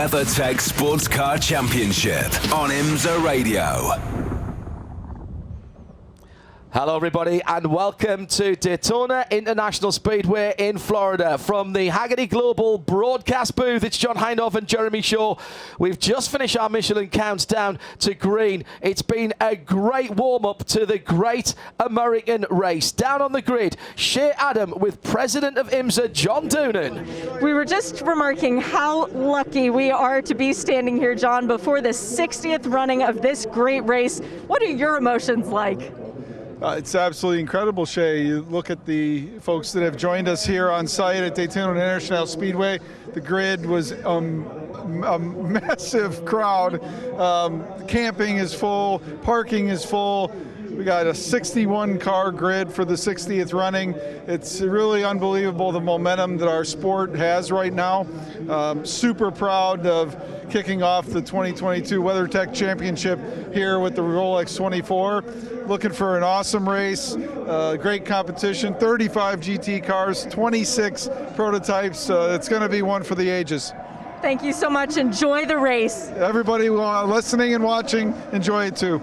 WeatherTech SportsCar Championship on IMSA Radio. Hello everybody and welcome to Daytona International Speedway in Florida. From the Haggerty Global broadcast booth, it's John Hindhaugh and Jeremy Shaw. We've just finished our Michelin countdown to green. It's been a great warm-up to the Great American Race. Down on the grid, Shea Adam with President of IMSA, John Doonan. We were just remarking how lucky we are to be standing here, John, before the 60th running of this great race. What are your emotions like? It's absolutely incredible, Shay. You look at the folks that have joined us here on site at Daytona International Speedway. The grid was a massive crowd. Camping is full, parking is full. We got a 61-car grid for the 60th running. It's really unbelievable the momentum that our sport has right now. Super proud of kicking off the 2022 WeatherTech Championship here with the Rolex 24. Looking for an awesome race, great competition, 35 GT cars, 26 prototypes. It's going to be one for the ages. Thank you so much. Enjoy the race. Everybody listening and watching, enjoy it too.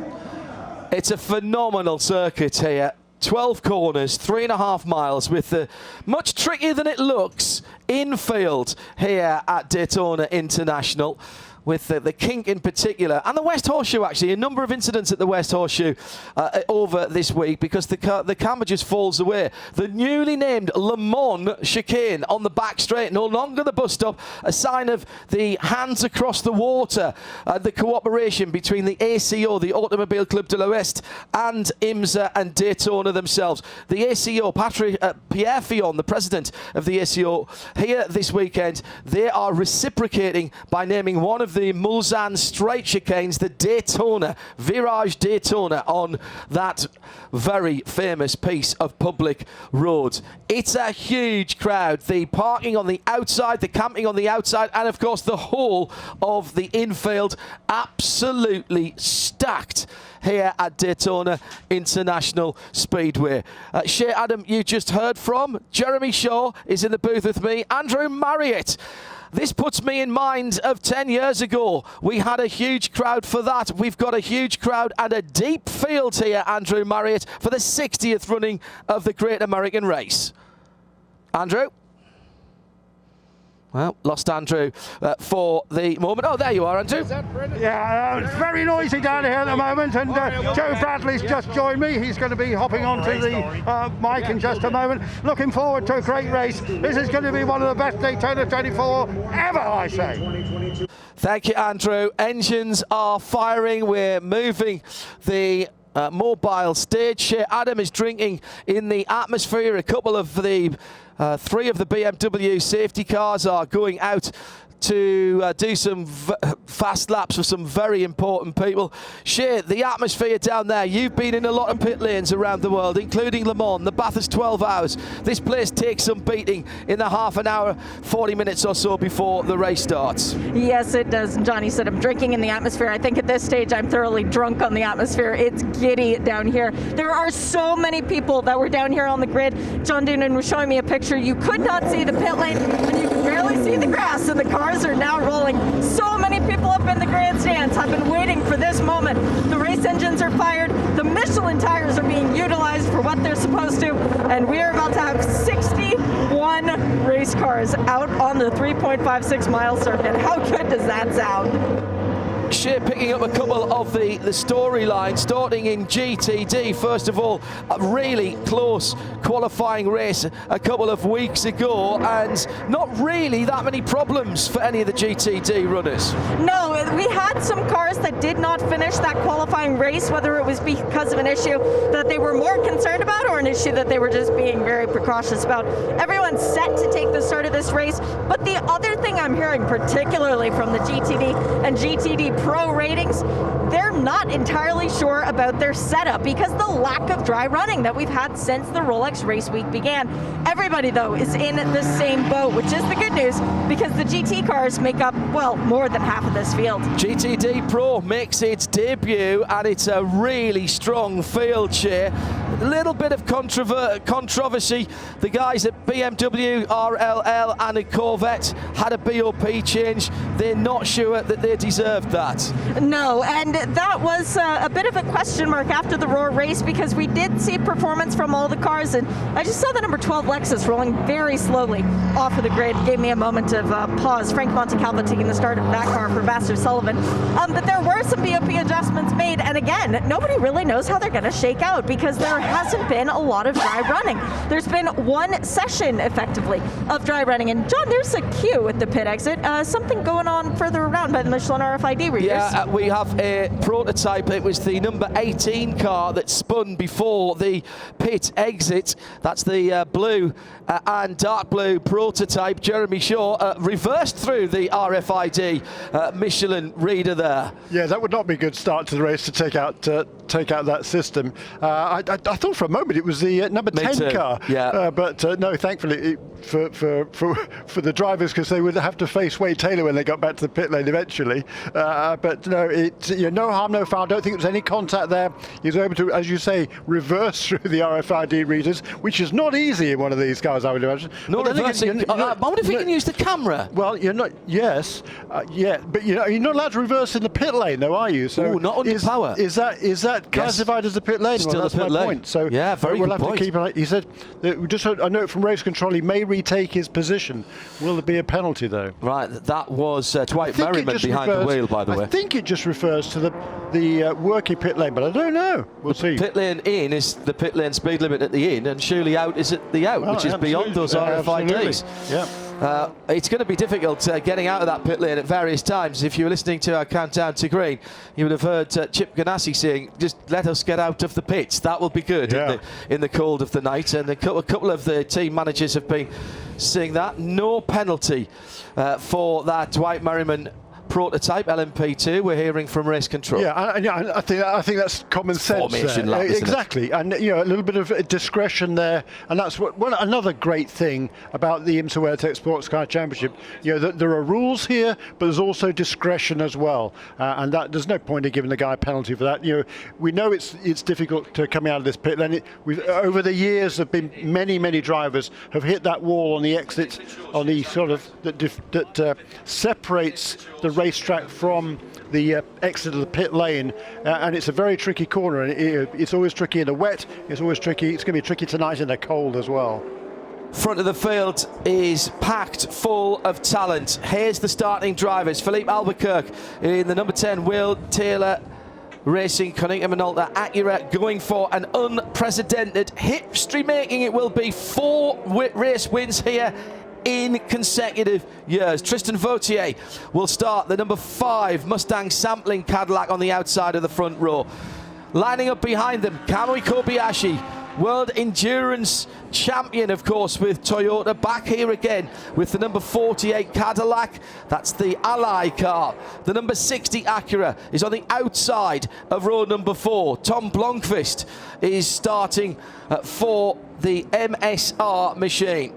It's a phenomenal circuit here. 12 corners, 3.5 miles with the much trickier than it looks infield here at Daytona International. With the kink in particular, and the West Horseshoe actually, a number of incidents at the West Horseshoe over this week because the camera just falls away. The newly named Le Mans chicane on the back straight, no longer the bus stop, a sign of the hands across the water, the cooperation between the ACO, the Automobile Club de l'Ouest, and IMSA and Daytona themselves. The ACO, Pierre Fillon, the president of the ACO, here this weekend, they are reciprocating by naming one of the Mulsanne straight chicanes, the Daytona, Virage Daytona, on that very famous piece of public road. It's a huge crowd. The parking on the outside, the camping on the outside, and of course the whole of the infield absolutely stacked here at Daytona International Speedway. Shea Adam, you just heard from. Jeremy Shaw is in the booth with me. Andrew Marriott. This puts me in mind of 10 years ago. We had a huge crowd for that. We've got a huge crowd and a deep field here, Andrew Marriott, for the 60th running of the Great American Race. Andrew? Well, lost Andrew for the moment. Oh, there you are, Andrew. Yeah, it's very noisy down here at the moment, and Joe Bradley's just joined me. He's going to be hopping onto the mic in just a moment. Looking forward to a great race. This is going to be one of the best Daytona 24 ever, I say. Thank you, Andrew. Engines are firing. We're moving the mobile stage. Shea Adam is drinking in the atmosphere. A couple of the three of the BMW safety cars are going out to do some fast laps for some very important people. Shea, the atmosphere down there, you've been in a lot of pit lanes around the world, including Le Mans, the Bathurst 12 hours. This place takes some beating in the half an hour, 40 minutes or so before the race starts. Yes, it does. Johnny said I'm drinking in the atmosphere. I think at this stage I'm thoroughly drunk on the atmosphere. It's giddy down here. There are so many people that were down here on the grid. John Doonan was showing me a picture. You could not see the pit lane, and you could barely see the grass, and the cars are now rolling. So many people up in the grandstands have been waiting for this moment. The race engines are fired. The Michelin tires are being utilized for what they're supposed to, and we are about to have 61 race cars out on the 3.56 mile circuit. How good does that sound? Shea picking up a couple of the storylines, starting in GTD. First of all, a really close qualifying race a couple of weeks ago, and not really that many problems for any of the GTD runners. No, we had some cars that did not finish that qualifying race, whether it was because of an issue that they were more concerned about or an issue that they were just being very precautious about. Everyone's set to take the start of this race, but the other thing I'm hearing, particularly from the GTD and GTD Pro ratings, they're not entirely sure about their setup because the lack of dry running that we've had since the Rolex race week began. Everybody, though, is in the same boat, which is the good news because the GT cars make up, well, more than half of this field. GTD Pro makes its debut, and it's a really strong field, Shea. little bit of controversy. The guys at BMW, RLL and a Corvette had a BOP change. They're not sure that they deserved that. No, and that was a bit of a question mark after the Roar race, because we did see performance from all the cars, and I just saw the number 12 Lexus rolling very slowly off of the grid. Gave me a moment of pause. Frank Montecalvo taking the start of that car for Vassar Sullivan. But there were some BOP adjustments made, and again, nobody really knows how they're going to shake out, because there hasn't been a lot of dry running. There's been one session, effectively, of dry running. And John, there's a queue at the pit exit. Something going on further around by the Michelin RFID readers. Yeah, we have a prototype. It was the number 18 car that spun before the pit exit. That's the blue and dark blue prototype. Jeremy Shaw reversed through the RFID Michelin reader there. Yeah, that would not be a good start to the race to take out that system. I thought for a moment it was the number 10 car. Yeah. But no, thankfully for the drivers, because they would have to face Wade Taylor when they got back to the pit lane eventually. But no, no harm, no foul. I don't think there was any contact there. He was able to, as you say, reverse through the RFID readers, which is not easy in one of these cars, I would imagine. No reversing. I wonder if we can use the camera. Well, you're not. Yes, yeah, but you're not allowed to reverse in the pit lane, though, are you? So not under power. Is that classified as the pit lane? Still well, that's the pit my lane. point. So yeah, very we'll good have point. to keep an eye. He said that we just heard a note from race control. He may retake his position. Will there be a penalty though? Right, that was Dwight Merriman behind the wheel, by the way. I think it just refers to the working pit lane, but I don't know. We'll see. Pit lane in is the pit lane speed limit at the in, and surely out is at the out, which is beyond those RFIDs. Yeah. It's going to be difficult getting out of that pit lane at various times. If you were listening to our countdown to green, you would have heard Chip Ganassi saying, just let us get out of the pits. That will be good in the cold of the night. And a couple of the team managers have been saying that. No penalty for that Dwight Merriman prototype LMP2. We're hearing from race control. Yeah, I think that's common sense. Formation lap, exactly, and a little bit of discretion there, and that's another great thing about the IMSA WeatherTech SportsCar Championship. That there are rules here, but there's also discretion as well, and that there's no point in giving the guy a penalty for that. We know it's difficult to come out of this pit lane. Over the years, there've been many drivers have hit that wall on the exit, on the sort of that separates the racetrack from the exit of the pit lane, and it's a very tricky corner, and it's always tricky in the wet. It's always tricky. It's going to be tricky tonight in the cold as well. Front of the field is packed full of talent. Here's the starting drivers. Philippe Albuquerque in the number 10, Will Taylor Racing, Konica Minolta Acura, going for an unprecedented history-making. It will be 4 race wins here in consecutive years. Tristan Vautier will start the number 5 Mustang sampling Cadillac on the outside of the front row. Lining up behind them, Kamui Kobayashi, World Endurance Champion, of course, with Toyota, back here again with the number 48 Cadillac. That's the Ally car. The number 60 Acura is on the outside of row number 4. Tom Blomqvist is starting for the MSR machine.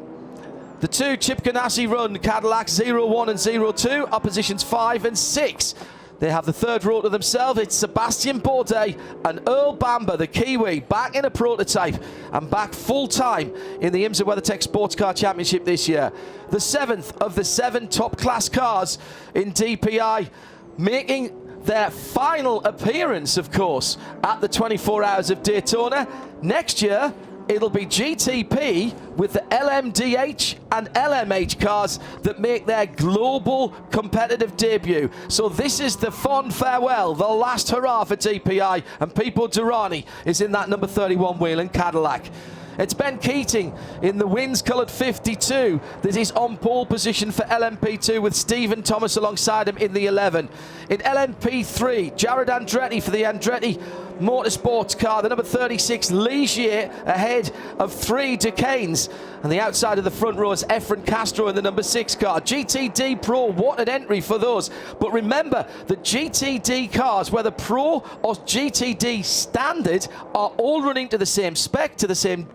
The 2 Chip Ganassi run Cadillacs 01 and 02 are positions 5 and 6. They have the 3rd row to themselves. It's Sebastian Bourdais and Earl Bamber, the Kiwi, back in a prototype and back full-time in the IMSA WeatherTech SportsCar Championship this year. The 7th of the 7 top-class cars in DPI, making their final appearance, of course, at the 24 Hours of Daytona. Next year, it'll be GTP with the LMDH and LMH cars that make their global competitive debut. So this is the fond farewell, the last hurrah for DPI, and Pipo Derani is in that number 31 Whelen Cadillac. It's Ben Keating in the wins-coloured 52 that is on pole position for LMP2 with Stephen Thomas alongside him in the 11. In LMP3, Jared Andretti for the Andretti Motorsports car, the number 36 Ligier ahead of 3 Duquesnes. And the outside of the front row is Efren Castro in the number 6 car. GTD Pro, what an entry for those. But remember that GTD cars, whether Pro or GTD Standard, are all running to the same spec, to the same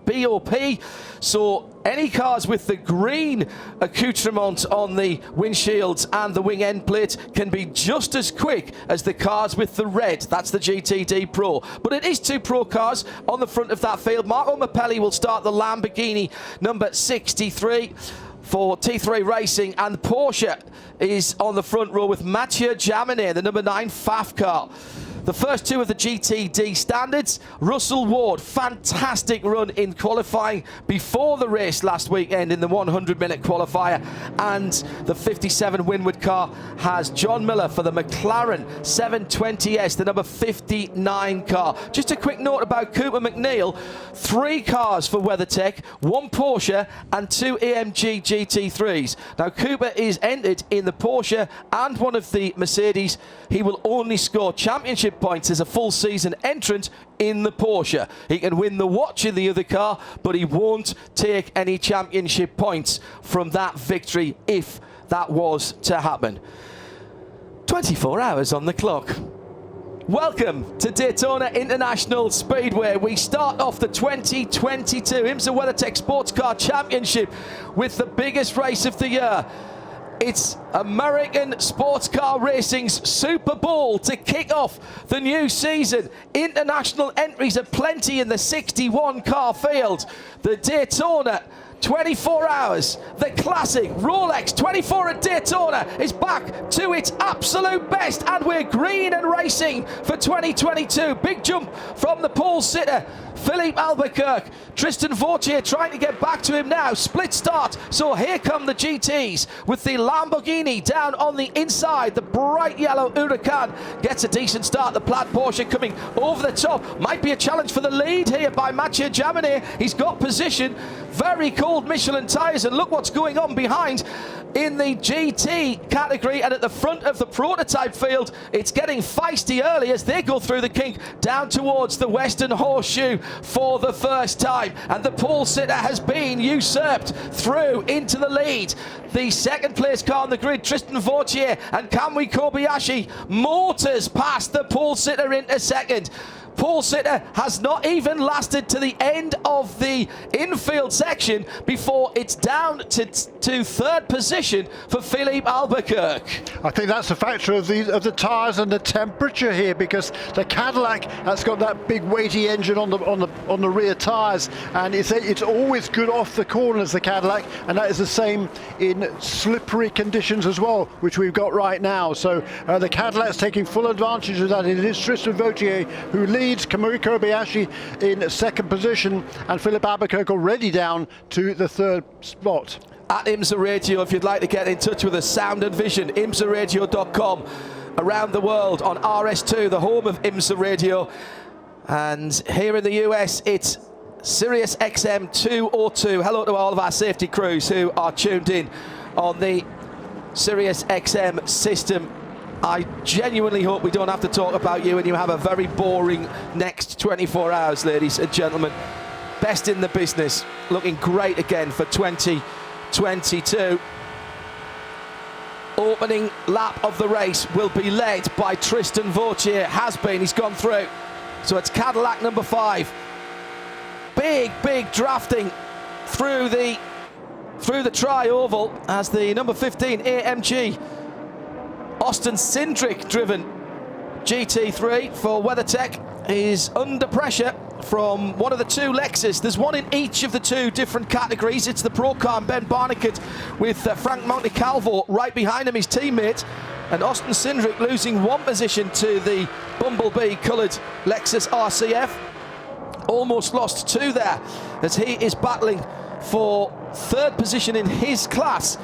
BOP. So any cars with the green accoutrement on the windshields and the wing end plate can be just as quick as the cars with the red. That's the GTD Pro. But it is 2 Pro cars on the front of that field. Marco Mappelli will start the Lamborghini number 63 for T3 Racing, and Porsche is on the front row with Mathieu Jaminet, the number 9 FAF car. The first 2 of the GTD standards. Russell Ward, fantastic run in qualifying before the race last weekend in the 100-minute qualifier. And the 57 Winward car has John Miller for the McLaren 720S, the number 59 car. Just a quick note about Cooper McNeil. 3 cars for WeatherTech, 1 Porsche and 2 AMG GT3s. Now Cooper is entered in the Porsche and one of the Mercedes. He will only score championship points as a full season entrant in the Porsche. He can win the watch in the other car, but he won't take any championship points from that victory if that was to happen. 24 hours on the clock. Welcome to Daytona International Speedway. We start off the 2022 IMSA WeatherTech SportsCar Championship with the biggest race of the year. It's American sports car racing's Super Bowl to kick off the new season. International entries are plenty in the 61 car field. The Daytona 24 hours, the classic Rolex 24 at Daytona is back to its absolute best, and we're green and racing for 2022. Big jump from the pole sitter Philippe Albuquerque. Tristan Vautier trying to get back to him now. Split start. So here come the GTs with the Lamborghini down on the inside. The bright yellow Huracan gets a decent start. The plaid Porsche coming over the top. Might be a challenge for the lead here by Mathieu Jaminet. He's got position. Very cold Michelin tyres, and look what's going on behind in the GT category and at the front of the prototype field. It's getting feisty early as they go through the kink down towards the Western Horseshoe for the first time, and the pole sitter has been usurped through into the lead. The second place car on the grid, Tristan Vautier and Kamui Kobayashi, motors past the pole sitter into second. Pole sitter has not even lasted to the end of the infield section before it's down to third position for Philippe Albuquerque. I think that's a factor of the tyres and the temperature here, because the Cadillac has got that big weighty engine on the rear tyres, and it's always good off the corners, the Cadillac, and that is the same in slippery conditions as well, which we've got right now. So the Cadillac's taking full advantage of that. It is Tristan Vautier who leads, Kamui Kobayashi in second position, and Philippe Albuquerque already down to the third spot. At IMSA Radio, if you'd like to get in touch with us, sound and vision, imsaradio.com. Around the world on RS2, the home of IMSA Radio. And here in the US, it's Sirius XM 202. Hello to all of our safety crews who are tuned in on the Sirius XM system. I genuinely hope we don't have to talk about you and you have a very boring next 24 hours, ladies and gentlemen. Best in the business, looking great again for 2022. Opening lap of the race will be led by Tristan Vautier. Has been, he's gone through. So it's Cadillac number 5. Big drafting through the tri-oval as the number 15 AMG Austin Cindric driven GT3 for WeatherTech is under pressure from one of the 2 Lexus. There's one in each of the 2 different categories. It's the Pro Car, Ben Barnicat with Frank Montecalvo right behind him, his teammate. And Austin Cindric losing 1 position to the Bumblebee coloured Lexus RCF. Almost lost 2 there as he is battling for third position in his class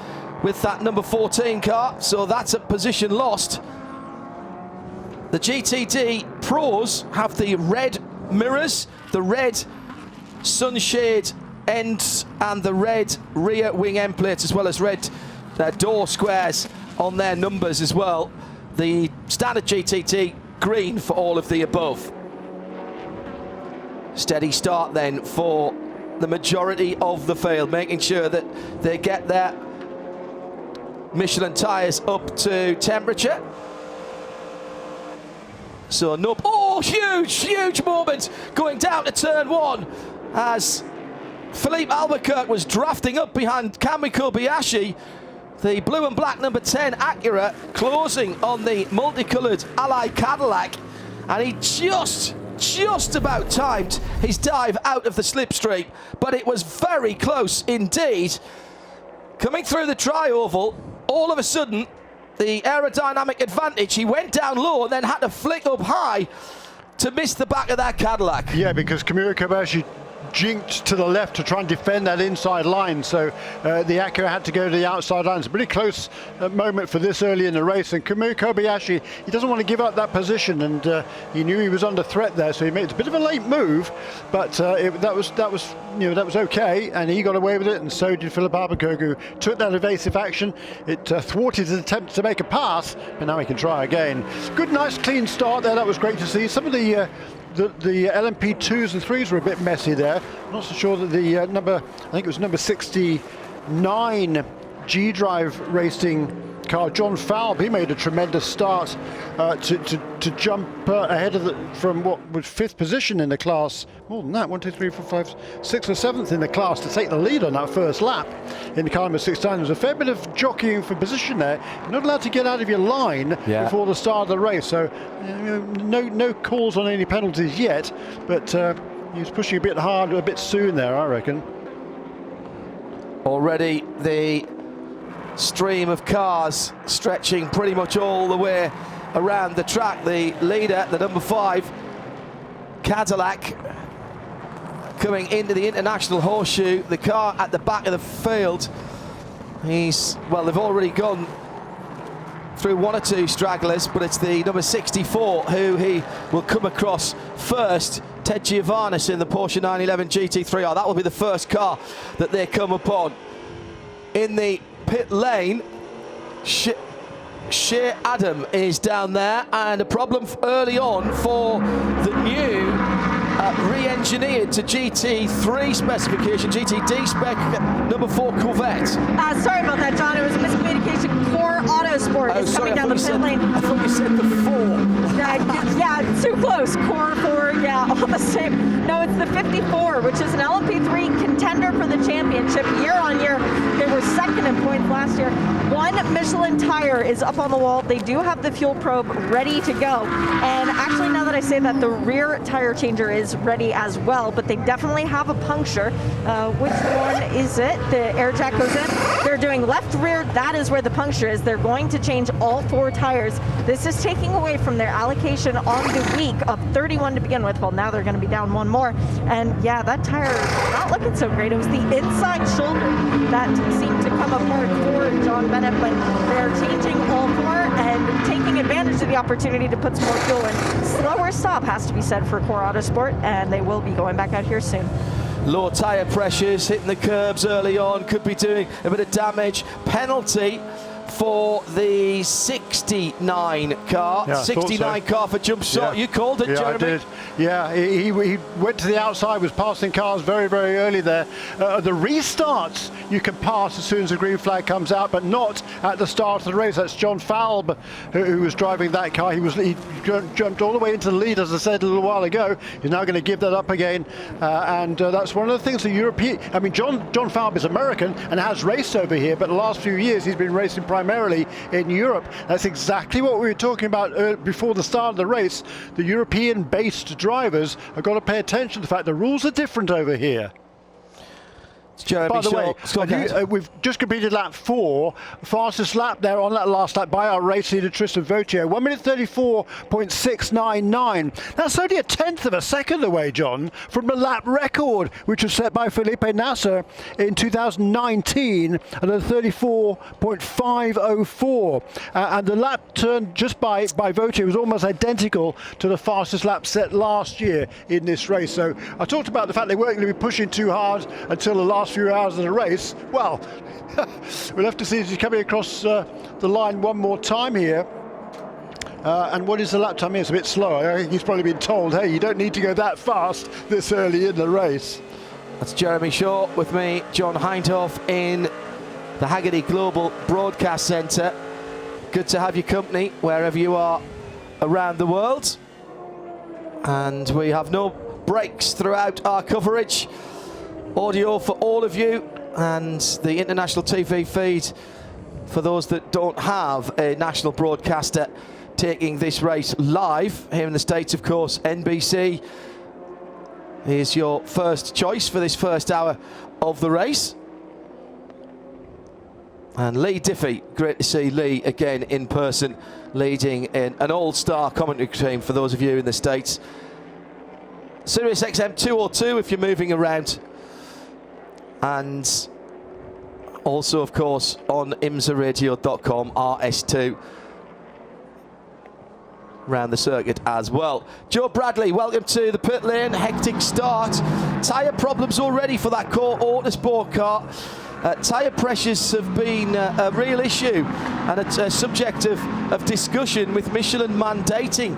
with that number 14 car, so that's a position lost. The GTD Pros have the red mirrors, the red sunshade ends and the red rear wing end plates, as well as red door squares on their numbers as well. The standard GTD green for all of the above. Steady start then for the majority of the field, making sure that they get their Michelin tyres up to temperature. So no, oh, huge moment going down to turn 1 as Philippe Albuquerque was drafting up behind Kamui Kobayashi. The blue and black number 10 Acura closing on the multicoloured Allied Cadillac, and he just about timed his dive out of the slipstream, but it was very close indeed. Coming through the tri-oval, all of a sudden, the aerodynamic advantage, he went down low and then had to flick up high to miss the back of that Cadillac. Yeah, because Kamui Kobayashi jinked to the left to try and defend that inside line, so the Acura had to go to the outside line. It's a pretty close moment for this early in the race, and Kamui Kobayashi, he doesn't want to give up that position, and he knew he was under threat there, so he made a bit of a late move, but that was okay, and he got away with it, and so did Philippe Albuquerque, who took that evasive action. It thwarted his attempt to make a pass, and now he can try again. Good, nice, clean start there. That was great to see. Some of the LMP 2s and 3s were a bit messy there. I'm not so sure that the I think it was number 69 G-Drive racing car, John Falb, he made a tremendous start to jump ahead of from what was 5th position in the class. More than that, 1, 2, 3, 4, 5, 6th or 7th in the class to take the lead on that first lap in the car number 69. There was a fair bit of jockeying for position there. You're not allowed to get out of your line before the start of the race, so no calls on any penalties yet, but he was pushing a bit hard, a bit soon there, I reckon. Already the stream of cars stretching pretty much all the way around the track. The leader, the number 5 Cadillac, coming into the International Horseshoe. The car at the back of the field, they've already gone through 1 or 2 stragglers, but it's the number 64 who he will come across first. Ted Giovannis in the Porsche 911 GT3R. That will be the first car that they come upon. In the pit lane, Shea Adam is down there, and a problem early on for the new re-engineered to GT3 specification, GTD spec number 4 Corvette. Sorry about that, John. It was a miscommunication. Core Autosport is coming down the pit lane. I thought you said the 4. Yeah, too close. Core 4, yeah, all the same. No, it's the 54, which is an LMP3 contender for the championship. Year on year, they were second in points last year. 1 Michelin tire is up on the wall. They do have the fuel probe ready to go. And actually, now that I say that, the rear tire changer is ready as well, but they definitely have a puncture. Which one is it? The air jack goes in. They're doing left rear. That is where the puncture is. They're going to change all 4 tires. This is taking away from their allocation on the week of 31 to begin with. Well, now they're going to be down 1 more. And yeah, that tire is not looking so great. It was the inside shoulder that seemed to come apart for John Bennett, but they're changing all 4 and taking advantage of the opportunity to put some more fuel in. Slower stop has to be said for Core Autosport, and they will be going back out here soon. Low tyre pressures, hitting the curbs early on, could be doing a bit of damage. Penalty for the 69 car. Yeah, 69 so. car for jump shot. Yeah. You called it, Jeremy. I did. Yeah, he went to the outside, was passing cars very, very early there. The restarts you can pass as soon as the green flag comes out, but not at the start of the race. That's John Falb who was driving that car. He jumped all the way into the lead, as I said a little while ago. He's now going to give that up again, and that's one of the things the European. I mean, John Falb is American and has raced over here, but the last few years he's been racing primarily in Europe. That's exactly what we were talking about before the start of the race. The European-based drivers have got to pay attention to the fact the rules are different over here. Jeremy By the way, we've just completed lap 4, fastest lap there on that last lap by our race leader Tristan Vautier, 1 minute 34.699. That's only a tenth of a second away, John, from the lap record, which was set by Felipe Nasser in 2019 at a 34.504. And the lap turn just by Vautier was almost identical to the fastest lap set last year in this race. So I talked about the fact they weren't going to be pushing too hard until the last few hours of the race. Well, we'll have to see if he's coming across the line one more time here. And what is the lap time here? It's a bit slow. I think he's probably been told, hey, you don't need to go that fast this early in the race. That's Jeremy Shaw with me, John Hindhoff, in the Haggerty Global Broadcast Centre. Good to have your company wherever you are around the world. And we have no breaks throughout our coverage. audio for all of you and the international TV feed for those that don't have a national broadcaster taking this race live. Here in the States, of course, NBC is your first choice for this first hour of the race. And Lee Diffie, great to see Lee again in person, leading in an all-star commentary team for those of you in the States. Sirius XM 202 if you're moving around. And also, of course, on imsaradio.com, RS2, around the circuit as well. Joe Bradley, welcome to the pit lane. Hectic start. Tyre problems already for that core Autosport car. Tyre pressures have been a real issue and a subject of discussion, with Michelin mandating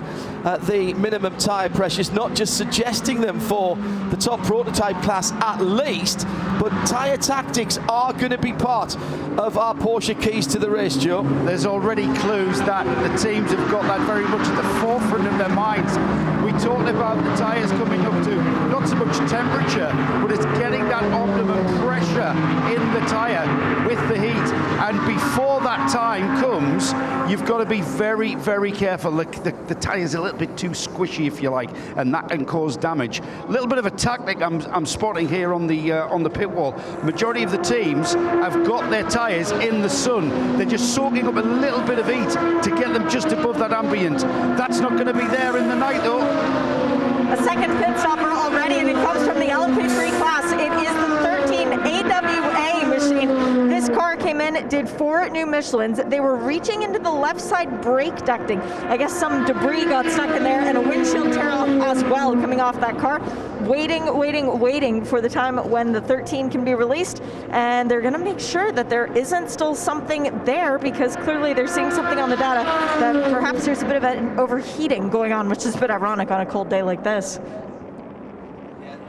the minimum tyre pressures, not just suggesting them for the top prototype class at least, but tyre tactics are going to be part of our Porsche keys to the race, Joe. There's already clues that the teams have got that very much at the forefront of their minds. We talked about the tyres coming up to not so much temperature, but it's getting that optimum pressure in the tyre with the heat. And before that time comes, you've got to be very, very careful. The tyre's a little bit too squishy, if you like, and that can cause damage. A little bit of a tactic I'm spotting here on the pit wall. Majority of the teams have got their tyres in the sun. They're just soaking up a little bit of heat to get them just above that ambient. That's not going to be there in the night, though. A second pit stopper already, and it comes from the LMP3 class. It is the 13 AWA machine. This car came in, did 4 new Michelins. They were reaching into the left side brake ducting. I guess some debris got stuck in there, and a windshield tear off as well coming off that car. Waiting for the time when the 13 can be released, and they're going to make sure that there isn't still something there, because clearly they're seeing something on the data that perhaps there's a bit of an overheating going on, which is a bit ironic on a cold day like this.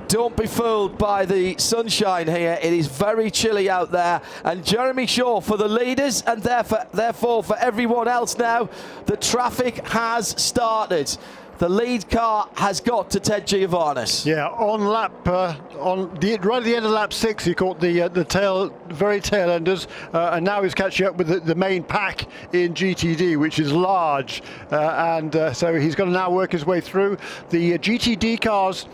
Don't be fooled by the sunshine here. It is very chilly out there. And Jeremy Shaw for the leaders, and therefore for everyone else now, the traffic has started. The lead car has got to Ted Giovannis. Yeah, on lap, right at the end of lap 6, he caught the very tail enders, and now he's catching up with the main pack in GTD, which is large, so he's got to now work his way through. The GTD cars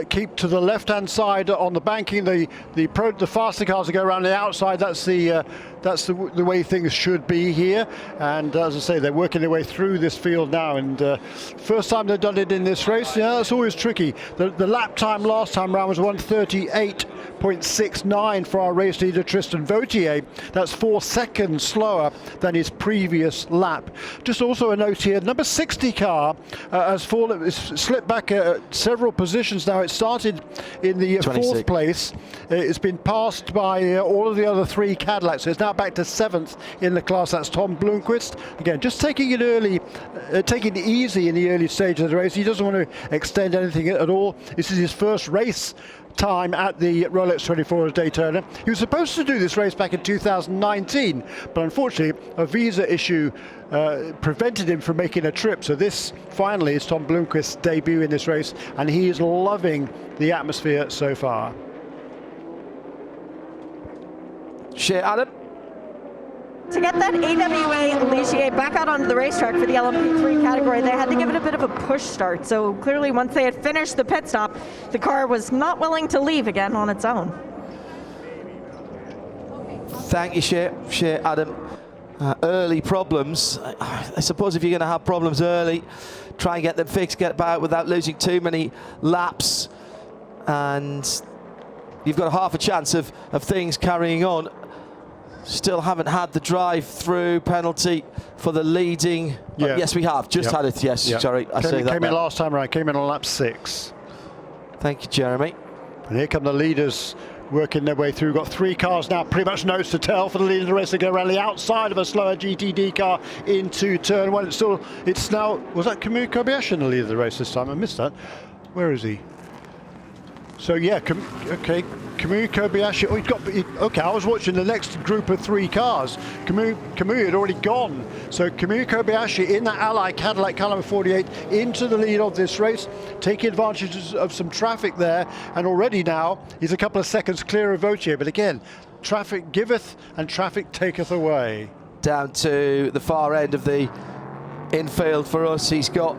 keep to the left-hand side on the banking. The faster cars that go around the outside. That's the way things should be here. And as I say, they're working their way through this field now. And first time they've done it in this race, yeah, that's always tricky. The lap time last time round was 1:38.69 for our race leader Tristan Vautier. That's 4 seconds slower than his previous lap. Just also a note here, number 60 car has fallen, it's slipped back several positions now. It started in the 4th place. It's been passed by all of the other 3 Cadillacs. So it's now back to 7th in the class. That's Tom Blomqvist. Again, just taking it early, taking it easy in the early stage of the race. He doesn't want to extend anything at all. This is his first race time at the Rolex 24 at Daytona. He was supposed to do this race back in 2019, but unfortunately a visa issue prevented him from making a trip. So this finally is Tom Blomqvist's debut in this race, and he is loving the atmosphere so far. Adam? To get that AWA Ligier back out onto the racetrack for the LMP3 category, they had to give it a bit of a push start. So clearly once they had finished the pit stop, the car was not willing to leave again on its own. Thank you, Shea Adam. Early problems. I suppose if you're going to have problems early, try and get them fixed, get about without losing too many laps, and you've got a half a chance of things carrying on. Still haven't had the drive-through penalty for the leading. Yeah. Yes, we have. Just had it, yes. Yep. Sorry, I say that. Came in last time around, came in on lap 6. Thank you, Jeremy. And here come the leaders working their way through. Got 3 cars now, pretty much nose to tail for the leader of the race. They go around the outside of a slower GTD car into turn 1. It's now, was that Kamui Kobayashi in the lead of the race this time? I missed that. Where is he? So yeah, okay, Kamui Kobayashi. Oh, okay, I was watching the next group of 3 cars. Kamui had already gone. So Kamui Kobayashi in that Ally Cadillac car number 48 into the lead of this race, taking advantage of some traffic there, and already now he's a couple of seconds clear of Vautier. But again, traffic giveth and traffic taketh away. Down to the far end of the infield for us, he's got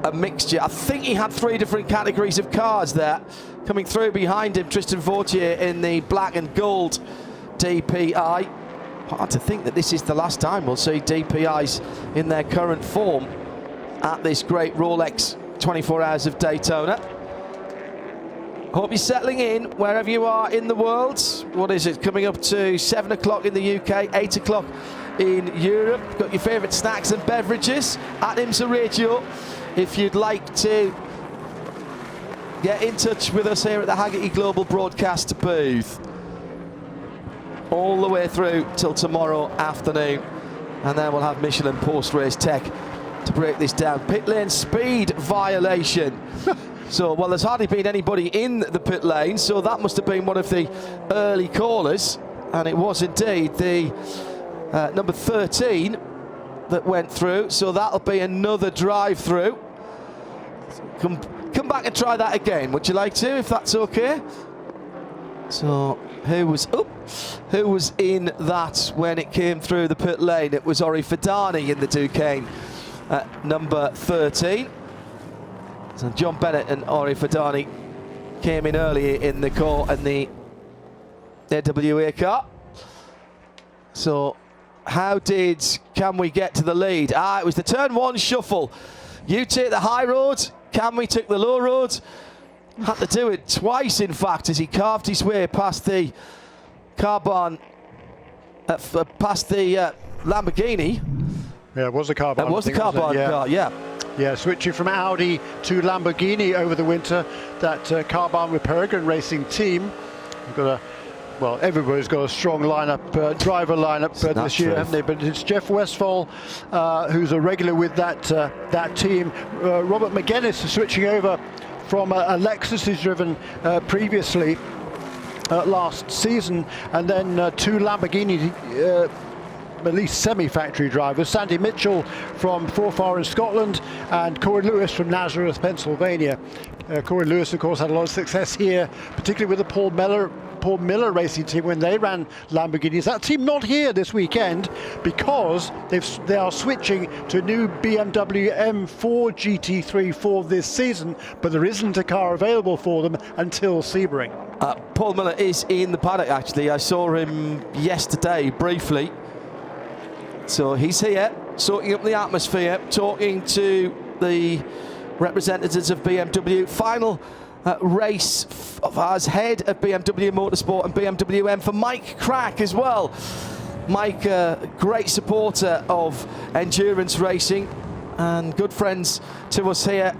a mixture. I think he had 3 different categories of cars there. Coming through behind him, Tristan Vautier in the black and gold DPI. Hard to think that this is the last time we'll see DPIs in their current form at this great Rolex 24 Hours of Daytona. Hope you're settling in wherever you are in the world. What is it, coming up to 7 o'clock in the UK, 8 o'clock in Europe. Got your favourite snacks and beverages at IMSA Radio. If you'd like to get in touch with us here at the Haggerty Global Broadcast booth, all the way through till tomorrow afternoon, and then we'll have Michelin post-race tech to break this down. Pit lane speed violation. So, well, there's hardly been anybody in the pit lane, so that must have been one of the early callers, and it was indeed the number 13 that went through, so that'll be another drive-through. Come back and try that again, would you like to, if that's okay? So, who was in that when it came through the pit lane? It was Ori Fidani in the Duquesne at number 13. So John Bennett and Ori Fidani came in early in the car and the AWA car. So, can we get to the lead? It was the turn 1 shuffle. You take the high road, Cammy took the low road. Had to do it twice, in fact, as he carved his way past the Carbon, past the Lamborghini. Yeah, it was a Carbon. It was the Carbon car, yeah. Yeah, switching from Audi to Lamborghini over the winter. That Carbon with Peregrine Racing team. We've got everybody's got a strong lineup, driver lineup this year, haven't they? But it's Jeff Westphal, who's a regular with that team. Robert McGuinness is switching over from a Lexus he's driven previously last season, and then 2 Lamborghini, at least semi-factory drivers. Sandy Mitchell from Forfar in Scotland, and Corey Lewis from Nazareth, Pennsylvania. Corey Lewis, of course, had a lot of success here, particularly with the Paul Miller racing team when they ran Lamborghinis. That team not here this weekend because they are switching to a new BMW M4 GT3 for this season, but there isn't a car available for them until Sebring. Paul Miller is in the paddock, actually. I saw him yesterday briefly. So he's here, soaking up the atmosphere, talking to the representatives of BMW. Final race as head of BMW Motorsport and BMW M for Mike Crack as well. Mike, great supporter of endurance racing and good friends to us here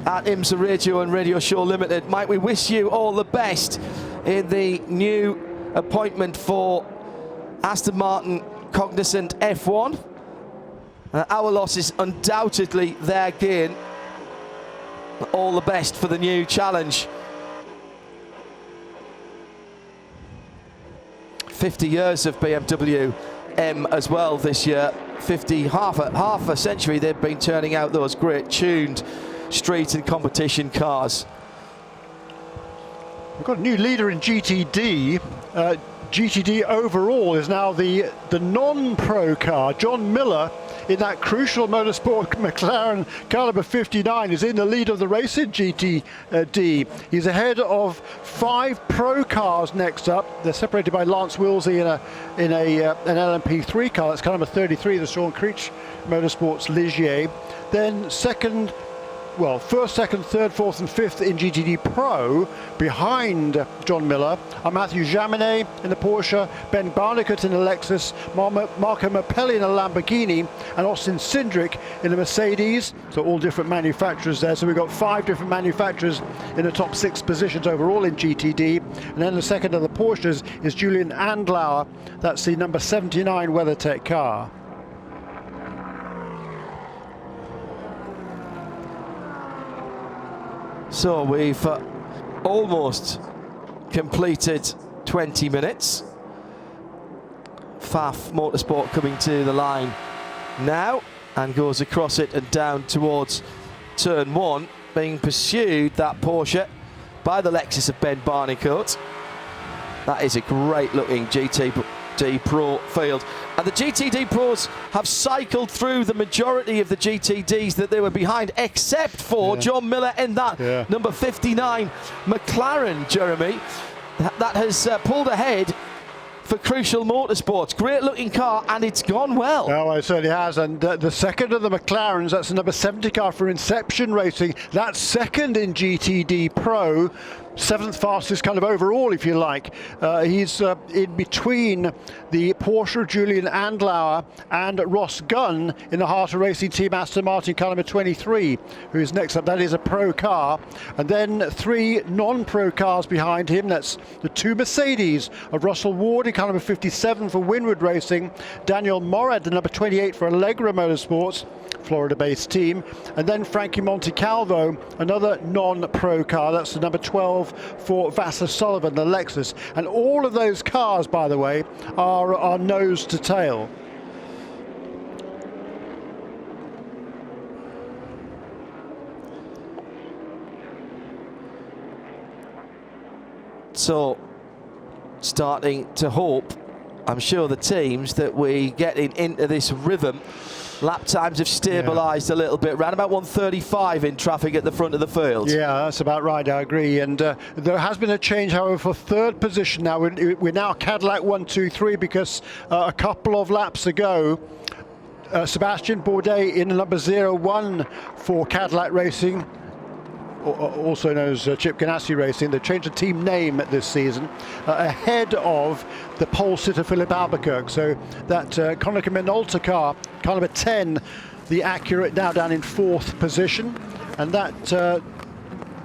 at IMSA Radio and Radio Show Limited. Mike, we wish you all the best in the new appointment for Aston Martin Cognizant F1. Our loss is undoubtedly their gain. All the best for the new challenge. 50 years of BMW M as well this year. Half a century they've been turning out those great tuned street and competition cars. We've got a new leader in GTD. GTD overall is now the non-pro car. John Miller in that crucial motorsport McLaren car number 59 is in the lead of the race in GTD. He's ahead of 5 pro cars next up. They're separated by Lance Willsey in an LMP3 car. That's car number 33, the Sean Creech Motorsports Ligier. Then first, second, third, fourth and fifth in GTD Pro behind John Miller are Matthew Jaminet in the Porsche, Ben Barnicut in the Lexus, Marco Mappelli in a Lamborghini, and Austin Cindric in a Mercedes. So all different manufacturers there. So we've got 5 different manufacturers in the top 6 positions overall in GTD. And then the second of the Porsches is Julian Andlauer. That's the number 79 WeatherTech car. So we've almost completed 20 minutes. Faf Motorsport coming to the line now and goes across it and down towards turn 1, being pursued, that Porsche, by the Lexus of Ben Barnicoat. That is a great looking GTD Pro field. And the GTD Pros have cycled through the majority of the GTDs that they were behind, except for John Miller in that number 59 McLaren, Jeremy, that has pulled ahead for Crucial Motorsports. Great looking car, and it's gone well. Oh, it certainly has. And the second of the McLarens, that's the number 70 car for Inception Racing. That's second in GTD Pro. 7th fastest kind of overall, if you like. He's in between the Porsche Julian Andlauer and Ross Gunn in the Heart of Racing Team Aston Martin car number 23, who is next up. That is a pro car. And then 3 non-pro cars behind him. That's the 2 Mercedes of Russell Ward in car number 57 for Winward Racing, Daniel Morad, the number 28 for Allegra Motorsports, Florida-based team, and then Frankie Montecalvo, another non-pro car. That's the number 12 for Vassar Sullivan, the Lexus. And all of those cars, by the way, are nose to tail. So, starting to hope, I'm sure, the teams, that we getting into this rhythm. Lap times have stabilised a little bit, around about 1:35 in traffic at the front of the field. Yeah, that's about right, I agree. And there has been a change, however, for third position now. We're now Cadillac 1, 2, 3 because a couple of laps ago, Sebastian Bourdais in number 01 for Cadillac Racing, also known as Chip Ganassi Racing. They changed the team name this season, ahead of the pole sitter Philip Albuquerque. So that Konica Minolta car number 10, the Acura, now down in 4th position. And that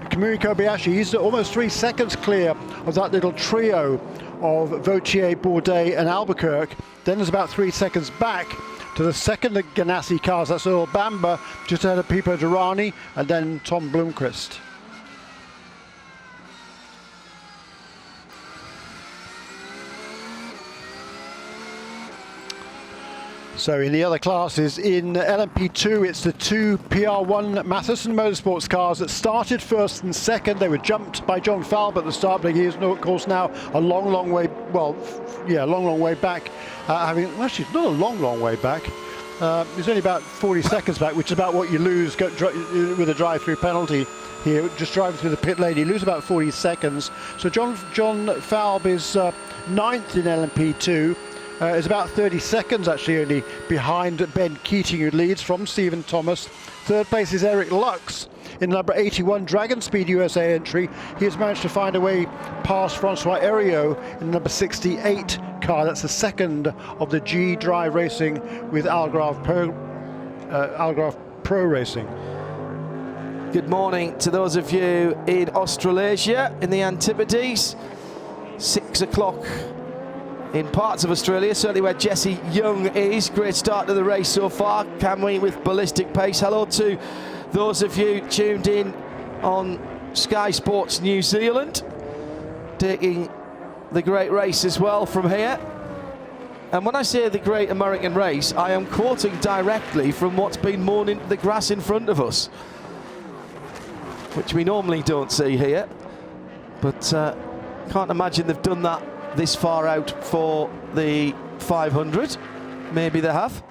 Kamui Kobayashi, he's almost 3 seconds clear of that little trio of Vautier, Bourdais and Albuquerque. Then there's about 3 seconds back to the second Ganassi cars. That's Earl Bamber, just ahead of Pipo Derani, and then Tom Blomqvist. So in the other classes, in LMP2, it's the 2 PR1 Matheson Motorsports cars that started first and second. They were jumped by John Falb at the start, but he is, of course, now a long way, long way back. Actually, it's not a long way back. He's only about 40 seconds back, which is about what you lose with a drive-through penalty here. Just driving through the pit lane, you lose about 40 seconds. So John Falb is 9th in LMP2. Is about 30 seconds actually only behind Ben Keating, who leads from Stephen Thomas. Third place is Eric Lux in number 81 Dragon Speed USA entry. He has managed to find a way past Francois Heriot in number 68 car. That's the second of the G Drive Racing with Algarve Pro Racing. Good morning to those of you in Australasia, in the Antipodes. 6 o'clock in parts of Australia, certainly where Jesse Young is. Great start to the race so far. Camwy with ballistic pace. Hello to those of you tuned in on Sky Sports New Zealand, taking the great race as well from here. And when I say the great American race, I am quoting directly from what's been mown into the grass in front of us, which we normally don't see here. But can't imagine they've done that this far out for the 500. Maybe they have.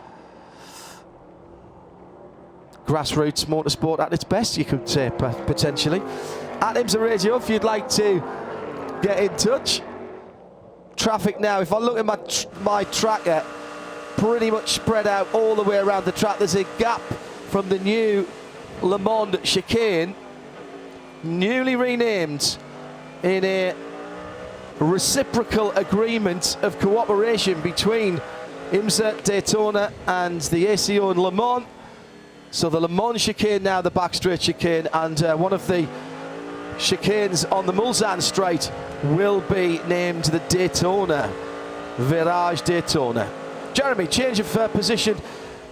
Grassroots motorsport at its best, you could say, potentially. At IMSA Radio, if you'd like to get in touch. Traffic now, if I look at my tracker, pretty much spread out all the way around the track. There's a gap from the new Le Mans chicane, newly renamed in a reciprocal agreement of cooperation between IMSA Daytona and the ACO in Le Mans. So the Le Mans chicane now, the backstraight chicane, and one of the chicanes on the Mulsanne straight will be named the Daytona Virage Daytona. Jeremy, change of position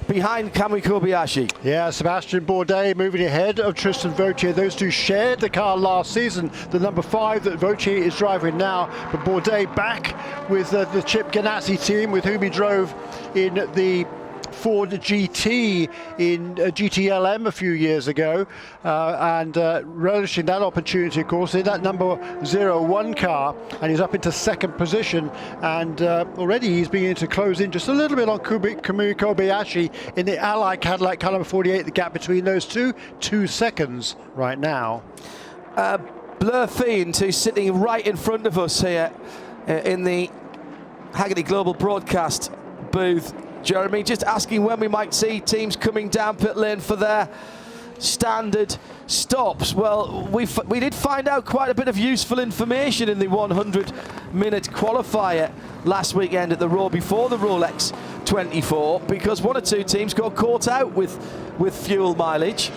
behind Kamui Kobayashi. Yeah, Sebastian Bourdais moving ahead of Tristan Vautier. Those two shared the car last season, the number 5 that Vautier is driving now. But Bourdais back with the Chip Ganassi team, with whom he drove in the Ford GT in GTLM a few years ago, and relishing that opportunity, of course, in that number 01 car, and he's up into 2nd position, and already he's beginning to close in just a little bit on Kamui Kobayashi in the Ally Cadillac car number 48. The gap between those two, 2 seconds right now. Blur Fiend, who's sitting right in front of us here in the Haggerty Global broadcast booth. Jeremy, just asking when we might see teams coming down pit lane for their standard stops. Well, we did find out quite a bit of useful information in the 100-minute qualifier last weekend at the Raw before the Rolex 24, because 1 or 2 teams got caught out with fuel mileage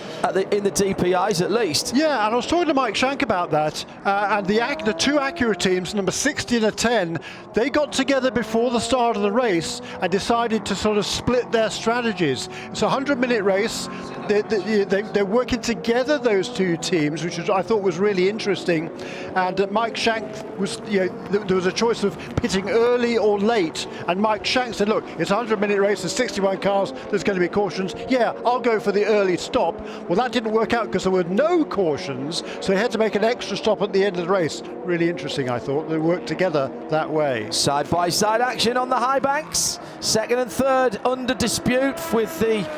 in the DPIs at least. Yeah, and I was talking to Mike Shank about that, and the 2 Acura teams, number 60 and 10, they got together before the start of the race and decided to sort of split their strategies. It's a 100-minute race. They're working together, those 2 teams, which I thought was really interesting. And Mike Shank was, there was a choice of pitting early or late, and Mike Shank said, look, it's a 100-minute race, there's 61 cars, there's going to be cautions. Yeah, I'll go for the early stop. Well, that didn't work out because there were no cautions, so he had to make an extra stop at the end of the race. Really interesting, I thought. They worked together that way. Side-by-side action on the high banks. 2nd and 3rd under dispute with the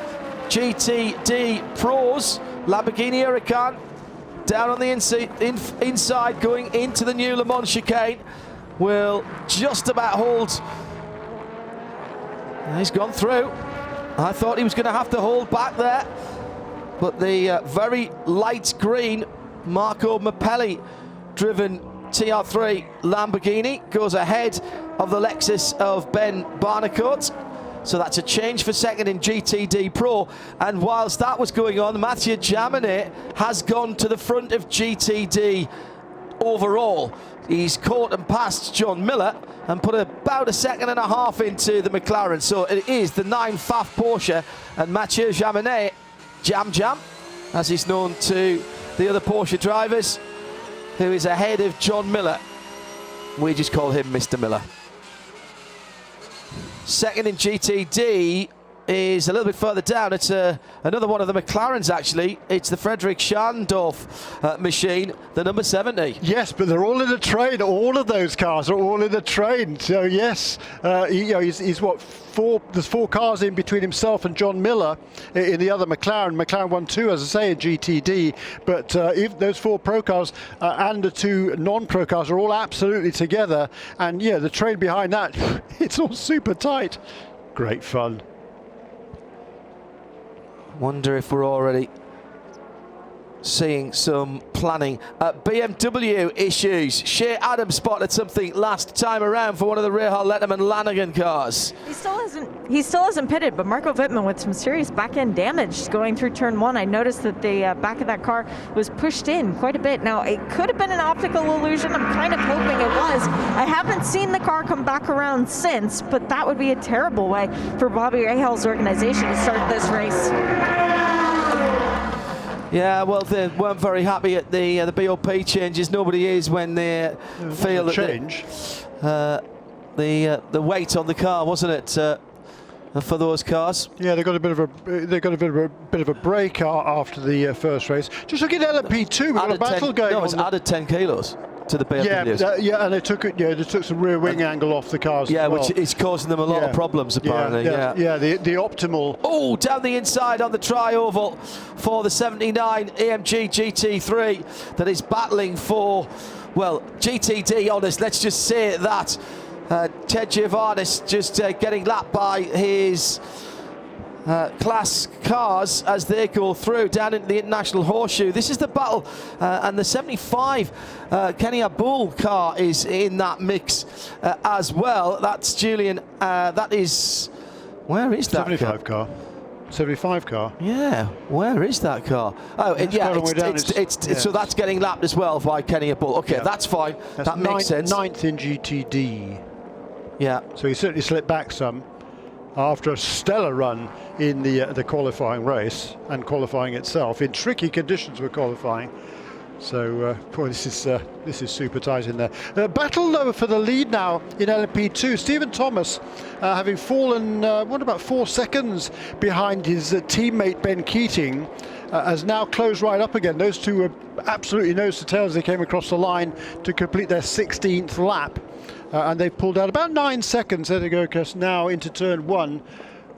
GTD Pros. Lamborghini Huracan down on the inside going into the new Le Mans chicane. Will just about hold. He's gone through. I thought he was going to have to hold back there, but the very light green Marco Mappelli driven TR3 Lamborghini goes ahead of the Lexus of Ben Barnicoat. So that's a change for 2nd in GTD Pro. And whilst that was going on, Mathieu Jaminet has gone to the front of GTD overall. He's caught and passed John Miller and put about 1.5 seconds into the McLaren. So it is the 9 FAF Porsche and Mathieu Jaminet, Jam, as he's known to the other Porsche drivers, who is ahead of John Miller. We just call him Mr. Miller. 2nd in GTD is a little bit further down. It's another one of the McLarens, actually. It's the Frederick Schandorf machine, the number 70. Yes, but they're all in the train. All of those cars are all in the train. So yes, he's what, 4? There's 4 cars in between himself and John Miller in the other McLaren. McLaren 1-2, as I say, in GTD. But if those 4 pro cars and the 2 non-pro cars are all absolutely together, and yeah, the train behind that, it's all super tight. Great fun. Wonder if we're already seeing some planning. BMW issues. Shea Adams spotted something last time around for one of the Rahal Letterman Lanigan cars. He still hasn't pitted, but Marco Wittmann with some serious back end damage going through turn 1. I noticed that the back of that car was pushed in quite a bit. Now, it could have been an optical illusion. I'm kind of hoping it was. I haven't seen the car come back around since, but that would be a terrible way for Bobby Rahal's organization to start this race. Yeah, well, they weren't very happy at the BOP changes. Nobody is when they feel that change. The weight on the car, wasn't it, for those cars? Yeah, they got a bit of a break after the first race. Just looking at LMP2, we've got a battle going on. No, it's added 10 kilos to the BMWs. Yeah, and they took some rear wing angle off the cars. Yeah, as well. which is causing them a lot of problems apparently. Yeah, the optimal. Oh, down the inside on the tri-oval for the 79 AMG GT3 that is battling for, well, GTD honest. Let's just say that. Ted Giovannis just getting lapped by his class cars as they go through down into the International Horseshoe. This is the battle, and the 75 Kenny Abul car is in that mix as well. That's Julian. That is, where is that 75 car? 75 car. Yeah, where is that car? Oh, so that's getting lapped as well by Kenny Abul. Okay, that's fine. That makes sense. 9th in GTD. Yeah. So he certainly slipped back some. after a stellar run in the qualifying race and qualifying itself in tricky conditions with qualifying. So boy, this is super tight in there. Battle over for the lead now in LMP2. Stephen Thomas, having fallen about 4 seconds behind his teammate Ben Keating, has now closed right up again. Those two were absolutely nose to tail as they came across the line to complete their 16th lap, and they've pulled out about 9 seconds. There they go, because now into turn 1.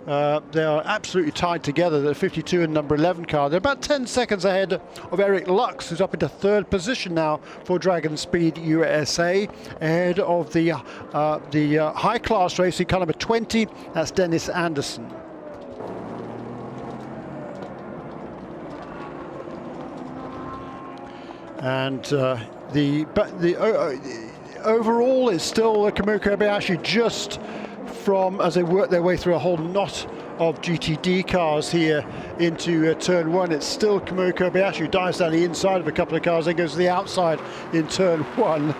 They are absolutely tied together, the 52 and number 11 car. They're about 10 seconds ahead of Eric Lux, who's up into 3rd position now for Dragon Speed USA, ahead of the high class racing car number 20. That's Dennis Anderson. And the overall is still Kamui Kobayashi, just from as they work their way through a whole knot of GTD cars here into turn 1. It's still Kamui Kobayashi who dives down the inside of a couple of cars, then goes to the outside in turn 1.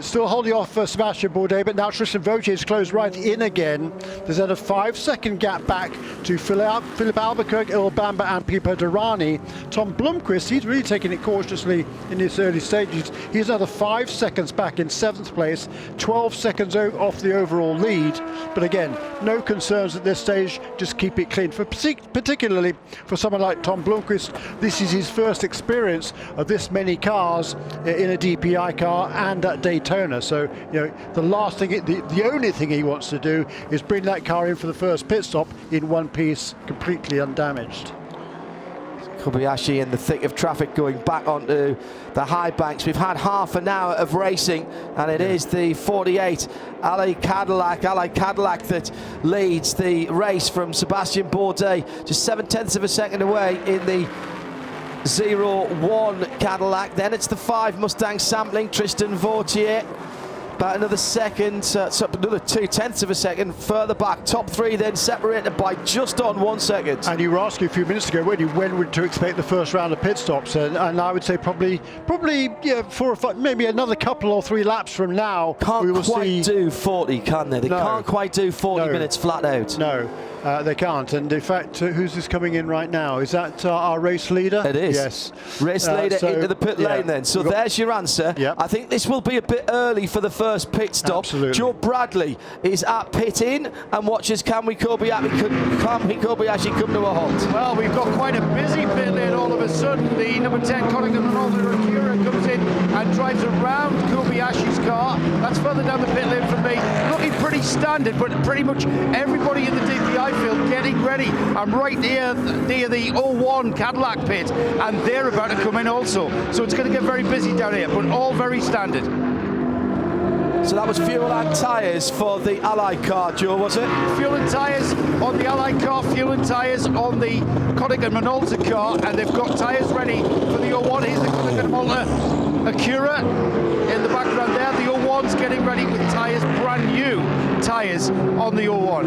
Still holding off Sebastian Bourdais, but now Tristan Vautier is closed right in again. There's then a 5-second gap back to Philip Albuquerque, Il Bamba and Pipo Derani. Tom Blomqvist, he's really taking it cautiously in this early stages. He's another 5 seconds back in 7th place, 12 seconds off the overall lead. But again, no concerns at this stage, just keep it clean. Particularly for someone like Tom Blomqvist, this is his first experience of this many cars in a DPI car and at Daytona. So, you know, the only thing he wants to do is bring that car in for the first pit stop in one piece, completely undamaged. Kobayashi in the thick of traffic going back onto the high banks. We've had half an hour of racing, and it is the 48 Ally Cadillac that leads the race from Sebastian Bourdais, just 0.7 of a second away in the 01 Cadillac. Then it's the 5 Mustang sampling, Tristan Vautier. About another second, so another 0.2 of a second further back. Top 3 then separated by just on 1 second. And you were asking a few minutes ago when would to expect the first round of pit stops, and I would say probably 4 or 5, maybe another couple or 3 laps from now. Can't quite do 40, can they? They can't quite do 40 minutes flat out. No. They can't, and in fact, who's this coming in right now? Is that our race leader? It is. Yes. Race leader into the pit lane then. So there's your answer. Yep. I think this will be a bit early for the first pit stop. Absolutely. Joe Bradley is at pit in and watches Kamui Kobayashi come to a halt. Well, we've got quite a busy pit lane all of a sudden. The number 10 Connington Ronaldo Acura comes in and drives around Kobayashi's car. That's further down the pit lane from me. Looking pretty standard, but pretty much everybody in the DPI field getting ready. I'm right near the 01 Cadillac pit, and they're about to come in also. So it's going to get very busy down here, but all very standard. So that was fuel and tyres for the Ally car, Joe, was it? Fuel and tyres on the Ally car, fuel and tyres on the Connington Minolta car, and they've got tyres ready for the 01. Here's the Connington Minolta Acura in the background there. The 01's getting ready with tyres, brand new tyres on the 01.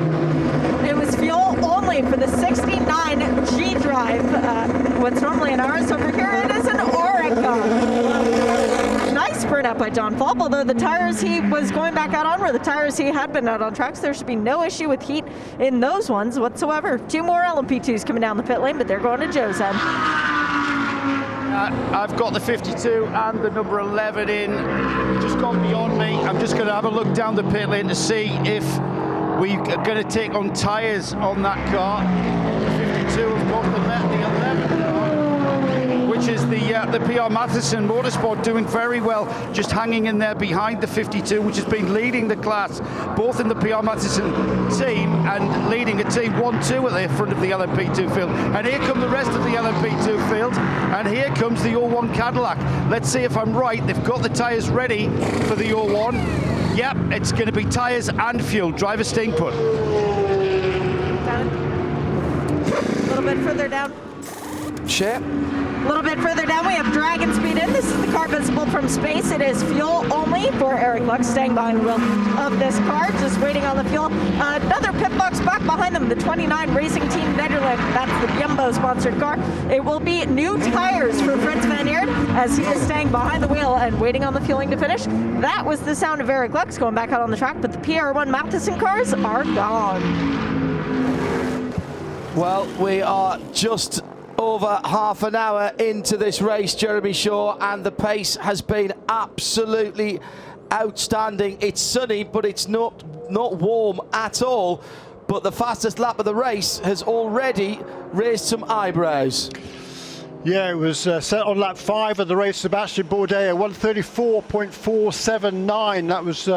It was fuel only for the 69 G Drive. What's normally an RS over here, it is an Oreca. Nice sprint up by John Falk, although the tires he was going back out on were the tires he had been out on tracks. There should be no issue with heat in those ones whatsoever. 2 more LMP2s coming down the pit lane, but they're going to Joe's end. I've got the 52 and the number 11 in, just gone beyond me. I'm just going to have a look down the pit lane to see if we are going to take on tyres on that car. The 52 have got the 11 car, which is the PR Matheson Motorsport, doing very well, just hanging in there behind the 52, which has been leading the class, both in the PR Matheson team and leading a team 1-2 at the front of the LMP2 field. And here come the rest of the LMP2 field, and here comes the 01 Cadillac. Let's see if I'm right. They've got the tyres ready for the 01. Yep, it's going to be tyres and fuel. Driver staying put. A little bit further down. Share. A little bit further down, we have Dragon Speed in. This is the car visible from space. It is fuel only for Eric Lux, staying behind the wheel of this car, just waiting on the fuel. Another pit box back behind them, the 29 Racing Team Nederland. That's the Jumbo-sponsored car. It will be new tires for Fritz Van Aert as he is staying behind the wheel and waiting on the fueling to finish. That was the sound of Eric Lux going back out on the track, but the PR1 Matheson cars are gone. Well, we are just over half an hour into this race, Jeremy Shaw, and the pace has been absolutely outstanding. It's sunny, but it's not warm at all. But the fastest lap of the race has already raised some eyebrows. Yeah, it was set on lap 5 of the race. Sebastian Bourdais, 1:34.479. That was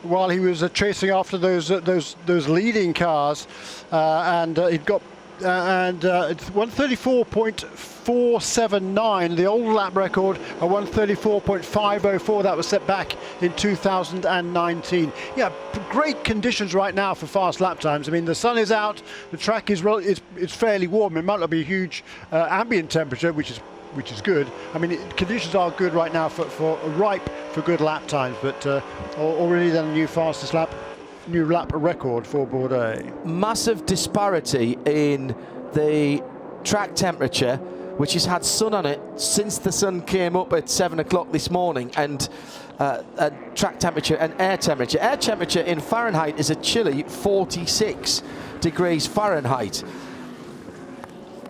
while he was chasing after those leading cars, and he'd got it's 1:34.479, the old lap record, a 1:34.504 that was set back in 2019. Yeah, great conditions right now for fast lap times. I mean, the sun is out, the track is fairly warm. It might not be a huge ambient temperature, which is good. I mean, conditions are good right now for ripe for good lap times, but already then a new lap record for Bourdais. Massive disparity in the track temperature, which has had sun on it since the sun came up at 7 o'clock this morning, and track temperature and air temperature. Air temperature in Fahrenheit is a chilly 46 degrees Fahrenheit.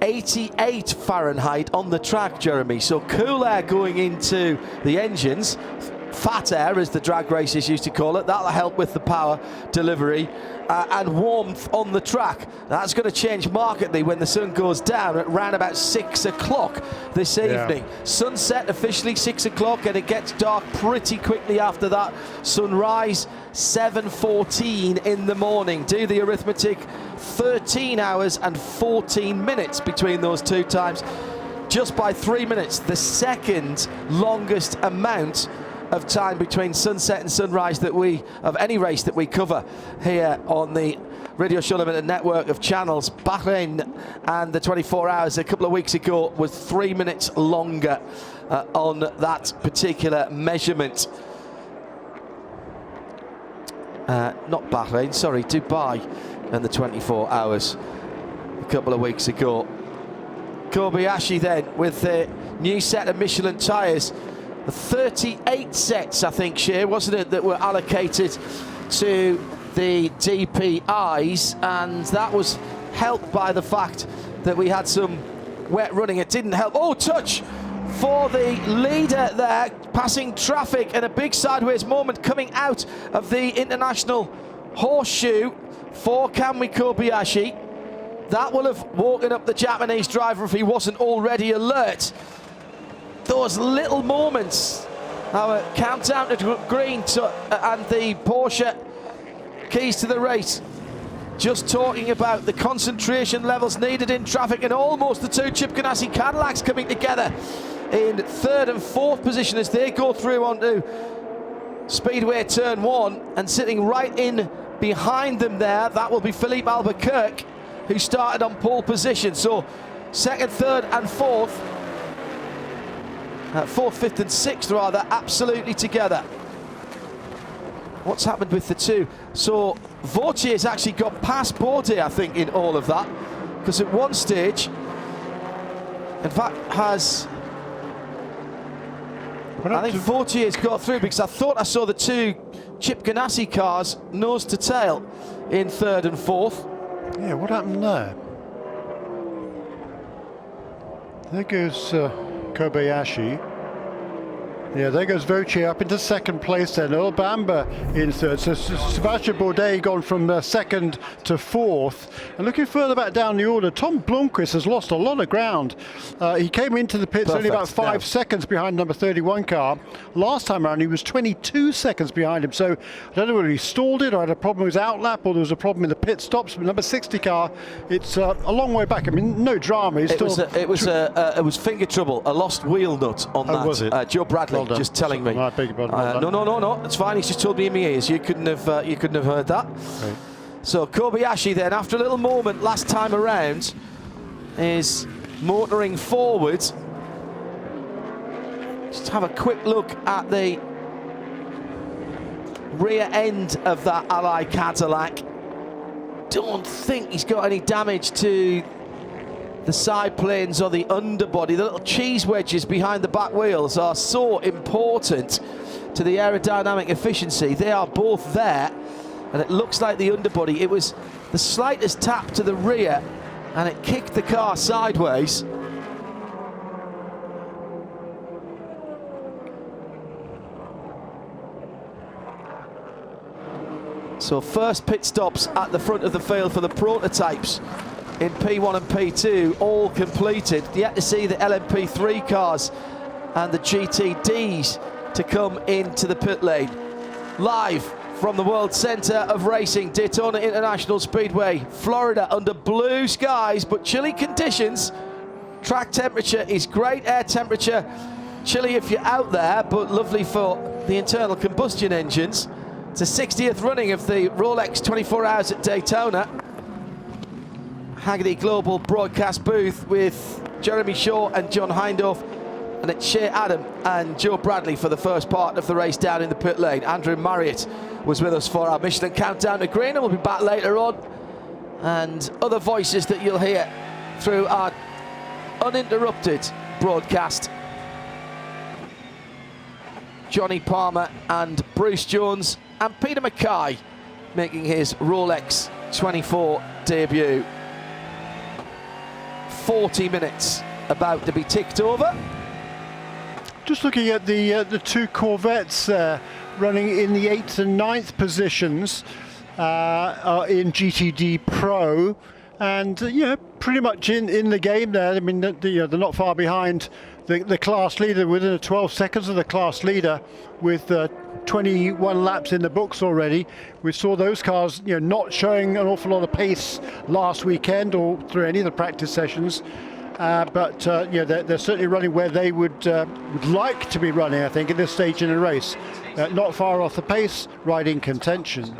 88 Fahrenheit on the track, Jeremy. So cool air going into the engines, fat air as the drag races used to call it. That'll help with the power delivery, and warmth on the track. That's going to change markedly when the sun goes down at around about 6 o'clock this evening. Sunset officially 6 o'clock, and it gets dark pretty quickly after that. Sunrise 7:14 in the morning. Do the arithmetic, 13 hours and 14 minutes between those two times, just by 3 minutes, the second longest amount of time between sunset and sunrise of any race that we cover here on the Radio Show Limited network of channels. Bahrain and the 24 hours a couple of weeks ago was 3 minutes longer on that particular measurement. Not Bahrain, sorry, Dubai and the 24 hours a couple of weeks ago. Kobayashi then with the new set of Michelin tyres. 38 sets, I think, Shea, wasn't it, that were allocated to the DPIs, and that was helped by the fact that we had some wet running. It didn't help. Oh, touch for the leader there, passing traffic, and a big sideways moment coming out of the international horseshoe for Kamui Kobayashi. That will have woken up the Japanese driver if he wasn't already alert. Those little moments, our countdown to green and the Porsche keys to the race, just talking about the concentration levels needed in traffic, and almost the two Chip Ganassi Cadillacs coming together in third and fourth position as they go through onto Speedway Turn 1, and sitting right in behind them there, that will be Philippe Albuquerque, who started on pole position. So second, third and fourth, fifth and sixth rather, absolutely together. What's happened with the two? So Vautier's actually got past Bourdais, I think, in all of that, because at one stage, in fact, I think Vautier's got through, because I thought I saw the two Chip Ganassi cars nose to tail in third and fourth. Yeah, what happened there? There goes Kobayashi. Yeah, there goes Vautier up into second place then. Earl Bamber in third. So Sebastian Bourdais gone from second to fourth. And looking further back down the order, Tom Blomqvist has lost a lot of ground. He came into the pits only about 5 seconds behind number 31 car. Last time around he was 22 seconds behind him. So I don't know whether he stalled it or had a problem with his outlap, or there was a problem in the pit stops. But number 60 car, it's a long way back. I mean, no drama. It was finger trouble, a lost wheel nut on that. Was it? Joe Bradley just telling me. I beg your pardon. No, it's fine. He's just told me in my ears. You couldn't have heard that. Right. So Kobayashi then, after a little moment last time around, is motoring forward. Just have a quick look at the rear end of that Ally Cadillac. Don't think he's got any damage to the side planes or the underbody. The little cheese wedges behind the back wheels are so important to the aerodynamic efficiency. They are both there, and it looks like the underbody. It was the slightest tap to the rear and it kicked the car sideways. So first pit stops at the front of the field for the prototypes in P1 and P2, all completed. Yet to see the LMP3 cars and the GTDs to come into the pit lane. Live from the World Centre of Racing, Daytona International Speedway, Florida, under blue skies but chilly conditions. Track temperature is great, air temperature chilly if you're out there, but lovely for the internal combustion engines. It's the 60th running of the Rolex 24 Hours at Daytona. Haggerty Global broadcast booth with Jeremy Shaw and John Hindhaugh, and it's Shea Adam and Joe Bradley for the first part of the race down in the pit lane. Andrew Marriott was with us for our Michelin Countdown to Green, and we'll be back later on. And other voices that you'll hear through our uninterrupted broadcast. Johnny Palmer and Bruce Jones, and Peter Mackay making his Rolex 24 debut. 40 minutes about to be ticked over. Just looking at the two Corvettes running in the 8th and 9th positions in GTD Pro, and pretty much in the game there. I mean, they're not far behind the class leader, within 12 seconds of the class leader, with 21 laps in the books already. We saw those cars not showing an awful lot of pace last weekend or through any of the practice sessions. But they're certainly running where they would like to be running, I think, at this stage in the race. Not far off the pace, right in contention.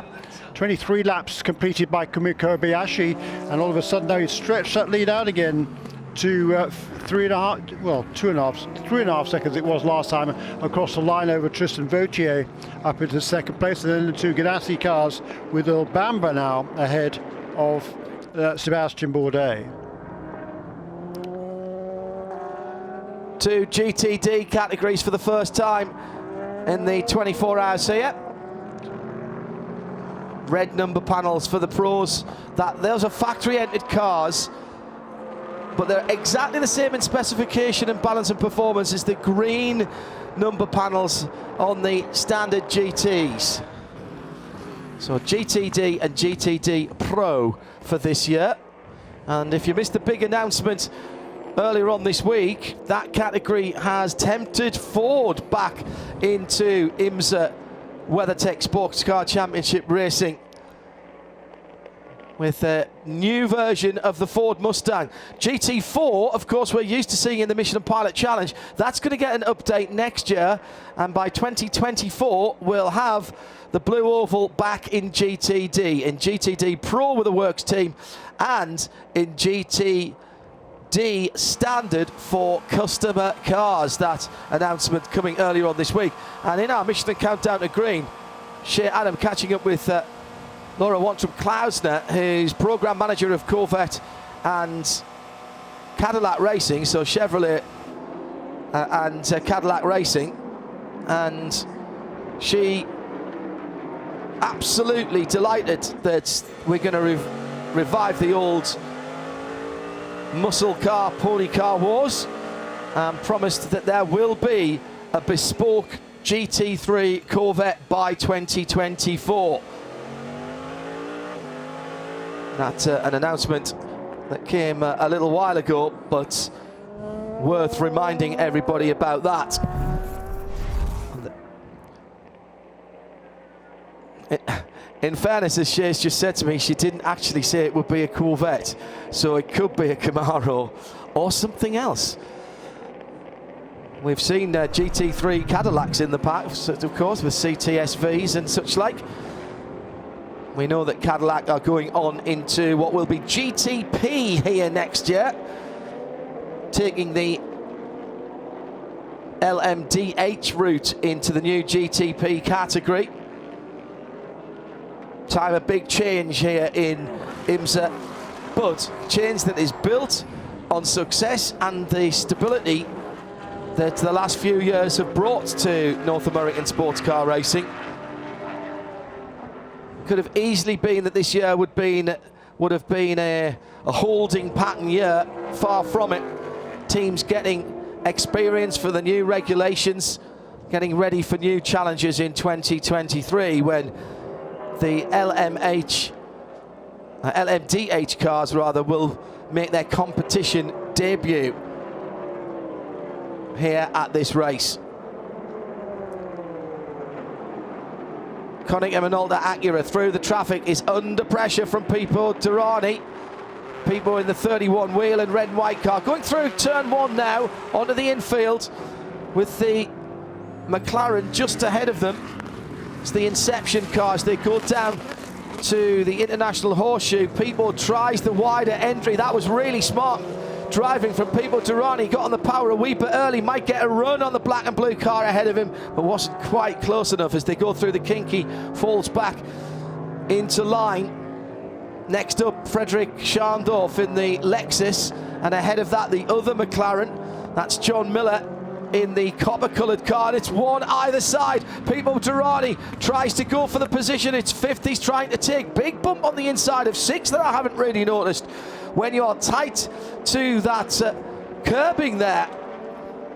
23 laps completed by Kumiko Kobayashi, and all of a sudden now he's stretched that lead out again to 3.5 seconds it was last time across the line over Tristan Vautier up into second place, and then the two Ganassi cars with Earl Bamber now ahead of Sebastian Bourdais. Two GTD categories for the first time in the 24 hours here. Red number panels for the pros. Those are factory entered cars, but they're exactly the same in specification and balance and performance as the green number panels on the standard GTs. So GTD and GTD Pro for this year. And if you missed the big announcement earlier on this week, that category has tempted Ford back into IMSA WeatherTech SportsCar Championship racing with a new version of the Ford Mustang. GT4, of course, we're used to seeing in the Michelin Pilot Challenge. That's going to get an update next year, and by 2024 we'll have the Blue Oval back in GTD, in GTD Pro with the Works team, and in GTD Standard for customer cars. That announcement coming earlier on this week. And in our Michelin Countdown to Green, Shea Adam catching up with Laura Wantrum-Klausner, who's program manager of Corvette and Cadillac Racing, so Chevrolet and Cadillac Racing, and she absolutely delighted that we're going to revive the old muscle car, pony car wars, and promised that there will be a bespoke GT3 Corvette by 2024. That's an announcement that came a little while ago, but worth reminding everybody about that. In fairness, as Shea's just said to me, she didn't actually say it would be a Corvette, so it could be a Camaro or something else. We've seen GT3 Cadillacs in the past, of course, with CTSVs and such like. We know that Cadillac are going on into what will be GTP here next year, taking the LMDH route into the new GTP category. Time a big change here in IMSA, but change that is built on success and the stability that the last few years have brought to North American sports car racing. Could have easily been that this year would have been would have been a holding pattern year. Far from it. Teams getting experience for the new regulations, getting ready for new challenges in 2023 when the LMDH cars rather will make their competition debut here at this race. Konica Minolta Acura through the traffic is under pressure from Pipo Derani. Pipo in the 31 wheel and red and white car going through turn 1 now onto the infield with the McLaren just ahead of them. It's the Inception cars. They go down to the International Horseshoe. Pipo tries the wider entry. That was really smart driving from Pipo Derani. Got on the power a wee bit early. Might get a run on the black and blue car ahead of him, but wasn't quite close enough as they go through the kinky. Falls back into line. Next up, Frederick Scharndorf in the Lexus, and ahead of that, the other McLaren. That's John Miller in the copper-coloured car, and it's one either side. Pipo Derani tries to go for the position. It's 5th he's trying to take. Big bump on the inside of 6th that I haven't really noticed when you're tight to that curbing there.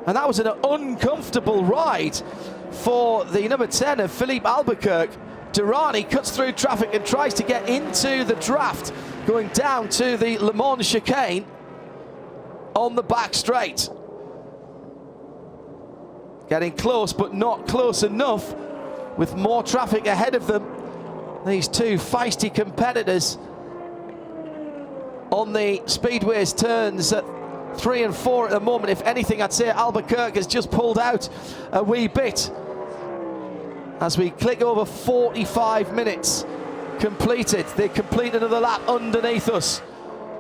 And that was an uncomfortable ride for the number 10 of Philippe Albuquerque. Derani cuts through traffic and tries to get into the draft, going down to the Le Mans chicane on the back straight. Getting close, but not close enough, with more traffic ahead of them. These two feisty competitors on the Speedway's turns at 3 and 4 at the moment. If anything, I'd say Albuquerque has just pulled out a wee bit. As we click over 45 minutes completed. They complete another lap underneath us.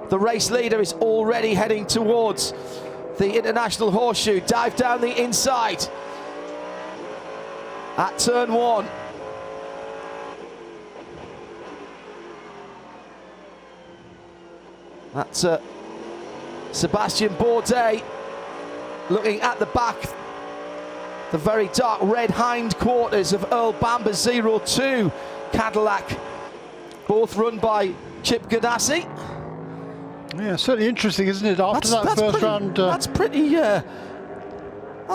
The race leader is already heading towards the International Horseshoe. Dive down the inside at turn 1. That's Sebastian Bourdais looking at the back. The very dark red hindquarters of Earl Bamber's 02 Cadillac, both run by Chip Ganassi. Yeah, certainly interesting, isn't it? After that first round, that's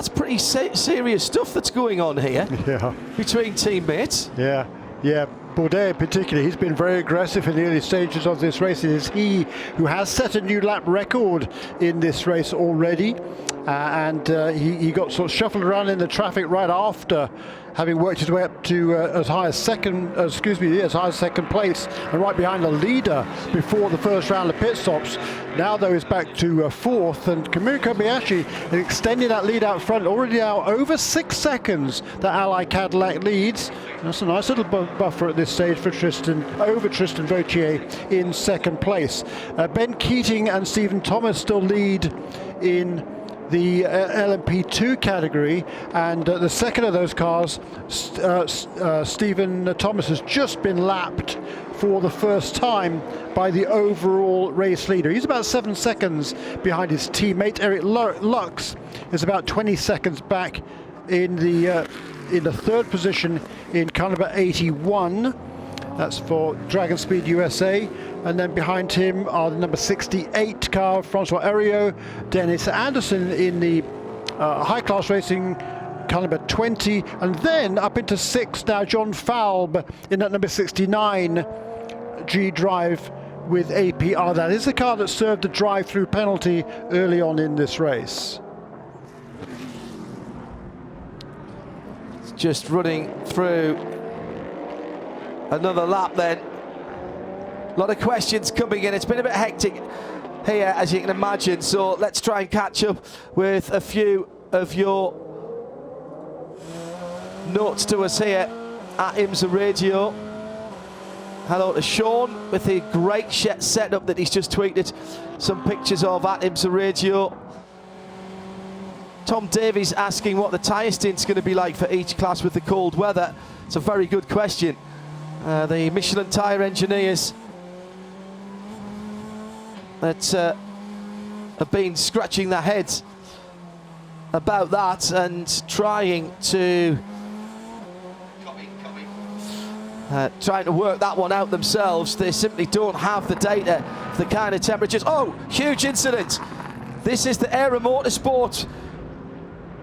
pretty serious stuff that's going on here. Yeah, between teammates. Yeah. Bourdais particularly, he's been very aggressive in the early stages of this race. It is he who has set a new lap record in this race already, and he got sort of shuffled around in the traffic right after having worked his way up to as high as second place, and right behind the leader before the first round of pit stops. Now though he's back to 4th, and Kamui Kobayashi extending that lead out front, already now over 6 seconds. The Ally Cadillac leads. That's a nice little buffer at this stage for Tristan Vautier in 2nd place. Ben Keating and Stephen Thomas still lead in the LMP2 category, and the second of those cars, Stephen Thomas, has just been lapped for the first time by the overall race leader. He's about 7 seconds behind his teammate. Eric Lux is about 20 seconds back in the 3rd position in car number 81. That's for Dragon Speed USA. And then behind him are the number 68 car, Francois Heriot, Dennis Anderson in the high-class racing car number 20. And then up into 6th now, John Falb in that number 69 G Drive with APR. That is the car that served the drive-through penalty early on in this race. It's just running through another lap then. A lot of questions coming in. It's been a bit hectic here, as you can imagine, so let's try and catch up with a few of your notes to us here at IMSA Radio. Hello to Sean with the great setup that he's just tweeted some pictures of at IMSA Radio. Tom Davies asking what the tyre stint's going to be like for each class with the cold weather. It's a very good question. The Michelin tyre engineers that have been scratching their heads about that and trying to trying to work that one out themselves. They simply don't have the data for the kind of temperatures. Oh, huge incident. This is the Aero Motorsport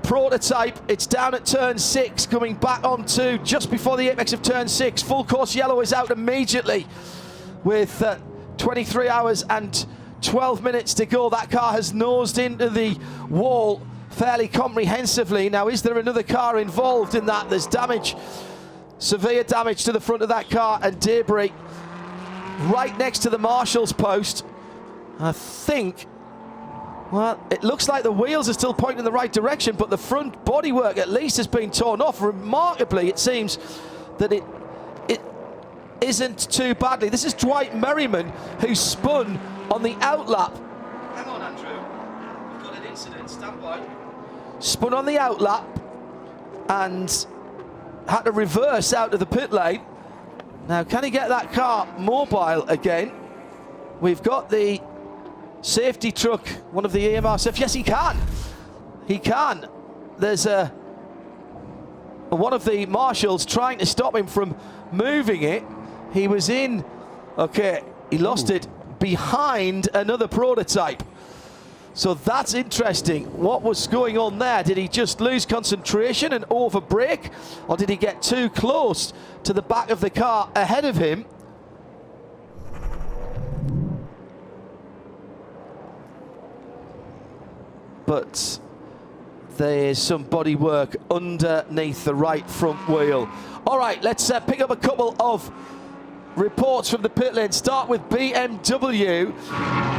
prototype. It's down at turn 6, coming back onto just before the apex of turn 6. Full course yellow is out immediately with 23 hours and 12 minutes to go. That car has nosed into the wall fairly comprehensively. Now, is there another car involved in that? There's damage, severe damage to the front of that car, and debris right next to the marshal's post. I think, well, it looks like the wheels are still pointing in the right direction, but the front bodywork at least has been torn off. Remarkably, it seems that it isn't too badly. This is Dwight Merriman, who spun on the outlap. Hang on, Andrew. We've got an incident. Stand by. Spun on the outlap and had to reverse out of the pit lane. Now, can he get that car mobile again? We've got the safety truck, one of the EMR. Yes, he can. He can. There's one of the marshals trying to stop him from moving it. He was in, okay, he lost it behind another prototype. So that's interesting. What was going on there? Did he just lose concentration and over brake, or did he get too close to the back of the car ahead of him? But there's some bodywork underneath the right front wheel. All right, let's pick up a couple of reports from the pit lane. Start with BMW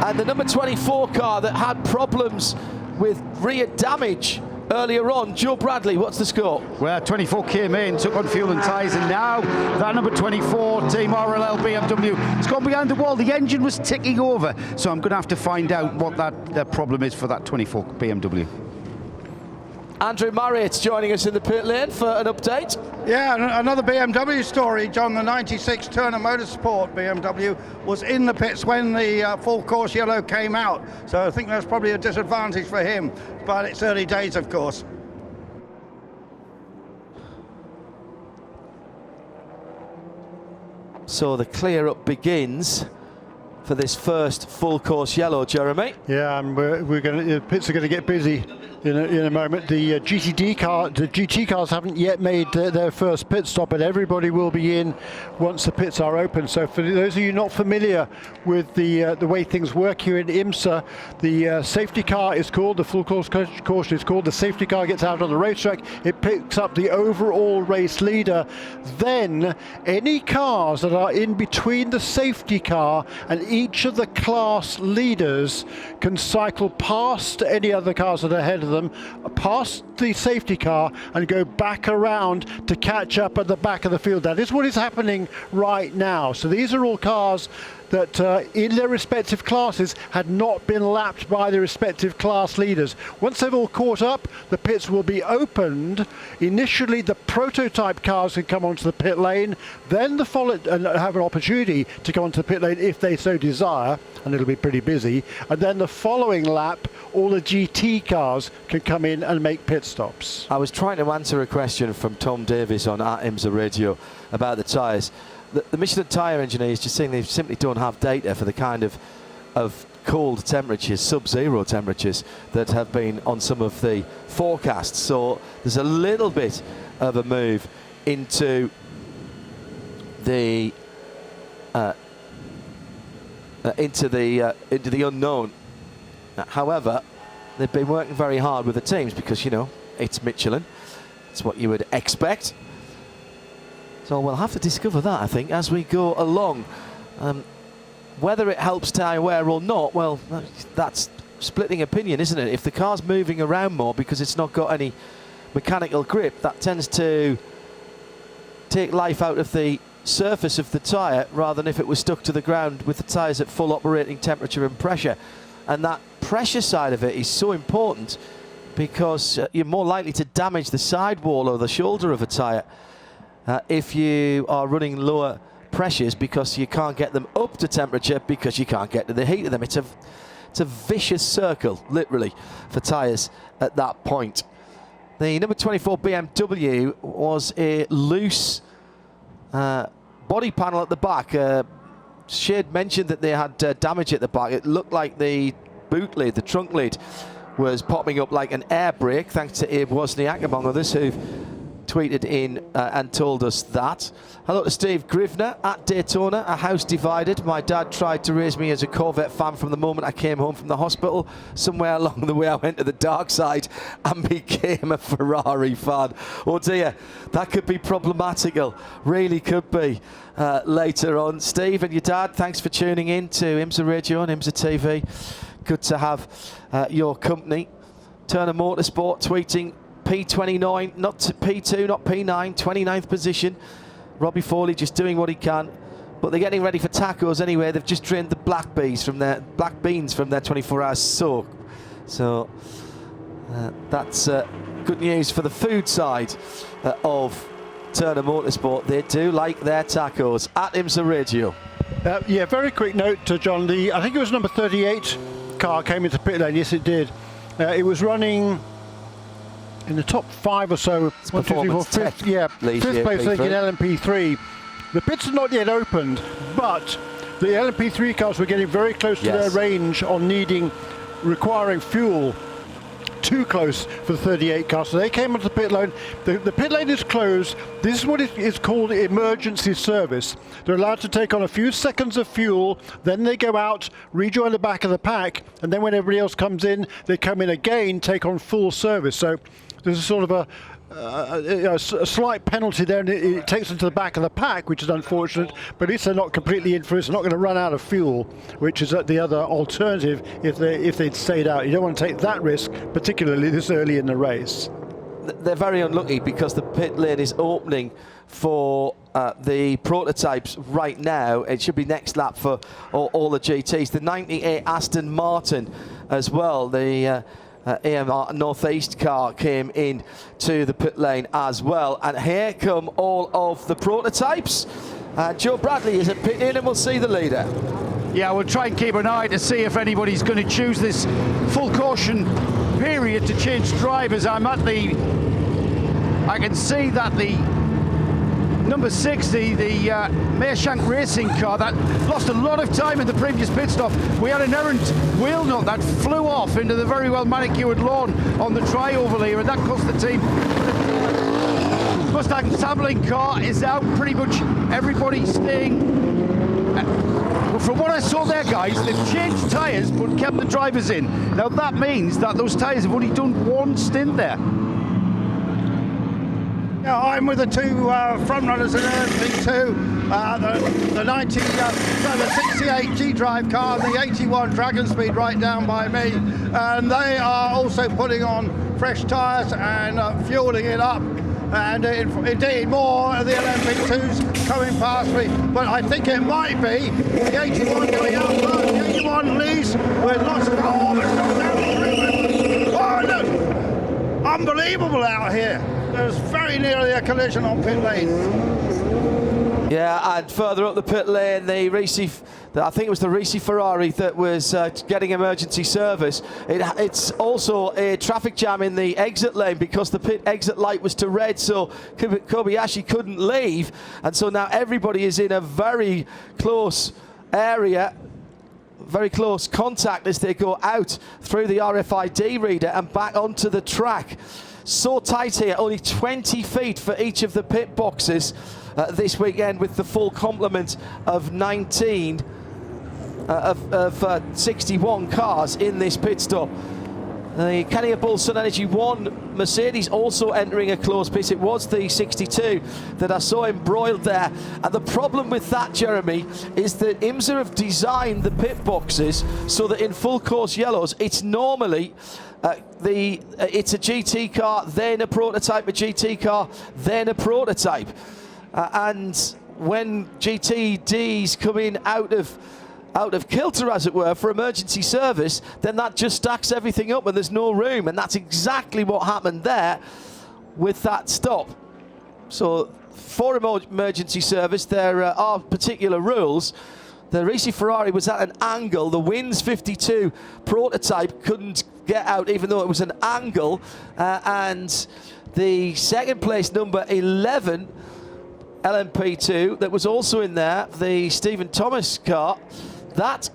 and the number 24 car that had problems with rear damage earlier on. Joe Bradley, what's the score? Well, 24 came in, took on fuel and tyres, and now that number 24, Team RLL BMW, has gone behind the wall. The engine was ticking over, so I'm going to have to find out what that problem is for that 24 BMW. Andrew Marriott's joining us in the pit lane for an update. Yeah, another BMW story, John. The 96 Turner Motorsport BMW was in the pits when the full course yellow came out. So I think that's probably a disadvantage for him, but it's early days, of course. So the clear up begins for this first full course yellow, Jeremy. Yeah, and the pits are going to get busy in a moment. The GT cars haven't yet made their first pit stop, but everybody will be in once the pits are open. So for those of you not familiar with the way things work here in IMSA, the safety car is called, the full course caution is called, the safety car gets out on the racetrack, it picks up the overall race leader. Then any cars that are in between the safety car and each of the class leaders can cycle past any other cars that are ahead of them, past the safety car, and go back around to catch up at the back of the field. That is what is happening right now. So these are all cars that in their respective classes had not been lapped by their respective class leaders. Once they've all caught up, the pits will be opened. Initially, the prototype cars can come onto the pit lane, then the have an opportunity to go onto the pit lane if they so desire, and it'll be pretty busy. And then the following lap, all the GT cars can come in and make pit stops. I was trying to answer a question from Tom Davis on At IMSA Radio about the tyres. The Michelin tyre engineer is just saying they simply don't have data for the kind of cold temperatures, sub-zero temperatures that have been on some of the forecasts. So there's a little bit of a move into the unknown. However, they've been working very hard with the teams because, you know, it's Michelin. It's what you would expect. So we'll have to discover that, I think, as we go along. Whether it helps tyre wear or not, well, that's splitting opinion, isn't it? If the car's moving around more because it's not got any mechanical grip, that tends to take life out of the surface of the tyre rather than if it was stuck to the ground with the tyres at full operating temperature and pressure. And that pressure side of it is so important because you're more likely to damage the sidewall or the shoulder of a tyre if you are running lower pressures because you can't get them up to temperature because you can't get to the heat of them. It's a vicious circle, literally, for tyres at that point. The number 24 BMW was a loose body panel at the back, Shade mentioned that they had damage at the back. It looked like the boot lid, the trunk lid, was popping up like an air brake, thanks to Abe Wozniak, among others, who've tweeted in and told us that. Hello to Steve Grivner at Daytona, a house divided. My dad tried to raise me as a Corvette fan from the moment I came home from the hospital. Somewhere along the way I went to the dark side and became a Ferrari fan. Oh dear, that could be problematical, really could be later on. Steve and your dad, thanks for tuning in to IMSA Radio and IMSA TV. Good to have your company. Turner Motorsport tweeting P29, not P2, not P9, 29th position. Robbie Foley just doing what he can, but they're getting ready for tacos anyway. They've just drained the black beans from their 24-hour soak. So that's good news for the food side of Turner Motorsport. They do like their tacos. At IMSA Radio. Yeah, very quick note to John. I think it was number 38 car came into pit lane. Yes, it did. It was running in the top 5 or so. It's fifth place I think in LMP3. The pits are not yet opened, but the LMP3 cars were getting very close to their range on requiring fuel. Too close for the 38 car, so they came onto the pit lane. The pit lane is closed. This is what is called emergency service. They're allowed to take on a few seconds of fuel, then they go out, rejoin the back of the pack, and then when everybody else comes in, they come in again, take on full service. So there's a sort of a slight penalty there, and it takes them to the back of the pack, which is unfortunate, but at least they're not completely in for it. They're not going to run out of fuel, which is the other alternative if they'd stayed out. You don't want to take that risk, particularly this early in the race. They're very unlucky because the pit lane is opening for the prototypes right now. It should be next lap for all the GTs. The 98 Aston Martin as well, the AMR Northeast car came in to the pit lane as well. And here come all of the prototypes. Joe Bradley is at pit in and we'll see the leader. Yeah, we'll try and keep an eye to see if anybody's going to choose this full caution period to change drivers. I can see that the number 60, the Meershank Racing car that lost a lot of time in the previous pit stop. We had an errant wheel nut that flew off into the very well manicured lawn on the tri-oval here, and that cost the team. Mustang Sabling car is out, pretty much everybody staying. From what I saw there, guys, they've changed tyres but kept the drivers in. Now that means that those tyres have only done one stint there. Yeah, I'm with the two front runners in LMP2, the 68 G-Drive car and the 81 Dragon Speed right down by me, and they are also putting on fresh tyres and fueling it up, and indeed more of the LMP2s coming past me, but I think it might be the 81 going out first. The 81 leads with lots of unbelievable out here. There's very nearly a collision on pit lane. Yeah, and further up the pit lane, I think it was the Ricci Ferrari that was getting emergency service. It's also a traffic jam in the exit lane because the pit exit light was to red, so Kobayashi couldn't leave, and so now everybody is in a very close area, very close contact as they go out through the RFID reader and back onto the track. So tight here, only 20 feet for each of the pit boxes this weekend, with the full complement of 61 cars in this pit stop. The Kenny Bull Sun Energy 1 Mercedes also entering a close pit. It was the 62 that I saw embroiled there. And the problem with that, Jeremy, is that IMSA have designed the pit boxes so that in full course yellows, it's normally it's a GT car, then a prototype, a GT car, then a prototype. And when GTDs come in out of kilter, as it were, for emergency service, then that just stacks everything up and there's no room. And that's exactly what happened there with that stop. So for emergency service, there are particular rules. The Ricci Ferrari was at an angle. The Wins 52 prototype couldn't get out even though it was an angle. And the second place number 11 LMP2 that was also in there, the Stephen Thomas car. That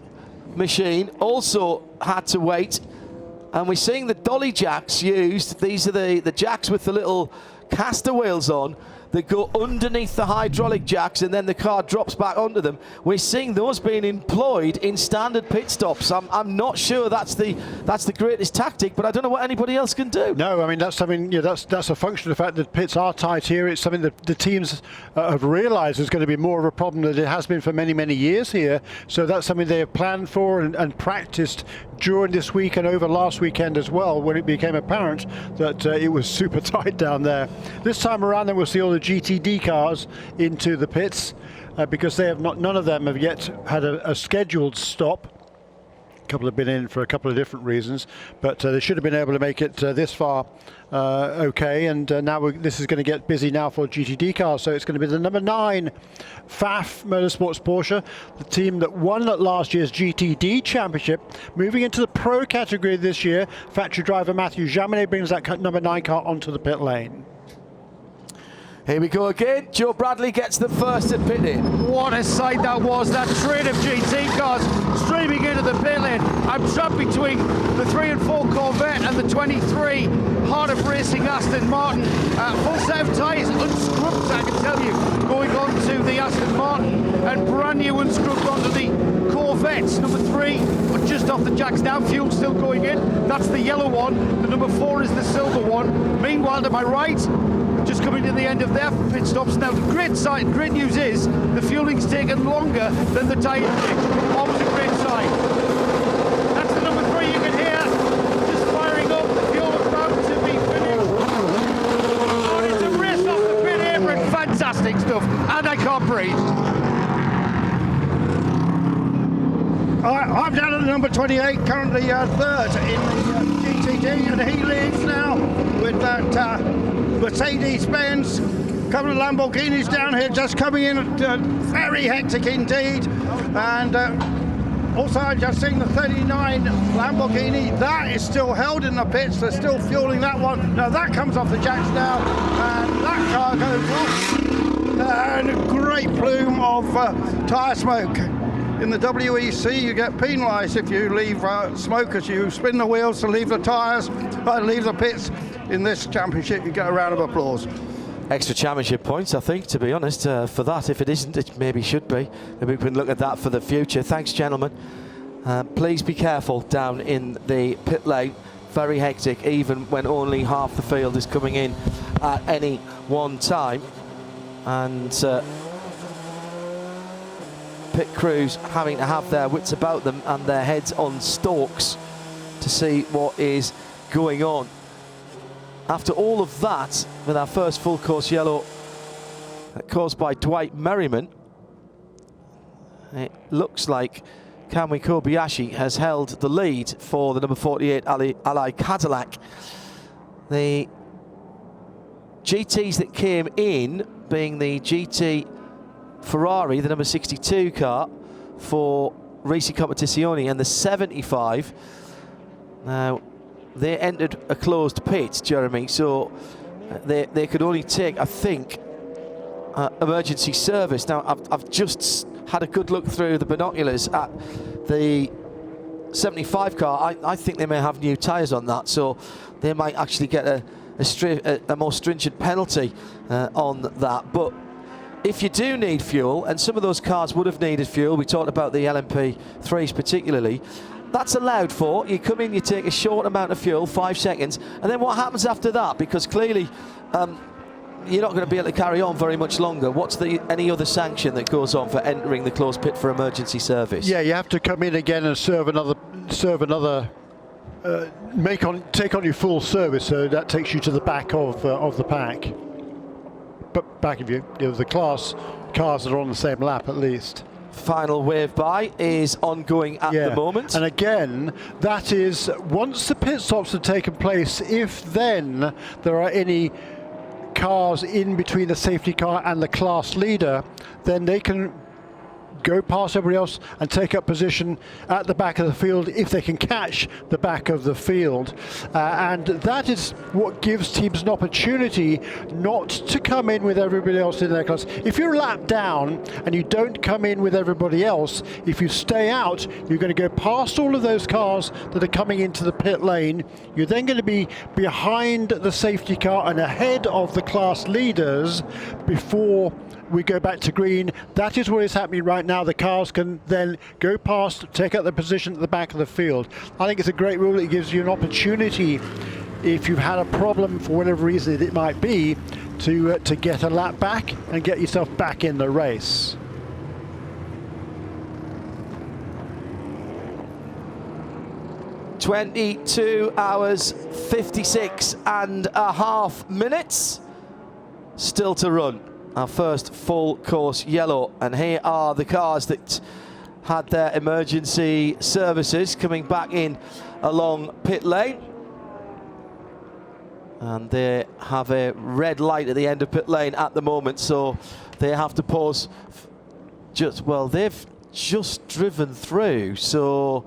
machine also had to wait, and we're seeing the dolly jacks used. These are the jacks with the little caster wheels on that go underneath the hydraulic jacks, and then the car drops back onto them. We're seeing those being employed in standard pit stops. I'm not sure that's the greatest tactic, but I don't know what anybody else can do. No, I mean, that's something, that's a function of the fact that pits are tight here. It's something that the teams have realised is going to be more of a problem than it has been for many, many years here. So that's something they have planned for and practiced during this week and over last weekend as well, when it became apparent that it was super tight down there. This time around, then we'll see all the GTD cars into the pits because they have none of them have yet had a scheduled stop. A couple have been in for a couple of different reasons, but they should have been able to make it this far okay. And now this is going to get busy now for GTD cars. So it's going to be the number 9 FAF Motorsports Porsche, the team that won last year's GTD Championship, moving into the Pro category this year. Factory driver Matthew Jaminet brings that number 9 car onto the pit lane. Here we go again. Joe Bradley gets the first at pit in. What a sight that was, that train of GT cars streaming into the pit lane. I'm trapped between the 3 and 4 Corvette and the 23 Heart of Racing Aston Martin. Full set of tyres, unscrubbed, I can tell you, going on to the Aston Martin, and brand new unscrubbed onto the Corvettes. Number 3, just off the jacks now, fuel still going in. That's the yellow one. The number 4 is the silver one. Meanwhile, to my right, just coming to the end of their pit stops. Now, the great news is the fueling's taken longer than the tyre change. Always a great sign. That's the number 3 you can hear, just firing up. The fuel about to be finished. Oh, it's a race off the pit apron. Fantastic stuff, and I can't breathe. I'm down at the number 28, currently third in the GTD, and he leads now with that Mercedes-Benz. A couple of Lamborghinis down here just coming in, very hectic indeed. And also I've just seen the 39 Lamborghini, that is still held in the pits, they're still fueling that one. Now that comes off the jacks now, and that car goes off. And a great plume of tyre smoke. In the WEC, you get penalised if you leave smoke as you spin the wheels to leave the tyres, leave the pits. In this championship, you get a round of applause. Extra championship points, I think, to be honest, for that. If it isn't, it maybe should be. Maybe we can look at that for the future. Thanks, gentlemen. Please be careful down in the pit lane. Very hectic, even when only half the field is coming in at any one time. And pit crews having to have their wits about them and their heads on stalks to see what is going on. After all of that, with our first full course yellow caused by Dwight Merriman, it looks like Kamui Kobayashi has held the lead for the number 48 Ally Cadillac. The GTs that came in, being the GT Ferrari, the number 62 car for Racing Competizione, and the 75. Now, they entered a closed pit, Jeremy, so they could only take, I think, emergency service. Now, I've just had a good look through the binoculars at the 75 car. I think they may have new tyres on that, so they might actually get a more stringent penalty on that. But if you do need fuel, and some of those cars would have needed fuel, we talked about the LMP3s particularly, that's allowed for. You come in, you take a short amount of fuel, 5 seconds, and then what happens after that? Because clearly you're not going to be able to carry on very much longer. What's any other sanction that goes on for entering the closed pit for emergency service? Yeah, you have to come in again and serve another take on your full service, so that takes you to the back of the pack. But back of you, the class cars that are on the same lap at least. Final wave by is ongoing at the moment. And again, that is once the pit stops have taken place, if then there are any cars in between the safety car and the class leader, then they can go past everybody else and take up position at the back of the field if they can catch the back of the field. And that is what gives teams an opportunity not to come in with everybody else in their class. If you're a lap down and you don't come in with everybody else, if you stay out, you're going to go past all of those cars that are coming into the pit lane. You're then going to be behind the safety car and ahead of the class leaders before we go back to green. That is what is happening right now. The cars can then go past, take up the position at the back of the field. I think it's a great rule. It gives you an opportunity, if you've had a problem for whatever reason it might be, to get a lap back and get yourself back in the race. "22 hours, 56.5 minutes still to run. Our first full course yellow, and here are the cars that had their emergency services coming back in along pit lane. And they have a red light at the end of pit lane at the moment, so they have to pause. Well, they've just driven through, so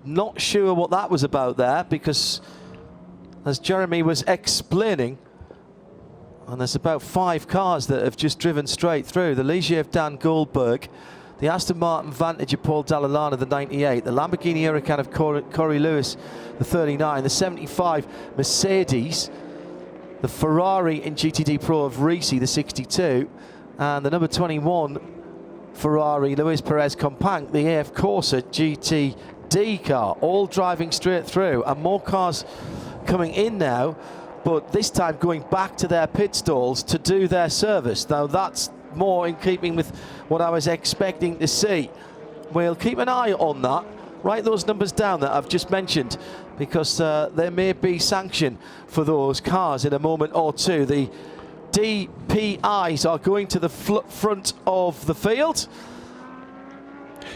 not sure what that was about there, because as Jeremy was explaining, and there's about 5 cars that have just driven straight through. The Ligier of Dan Goldberg, the Aston Martin Vantage of Paul Dall'Anna, the 98, the Lamborghini Huracan of Corey Lewis, the 39, the 75 Mercedes, the Ferrari in GTD Pro of Risi, the 62, and the number 21 Ferrari Luis Perez Companc, the AF Corsa GTD car, all driving straight through, and more cars coming in now, but this time going back to their pit stalls to do their service. Now that's more in keeping with what I was expecting to see. We'll keep an eye on that. Write those numbers down that I've just mentioned, because there may be sanction for those cars in a moment or two. The DPIs are going to the front of the field.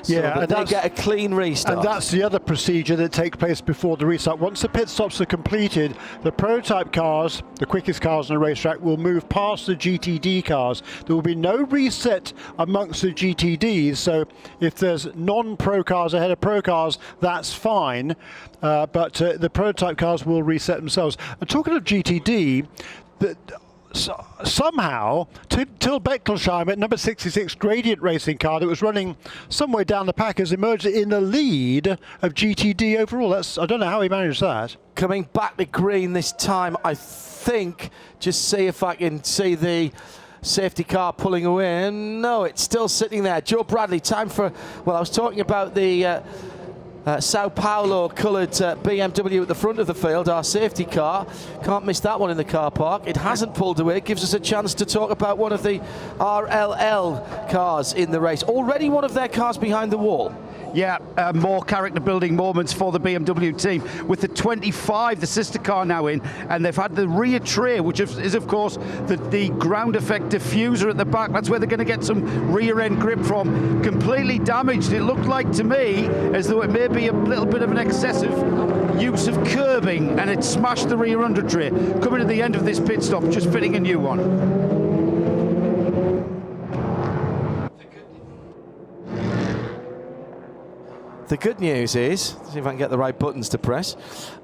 So that they get a clean restart. And that's the other procedure that takes place before the restart. Once the pit stops are completed, the prototype cars, the quickest cars on the racetrack, will move past the GTD cars. There will be no reset amongst the GTDs, so if there's non-pro cars ahead of pro cars, that's fine, but the prototype cars will reset themselves. And talking of GTD, somehow Till Bechtolsheim at number 66 Gradient Racing car that was running somewhere down the pack has emerged in the lead of GTD overall. I don't know how he managed that. Coming back to green this time, I think. Just see if I can see the safety car pulling away. And no, it's still sitting there. Joe Bradley, time for, well, I was talking about the Sao Paulo coloured BMW at the front of the field, our safety car. Can't miss that one in the car park. It hasn't pulled away. It gives us a chance to talk about one of the RLL cars in the race. Already one of their cars behind the wall. Yeah, more character building moments for the BMW team with the 25, the sister car now in, and they've had the rear tray, which is of course the ground effect diffuser at the back. That's where they're going to get some rear end grip from. Completely damaged. It looked like to me as though it may be a little bit of an excessive use of curbing, and it smashed the rear under tray. Coming to the end of this pit stop, just fitting a new one. The good news is, see if I can get the right buttons to press,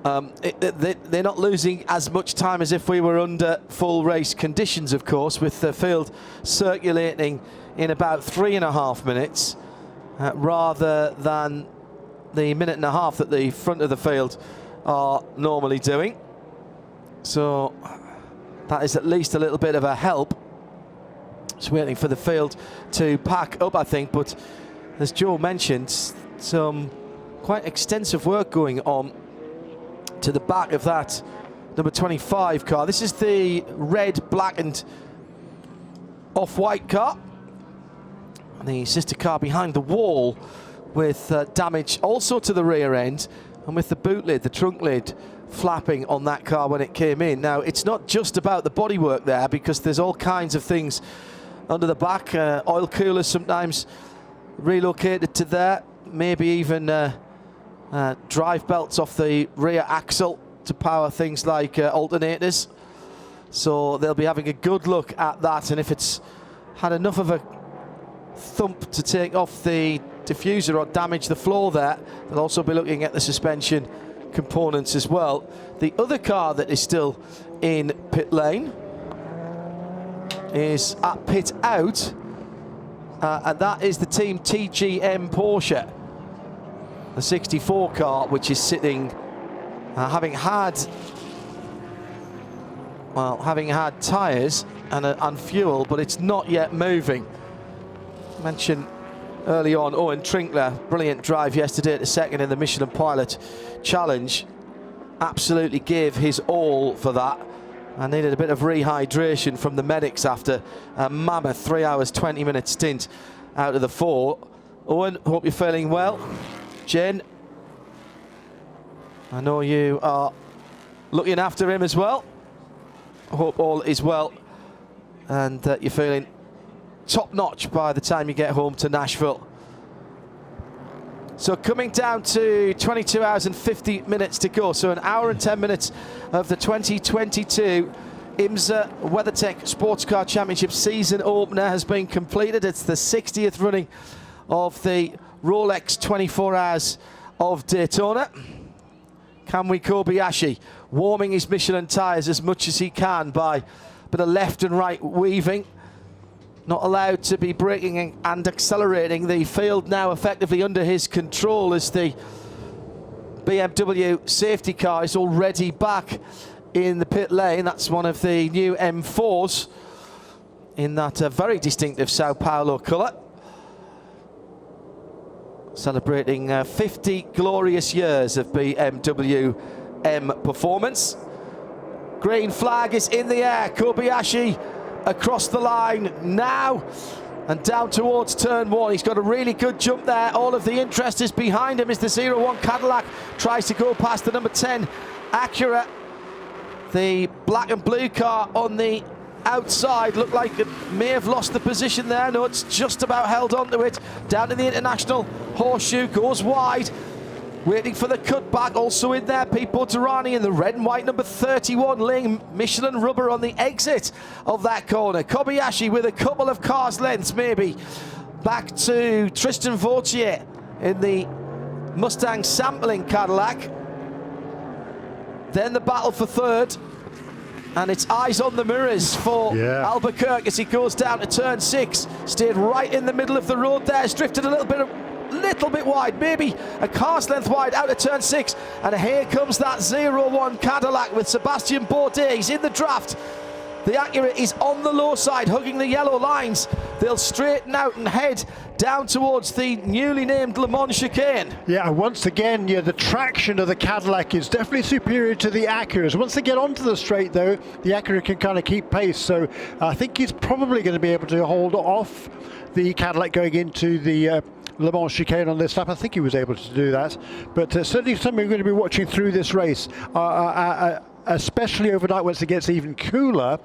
they're not losing as much time as if we were under full race conditions, of course, with the field circulating in about 3.5 minutes, rather than the 1.5 minutes that the front of the field are normally doing. So that is at least a little bit of a help. Just waiting for the field to pack up, I think, but as Joe mentioned, some quite extensive work going on to the back of that number 25 car. This is the red, black and off-white car. And the sister car behind the wall with damage also to the rear end, and with the boot lid, the trunk lid, flapping on that car when it came in. Now, it's not just about the bodywork there, because there's all kinds of things under the back. Oil coolers sometimes relocated to there. Maybe even drive belts off the rear axle to power things like alternators. So they'll be having a good look at that, and if it's had enough of a thump to take off the diffuser or damage the floor there. They'll also be looking at the suspension components as well. The other car that is still in pit lane is at pit out, and that is the Team TGM Porsche, the 64 car, which is sitting, having had tyres and fuel, but it's not yet moving. I mentioned early on, Owen Trinkler, brilliant drive yesterday at the second in the Michelin Pilot Challenge. Absolutely gave his all for that. I needed a bit of rehydration from the medics after a mammoth 3 hours, 20-minute stint out of the 4. Owen, hope you're feeling well. Jen, I know you are looking after him as well. I hope all is well and that you're feeling top-notch by the time you get home to Nashville. So coming down to 22 hours and 50 minutes to go. So an hour and 10 minutes of the 2022 IMSA WeatherTech SportsCar Championship season opener has been completed. It's the 60th running of the Rolex 24 Hours of Daytona. Kamui Kobayashi warming his Michelin tyres as much as he can by a bit of left and right weaving. Not allowed to be braking and accelerating. The field now effectively under his control as the BMW safety car is already back in the pit lane. That's one of the new M4s in that very distinctive Sao Paulo colour. Celebrating 50 glorious years of BMW M performance. Green flag is in the air. Kobayashi across the line now and down towards turn 1. He's got a really good jump there. All of the interest is behind him as the 01 Cadillac tries to go past the number 10 Acura. The black and blue car on the outside looked like it may have lost the position there. No, it's just about held onto it. Down to the international horseshoe, goes wide. Waiting for the cutback, also in there, Pipo Derani in the red and white number 31, laying Michelin rubber on the exit of that corner. Kobayashi with a couple of cars' lengths, maybe. Back to Tristan Vautier in the Mustang sampling Cadillac. Then the battle for third. And it's eyes on the mirrors for Albuquerque as he goes down to turn 6. Stayed right in the middle of the road there, has drifted a little bit wide, maybe a car's length wide out of turn 6, and here comes that 01 Cadillac with Sebastian Bourdais. He's in the draft. The Acura is on the low side, hugging the yellow lines. They'll straighten out and head down towards the newly named Le Mans chicane. Yeah, and once again, the traction of the Cadillac is definitely superior to the Acuras. Once they get onto the straight, though, the Acura can kind of keep pace. So I think he's probably going to be able to hold off the Cadillac going into the Le Mans chicane on this lap. I think he was able to do that, but certainly something we're going to be watching through this race, especially overnight once it gets even cooler,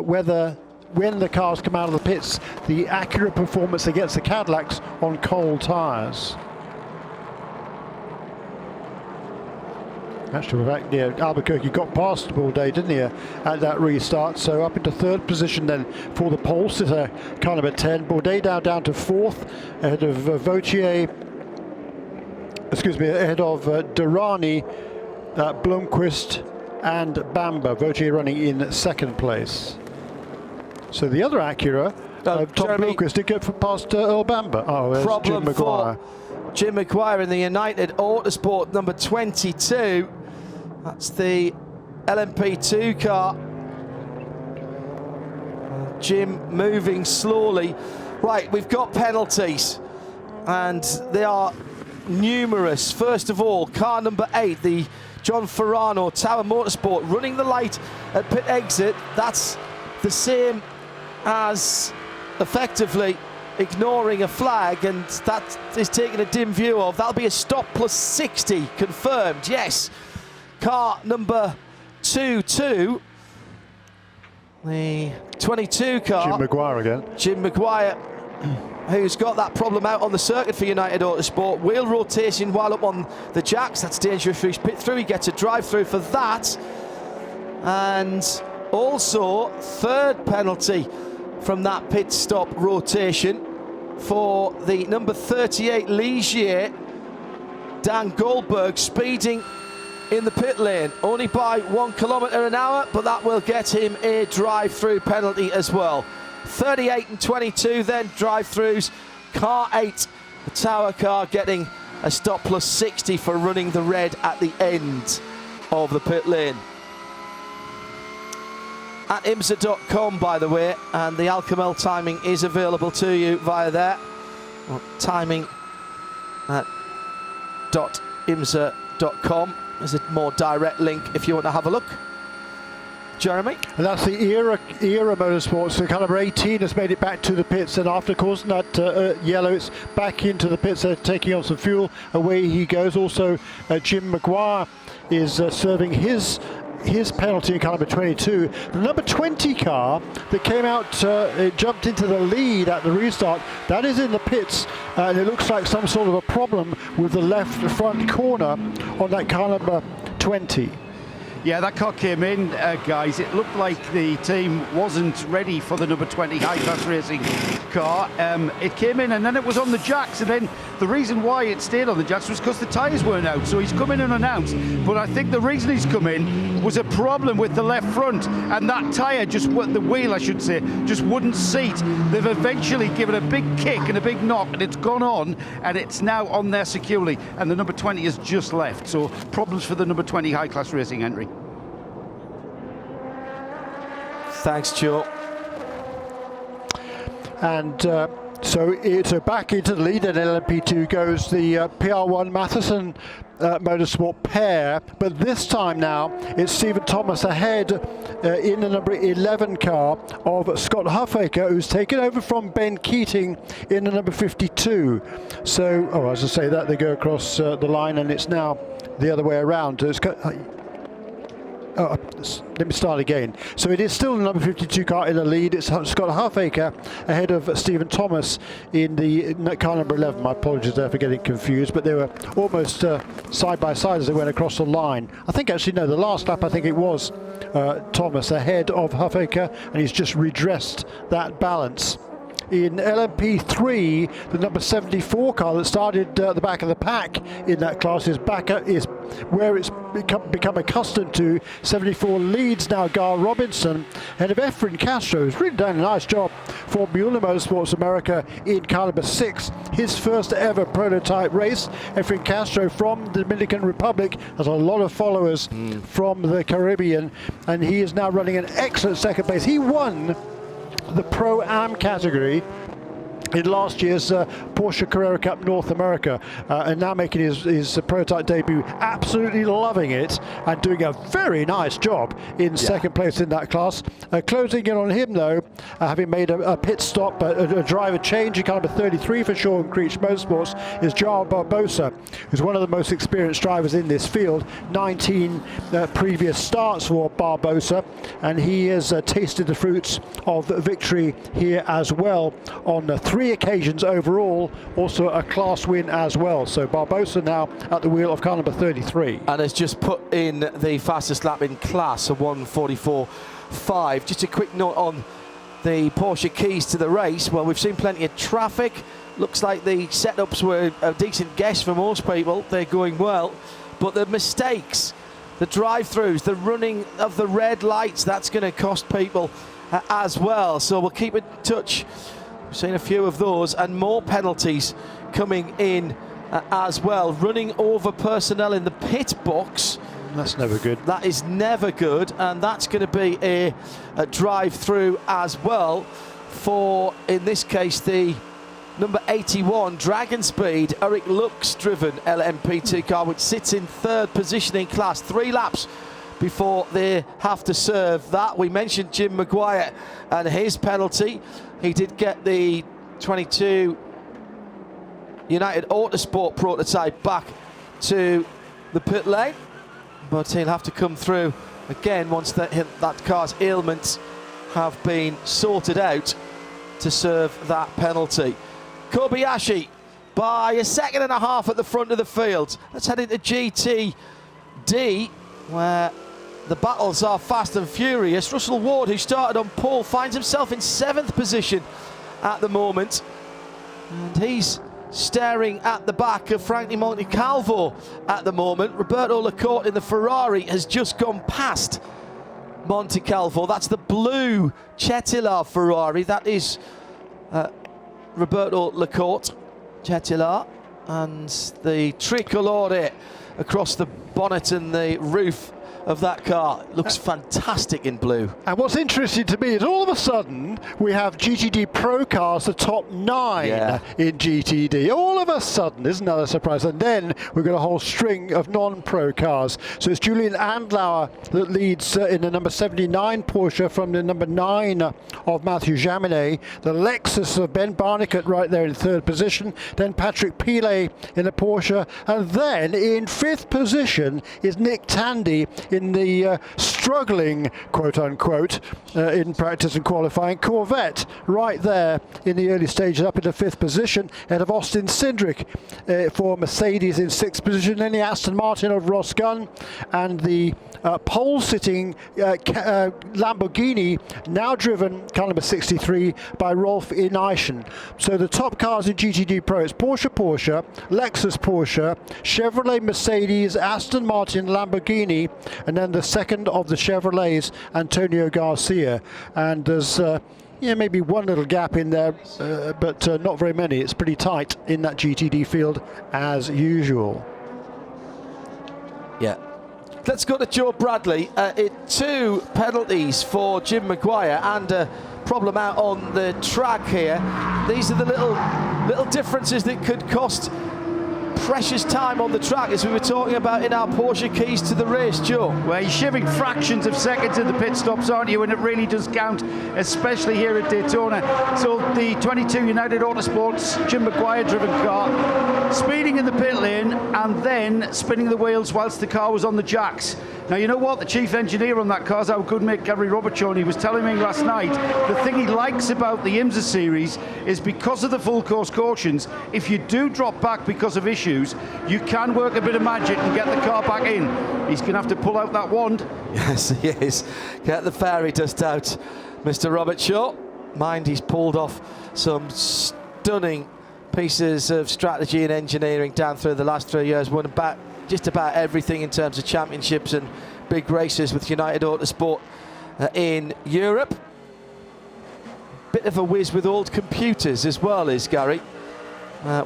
whether when the cars come out of the pits, the Acura performance against the Cadillacs on cold tyres. Actually, Albuquerque got past Bourdais, didn't he, at that restart? So up into third position then for the pole sitter, car number 10. Bourdais down to fourth, ahead of Vautier, ahead of Derani, Blomqvist and Bamba. Vautier running in second place. So the other Acura, Tom Blomqvist, did go past Earl Bamba. Oh, there's Jim Maguire. Jim Maguire in the United Autosport number 22. That's the LMP2 car. Jim moving slowly. Right, we've got penalties, and they are numerous. First of all, car number 8, the John Ferrano Tower Motorsport, running the light at pit exit. That's the same as effectively ignoring a flag, and that is taking a dim view of. That'll be a stop plus 60 confirmed, yes. Car number 22, the 22 car. Jim Maguire again. Jim Maguire, who's got that problem out on the circuit for United Autosport. Wheel rotation while up on the jacks. That's dangerous for his pit through. He gets a drive through for that. And also, third penalty from that pit stop rotation for the number 38 Ligier. Dan Goldberg speeding in the pit lane, only by 1 kilometre an hour, but that will get him a drive-through penalty as well. 38 and 22 then drive-throughs. Car 8, the Tower car, getting a stop plus 60 for running the red at the end of the pit lane. At IMSA.com, by the way, and the Alcamel timing is available to you via there. Well, timing at .imsa.com is a more direct link if you want to have a look. Jeremy? And that's the ERA Motorsports. So caliber 18 has made it back to the pits, and after causing that yellow, it's back into the pits. They're taking on some fuel. Away he goes. Also, Jim Maguire is serving his penalty in caliber 22. The number 20 car that came out, it jumped into the lead at the restart, that is in the pits, and it looks like some sort of a problem with the left front corner on that car number 20. Yeah, that car came in, guys. It looked like the team wasn't ready for the number 20 high-class racing car. It came in and then it was on the jacks, and then the reason why it stayed on the jacks was because the tyres weren't out, so he's come in unannounced. But I think the reason he's come in was a problem with the left front, and that tyre, the wheel I should say, just wouldn't seat. They've eventually given a big kick and a big knock, and it's gone on, and it's now on there securely, and the number 20 has just left. So problems for the number 20 high-class racing entry. Thanks, Joe. And so back into the lead, and LMP2 goes the PR1 Matheson Motorsport pair, but this time now it's Stephen Thomas ahead in the number 11 car of Scott Huffaker, who's taken over from Ben Keating in the number 52. So, as I say that, they go across the line, and it's now the other way around. Let me start again. So it is still the number 52 car in the lead. It's Scott Huffaker ahead of Stephen Thomas in the car number 11. My apologies there for getting confused, but they were almost side by side as they went across the line. I think actually, no, the last lap I think it was Thomas ahead of Huffaker, and he's just redressed that balance. In LMP3, the number 74 car that started at the back of the pack in that class is where it's become accustomed to. 74 leads now Gar Robinson, ahead of Efren Castro, who's really done a nice job for Mueller Motorsports America in car number 6, his first ever prototype race. Efren Castro from the Dominican Republic has a lot of followers from the Caribbean, and he is now running an excellent second place. He won the Pro-Am category in last year's Porsche Carrera Cup North America, and now making his prototype debut. Absolutely loving it and doing a very nice job in second place in that class. Closing in on him though, having made a pit stop, a driver change in car number 33 for Sean Creech Motorsports, is João Barbosa, who's one of the most experienced drivers in this field. 19 previous starts for Barbosa, and he has tasted the fruits of victory here as well on 3 occasions overall, also a class win as well. So Barbosa now at the wheel of car number 33. And has just put in the fastest lap in class, a 1:44.5. Just a quick note on the Porsche keys to the race. Well, we've seen plenty of traffic. Looks like the setups were a decent guess for most people. They're going well. But the mistakes, the drive-throughs, the running of the red lights, that's going to cost people as well. So we'll keep in touch. We've seen a few of those, and more penalties coming in as well. Running over personnel in the pit box. That's never good. That is never good, and that's going to be a drive-through as well for, in this case, the number 81 Dragon Speed Eric Lux driven LMP2 car, which sits in 3rd position in class. 3 laps before they have to serve that. We mentioned Jim Maguire and his penalty. He did get the 22 United Autosport prototype back to the pit lane, but he'll have to come through again once that car's ailments have been sorted out to serve that penalty. Kobayashi by a 1.5 seconds at the front of the field. Let's head into GTD, where the battles are fast and furious. Russell Ward, who started on pole, finds himself in 7th position at the moment. And he's staring at the back of Frankie Montecalvo at the moment. Roberto Lacorte in the Ferrari has just gone past Montecalvo. That's the blue Cetilar Ferrari. That is Roberto Lacorte Cetilar. And the tricolore across the bonnet and the roof of that car looks fantastic in blue. And what's interesting to me is all of a sudden we have GTD Pro cars, the top 9 in GTD. All of a sudden, isn't that a surprise? And then we've got a whole string of non-pro cars. So it's Julian Andlauer that leads in the number 79 Porsche from the number 9 of Matthew Jaminet. The Lexus of Ben Barnicat right there in 3rd position. Then Patrick Pilet in the Porsche. And then in 5th position is Nick Tandy in the struggling, quote-unquote, in practice and qualifying Corvette, right there in the early stages, up into 5th position, ahead of Austin Cindric for Mercedes in 6th position, then the Aston Martin of Ross Gunn, and the pole-sitting Lamborghini, now driven, car number 63, by Rolf Ineischen. So the top cars in GTD Pro, it's Porsche, Lexus Porsche, Chevrolet Mercedes, Aston Martin, Lamborghini, and then the second of the Chevrolets, Antonio Garcia. And there's maybe one little gap in there, but not very many. It's pretty tight in that GTD field as usual. Yeah. Let's go to Joe Bradley. 2 penalties for Jim Maguire and a problem out on the track here. These are the little differences that could cost precious time on the track, as we were talking about in our Porsche keys to the race. Joe? Well, you're shiving fractions of seconds in the pit stops, aren't you? And it really does count, especially here at Daytona. So the 22 United Autosports Jim Maguire driven car speeding in the pit lane and then spinning the wheels whilst the car was on the jacks. Now, you know what? The chief engineer on that car is our good mate Gary Robertson. He was telling me last night the thing he likes about the IMSA series is because of the full course cautions, if you do drop back because of issues, you can work a bit of magic and get the car back in. He's going to have to pull out that wand. Yes, he is. Get the fairy dust out, Mr. Robertson. Mind he's pulled off some stunning pieces of strategy and engineering down through the last 3 years, won just about everything in terms of championships and big races with United Autosport in Europe. Bit of a whiz with old computers as well, is Gary,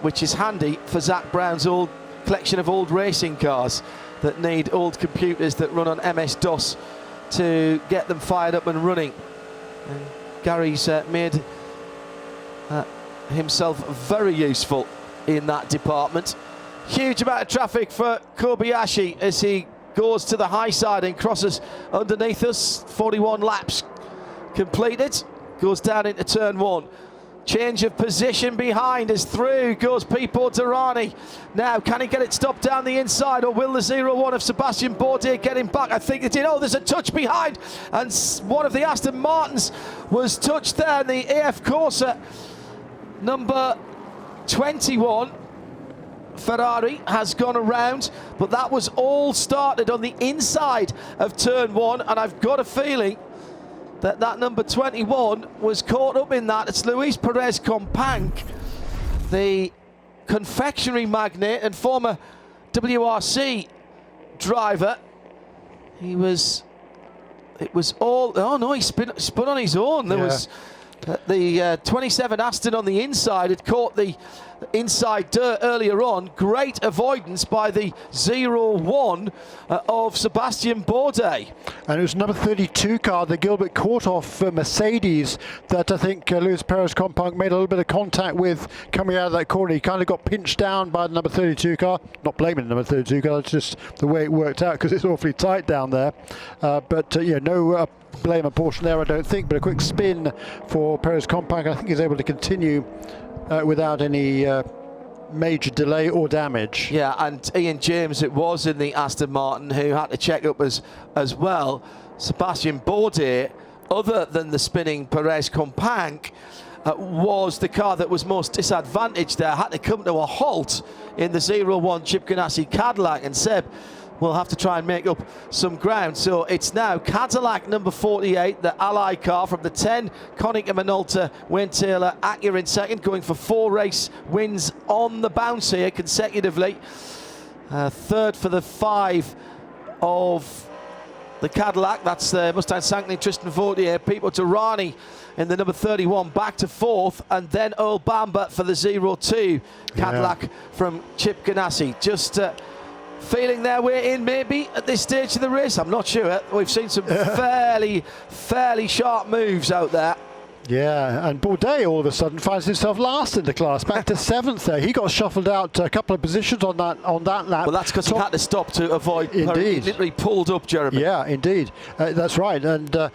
which is handy for Zach Brown's old collection of old racing cars that need old computers that run on MS-DOS to get them fired up and running. And Gary's made himself very useful in that department. Huge amount of traffic for Kobayashi as he goes to the high side and crosses underneath us. 41 laps completed. Goes down into turn 1. Change of position behind as through goes Pipo Derani. Now, can he get it stopped down the inside, or will the 0-1 of Sebastian Bourdais get him back? I think it did. Oh, there's a touch behind, and one of the Aston Martins was touched there. The AF Corsa number 21 Ferrari has gone around, but that was all started on the inside of turn 1, and I've got a feeling that number 21 was caught up in that. It's Luis Perez Companc, the confectionery magnate and former WRC driver. It was all, oh no, he spun on his own. There was the 27 Aston on the inside had caught the inside dirt earlier on. Great avoidance by the 0-1 of Sebastian Bourdais. And it was number 32 car, the Gilbert Korthoff Mercedes, that I think Luis Perez Companc made a little bit of contact with coming out of that corner. He kind of got pinched down by the number 32 car. Not blaming the number 32 car, it's just the way it worked out because it's awfully tight down there. No blame a portion there, I don't think, but a quick spin for Perez Companc. I think he's able to continue without any major delay or damage. Yeah, and Ian James it was in the Aston Martin who had to check up as well. Sebastian Bourdais, other than the spinning Perez Companc, was the car that was most disadvantaged there, had to come to a halt in the 0-1 Chip Ganassi Cadillac. And Seb, will have to try and make up some ground. So it's now Cadillac number 48, the Ally car from the 10, Konica Minolta, Wayne Taylor, Acura in second, going for 4 race wins on the bounce here consecutively. Third for the 5 of the Cadillac, that's Mustang Sanctity, Tristan Vautier. Pipo Derani in the number 31 back to 4th, and then Earl Bamber for the 02 Cadillac from Chip Ganassi. Just feeling their way in maybe at this stage of the race. I'm not sure. We've seen some fairly sharp moves out there. Yeah, and Bourdais all of a sudden finds himself last in the class, back to 7th there. He got shuffled out a couple of positions on that lap. Well, that's because he had to stop to avoid. Indeed. He literally pulled up, Jeremy. Yeah, indeed. That's right. And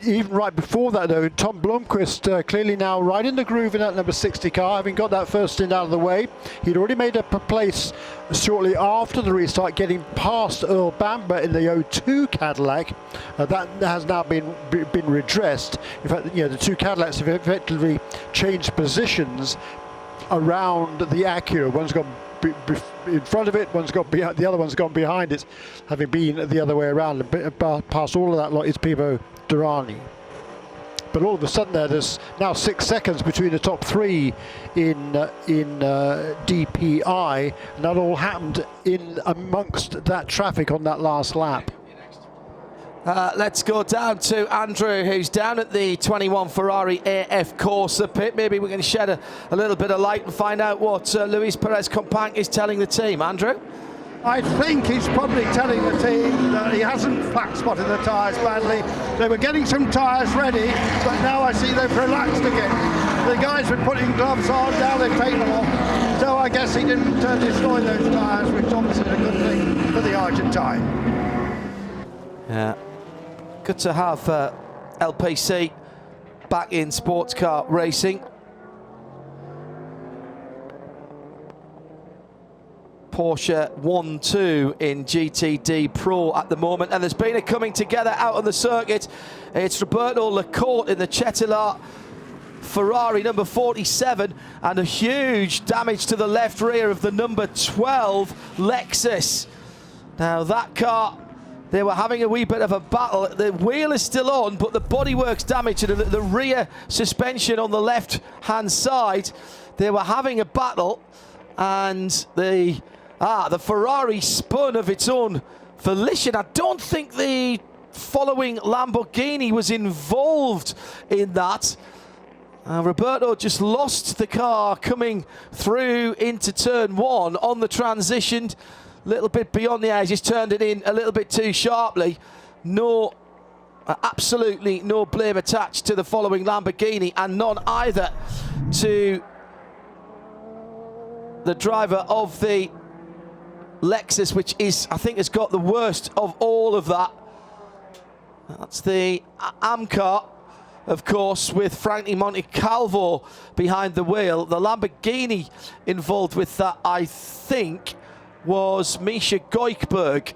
even right before that, though, Tom Blomqvist clearly now right in the groove in that number 60 car, having got that first stint out of the way. He'd already made up a place shortly after the restart, getting past Earl Bamber in the 02 Cadillac. That has now been redressed. In fact, the two Cadillacs have effectively changed positions around the Acura. One's gone in front of it, one's got behind, the other one's gone behind it, having been the other way around. And past all of that lot is Pipo Derani. But all of a sudden there's now 6 seconds between the top 3 in DPI, and that all happened in amongst that traffic on that last lap. Let's go down to Andrew, who's down at the 21 Ferrari AF Corsa pit. Maybe we can shed a little bit of light and find out what Luis Perez Companc is telling the team. Andrew? I think he's probably telling the team that he hasn't flat spotted the tyres badly. They were getting some tyres ready, but now I see they've relaxed again. The guys were putting gloves on, now they've taken them off. So I guess he didn't destroy those tyres, which obviously is a good thing for the Argentine. Yeah. Good to have LPC back in sports car racing. Porsche 1-2 in GTD Pro at the moment, and there's been a coming together out on the circuit. It's Roberto Lacorte in the Cetilar Ferrari number 47, and a huge damage to the left rear of the number 12 Lexus. Now that car, they were having a wee bit of a battle. The wheel is still on, but the bodywork's damaged, and the rear suspension on the left-hand side, they were having a battle, and the Ferrari spun of its own volition. I don't think the following Lamborghini was involved in that. Roberto just lost the car coming through into turn 1 on the transition. A little bit beyond the edge, just turned it in a little bit too sharply. No, absolutely no blame attached to the following Lamborghini, and none either to the driver of the Lexus, which is, I think, has got the worst of all of that. That's the AM car, of course, with Frankie Montecalvo behind the wheel. The Lamborghini involved with that, I think, was Misha Goikberg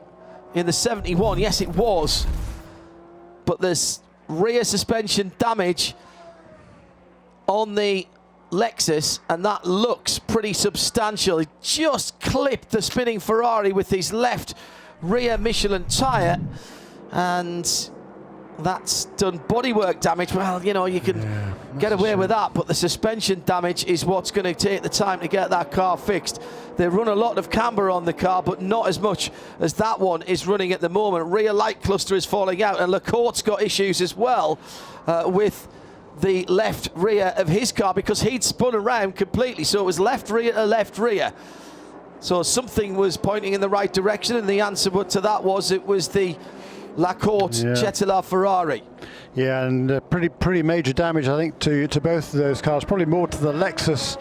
in the 71. Yes, it was. But there's rear suspension damage on the Lexus, and that looks pretty substantial. He just clipped the spinning Ferrari with his left rear Michelin tyre, and that's done bodywork damage. Well, you can get away with that, but the suspension damage is what's going to take the time to get that car fixed. They run a lot of camber on the car, but not as much as that one is running at the moment. Rear light cluster is falling out, and Lacorte's got issues as well with the left rear of his car, because he'd spun around completely. So it was left rear to left rear. So something was pointing in the right direction, and the answer to that was it was the Lacorte Cetilar Ferrari. Yeah, and pretty major damage, I think, to both of those cars. Probably more to the Lexus,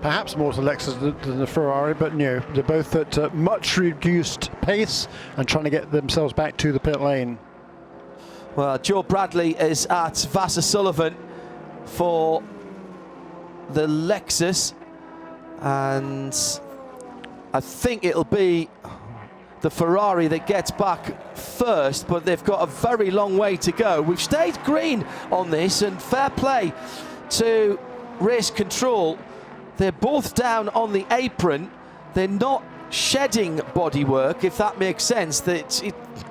perhaps more to the Lexus than the Ferrari, but they're both at much reduced pace and trying to get themselves back to the pit lane. Well, Joe Bradley is at Vassar Sullivan for the Lexus, and I think it'll be the Ferrari that gets back first, but they've got a very long way to go. We've stayed green on this, and fair play to race control. They're both down on the apron. They're not shedding bodywork, if that makes sense.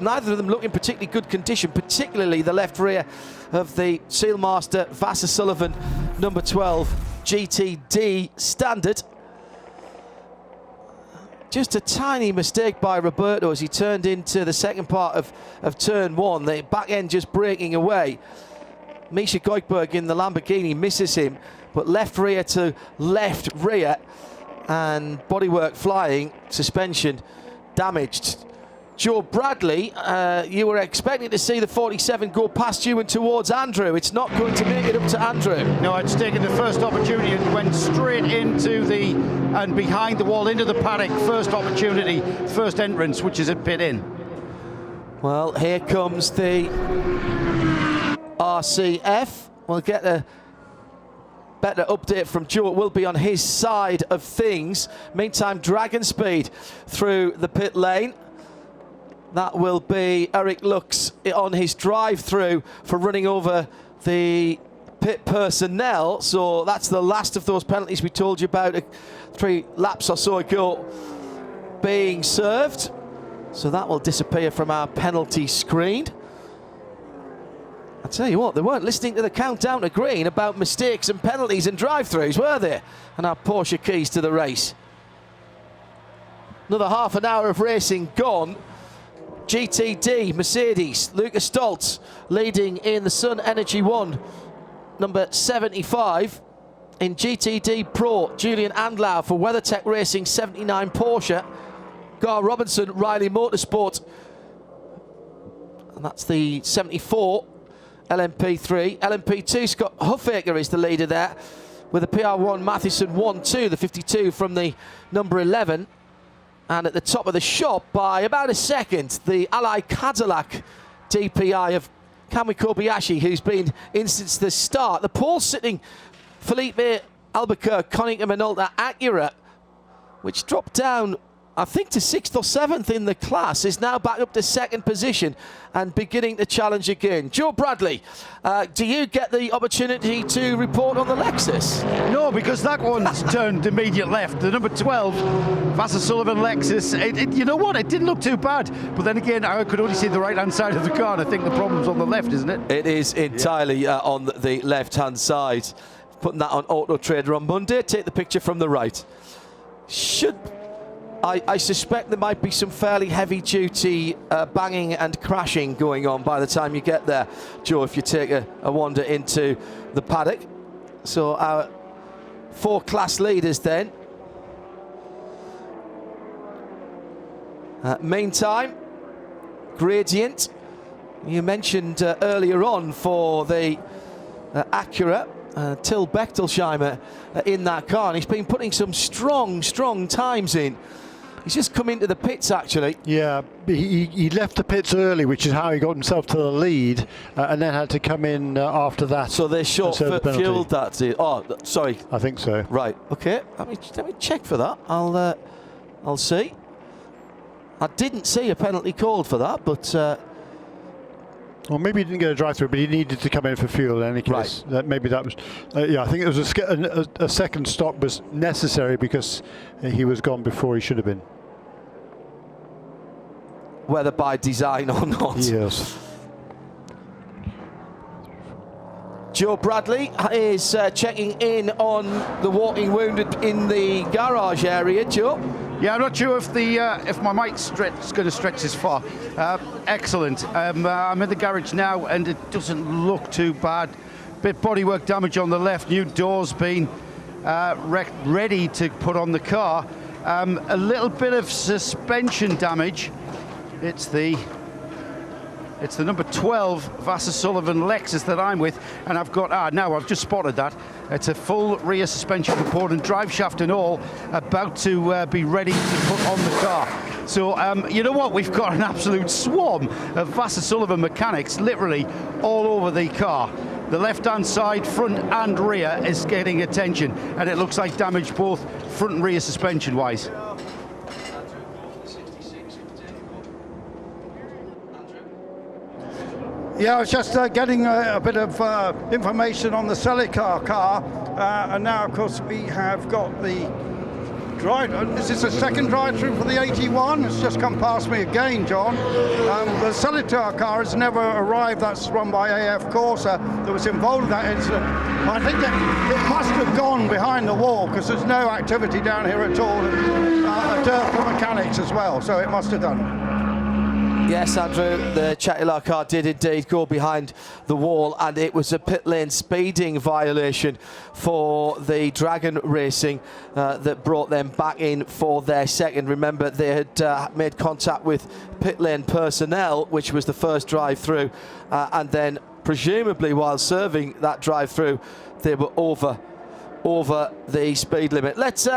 Neither of them look in particularly good condition, particularly the left rear of the Sealmaster Vassar Sullivan number 12 GTD Standard. Just a tiny mistake by Roberto as he turned into the second part of turn 1. The back end just breaking away. Misha Goikberg in the Lamborghini misses him, but left rear to left rear and bodywork flying, suspension damaged. Joe Bradley, you were expecting to see the 47 go past you and towards Andrew. It's not going to make it up to Andrew. No, it's taken the first opportunity and went straight into and behind the wall into the paddock. First opportunity, first entrance, which is at pit in. Well, here comes the RCF. We'll get a better update from Joe. It will be on his side of things. Meantime, Dragon Speed through the pit lane. That will be Eric Lux on his drive-through for running over the pit personnel. So that's the last of those penalties we told you about 3 laps or so ago being served. So that will disappear from our penalty screen. I tell you what, they weren't listening to the countdown to green about mistakes and penalties and drive-throughs, were they? And our Porsche keys to the race. Another half an hour of racing gone. GTD, Mercedes, Lucas Stoltz leading in the Sun Energy 1, number 75. In GTD Pro, Julian Andlau for WeatherTech Racing 79 Porsche. Gar Robinson, Riley Motorsport. And that's the 74 LMP3. LMP2, Scott Huffaker is the leader there with a PR1 Matheson 1-2, the 52 from the number 11. And at the top of the shop by about a second, the Ally Cadillac DPI of Kamui Kobayashi, who's been in since the start. The pole sitting Felipe Albuquerque, Konica Minolta Acura, which dropped down, I think, to 6th or 7th in the class, is now back up to 2nd position and beginning to challenge again. Joe Bradley, do you get the opportunity to report on the Lexus? No, because that one's turned immediate left. The number 12, Vassar Sullivan Lexus. You know what? It didn't look too bad. But then again, I could only see the right-hand side of the car, and I think the problem's on the left, isn't it? It is entirely on the left-hand side. Putting that on Auto Trader on Monday. Take the picture from the right. I suspect there might be some fairly heavy-duty banging and crashing going on by the time you get there, Joe, if you take a wander into the paddock. So our 4 class leaders then. Meantime, Gradient, you mentioned earlier on for the Acura, Till Bechtelsheimer in that car, and he's been putting some strong times in. He's just come into the pits, actually. Yeah, he left the pits early, which is how he got himself to the lead, and then had to come in after that. So they short-fueled that. Oh, sorry. I think so. Right. Okay. Let me check for that. I'll see. I didn't see a penalty called for that, but. Well, maybe he didn't get a drive-through, but he needed to come in for fuel in any case. Right. Maybe that was. Yeah, I think it was a second stop was necessary because he was gone before he should have been. Whether by design or not. Yes. Joe Bradley is checking in on the walking wounded in the garage area. Joe? Yeah, I'm not sure if my mic's going to stretch this far. Excellent. I'm in the garage now, and it doesn't look too bad. Bit bodywork damage on the left. New doors been ready to put on the car. A little bit of suspension damage. It's the number 12 Vassar Sullivan Lexus that I'm with, and I've got now I've just spotted that. It's a full rear suspension component, drive shaft and all, about to be ready to put on the car. So you know what? We've got an absolute swarm of Vassar Sullivan mechanics, literally all over the car. The left-hand side, front and rear, is getting attention, and it looks like damage both front and rear suspension-wise. Yeah, I was just getting a bit of information on the Celicar car, and now, of course, we have got the right. Is this a second drive-through for the 81? It's just come past me again, John. The Seletar car has never arrived. That's run by AF Corsa that was involved in that incident. I think that it must have gone behind the wall because there's no activity down here at all. Dirt for mechanics as well, so it must have done. Yes, Andrew, the Chatillard car did indeed go behind the wall, and it was a pit lane speeding violation for the Dragon Racing that brought them back in for their second. Remember, they had made contact with pit lane personnel, which was the first drive-through, and then presumably while serving that drive-through, they were over the speed limit. Let's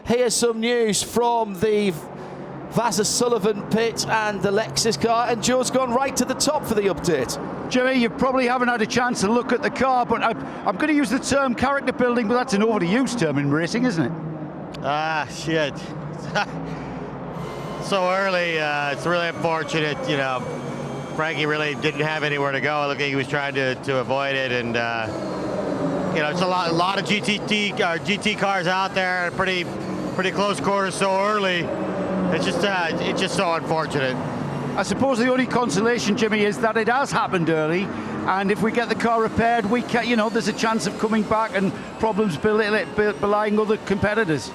hear some news from the Vassar Sullivan pit and the Lexus car, and Joe's gone right to the top for the update. Jimmy, you probably haven't had a chance to look at the car, but I'm going to use the term character building, but that's an overused term in racing, isn't it? Shit. So early, it's really unfortunate, you know. Frankie really didn't have anywhere to go. Looking, he was trying to avoid it, and you know, it's a lot of GT cars out there, pretty close quarters so early. It's just so unfortunate. I suppose the only consolation, Jimmy, is that it has happened early, and if we get the car repaired, we can, you know, there's a chance of coming back and problems belying other competitors.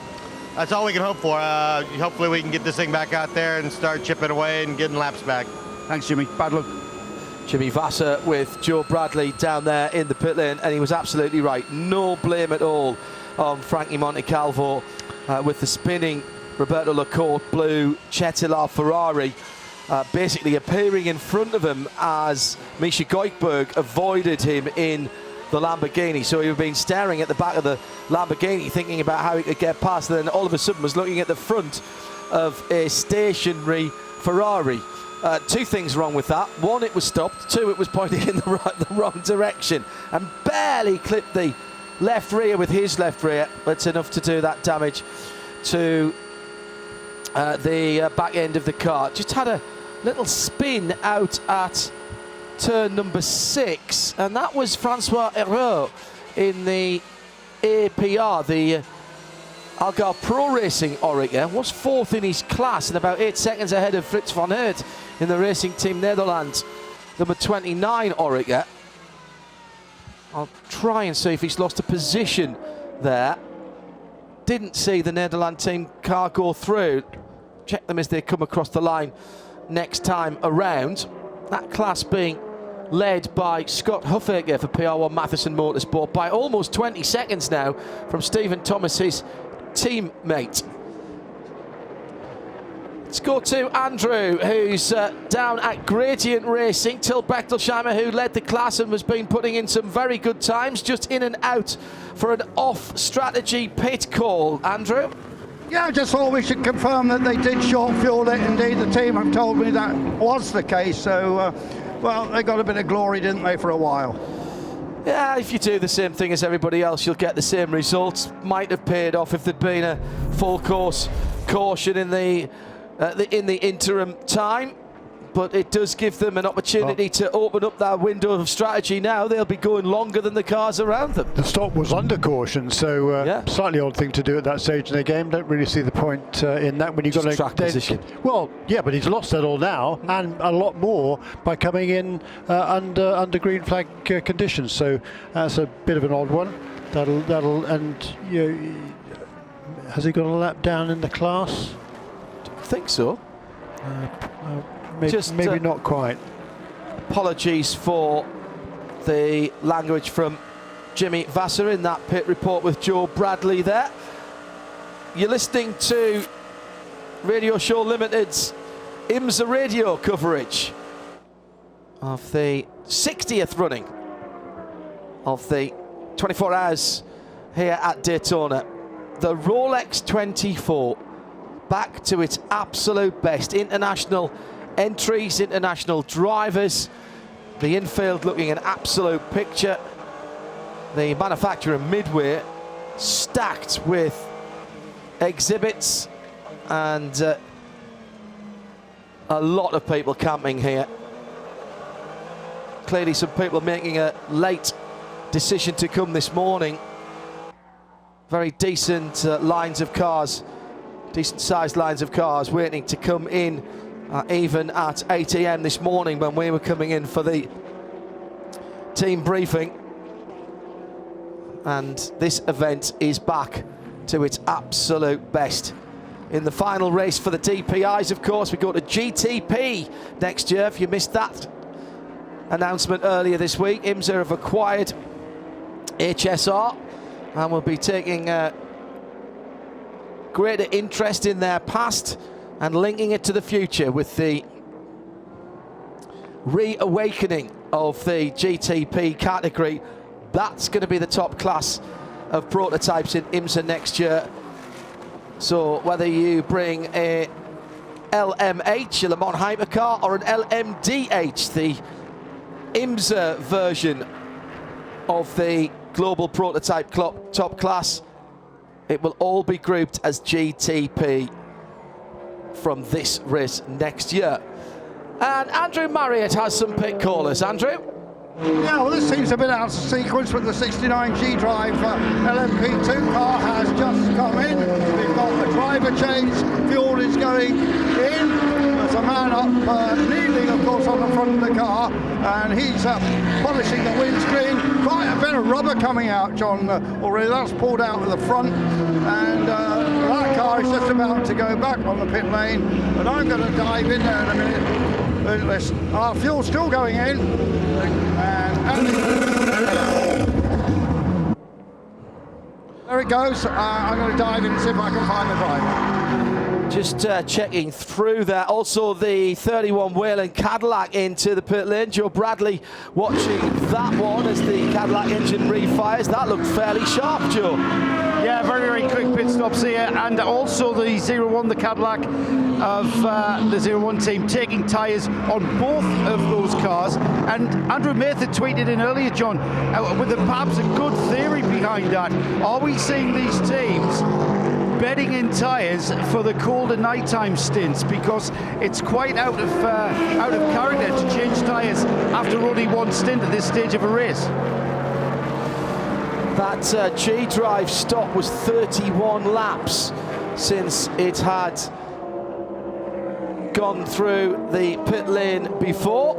That's all we can hope for. Hopefully we can get this thing back out there and start chipping away and getting laps back. Thanks, Jimmy. Bad luck. Jimmy Vassar with Joe Bradley down there in the pit lane, and he was absolutely right. No blame at all on Frankie Montecalvo with the spinning Roberto Lacorte blue Chetillard Ferrari basically appearing in front of him as Misha Goikberg avoided him in the Lamborghini. So he'd been staring at the back of the Lamborghini thinking about how he could get past, and then all of a sudden was looking at the front of a stationary Ferrari. Two things wrong with that. One, it was stopped. Two, it was pointing in the wrong direction and barely clipped the left rear with his left rear. That's enough to do that damage to the back end of the car. Just had a little spin out at turn number 6, and that was Francois Hérault in the APR, the Algarve Pro Racing Oreca. Was 4th in his class and about 8 seconds ahead of Fritz van Aert in the Racing Team Netherlands number 29 Oreca. I'll try and see if he's lost a position there. Didn't see the Netherlands team car go through. Check them as they come across the line next time around. That class being led by Scott Huffaker for PR1 Matheson Motorsport by almost 20 seconds now from Stephen Thomas, his teammate. Let's go to Andrew, who's down at Gradient Racing. Till Bechtelsheimer, who led the class and was been putting in some very good times, just in and out for an off-strategy pit call. Andrew? Yeah, I just thought we should confirm that they did short fuel it. Indeed, the team have told me that was the case. So, well, they got a bit of glory, didn't they, for a while? Yeah, if you do the same thing as everybody else, you'll get the same results. Might have paid off if there'd been a full course caution in the interim time, but it does give them an opportunity to open up that window of strategy now. They'll be going longer than the cars around them. The stop was under caution, so slightly odd thing to do at that stage in the game. Don't really see the point in that when you've got a track position. Well, yeah, but he's lost that all now, and a lot more by coming in under green flag conditions. So that's a bit of an odd one. That'll and you know, has he got a lap down in the class? I think so. Maybe not quite. Apologies for the language from Jimmy Vassar in that pit report with Joe Bradley there. You're listening to Radio Show Limited's IMSA radio coverage of the 60th running of the 24 hours here at Daytona. The Rolex 24 back to its absolute best. International entries, international drivers. The infield looking an absolute picture. The manufacturer Midway stacked with exhibits and a lot of people camping here. Clearly some people making a late decision to come this morning. Very decent lines of cars decent sized lines of cars waiting to come in, even at 8 AM this morning when we were coming in for the team briefing. And this event is back to its absolute best. In the final race for the DPIs, of course, we go to GTP next year. If you missed that announcement earlier this week, IMSA have acquired HSR and will be taking greater interest in their past and linking it to the future with the reawakening of the GTP category. That's going to be the top class of prototypes in IMSA next year. So whether you bring a LMH, a Le Mans hypercar, or an LMDH, the IMSA version of the global prototype top class, it will all be grouped as GTP from this race next year. And Andrew Marriott has some pit callers. Andrew? Yeah, well, this seems a bit out of sequence, but the 69G Drive LMP2 car has just come in. We've got a driver change, fuel is going in. There's a man up kneeling, of course, on the front of the car, and he's polishing the windscreen. Quite a bit of rubber coming out, John, already. That's pulled out of the front, and that car is just about to go back on the pit lane, but I'm going to dive in there in a minute. Our fuel's still going in. There it goes. I'm going to dive in and see if I can find the driver. Just checking through there. Also the 31 Whelen Cadillac into the pit lane. Joe Bradley watching that one as the Cadillac engine refires. That looked fairly sharp, Joe. Yeah, very, very quick pit stops here, and also the 01, the Cadillac of the 01 team, taking tyres on both of those cars. And Andrew Mather tweeted in earlier, John, with perhaps a good theory behind that. Are we seeing these teams bedding in tyres for the colder nighttime stints, because it's quite out of character to change tyres after only one stint at this stage of a race? That G-Drive stop was 31 laps since it had gone through the pit lane before.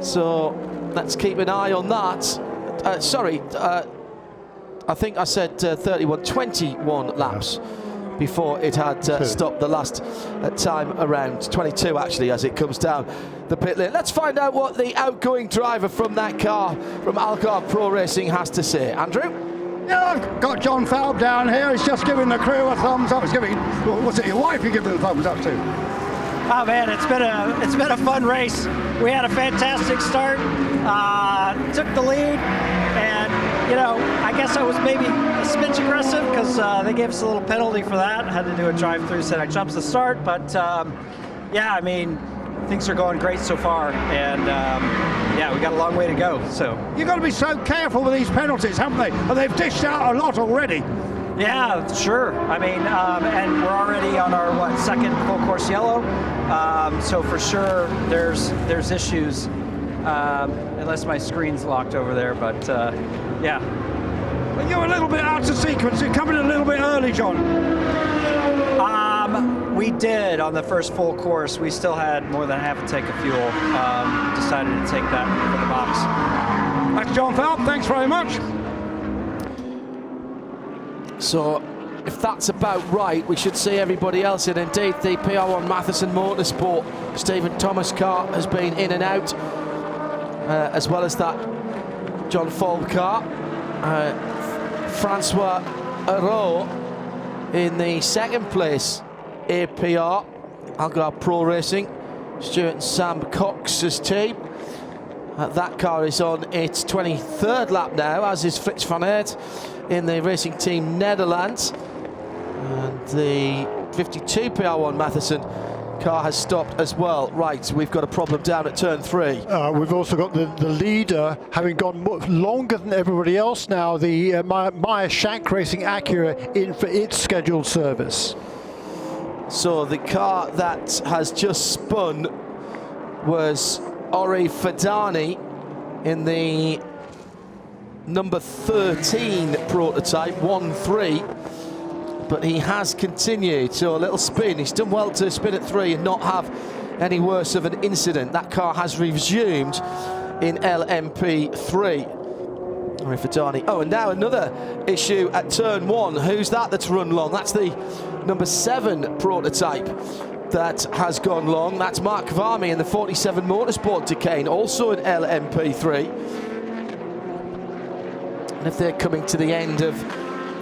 So let's keep an eye on that. Sorry, I think I said 21 laps before it had stopped the last time around. 22 actually, as it comes down the pit lane. Let's find out what the outgoing driver from that car from Algarve Pro Racing has to say. Andrew? Yeah, I've got John Falb down here. He's just giving the crew a thumbs up. He's giving, what's it, your wife you're giving the thumbs up to? Oh man, it's been a fun race. We had a fantastic start, took the lead, and you know, I guess I was maybe a smidge aggressive because they gave us a little penalty for that. I had to do a drive-through set. I jumps the start, but yeah, I mean, things are going great so far, and yeah, we got a long way to go. So you've got to be so careful with these penalties, haven't they? And they've dished out a lot already. Yeah, sure. I mean, and we're already on our second full course yellow. So for sure, there's issues, unless my screen's locked over there. But yeah. But you're a little bit out of sequence. You're coming a little bit early, John. We did on the first full course. We still had more than half a tank of fuel. Decided to take that for the box. That's John Falb. Thanks very much. So if that's about right, we should see everybody else in. Indeed, the PR1 Matheson Motorsport Stephen Thomas car has been in and out, as well as that John Falb car. Francois Areau in the second place APR, Algarve Pro Racing, Stuart and Sam Cox's team. That car is on its 23rd lap now, as is Frits van Aert in the Racing Team Netherlands. And the 52 PR1 Matheson car has stopped as well. Right, we've got a problem down at turn 3. We've also got the leader having gone longer than everybody else now, the Meyer Shank Racing Acura in for its scheduled service. So the car that has just spun was Ori Fadani in the number 13 prototype, 1-3. but he has continued. So a little spin. He's done well to spin at 3 and not have any worse of an incident. That car has resumed in LMP3. For Darnie. Oh, and now another issue at turn 1. Who's that's run long? That's the number 7 prototype that has gone long. That's Mark Varmy in the 47 Motorsport Decane, also in LMP3. And if they're coming to the end of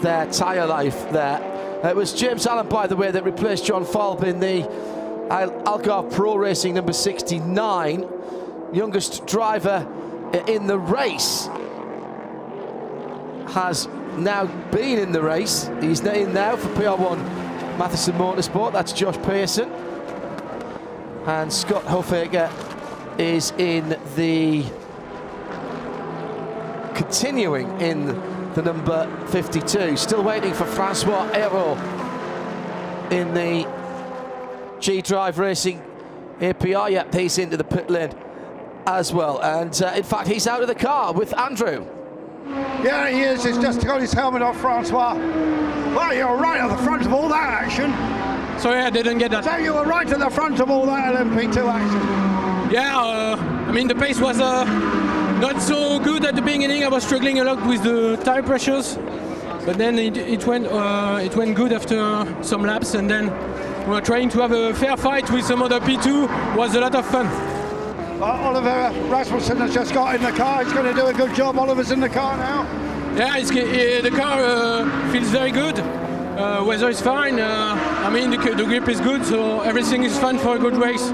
their tyre life there. It was James Allen, by the way, that replaced John Falb in the Algarve Pro Racing number 69. Youngest driver in the race. Has now been in the race. He's in now for PR1 Matheson Motorsport. That's Josh Pearson. And Scott Hoffaker is in the continuing in the number 52. Still waiting for Francois Hérault in the G-Drive Racing APR. Yep, he's into the pit lane as well. And in fact, he's out of the car with Andrew. Yeah, he is. He's just got his helmet off, Francois. Well, you're right at the front of all that action. Sorry, I didn't get that. So you were right at the front of all that LMP2 action. Yeah, I mean, the pace was not so good at the beginning. I was struggling a lot with the tire pressures, but then it went good after some laps, and then we were trying to have a fair fight with some other P2. Was a lot of fun. Oliver Rasmussen has just got in the car. He's going to do a good job. Oliver's in the car now. Yeah, the car feels very good. Weather is fine. I mean, the grip is good, so everything is fun for a good race.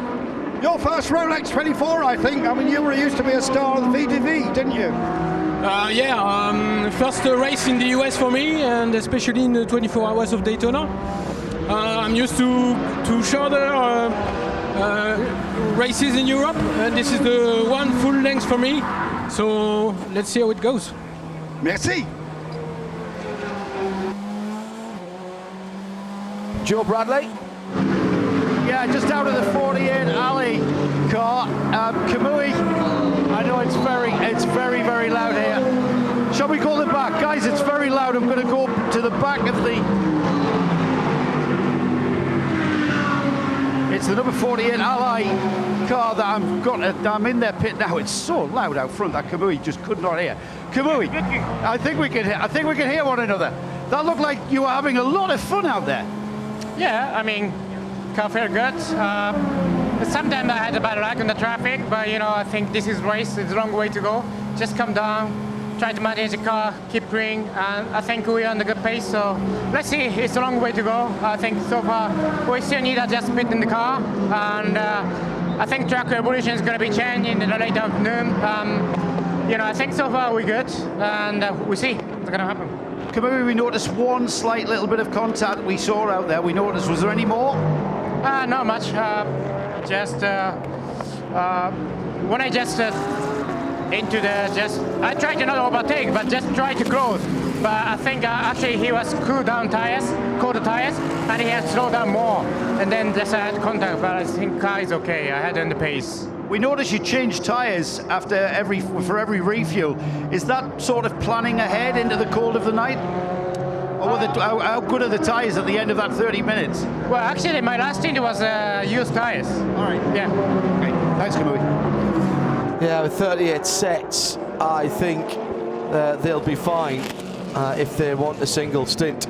Your first Rolex 24, I think. I mean, you used to be a star of the VDV, didn't you? Yeah, first race in the US for me, and especially in the 24 hours of Daytona. I'm used to shorter races in Europe, and this is the one full length for me. So let's see how it goes. Merci. Joe Bradley. Yeah, just out of the 48 alley car. Kamui, I know it's very, very loud here. Shall we call it back? Guys, it's very loud. I'm going to go to the back of the... It's the number 48 Ally car that I'm in their pit now. It's so loud out front that Kamui just could not hear. Kamui, I think we can hear one another. That looked like you were having a lot of fun out there. Yeah, I mean, car felt good. Sometimes I had a bad luck on the traffic, but you know, I think this is race. It's a long way to go. Just come down, try to manage the car, keep green, and I think we're on the good pace. So let's see. It's a long way to go. I think so far we still need adjustment in the car, and I think track evolution is going to be changed in the late afternoon. You know, I think so far we're good, and we see what's going to happen. Kamui, we noticed one slight little bit of contact we saw out there. We noticed. Was there any more? Not much. Just when I just into the I tried to not overtake, but just try to close. But I think actually he was cooled the tires, and he had slowed down more. And then just I had contact, but I think car is okay. I had on the pace. We noticed you change tyres for every refuel. Is that sort of planning ahead into the cold of the night? Or how good are the tyres at the end of that 30 minutes? Well, actually, my last stint was used tyres. All right. Yeah. Okay. Thanks, Kamui. Yeah, with 38 sets, I think they'll be fine if they want a single stint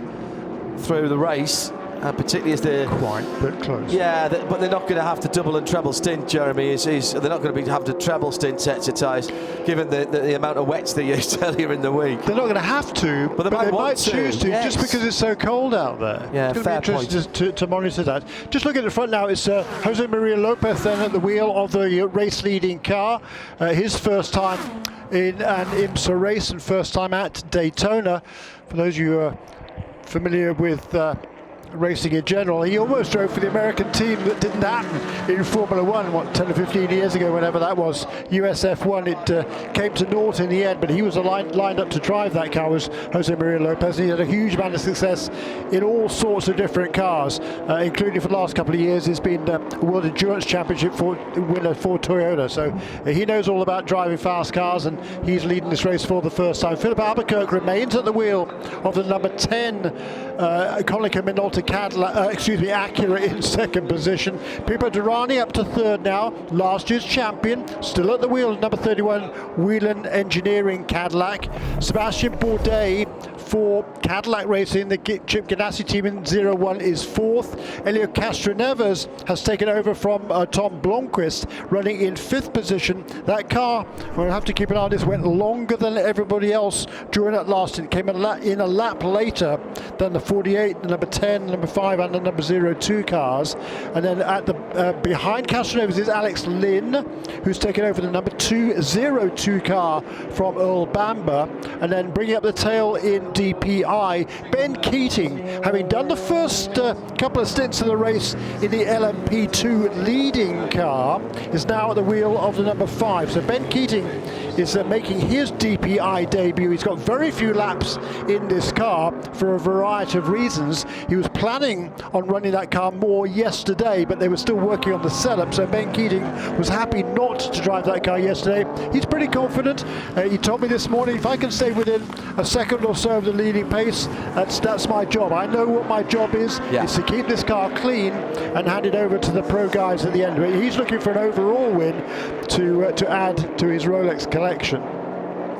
through the race. Particularly as they're quite but close. Yeah, but they're not going to have to double and treble stint. Jeremy they're not going to have to treble stint sets of tyres, given the amount of wets they used earlier in the week. They're not going to have to, but they might choose to, yes. just because it's so cold out there. Yeah, it's fair going to be interesting to monitor that. Just look at the front now. It's Jose Maria Lopez then at the wheel of the race-leading car. His first time in an IMSA race and first time at Daytona. For those of you who are familiar with racing in general. He almost drove for the American team that didn't happen in Formula One, what, 10 or 15 years ago, whenever that was, USF1. It came to naught in the end, but he was lined up to drive that car, was Jose Maria Lopez. He had a huge amount of success in all sorts of different cars, including for the last couple of years he's been a World Endurance Championship winner for Toyota. So he knows all about driving fast cars, and he's leading this race for the first time. Philip Albuquerque remains at the wheel of the number 10 Konica Minolta Acura in second position. Pipo Derani up to third now, last year's champion, still at the wheel, number 31 Whelen Engineering Cadillac. Sebastian Bourdais for Cadillac Racing, the Chip Ganassi team in 01 is fourth. Elio Castroneves has taken over from Tom Blomqvist, running in fifth position. That car, we'll have to keep an eye on this, went longer than everybody else during that last. It came in a lap later than the 48, the number 10, number 5 and the number 02 cars. And then at the behind Castroneves is Alex Lynn, who's taken over the number 202 car from Earl Bamber. And then bringing up the tail in DPI, Ben Keating, having done the first couple of stints of the race in the LMP2 leading car, is now at the wheel of the number 5. So Ben Keating is making his DPI debut. He's got very few laps in this car for a variety of reasons. He was planning on running that car more yesterday, but they were still working on the setup, so Ben Keating was happy not to drive that car yesterday. He's pretty confident. He told me this morning, if I can stay within a second or so of the leading pace, that's my job. I know what my job is to keep this car clean and hand it over to the pro guys at the end. He's looking for an overall win to add to his Rolex collection.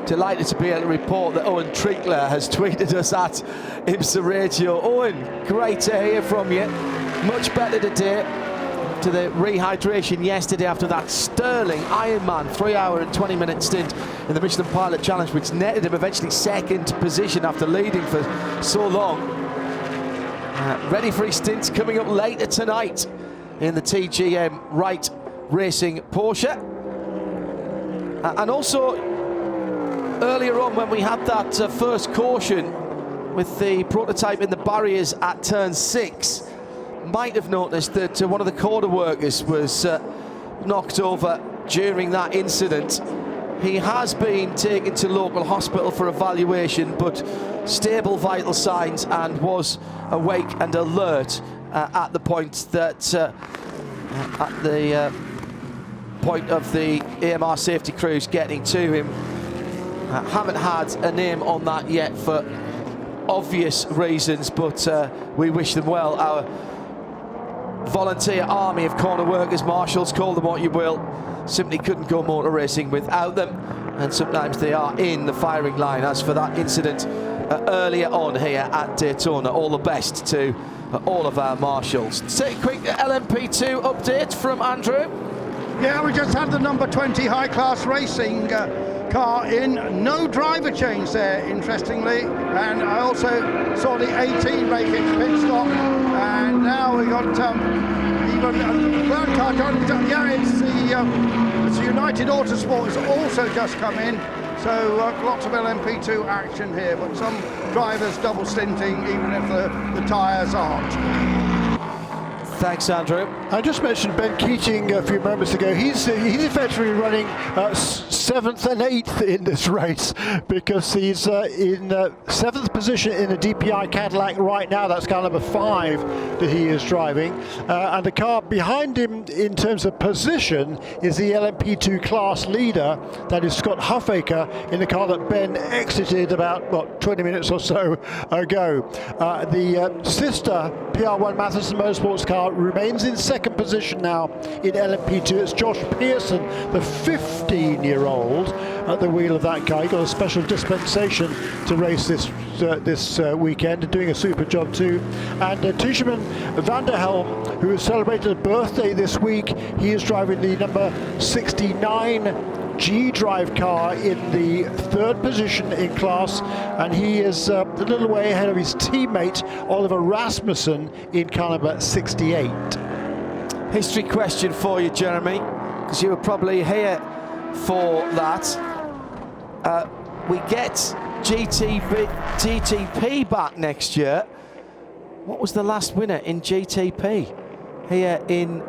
Delighted to be able to report that Owen Treacler has tweeted us at IMSA Radio. Owen, great to hear from you. Much better today to the rehydration yesterday after that sterling Ironman 3-hour and 20-minute stint in the Michelin Pilot Challenge, which netted him eventually second position after leading for so long. Ready for his stints coming up later tonight in the TGM Wright Racing Porsche. And also earlier on, when we had that first caution with the prototype in the barriers at turn 6, might have noticed that one of the corner workers was knocked over during that incident. He has been taken to local hospital for evaluation, but stable vital signs and was awake and alert at the point that at the point of the AMR safety crews getting to him. Haven't had a name on that yet for obvious reasons, but we wish them well. Our volunteer army of corner workers, marshals, call them what you will, simply couldn't go motor racing without them, and sometimes they are in the firing line. As for that incident earlier on here at Daytona, all the best to all of our marshals. Take a quick LMP2 update from Andrew. Yeah, we just had the number 20 high-class racing car in. No driver change there, interestingly. And I also saw the 18 make its pit stop. And now we got even a third car joining. Yeah, it's the United Autosport has also just come in. So lots of LMP2 action here, but some drivers double stinting even if the tyres aren't. Thanks, Andrew. I just mentioned Ben Keating a few moments ago. He's effectively running 7th and 8th in this race, because he's in 7th position in a DPI Cadillac right now. That's car number 5 that he is driving. And the car behind him in terms of position is the LMP2 class leader. That is Scott Huffaker in the car that Ben exited about, 20 minutes or so ago. The sister PR1 Matheson Motorsports car remains in second position now in LMP2. It's Josh Pearson, the 15-year-old, at the wheel of that car. He got a special dispensation to race this weekend, and doing a super job too. And Tijman van der Helm, who has celebrated a birthday this week, he is driving the number 69 G-Drive car in the 3rd position in class, and he is a little way ahead of his teammate Oliver Rasmussen in car number 68. History question for you, Jeremy, because you were probably here for that. We get GTP back next year. What was the last winner in GTP here in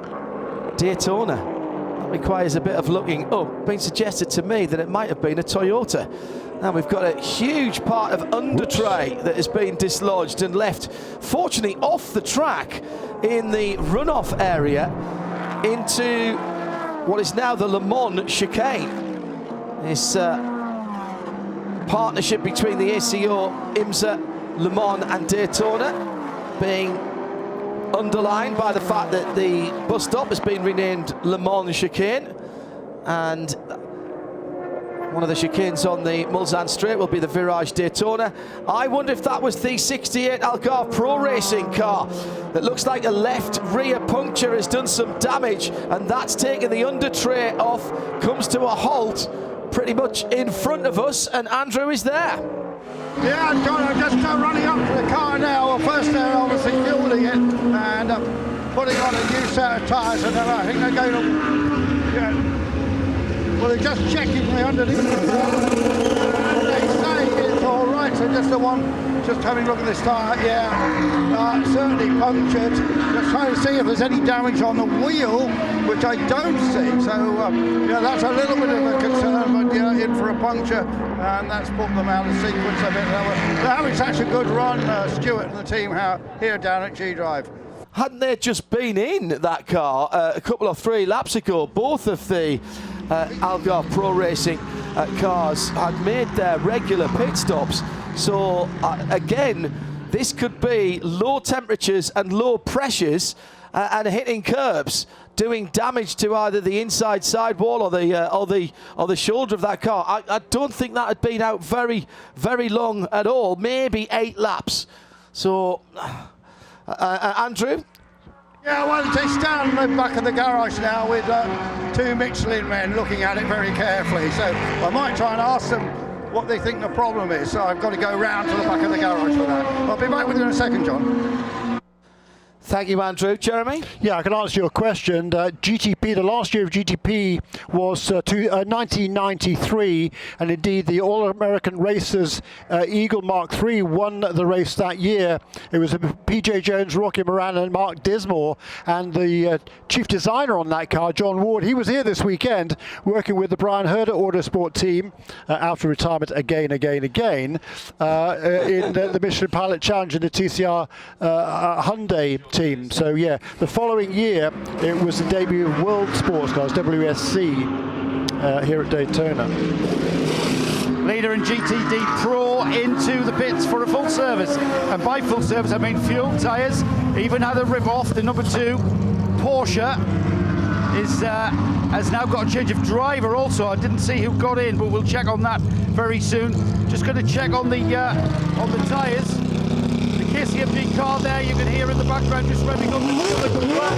Daytona? That requires a bit of looking up. Been suggested to me that it might have been a Toyota. Now we've got a huge part of under tray that has been dislodged and left, fortunately, off the track in the runoff area into what is now the Le Mans chicane. This partnership between the ACO, IMSA, Le Mans and Daytona being underlined by the fact that the bus stop has been renamed Le Mans chicane, and one of the chicanes on the Mulsanne Straight will be the Virage Daytona. I wonder if that was the 68 Algarve Pro Racing car that looks like a left rear puncture has done some damage, and that's taken the under tray off, comes to a halt pretty much in front of us, and Andrew is there. Yeah, John, I'm just running up to the car now. Well, first they're obviously fueling it and putting on a new set of tyres, and then I think they're going to... Yeah. Well, they're just checking the underneath. They say it's all right, so just the one, just having a look at this tyre, yeah, certainly punctured. Just trying to see if there's any damage on the wheel, which I don't see. So, yeah, that's a little bit of a concern, but yeah, in for a puncture, and that's put them out of sequence a bit. They're having such a good run, Stuart and the team here down at G-Drive. Hadn't they just been in that car a couple of 3 laps ago? Both of the Algarve Pro Racing cars had made their regular pit stops. So again, this could be low temperatures and low pressures and hitting curbs, doing damage to either the inside sidewall or the shoulder of that car. I don't think that had been out very, very long at all. Maybe 8 laps. So, Andrew? Yeah, well, they stand in the back of the garage now with 2 Michelin men looking at it very carefully. So I might try and ask them what they think the problem is. So I've got to go round to the back of the garage for that. I'll be back with you in a second, John. Thank you, Andrew. Jeremy? Yeah, I can answer your question. GTP, the last year of GTP was 1993, and indeed the All-American Racers Eagle Mark III won the race that year. It was PJ Jones, Rocky Moran and Mark Dismore, and the chief designer on that car, John Ward, he was here this weekend working with the Brian Herder Autosport team after retirement again in the Michelin Pilot Challenge in the TCR Hyundai team. So yeah, the following year it was the debut of World Sports Cars, WSC, here at Daytona. Leader in GTD Pro into the pits for a full service, and by full service I mean fuel, tyres, even had a rip off. The number 2 Porsche has now got a change of driver also. I didn't see who got in, but we'll check on that very soon. Just going to check on the tyres. KCMG car there, you can hear in the background just revving up the track.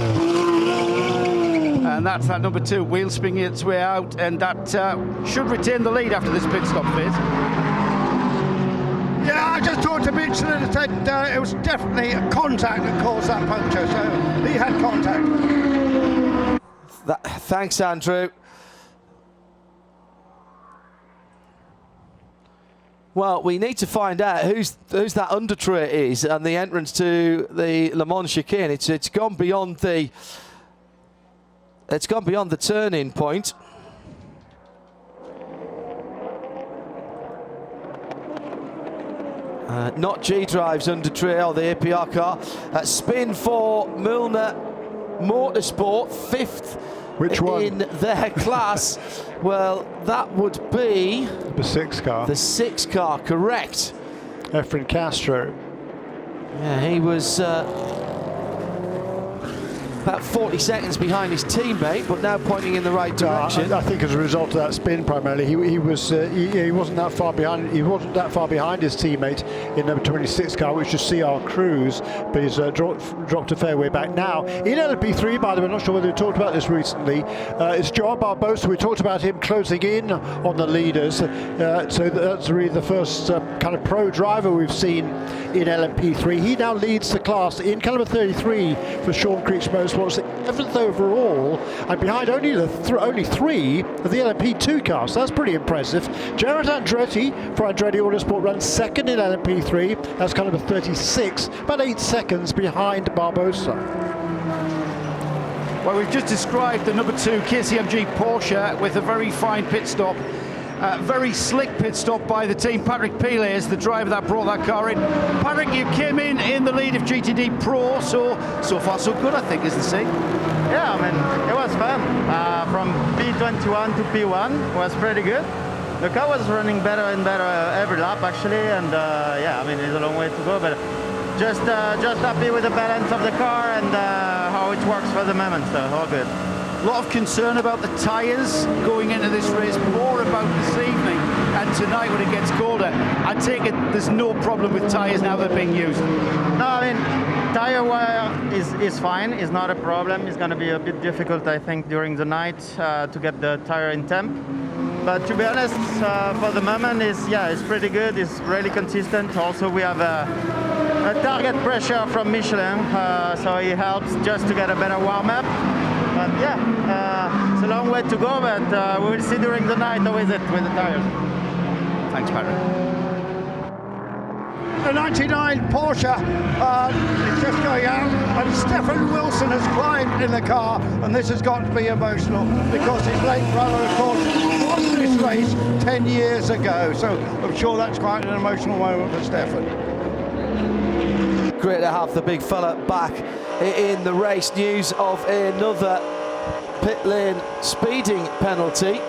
And that's that number 2 wheel spinning its way out, and that should retain the lead after this pit stop phase. Yeah, I just talked to Michelin and said it was definitely a contact that caused that puncture, so he had contact. Thanks, Andrew. Well, we need to find out who's that under tray is and the entrance to the Le Mans chicane. It's gone beyond the turning point. Not G-Drive's under tray or the APR car. Spin for Milner Motorsport, 5th. Which one? In their class. Well, that would be the 6 car. The 6 car, correct. Efren Castro. Yeah, he was about 40 seconds behind his teammate, but now pointing in the right direction. I think as a result of that spin, primarily, he wasn't that far behind. He wasn't that far behind his teammate in number 26 car, which is CR Cruz, but he's dropped a fair way back now. In LMP3, by the way, I'm not sure whether we talked about this recently. It's Joao Barbosa. We talked about him closing in on the leaders, so that's really the first kind of pro driver we've seen in LMP3. He now leads the class in caliber 33 for Sean Creek's Motorsport. Motorsports, 11th overall, and behind only only 3 of the LMP2 cars. So that's pretty impressive. Gerard Andretti for Andretti Autosport runs second in LMP3. That's kind of a 36, about 8 seconds behind Barbosa. Well, we've just described the number 2 KCMG Porsche with a very fine pit stop. Very slick pit stop by the team. Patrick Pilet is the driver that brought that car in. Patrick, you came in the lead of GTD Pro, so far so good, I think, is the scene. Yeah, I mean, it was fun. From P21 to P1 was pretty good. The car was running better and better every lap, actually, and yeah, I mean, it's a long way to go, but just happy with the balance of the car and how it works for the moment, so all good. A lot of concern about the tyres going into this race, more about this evening and tonight when it gets colder. I take it there's no problem with tyres now they're being used. No, I mean, tyre wear is fine, it's not a problem. It's going to be a bit difficult, I think, during the night to get the tyre in temp. But to be honest, for the moment, it's pretty good, it's really consistent. Also, we have a target pressure from Michelin, so it helps just to get a better warm-up. But yeah, it's a long way to go, but we will see during the night how is it with the tires. Thanks, Patrick. The 99 Porsche is just going out, and Stefan Wilson has climbed in the car, and this has got to be emotional because his late brother, of course, won this race 10 years ago. So I'm sure that's quite an emotional moment for Stefan. Great to have the big fella back in the race. News of another pit lane speeding penalty,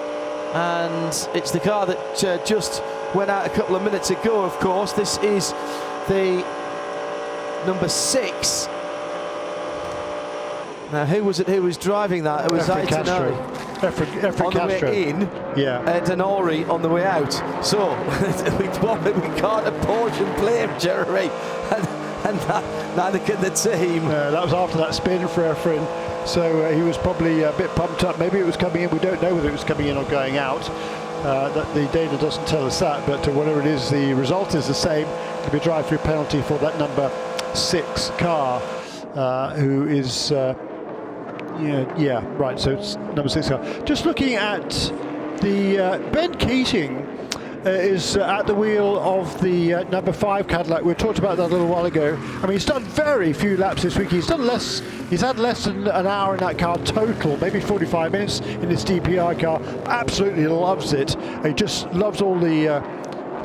and it's the car that just went out a couple of minutes ago, of course. This is the number 6. Now, who was it who was driving that? It was Castro. On the way in, Denori on the way out. So we can't apportion blame, Jeremy, and neither can the team. That was after that spin for Efren, so he was probably a bit pumped up. Maybe it was coming in. We don't know whether it was coming in or going out. That the data doesn't tell us that, but whatever it is, the result is the same. It'll be a drive-through penalty for that number 6 car, who is right. So it's number 6 car. Just looking at the Ben Keating is at the wheel of the number 5 Cadillac. We talked about that a little while ago. I mean, he's done very few laps this week. He's had less than an hour in that car total, maybe 45 minutes in this DPI car. Absolutely loves it. He just loves all the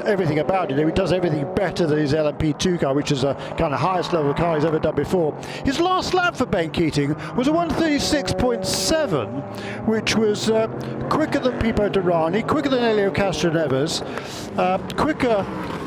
everything about it. He does everything better than his LMP2 car, which is a kind of highest level car he's ever done before. His last lap for Ben Keating was a 1:36.7, which was quicker than Pipo Derani, quicker than Helio Castroneves, quicker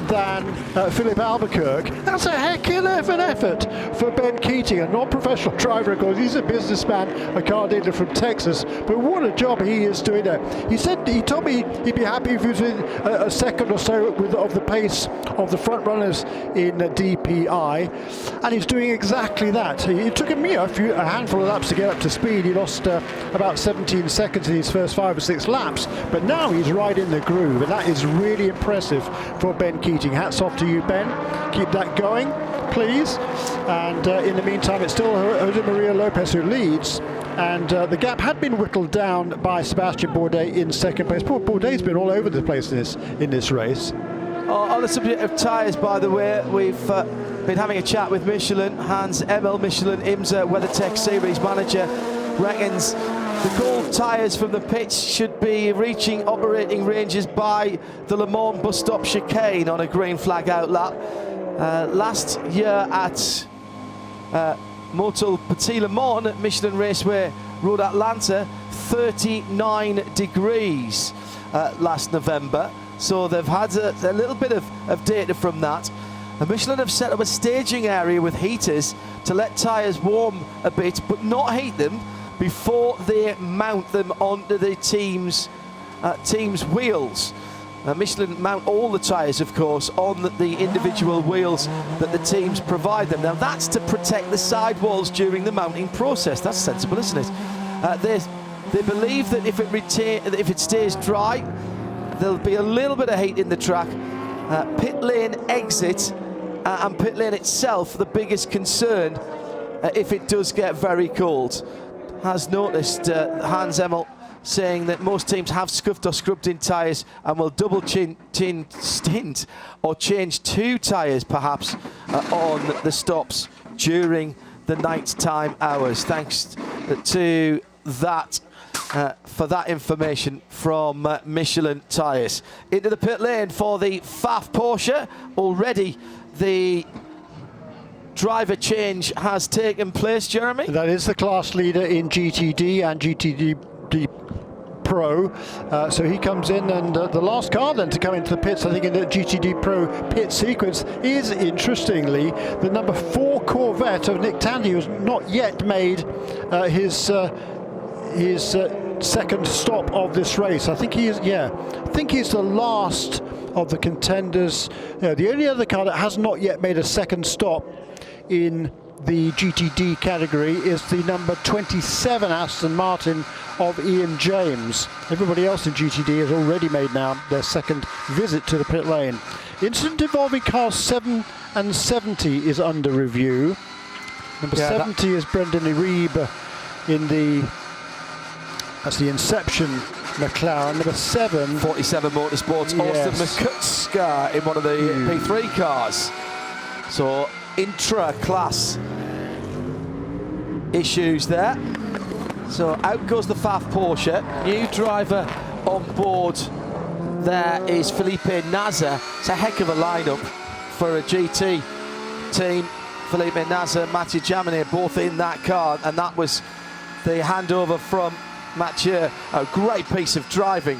than Philip Albuquerque. That's a heck of an effort for Ben Keating, a non-professional driver, of course. He's a businessman, a car dealer from Texas, but what a job he is doing there. He told me he'd be happy if he was in a second or so of the pace of the front runners in DPI, and he's doing exactly that. It took him a handful of laps to get up to speed. He lost about 17 seconds in his first 5 or 6 laps, but now he's right in the groove, and that is really impressive for Ben Keating. Hats off to you, Ben. Keep that going, please. And in the meantime, it's still Jose Maria Lopez who leads, and the gap had been whittled down by Sebastian Bourdais in second place. Poor Bourdais been all over the place in this race. On the subject of tyres, by the way, we've been having a chat with Michelin. Hans Emmel, Michelin IMSA WeatherTech Series manager, reckons the cold tyres from the pits should be reaching operating ranges by the Le Mans bus stop chicane on a green flag out lap. Last year at Motul Petit Le Mans at Michelin Raceway Road Atlanta, 39 degrees last November. So they've had a little bit of data from that. And Michelin have set up a staging area with heaters to let tyres warm a bit, but not heat them before they mount them onto the team's wheels. Michelin mount all the tyres, of course, on the individual wheels that the teams provide them. Now, that's to protect the sidewalls during the mounting process. That's sensible, isn't it? They believe that if it stays dry, there'll be a little bit of heat in the track. Pit lane exit and pit lane itself, the biggest concern if it does get very cold. Has noticed Hans Emmel saying that most teams have scuffed or scrubbed in tyres and will double stint or change 2 tyres perhaps on the stops during the night-time hours. Thanks to that for that information from Michelin tyres. Into the pit lane for the Pfaff Porsche. Already the driver change has taken place, Jeremy. That is the class leader in GTD and GTD Pro. So he comes in, and the last car then to come into the pits, I think in the GTD Pro pit sequence, is interestingly the number 4 Corvette of Nick Tandy, who's not yet made his second stop of this race. I think he's the last of the contenders. The only other car that has not yet made a second stop in the GTD category is the number 27 Aston Martin of Ian James. Everybody else in GTD has already made now their second visit to the pit lane. Incident involving cars 7 and 70 is under review. Number 70 is Brendan Iribe in that's the Inception McLaren. Number 7, 47 Motorsports, Austin McCutska in one of the P3 cars. So intra-class issues there. So out goes the Pfaff Porsche. New driver on board there is Felipe Nasr. It's a heck of a lineup for a GT team. Felipe Nasr, Mathieu Jaminet both in that car, and that was the handover from Mathieu. A great piece of driving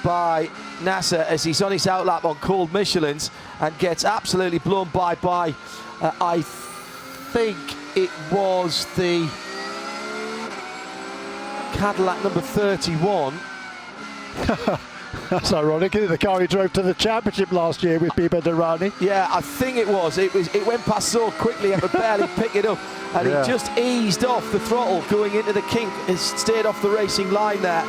by Nasr as he's on his outlap on cold Michelins and gets absolutely blown by I think it was the Cadillac number 31. That's ironic, isn't it? The car he drove to the championship last year with Biba Durrani. Yeah, I think it was. It went past so quickly I could barely pick it up, and he just eased off the throttle going into the kink. It stayed off the racing line there,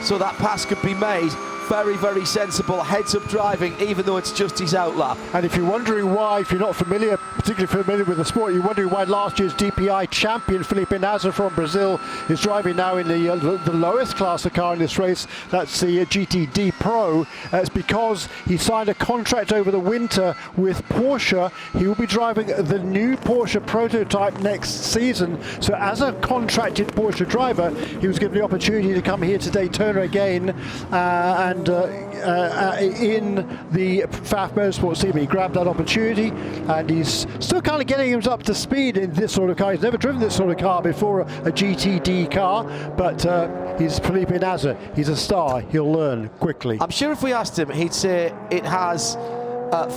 so that pass could be made. Very, very sensible heads-up driving, even though it's just his outlap. And if you're wondering why, if you're not particularly familiar with the sport, you're wondering why last year's DPI champion Felipe Nasr from Brazil is driving now in the lowest class of car in this race. That's the GTD Pro. It's because he signed a contract over the winter with Porsche. He will be driving the new Porsche prototype next season. So as a contracted Porsche driver, he was given the opportunity to come here to Daytona again and in the Pfaff Motorsports team. He grabbed that opportunity, and he's still kind of getting him up to speed in this sort of car. He's never driven this sort of car before, a GTD car, but he's Felipe Nasr. He's a star. He'll learn quickly. I'm sure if we asked him, he'd say it has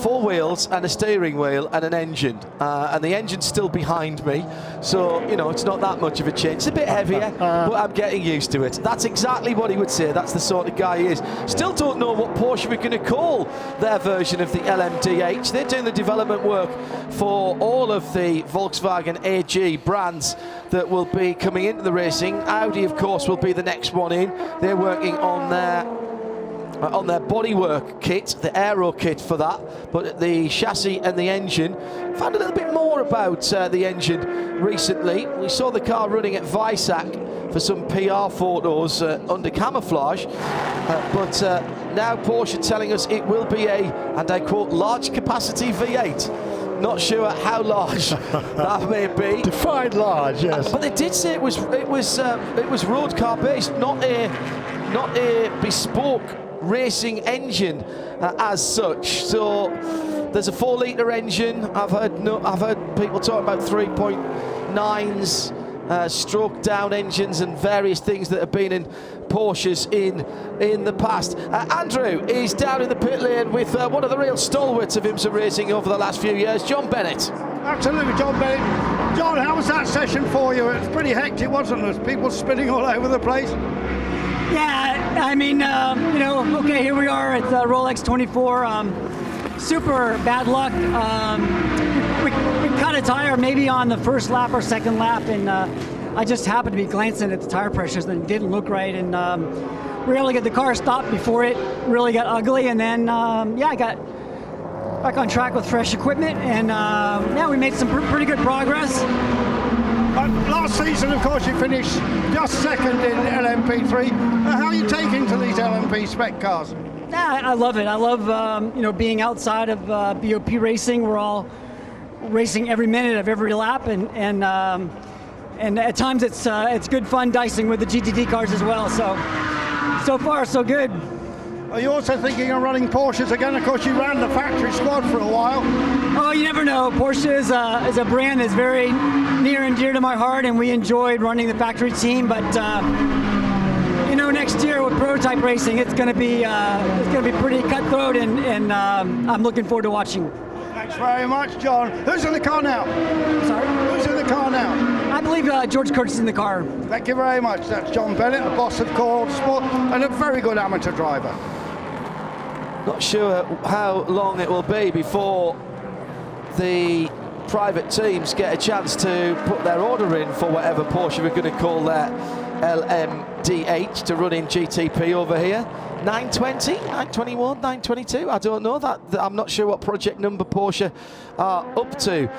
4 wheels and a steering wheel and an engine, and the engine's still behind me, so you know it's not that much of a change. It's a bit heavier, but I'm getting used to it. That's exactly what he would say. That's the sort of guy he is. Still don't know what Porsche we're going to call their version of the LMDH. They're doing the development work for all of the Volkswagen AG brands that will be coming into the racing. Audi, of course, will be the next one in. They're working on their bodywork kit, the aero kit for that, but the chassis and the engine. Found a little bit more about the engine recently. We saw the car running at Weissach for some PR photos under camouflage, but now Porsche telling us it will be a, and I quote, large capacity V8. Not sure how large that may be. Defined large, yes. But they did say it was road car based, not a bespoke racing engine as such. So there's a 4-litre engine. I've heard people talk about 3.9s, stroke down engines and various things that have been in Porsches in the past. Andrew is down in the pit lane with one of the real stalwarts of IMSA racing over the last few years, John Bennett. Absolutely, John Bennett. John, how was that session for you? It was pretty hectic, wasn't it? People spinning all over the place. Yeah, I mean, okay, here we are at Rolex 24. Super bad luck. We cut a tire maybe on the first lap or second lap, and I just happened to be glancing at the tire pressures and it didn't look right, and we were able to get the car stopped before it really got ugly, and then I got back on track with fresh equipment, and we made some pretty good progress. Last season, of course, you finished just second in LMP3. How are you taking to these LMP spec cars? Yeah, I love it. I love being outside of BOP racing. We're all racing every minute of every lap, and at times it's good fun dicing with the GTD cars as well. So far so good. Are you also thinking of running Porsches again? Of course, you ran the factory squad for a while. Oh, you never know. Porsche is a brand that's very near and dear to my heart, and we enjoyed running the factory team. But next year with prototype racing, it's going to be pretty cutthroat, and I'm looking forward to watching. Thanks very much, John. Who's in the car now? Sorry? Who's in the car now? I believe George Kurtz is in the car. Thank you very much. That's John Bennett, a boss of Core Sport and a very good amateur driver. Not sure how long it will be before the private teams get a chance to put their order in for whatever Porsche we're going to call their LMDH to run in GTP over here. 920, 921, 922, I don't know. That I'm not sure what project number Porsche are up to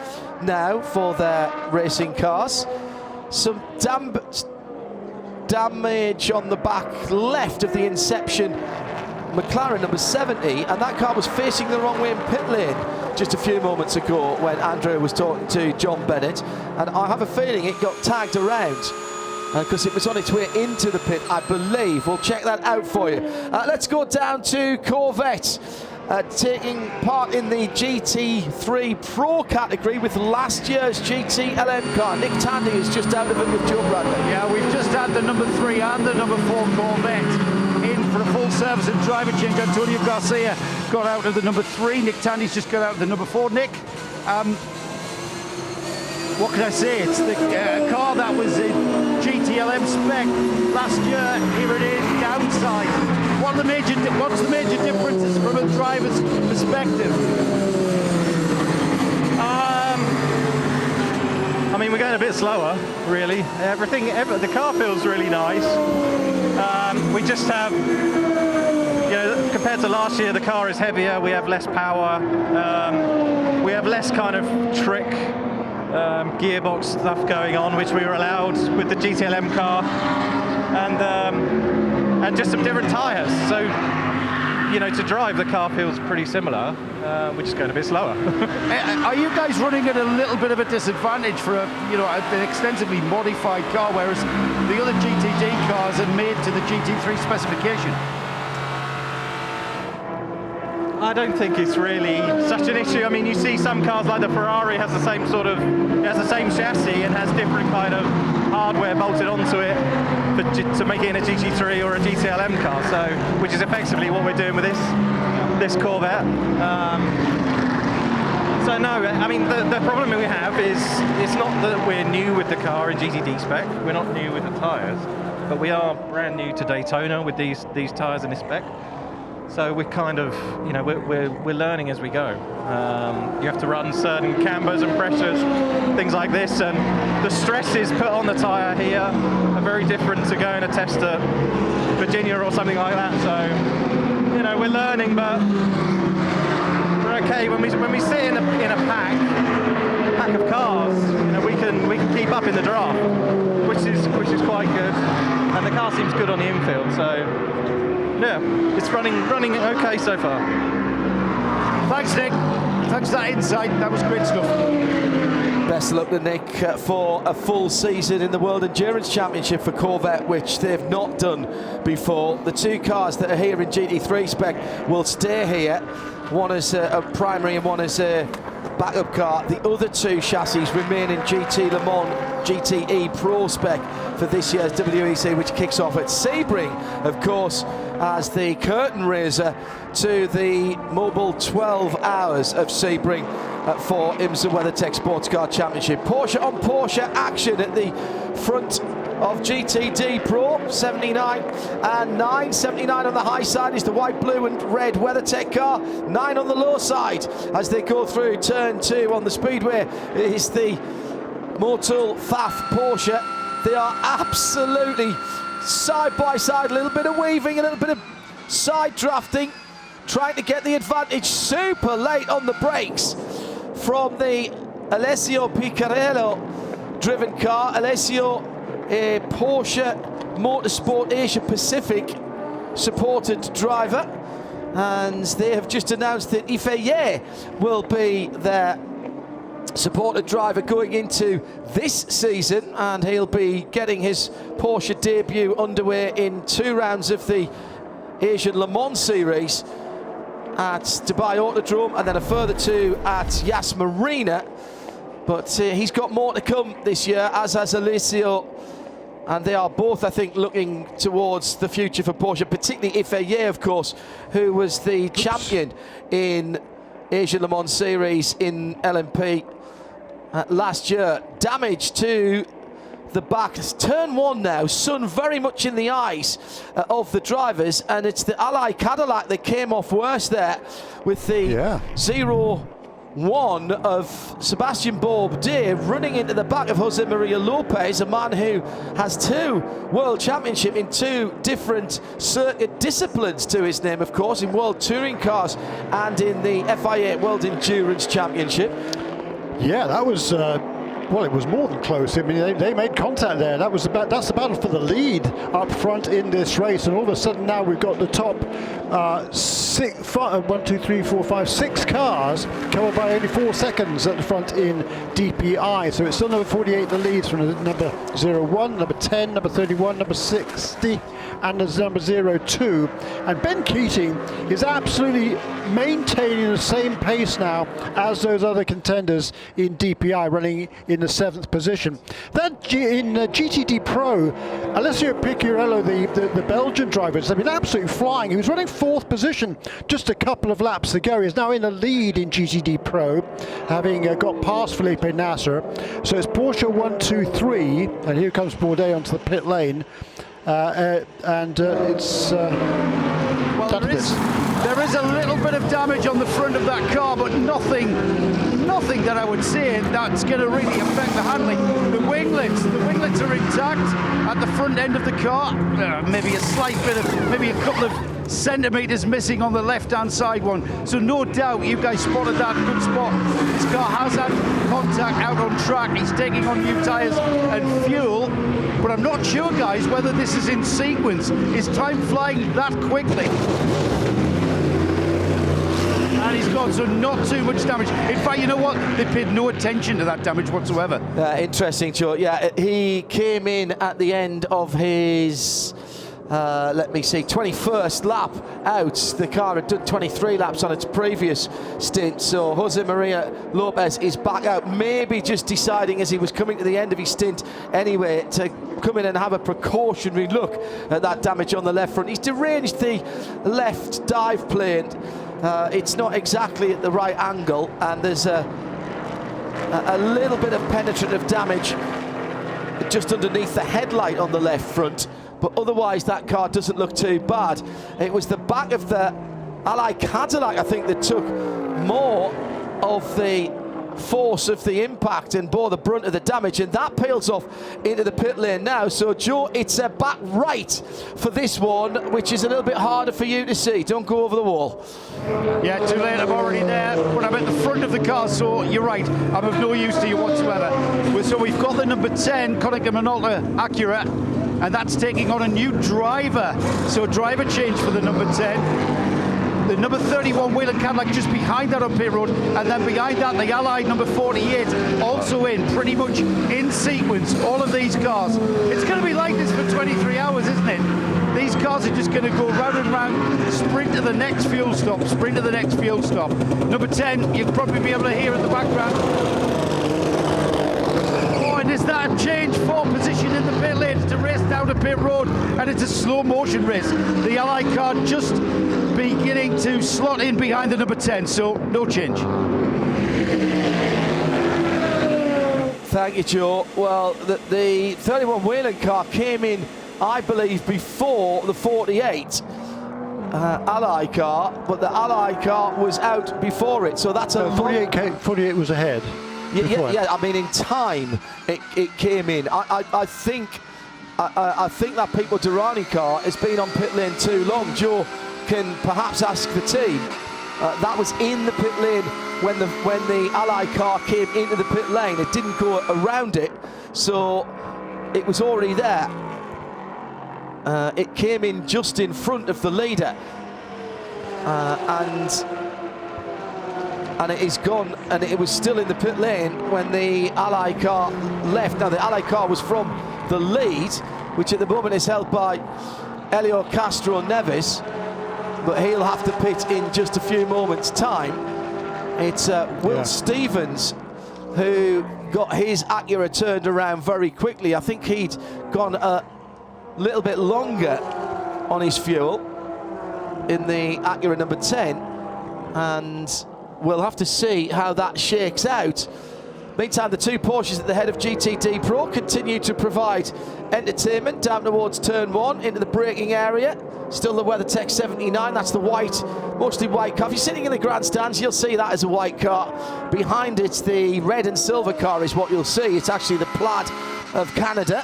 now for their racing cars. Some damage on the back left of the Inception McLaren number 70, and that car was facing the wrong way in pit lane just a few moments ago when Andrea was talking to John Bennett, and I have a feeling it got tagged around because it was on its way into the pit, I believe. We'll check that out for you. Let's go down to Corvette, taking part in the GT3 Pro category with last year's GT LM car. Nick Tandy is just out of it with Joe Bradley. Yeah, we've just had the number 3 and the number 4 Corvette in for a full service and driver change. Antonio Garcia got out of the number 3. Nick Tandy's just got out of the number 4. Nick, what can I say? It's the car that was in GTLM spec last year. Here it is, downsized. What's the major differences from a driver's perspective? I mean, we're going a bit slower, really. The car feels really nice. We just have, compared to last year, the car is heavier. We have less power. We have less kind of trick gearbox stuff going on, which we were allowed with the GTLM car, and just some different tyres. So, to drive, the car feels pretty similar. We're just going a bit slower. Are you guys running at a little bit of a disadvantage for an extensively modified car, whereas the other GTD cars are made to the GT3 specification? I don't think it's really such an issue. I mean, you see some cars like the Ferrari has the same chassis and has different kind of hardware bolted onto it to make it in a GT3 or a GTLM car. So, which is effectively what we're doing with this Corvette. So no, I mean the problem we have is it's not that we're new with the car in GTD spec. We're not new with the tyres, but we are brand new to Daytona with these tyres in this spec. So we're kind of, we're learning as we go. You have to run certain cambers and pressures, things like this, and the stresses put on the tyre here are very different to going to test at Virginia or something like that. So, we're learning, but we're okay. When we sit in a pack of cars, we can keep up in the draft, which is quite good, and the car seems good on the infield. So. Yeah, it's running okay so far. Thanks, Nick. Thanks for that insight. That was great stuff. Best of luck to Nick for a full season in the World Endurance Championship for Corvette, which they've not done before. The two cars that are here in GT3 spec will stay here. One is a primary and one is a backup car. The other two chassis remain in GT Le Mans GTE Pro spec for this year's WEC, which kicks off at Sebring, of course, as the curtain raiser to the mobile 12 hours of Sebring for IMSA WeatherTech SportsCar Championship. Porsche on Porsche action at the front of GTD Pro, 79 and 9. 79 on the high side is the white, blue and red WeatherTech car. 9 on the low side as they go through turn 2 on the speedway is the Motul Pfaff Porsche. They are absolutely side by side, a little bit of weaving, a little bit of side drafting, trying to get the advantage. Super late on the brakes from the Alessio Piccarello driven car. Alessio, a Porsche Motorsport Asia Pacific supported driver, and they have just announced that Ifeye will be their supported driver going into this season, and he'll be getting his Porsche debut underway in 2 rounds of the Asian Le Mans Series at Dubai Autodrome, and then a further 2 at Yas Marina. But he's got more to come this year, as has Alessio, and they are both, I think, looking towards the future for Porsche, particularly Ifeye, of course, who was the champion in Asian Le Mans Series in LMP last year. Damage to the back. It's turn 1 now, sun very much in the eyes of the drivers, and it's the Ally Cadillac that came off worse there with the 0-1 of Sebastian Bourdais running into the back of Jose Maria Lopez, a man who has 2 World Championship in 2 different circuit disciplines to his name, of course, in World Touring Cars and in the FIA World Endurance Championship. Yeah, that was well, it was more than close. I mean, they made contact there. That's the battle for the lead up front in this race, and all of a sudden now we've got the top 6 cars covered by only 4 seconds at the front in DPI. So it's still number 48 the leads from number 01, number 10, number 31, number 60, and there's number 02. And Ben Keating is absolutely maintaining the same pace now as those other contenders in DPI, running in the 7th position. Then in GTD Pro, Alessio Picciarello, the Belgian driver, has been absolutely flying. He was running 4th position just a couple of laps ago. He's now in the lead in GTD Pro, having got past Felipe Nasser. So it's Porsche 1, 2, 3, and here comes Bourdais onto the pit lane. It's well, there is a little bit of damage on the front of that car, but nothing that I would say that's going to really affect the handling. The winglets are intact at the front end of the car. Maybe a slight bit of, maybe a couple of centimeters missing on the left-hand side one. So no doubt you guys spotted that good spot. This car has had contact out on track. He's taking on new tires and fuel, but I'm not sure, guys, whether this is in sequence. Is time flying that quickly? And he's got so not too much damage. In fact, you know what? They paid no attention to that damage whatsoever. Interesting, Joe. Yeah, he came in at the end of his, let me see, 21st lap out. The car had done 23 laps on its previous stint, so Jose Maria Lopez is back out, maybe just deciding as he was coming to the end of his stint anyway to come in and have a precautionary look at that damage on the left front. He's deranged the left dive plane. It's not exactly at the right angle, and there's a little bit of penetrative damage just underneath the headlight on the left front, but otherwise that car doesn't look too bad. It was the back of the Ally Cadillac, I think, that took more of the force of the impact and bore the brunt of the damage, and that peels off into the pit lane now. So Joe, it's a back right for this one, which is a little bit harder for you to see. Don't go over the wall. Yeah, too late, I'm already there, but I'm at the front of the car, so you're right, I'm of no use to you whatsoever. So we've got the number 10 Konica Minolta Acura, and that's taking on a new driver. So a driver change for the number 10. The number 31 Whelen Cadillac just behind that on pit road, and then behind that the Allied number 48 also in, pretty much in sequence, all of these cars. It's going to be like this for 23 hours, isn't it? These cars are just going to go round and round, sprint to the next fuel stop, sprint to the next fuel stop. Number 10, you'll probably be able to hear in the background. Oh, and is that a change for position in the pit lane to race down to pit road, and it's a slow motion race. The Allied car just beginning to slot in behind the number 10, so no change. Thank you, Joe. Well, the 31 Whelen car came in, I believe, before the 48 Ally car, but the Ally car was out before it, so that's a 48 was ahead. Yeah, I mean, in time it came in. I think that Pipo Derani car has been on pit lane too long. Joe can perhaps ask the team. That was in the pit lane when the Ally car came into the pit lane. It didn't go around it, so it was already there. It came in just in front of the leader, and it is gone, and it was still in the pit lane when the Ally car left. Now the Ally car was from the lead, which at the moment is held by Helio Castro Neves, but he'll have to pit in just a few moments' time. It's Will Stevens who got his Acura turned around very quickly. I think he'd gone a little bit longer on his fuel in the Acura number 10, and we'll have to see how that shakes out. Meantime, the two Porsches at the head of GTD Pro continue to provide entertainment down towards turn 1 into the braking area. Still the WeatherTech 79, that's the white, mostly white car. If you're sitting in the grandstands, you'll see that as a white car. Behind it, the red and silver car is what you'll see. It's actually the plaid of Canada,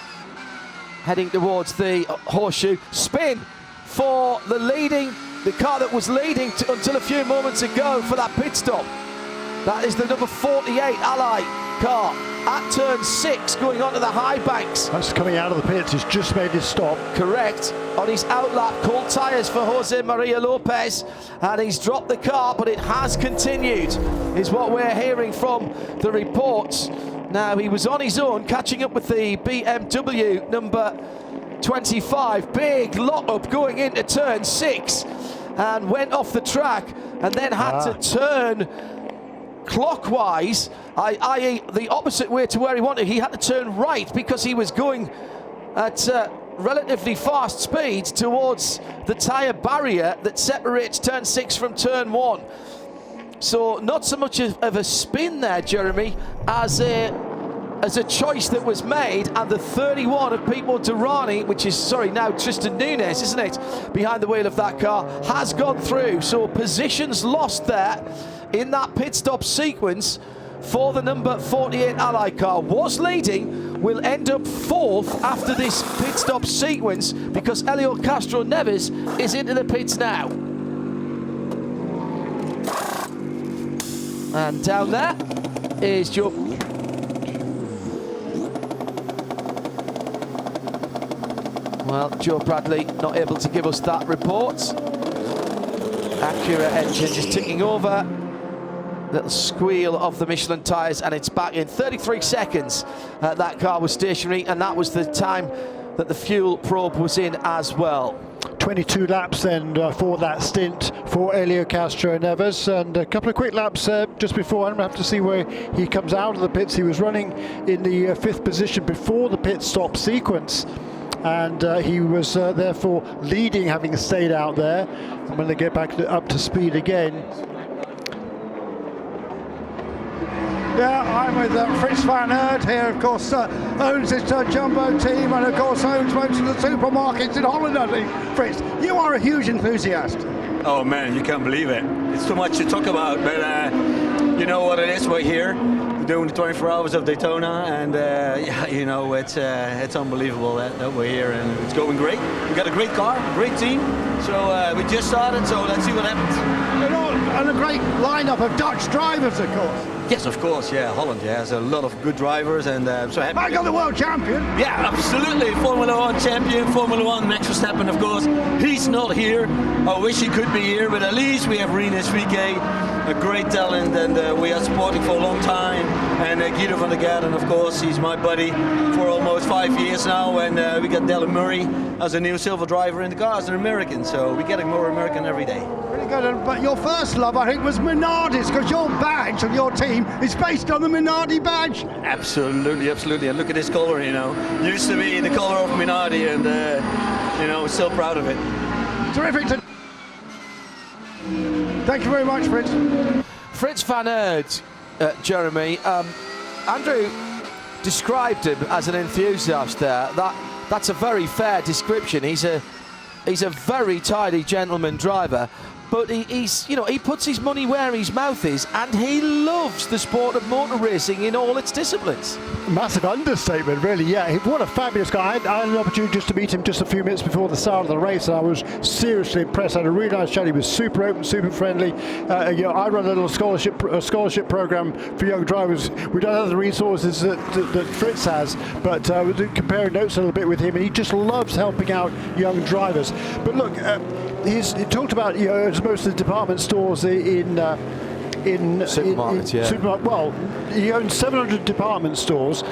heading towards the horseshoe. Spin for the car that was leading until a few moments ago for that pit stop. That is the number 48 Ally car at turn 6, going onto the high banks. That's coming out of the pits. He's just made his stop. Correct. On his outlap, cold tyres for Jose Maria Lopez, and he's dropped the car, but it has continued, is what we're hearing from the reports. Now, he was on his own, catching up with the BMW number 25. Big lock-up going into turn 6, and went off the track, and then had to turn clockwise, i.e. the opposite way to where he wanted. He had to turn right because he was going at relatively fast speeds towards the tyre barrier that separates turn 6 from turn 1. So not so much of a spin there, Jeremy, as a choice that was made, and the 31 of Pipo Derani, which is, now Tristan Nunes, isn't it, behind the wheel of that car, has gone through. So positions lost there in that pit stop sequence for the number 48 Ally car. Was leading, will end up 4th after this pit stop sequence because Helio Castro Neves is into the pits now. And down there is Joe. Well, Joe Bradley not able to give us that report. Acura engine just ticking over. Little squeal of the Michelin tyres, and it's back in 33 seconds. That car was stationary, and that was the time that the fuel probe was in as well. 22 laps then for that stint for Helio Castro Neves, and a couple of quick laps just before. I'm going to have to see where he comes out of the pits. He was running in the 5th position before the pit stop sequence, and he was therefore leading, having stayed out there. I'm going to get back up to speed again. Yeah, I'm with Fritz van Aert here, of course, owns this jumbo team, and of course owns most of the supermarkets in Holland, I think. Fritz, you are a huge enthusiast. Oh man, you can't believe it. It's too much to talk about, but you know what it is, we're here. We're doing the 24 hours of Daytona, and yeah, you know, it's unbelievable that we're here, and it's going great. We got a great car, great team, so we just started, so let's see what happens. And a great lineup of Dutch drivers, of course. Yes, of course, yeah, Holland has a lot of good drivers, and so happy. I got the world champion. Yeah, absolutely, Formula 1 champion, Formula 1, Max Verstappen, of course. He's not here. I wish he could be here, but at least we have Rinus VK, a great talent, and we are supporting for a long time. And Guido van der Garden, of course, he's my buddy for almost 5 years now, and we got Dylan Murray as a new silver driver in the car as an American, so we're getting more American every day. Pretty good, but your first love, I think, was Minardi's, because your badge of your team is based on the Minardi badge. Absolutely, absolutely, and look at this color, you know. Used to be the color of Minardi, and you know, still proud of it. Terrific. Thank you very much, Fritz. Fritz van Aert, Jeremy. Andrew described him as an enthusiast there. That's a very fair description. He's a very tidy gentleman driver, but he's, you know, he puts his money where his mouth is, and he loves the sport of motor racing in all its disciplines. Massive understatement, really. Yeah, what a fabulous guy. I had an opportunity just to meet him just a few minutes before the start of the race, and I was seriously impressed. I had a really nice chat. He was super open, super friendly. You know, I run a little scholarship program for young drivers. We don't have the resources that Fritz has, but we're comparing notes a little bit with him, and he just loves helping out young drivers. But look, he talked about, you know, most of the department stores in supermarkets, well, he owns 700 department stores,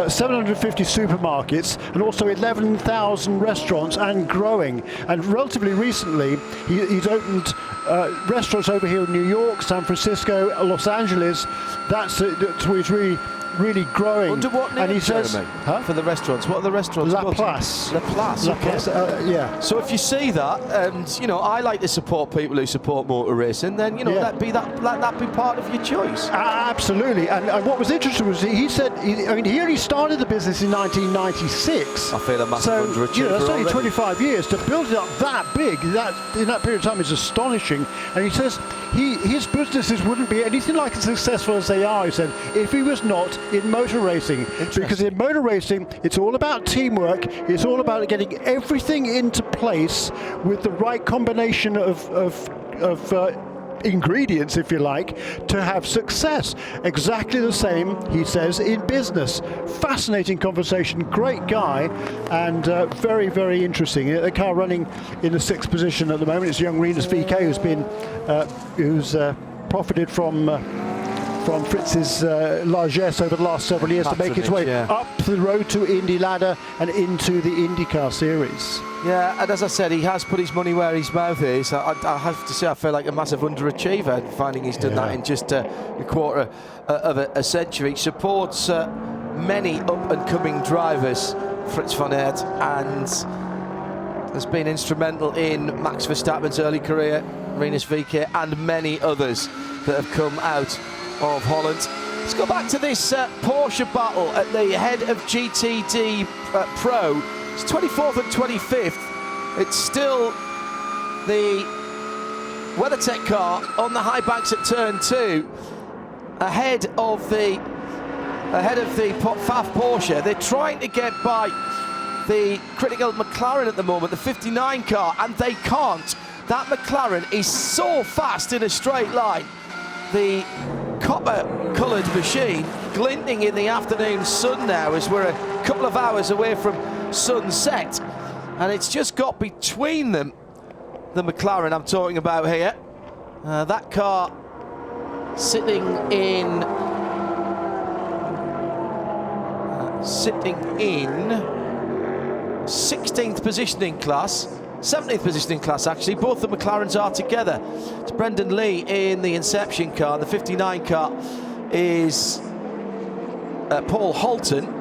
750 supermarkets, and also 11,000 restaurants, and growing. And relatively recently, he's opened restaurants over here in New York, San Francisco, Los Angeles. That's where he's really growing. Under what name, and he says, for the restaurants? What are the restaurants? La Place. La Place. La Okay. Place, yeah. So if you see that, and you know, I like to support people who support motor racing, then you know, let that be part of your choice. Absolutely. And what was interesting was he said, he only started the business in 1996. I feel a massive underachiever. You know, that's only already. 25 years. To build it up that big, in that period of time, is astonishing. And he says his businesses wouldn't be anything like as successful as they are, he said, if he was not in motor racing. Because in motor racing, it's all about teamwork. It's all about getting everything into place with the right combination of ingredients, if you like, to have success. Exactly the same, he says, in business. Fascinating conversation, great guy, and very, very interesting. A car running in the 6th position at the moment. It's young Rinus VeeKay who's profited from Fritz's largesse over the last several years to make his way up the road to Indy ladder and into the IndyCar series. Yeah, and as I said, he has put his money where his mouth is. I have to say, I feel like a massive underachiever, finding he's done that in just a quarter of a century. He supports many up-and-coming drivers, Fritz von Aert, and has been instrumental in Max Verstappen's early career, Rinus VeeKay, and many others that have come out of Holland. Let's go back to this Porsche battle at the head of GTD Pro. It's 24th and 25th. It's still the WeatherTech car on the high banks at turn 2, ahead of the FAF Porsche. They're trying to get by the critical McLaren at the moment, the 59 car, and they can't. That McLaren is so fast in a straight line. The copper-coloured machine glinting in the afternoon sun now as we're a couple of hours away from sunset, and it's just got between them, the McLaren I'm talking about here. That car sitting in 16th positioning class, 17th positioning class actually. Both the McLarens are together. It's Brendan Lee in the Inception car. The 59 car is Paul Holton.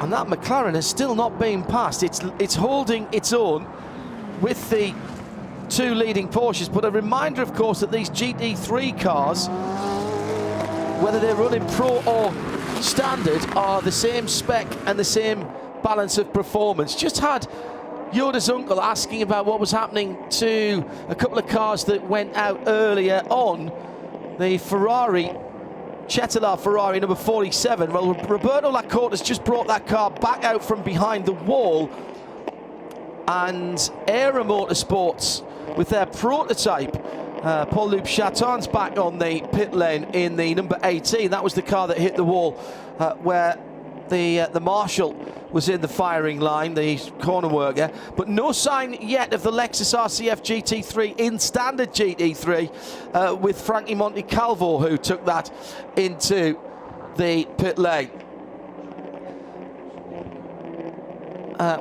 And that McLaren has still not been passed. It's holding its own with the two leading Porsches. But a reminder, of course, that these GT3 cars, whether they're running Pro or Standard, are the same spec and the same balance of performance. Just had Yoda's uncle asking about what was happening to a couple of cars that went out earlier on. The Ferrari, Cetilar Ferrari number 47. Well, Roberto Lacorte has just brought that car back out from behind the wall, and Era Motorsports with their prototype, Paul-Loup Chaton's back on the pit lane in the number 18. That was the car that hit the wall where the Marshall was in the firing line, the corner worker. But no sign yet of the Lexus RCF GT3 in standard GT3 with Frankie Montecalvo, who took that into the pit lane.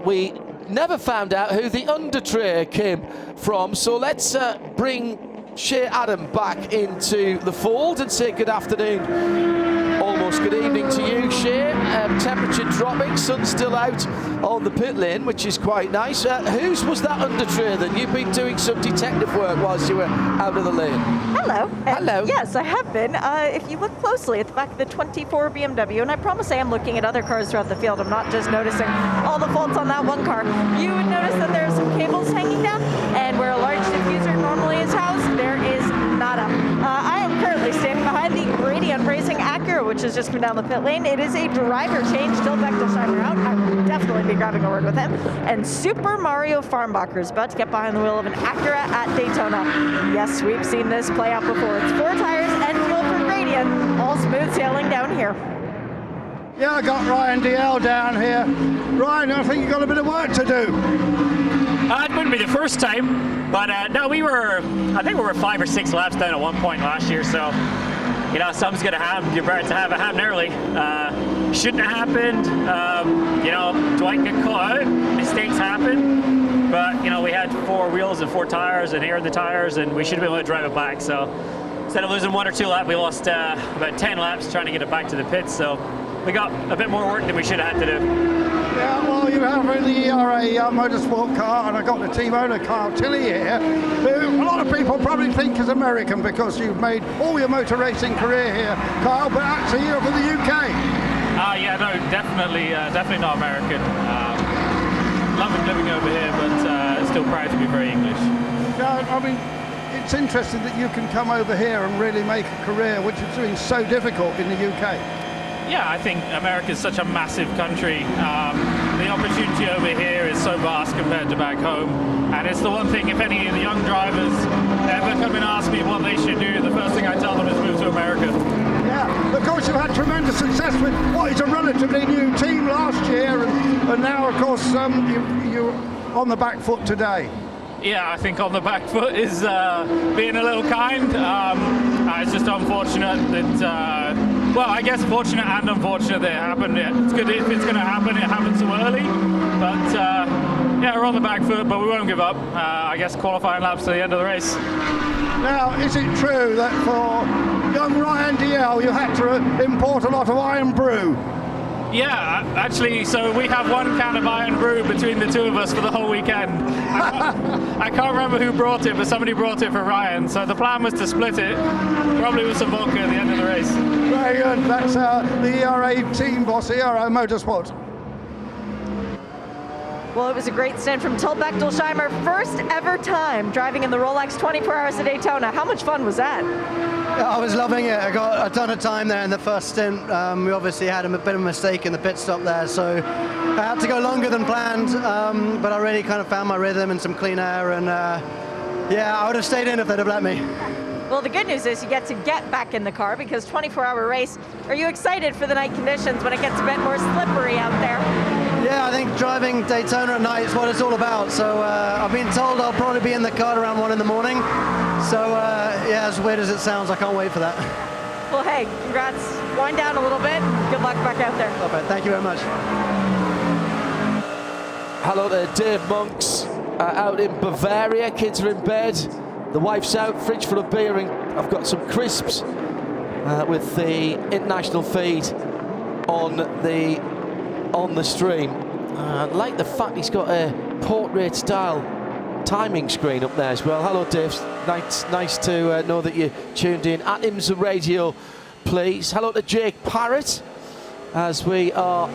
We never found out who the under tray came from, so let's bring Shea Adam back into the fold and say good afternoon, almost good evening to you, Shea. Temperature dropping, sun still out on the pit lane, which is quite nice. Whose was that under tray then? You've been doing some detective work whilst you were out of the lane. Hello. Hello. Yes, I have been. If you look closely at the back of the 24 BMW, and I promise I am looking at other cars throughout the field, I'm not just noticing all the faults on that one car, you would notice that there are some cables hanging down, and where a large diffuser normally is housed, there is nada. I am currently standing behind the Radiant Racing Acura, which has just come down the pit lane. It is a driver change, still Bechtelsheimer out. I will definitely be grabbing a word with him. And Super Mario Farnbacher is about to get behind the wheel of an Acura at Daytona. Yes, we've seen this play out before. It's 4 tires and fuel for Gradient, all smooth sailing down here. Yeah, I got Ryan DL down here. Ryan, I think you've got a bit of work to do. It wouldn't be the first time, but no, I think we were 5 or 6 laps down at one point last year, so, you know, something's going to happen. You're about to have it happen early. Shouldn't have happened. You know, Dwight got caught out. Mistakes happen, but, you know, we had 4 wheels and 4 tires and air in the tires, and we should have been able to drive it back, so instead of losing 1 or 2 laps, we lost about 10 laps trying to get it back to the pits, so we got a bit more work than we should have had to do. Yeah, well, you have the ERA motorsport car, and I got the team owner, Kyle Tilley, here, who a lot of people probably think is American because you've made all your motor racing career here, Kyle, but actually you're from the UK. Yeah, no, definitely not American. Loving living over here, but still proud to be very English. Yeah, I mean, it's interesting that you can come over here and really make a career, which is doing so difficult in the UK. Yeah, I think America is such a massive country. The opportunity over here is so vast compared to back home. And it's the one thing, if any of the young drivers ever come and ask me what they should do, the first thing I tell them is move to America. Yeah, of course you've had tremendous success with what is a relatively new team last year, and now, of course, you're on the back foot today. Yeah, I think on the back foot is being a little kind. It's just unfortunate that, well, I guess fortunate and unfortunate that it happened. It's good if it's going to happen, it happened so early. But, yeah, we're on the back foot, but we won't give up. I guess qualifying laps to the end of the race. Now, is it true that for young Ryan DL, you had to import a lot of iron brew? Yeah, actually, so we have 1 can of iron brew between the 2 of us for the whole weekend. I can't remember who brought it, but somebody brought it for Ryan. So the plan was to split it, probably with some vodka at the end of the race. Very good. That's the ERA team boss, ERA Motorsport. Well, it was a great stint from Till Bechtelsheimer. First ever time driving in the Rolex 24 Hours of Daytona. How much fun was that? I was loving it. I got a ton of time there in the first stint. We obviously had a bit of a mistake in the pit stop there, so I had to go longer than planned, but I really kind of found my rhythm and some clean air, and yeah, I would have stayed in if they'd have let me. Well, the good news is you get to get back in the car because 24-hour race. Are you excited for the night conditions when it gets a bit more slippery out there? Yeah, I think driving Daytona at night is what it's all about. So I've been told I'll probably be in the car around 1 in the morning. So yeah, as weird as it sounds, I can't wait for that. Well, hey, congrats. Wind down a little bit. Good luck back out there. Love it. Thank you very much. Hello there, Dave Monks out in Bavaria. Kids are in bed. The wife's out, fridge full of beer, and I've got some crisps with the international feed on the stream. I like the fact he's got a portrait style timing screen up there as well. Hello, Dave. Nice to know that you're tuned in at IMSA Radio, please. Hello to Jake Parrott as we are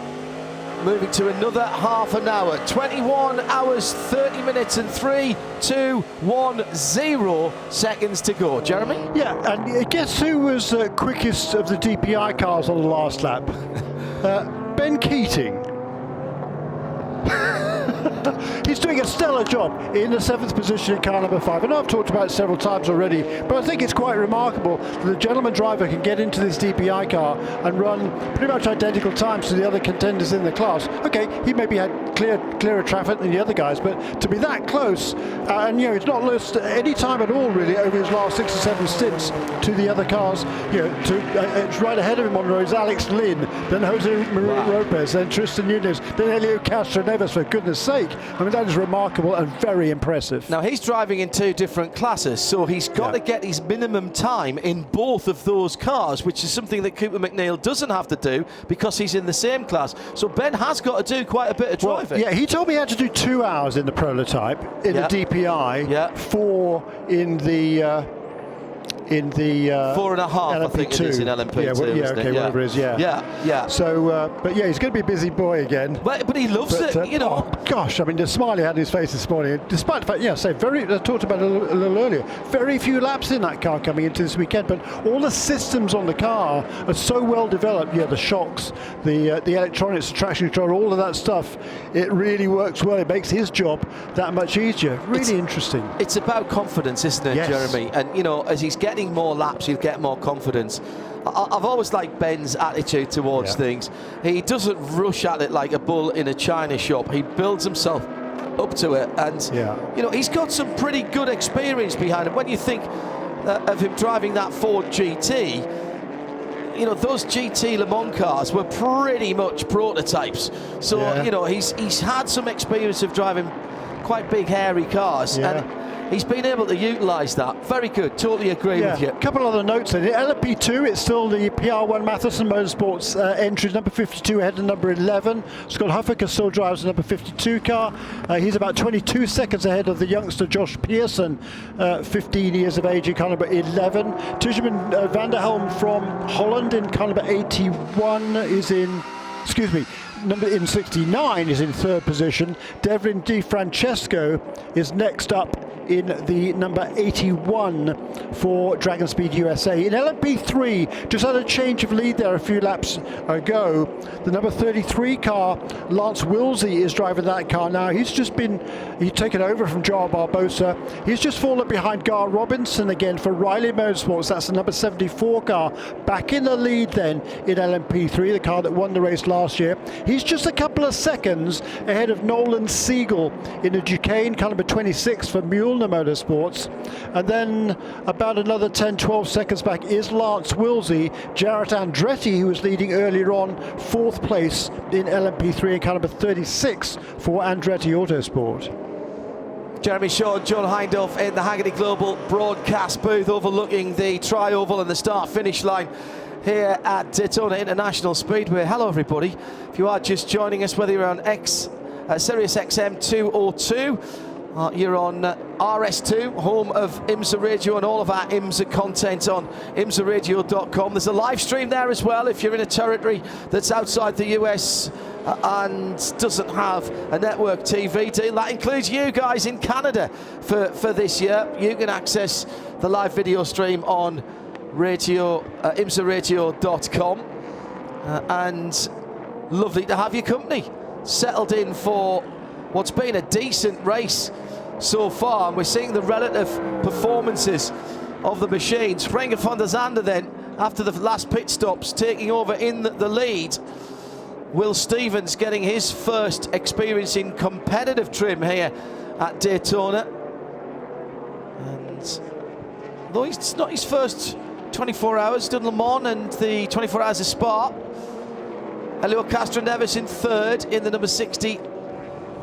moving to another half an hour. 21 hours, 30 minutes and 3, 2, 1, 0 seconds to go. Jeremy? Yeah, and guess who was quickest of the DPI cars on the last lap? Ben Keating. He's doing a stellar job in the 7th position in car number 5. I know I've talked about it several times already, but I think it's quite remarkable that the gentleman driver can get into this DPI car and run pretty much identical times to the other contenders in the class. Okay, he maybe had clearer traffic than the other guys, but to be that close, and you know, he's not lost any time at all really over his last 6 or 7 stints to the other cars. You know, it's right ahead of him on the road is Alex Lynn, then Jose Maria Lopez, then Tristan Nunez, then Helio Castro Neves, for goodness sake. I mean, that is remarkable and very impressive. Now, he's driving in 2 different classes, so he's got to get his minimum time in both of those cars, which is something that Cooper McNeil doesn't have to do because he's in the same class. So Ben has got to do quite a bit of driving. Yeah, he told me he had to do 2 hours in the prototype, in the DPI, 4 in the 4.5, LMP2. I think it is in LMP2. Whatever it is, yeah. So, but yeah, he's going to be a busy boy again. But he loves it, you know. Oh, gosh, I mean, the smile he had on his face this morning, despite the fact, I talked about it a little earlier, very few laps in that car coming into this weekend, but all the systems on the car are so well developed. Yeah, the shocks, the electronics, the traction control, all of that stuff, it really works well. It makes his job that much easier. Really interesting. It's about confidence, isn't it, Jeremy? And, you know, as he's getting more laps, he'll get more confidence. I've always liked Ben's attitude towards things. He doesn't rush at it like a bull in a china shop. He builds himself up to it, and you know, he's got some pretty good experience behind him. When you think of him driving that Ford GT, you know, those GT Le Mans cars were pretty much prototypes. So you know, he's had some experience of driving quite big, hairy cars, and he's been able to utilise that. Very good. Totally agree with you. A couple other notes in it. LMP2, it's still the PR1 Mathiasen Motorsports entries, number 52 ahead of number 11. Scott Huffaker still drives the number 52 car. He's about 22 seconds ahead of the youngster Josh Pearson, 15 years of age, in car number 11. Tijman van der Helm from Holland in car number 81 is in, number in 69 is in 3rd position. Devlin Di Francesco is next up in the number 81 for Dragon Speed USA. In LMP3, just had a change of lead there a few laps ago. The number 33 car, Lance Wilsey, is driving that car now. He's taken over from Joao Barbosa. He's just fallen behind Gar Robinson again for Riley Motorsports. That's the number 74 car, back in the lead then in LMP3, the car that won the race last year. He's just a couple of seconds ahead of Nolan Siegel in the Duquesne, car number 26 for Mule Motorsports, and then about another 10-12 seconds back is Lance Wilsey. Jarrett Andretti, who was leading earlier on, 4th place in LMP3 and car number 36 for Andretti Autosport. Jeremy Shaw and John Hindhaugh in the Haggerty Global broadcast booth overlooking the tri-oval and the start-finish line here at Daytona International Speedway. Hello everybody. If you are just joining us, whether you're on Sirius XM 202, you're on RS2, home of IMSA Radio and all of our IMSA content on IMSARadio.com. There's a live stream there as well if you're in a territory that's outside the US and doesn't have a network TV deal. That includes you guys in Canada for this year. You can access the live video stream on IMSARadio.com. And lovely to have your company. Settled in for what's been a decent race so far, and we're seeing the relative performances of the machines. Renger van der Zande then, after the last pit stops, taking over in the lead. Will Stevens getting his first experience in competitive trim here at Daytona. And though it's not his first 24 hours, done Le Mans and the 24 hours of Spa. Helio Castro-Neves in 3rd in the number 60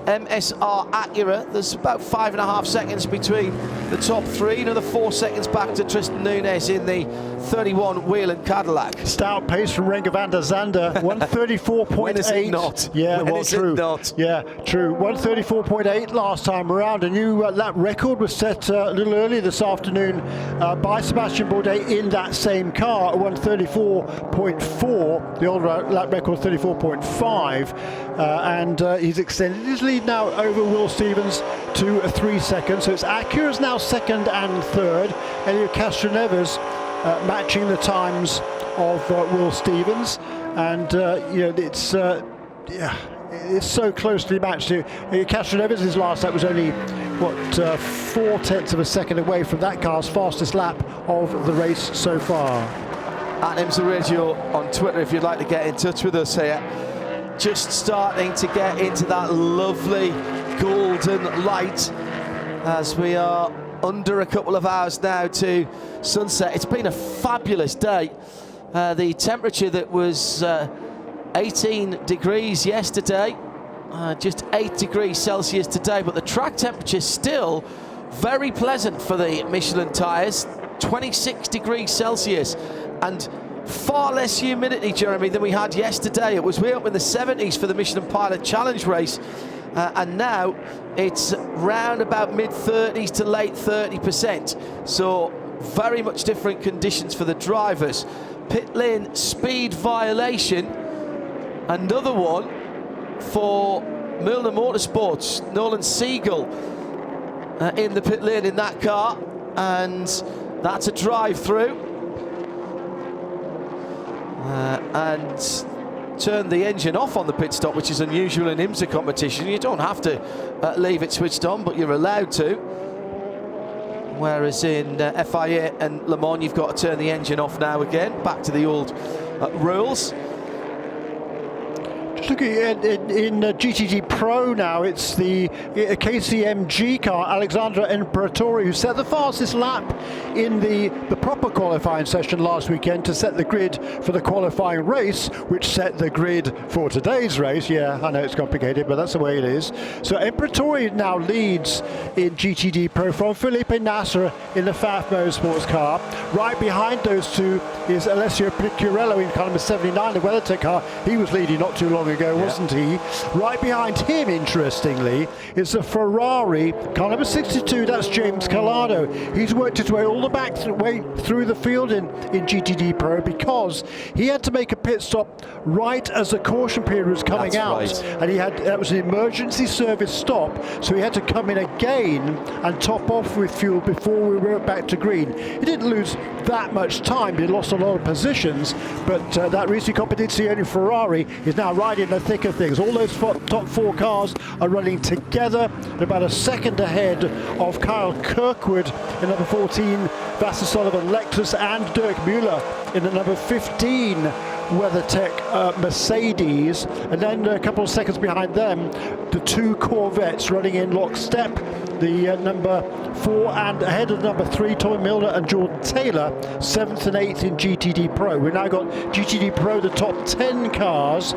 MSR Acura. There's about 5.5 seconds between the top 3. Another 4 seconds back to Tristan Nunez in the 31 Whelen Cadillac. Stout pace from Renger van der Zande, 134.8. When is it not? Yeah, when well, is true. It not? Yeah, true. 134.8 last time around. A new lap record was set a little earlier this afternoon by Sebastian Bourdais in that same car, 134.4. The old lap record 34.5, and he's extended his lead now over Will Stevens to 3 seconds. So it's Acura's now 2nd and 3rd. Helio Castro-Neves matching the times of Will Stevens, and you know, it's so closely matched. Castro-Neves' last lap was only 4/10 of a second away from that car's fastest lap of the race so far. At IMSA Radio on Twitter if you'd like to get in touch with us here. Just starting to get into that lovely golden light as we are under a couple of hours now to sunset. It's been a fabulous day. The temperature that was 18 degrees yesterday just 8 degrees Celsius today, but the track temperature is still very pleasant for the Michelin tyres, 26 degrees Celsius, and far less humidity, Jeremy, than we had yesterday. It was way up in the 70s for the Michelin Pilot Challenge race, and now it's round about mid-30s to late 30%. So very much different conditions for the drivers. Pit lane speed violation, another one for Milner Motorsports. Nolan Siegel in the pit lane in that car, and that's a drive-through. And turned the engine off on the pit stop, which is unusual in IMSA competition. You don't have to leave it switched on, but you're allowed to. Whereas in FIA and Le Mans, you've got to turn the engine off now again, back to the old rules. Just looking at in GTD Pro now, it's the KCMG car, Alexandra Imperatori, who set the fastest lap in the proper qualifying session last weekend to set the grid for the qualifying race, which set the grid for today's race. Yeah, I know it's complicated, but that's the way it is. So Imperatori now leads in GTD Pro from Felipe Nasser in the FAF Motorsports car. Right behind those two is Alessio Picciarello in car number 79, the WeatherTech car. He was leading not too long ago, wasn't he? Right behind him, interestingly, is the Ferrari car number 62. That's James Calado. He's worked his way all the way through the field in GTD Pro because he had to make a pit stop right as the caution period was coming out, right. And that was an emergency service stop, so he had to come in again and top off with fuel before we went back to green. He didn't lose that much time. He lost a lot of positions, but that Risi Competizione Ferrari is now right in the thick of things. All those top 4 cars are running together. They're about a second ahead of Kyle Kirkwood in number 14, Vasser Sullivan Lexus, and Dirk Müller in the number 15 WeatherTech Mercedes. And then a couple of seconds behind them, the 2 Corvettes running in lockstep. The number 4 and ahead of number 3, Tommy Milner and Jordan Taylor, 7th and 8th in GTD Pro. We've now got GTD Pro, the top 10 cars,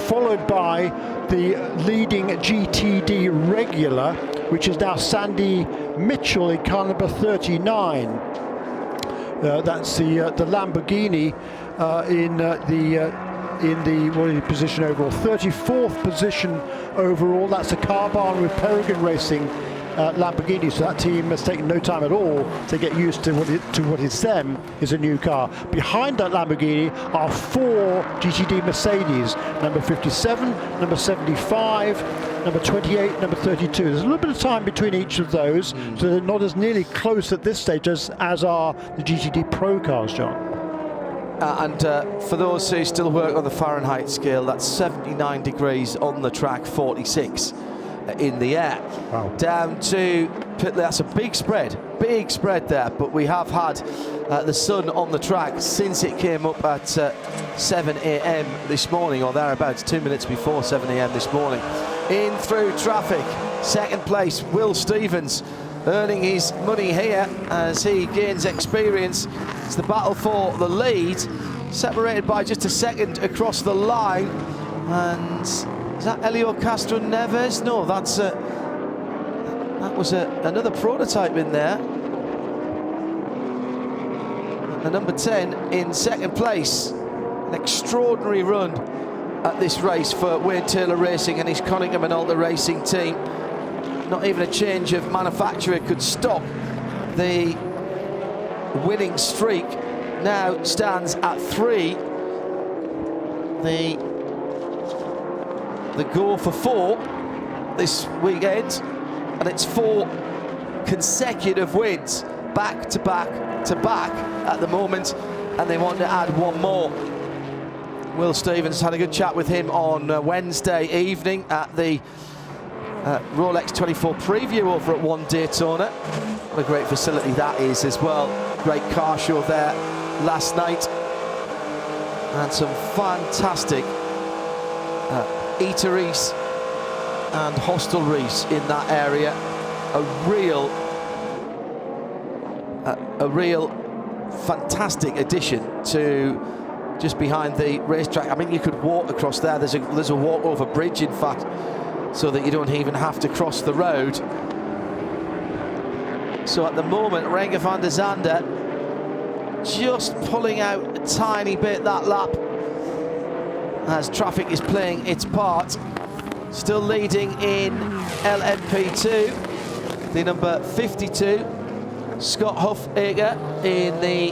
followed by the leading GTD regular, which is now Sandy Mitchell in car number 39. That's the Lamborghini in the position overall, 34th position overall. That's a car barn with Peregrine Racing Lamborghini, so that team has taken no time at all to get used to what is them is a new car. Behind that Lamborghini are 4 GTD Mercedes, number 57, number 75, number 28, number 32. There's a little bit of time between each of those, so they're not as nearly close at this stage as are the GTD Pro cars, John. And for those who still work on the Fahrenheit scale, that's 79 degrees on the track, 46 in the air. Wow. Down to pit, that's a big spread there, but we have had the sun on the track since it came up at 7 a.m. this morning, or thereabouts, 2 minutes before 7 a.m. this morning. In through traffic, second place, Will Stevens, earning his money here as he gains experience. It's the battle for the lead, separated by just a second across the line. And is that Elio Castro Neves? No, that was another prototype in there. The number 10 in second place. An extraordinary run at this race for Wayne Taylor Racing and his Conningham and Alta Racing team. Not even a change of manufacturer could stop the winning streak. Now stands at 3. The go for 4 this weekend, and it's 4 consecutive wins back to back to back at the moment, and they want to add one more. Will Stevens had a good chat with him on Wednesday evening at the Rolex 24 preview over at One Daytona. What a great facility that is as well. Great car show there last night, and some fantastic eateries and hostelries in that area. A real fantastic addition to just behind the racetrack. I mean, you could walk across there. There's a walk over bridge, in fact, so that you don't even have to cross the road. So at the moment, Renger van der Zande just pulling out a tiny bit that lap as traffic is playing its part. Still leading in LMP2, the number 52, Scott Huffaker in the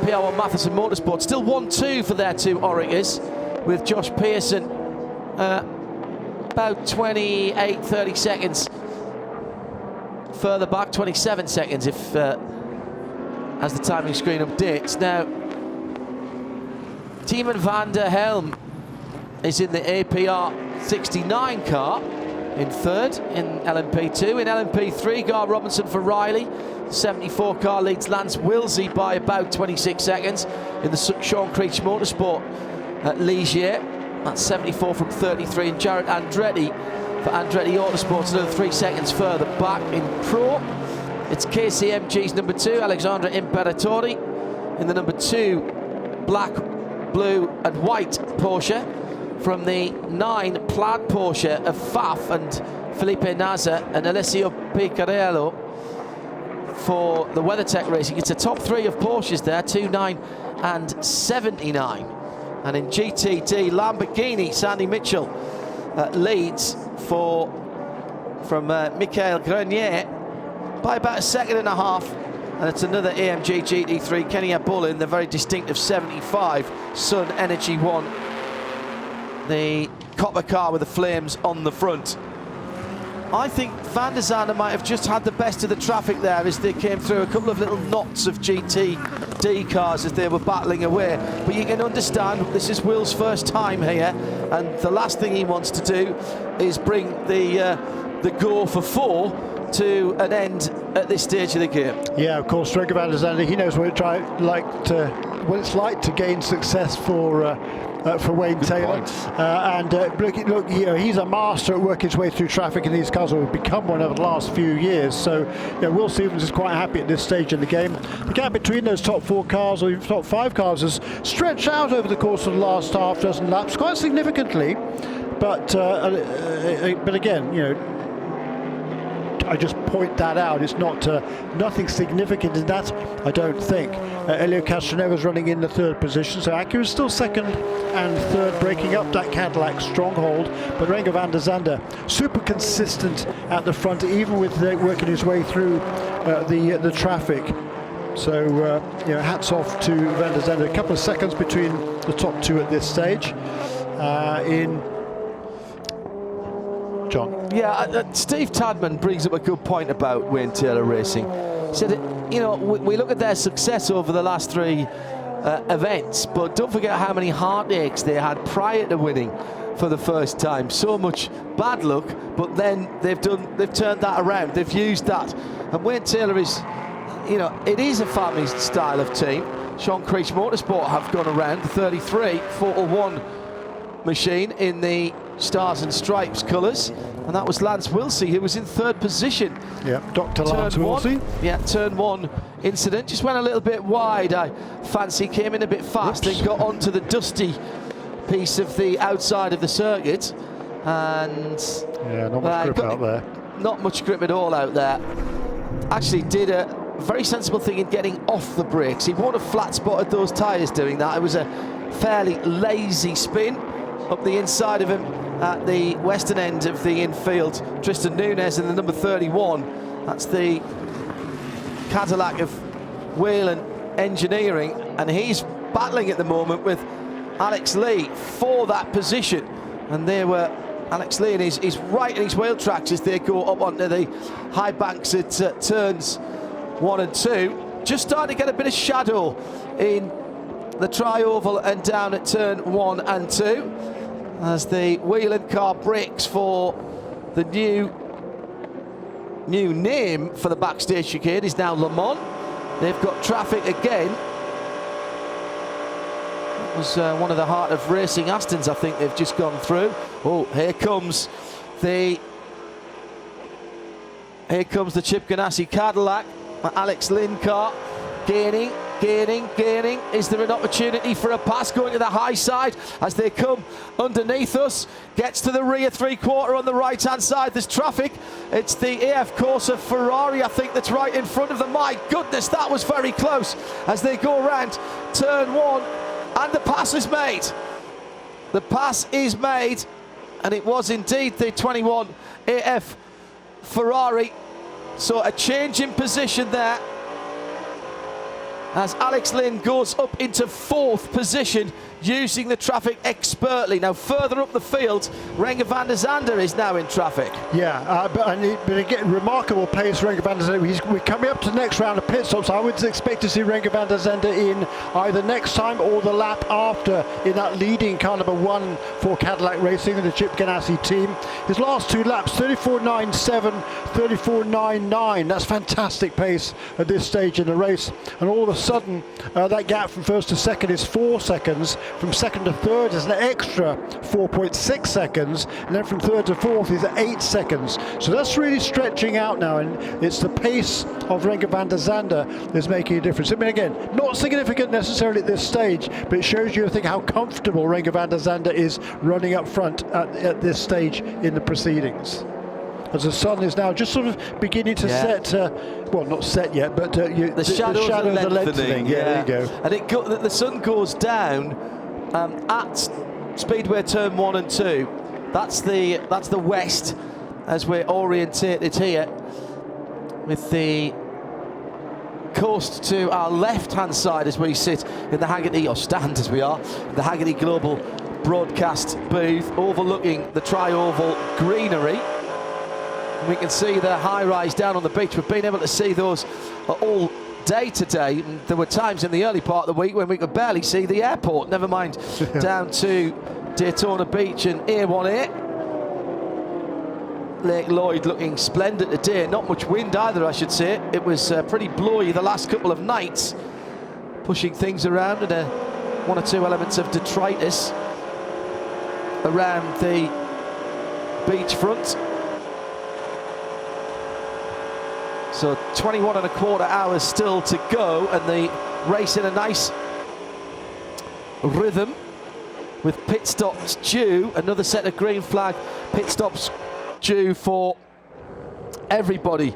PR1 Matheson Motorsport. Still 1-2 for their two Oreggers, with Josh Pearson about 28, 30 seconds further back, 27 seconds if as the timing screen updates. Now, Tiemann van der Helm is in the APR 69 car in third in LMP2. In LMP3, Gar Robinson for Riley. 74 car leads Lance Wilsey by about 26 seconds in the Sean Creech Motorsport at Ligier. That's 74 from 33. And Jared Andretti for Andretti Autosports, another 3 seconds further back in Pro. It's KCMG's number 2, Alexandra Imperatori, in the number 2 black, blue and white Porsche. From the 9 plaid Porsche of Faf and Felipe Nasr and Alessio Piccarello for the WeatherTech Racing. It's a top 3 of Porsches there, 29 and 79. And in GTD, Lamborghini, Sandy Mitchell leads from Michael Grenier by about 1.5 seconds. And it's another AMG GT3, Kenny Abulla in the very distinctive 75 Sun Energy One, the copper car with the flames on the front. I think Van der Zande might have just had the best of the traffic there as they came through a couple of little knots of GTD cars as they were battling away. But you can understand this is Will's first time here, and the last thing he wants to do is bring the go for 4 to an end at this stage of the game. Yeah, of course, Renger van der Zande, he knows what it's like to gain success for Wayne Taylor. Look, he's a master at working his way through traffic in these cars, or become one over the last few years. So, Will Stevens is quite happy at this stage in the game. The gap between those top 4 cars, or even top 5 cars, has stretched out over the course of the last half dozen laps quite significantly. But again, I just point that out. It's not nothing significant in that, I don't think. Elio Castroneva's running in the 3rd position, so Acura's still 2nd and 3rd, breaking up that Cadillac stronghold. But Renger van der Zande, super consistent at the front, even with working his way through the traffic. So, hats off to van der Zande. A couple of seconds between the top 2 at this stage. John. Yeah, Steve Tadman brings up a good point about Wayne Taylor Racing. He said, we look at their success over the last 3 events, but don't forget how many heartaches they had prior to winning for the first time. So much bad luck, but then they've turned that around. They've used that, and Wayne Taylor is, it is a family style of team. Sean Creech Motorsport have gone around the 33 401 machine in the Stars and Stripes colours, and that was Lance Wilsey, who was in 3rd position. Yeah, Dr. Lance Wilsey. Yeah, turn 1 incident, just went a little bit wide. I fancy came in a bit fast and got onto the dusty piece of the outside of the circuit, and not much grip out there. Not much grip at all out there. Actually did a very sensible thing in getting off the brakes. He would have flat spotted those tyres doing that. It was a fairly lazy spin up the inside of him at the western end of the infield. Tristan Nunez in the number 31. That's the Cadillac of Whelen Engineering, and he's battling at the moment with Alex Lee for that position. And there were Alex Lee, and he's right in his wheel tracks as they go up onto the high banks at turns 1 and 2. Just starting to get a bit of shadow in the tri-oval and down at turn 1 and 2 as the Whelen car breaks for the new name for the backstage chicane is now Le Mans. They've got traffic again. It was one of the Heart of Racing Astons, I think they've just gone through. Oh, here comes the Chip Ganassi Cadillac. Alex Lynn car gaining Gaining. Is there an opportunity for a pass going to the high side as they come underneath us? Gets to the rear three-quarter on the right-hand side. There's traffic. It's the AF Corsa Ferrari, I think, that's right in front of them. My goodness, that was very close as they go around turn 1, and the pass is made. The pass is made, and it was indeed the 21 AF Ferrari. So a change in position there as Alex Lynn goes up into 4th position, using the traffic expertly. Now further up the field, Renger van der Zande is now in traffic. Yeah, but again, remarkable pace, Renger van der Zande. We're coming up to the next round of pit stops. I would expect to see Renger van der Zande in either next time or the lap after, in that leading car number 1 for Cadillac Racing and the Chip Ganassi team. His last 2 laps, 34.97, 34.99. That's fantastic pace at this stage in the race. And all of a sudden, that gap from first to second is 4 seconds. From second to third is an extra 4.6 seconds, and then from third to fourth is 8 seconds. So that's really stretching out now, and it's the pace of Renger van der Zande that's making a difference. I mean, again, not significant necessarily at this stage, but it shows you, I think, how comfortable Renger van der Zande is running up front at this stage in the proceedings. As the sun is now just sort of beginning to set, well, not set yet, but the shadows are lengthening. Yeah, there you go. And the sun goes down at Speedway turn 1 and 2. That's the west as we're orientated here, with the coast to our left-hand side as we sit in the Haggerty, or stand as we are, the Haggerty Global Broadcast booth overlooking the tri-oval greenery. We can see the high-rise down on the beach. We've been able to see those all day today. And there were times in the early part of the week when we could barely see the airport, never mind down to Daytona Beach and A1A. Lake Lloyd looking splendid today. Not much wind either, I should say. It was pretty blowy the last couple of nights, pushing things around, and 1 or 2 elements of detritus around the beachfront. So 21 and a quarter hours still to go, and the race in a nice rhythm with pit stops due. Another set of green flag pit stops due for everybody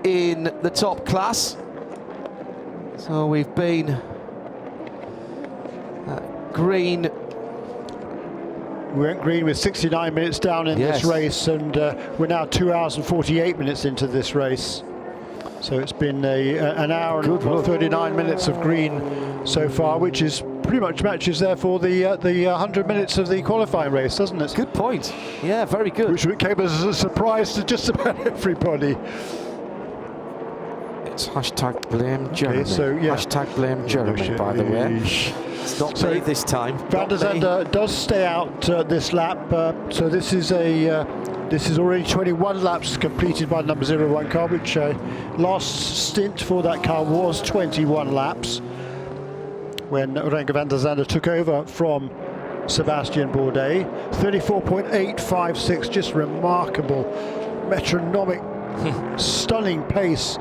in the top class. So we've been green. We went green with 69 minutes down in this race, and we're now 2 hours and 48 minutes into this race. So it's been an hour and 39 minutes of green so far, which is pretty much matches there for the 100 minutes of the qualifying race, doesn't it? Good point. Yeah, very good. Which came as a surprise to just about everybody. It's hashtag blame Jeremy. Okay, so, yeah. Hashtag blame Jeremy, by the way. It's not me this time. Van der Zande does stay out this lap. So this is already 21 laps completed by the number 01 car, which last stint for that car was 21 laps when Renger van der Zande took over from Sebastian Bourdais. 34.856, just remarkable, metronomic, stunning pace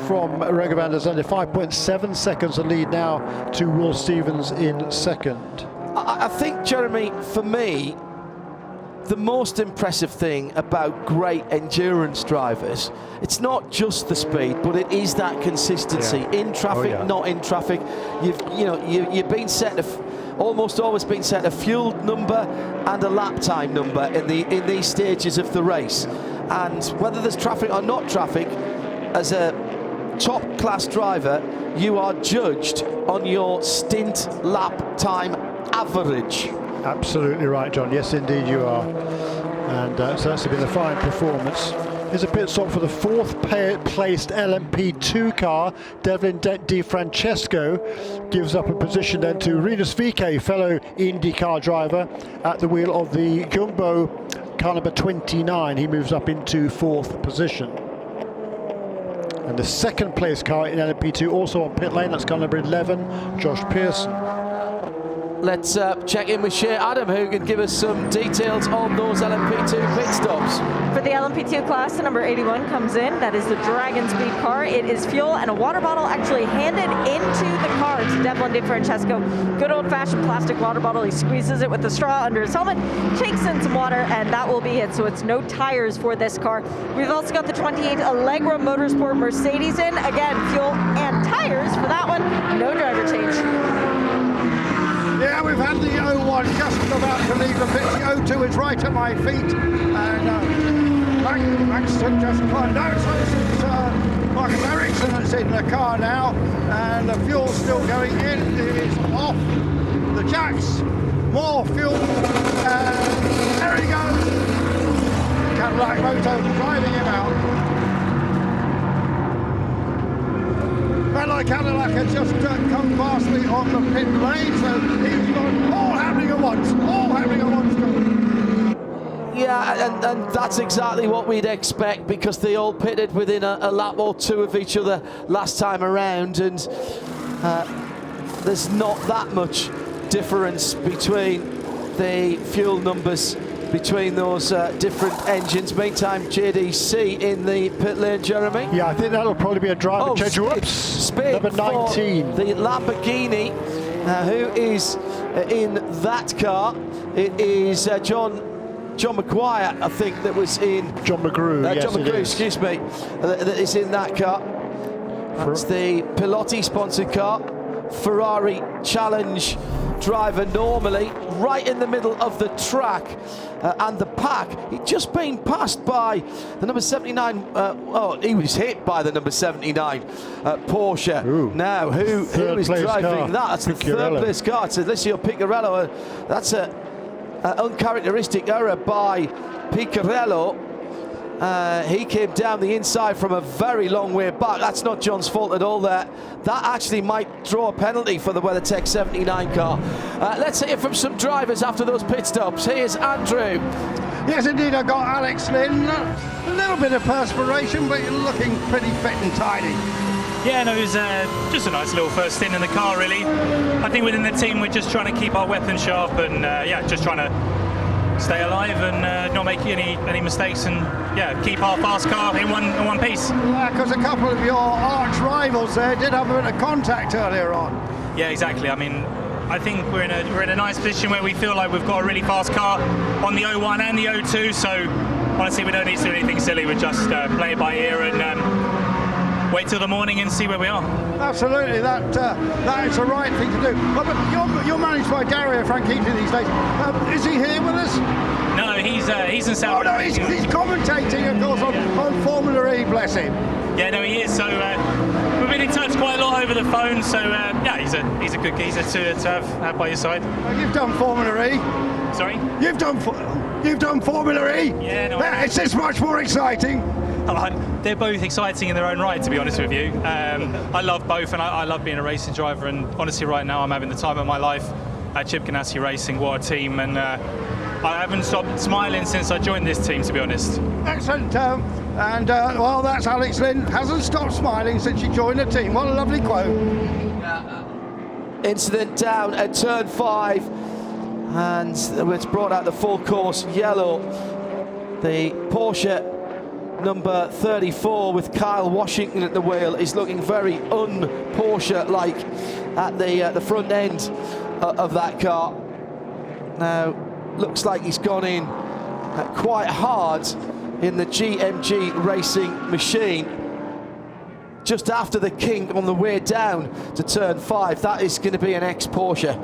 from Renger van der Zande. 5.7 seconds of lead now to Will Stevens in second. I think, Jeremy, for me, the most impressive thing about great endurance drivers, it's not just the speed, but it is that consistency in traffic, not in traffic. You've been set almost always been set a fuel number and a lap time number in these stages of the race, and whether there's traffic or not traffic, as a top class driver, you are judged on your stint lap time average. Absolutely right, John. Yes, indeed you are. And so that's been a fine performance. Here's a pit stop for the 4th placed LMP2 car. Devlin Di Francesco gives up a position then to Rinus VeeKay, fellow IndyCar driver, at the wheel of the Jumbo car number 29. He moves up into 4th position. And the 2nd place car in LMP2 also on pit lane, that's car number 11, Josh Pearson. let's check in with Shea Adam, who can give us some details on those LMP2 pit stops. For the LMP2 class, the number 81 comes in. That is the Dragon Speed car. It is fuel and a water bottle actually handed into the car to Devlin DeFrancesco. Good old-fashioned plastic water bottle. He squeezes it with a straw under his helmet, shakes in some water, and that will be it. So it's no tires for this car. We've also got the 28 Allegra Motorsport Mercedes in. Again, fuel and tires for that one. No driver change. Yeah, we've had the 01 just about to leave the pit. The 02 is right at my feet. And Maxton just climbed out. So this is Marcus Ericsson that's in the car now. And the fuel's still going in. It is off the jacks. More fuel. And there he goes. Cadillac Moto driving him out. Like Cadillac had just come past me on the pit lane, so he's got all happening at once, Yeah, and that's exactly what we'd expect, because they all pitted within a lap or two of each other last time around, and there's not that much difference between the fuel numbers between those different engines. Meantime, JDC in the pit lane, Jeremy. Yeah, I think that'll probably be a driver change. Spin number 19. The Lamborghini, who is in that car. It is John McGuire, I think, that was in... John McGrew, John McGrew, excuse me, that is in that car. That's the Pilotti-sponsored car. Ferrari Challenge driver normally, right in the middle of the track and the pack. He'd just been passed by the number 79, he was hit by the number 79 Porsche. Ooh. Now, who is driving car. that? That's the third place car. It's Alessio Piccarello. That's an uncharacteristic error by Piccarello. He came down the inside from a very long way back. That's not John's fault at all there. That actually might draw a penalty for the WeatherTech 79 car. Let's hear from some drivers after those pit stops. Here's Andrew. Yes, indeed, I've got Alex Lynn. A little bit of perspiration, but you're looking pretty fit and tidy. Yeah, no, it was just a nice little first stint in the car, really. I think within the team, we're just trying to keep our weapons sharp and, just trying to stay alive and not make any mistakes and keep our fast car in one piece. Yeah, because a couple of your arch rivals there did have a bit of contact earlier on. Yeah, exactly. I mean, I think we're in a nice position where we feel like we've got a really fast car on the 01 and the 02. So honestly, we don't need to do anything silly. We just play it by ear and wait till the morning and see where we are. Absolutely, that is the right thing to do. But you're managed by Dario Franchitti these days. Is he here with us? No, he's in South. Oh no, he's commentating, of course, on Formula E. Bless him. Yeah, no, he is. So we've been in touch quite a lot over the phone. So he's a good geezer to have by your side. You've done Formula E. Sorry. You've done Formula E. Yeah, no. It's this much more exciting. They're both exciting in their own right, to be honest with you. I love both, and I love being a racing driver. And honestly, right now, I'm having the time of my life at Chip Ganassi Racing. What a team! And I haven't stopped smiling since I joined this team, to be honest. Excellent. Well, that's Alex Lynn. Hasn't stopped smiling since she joined the team. What a lovely quote. Incident down at turn 5, and it's brought out the full course yellow. The Porsche number 34 with Kyle Washington at the wheel is looking very un-Porsche-like at the front end of that car. Now, looks like he's gone in quite hard in the GMG racing machine. Just after the kink on the way down to turn 5, that is going to be an ex-Porsche.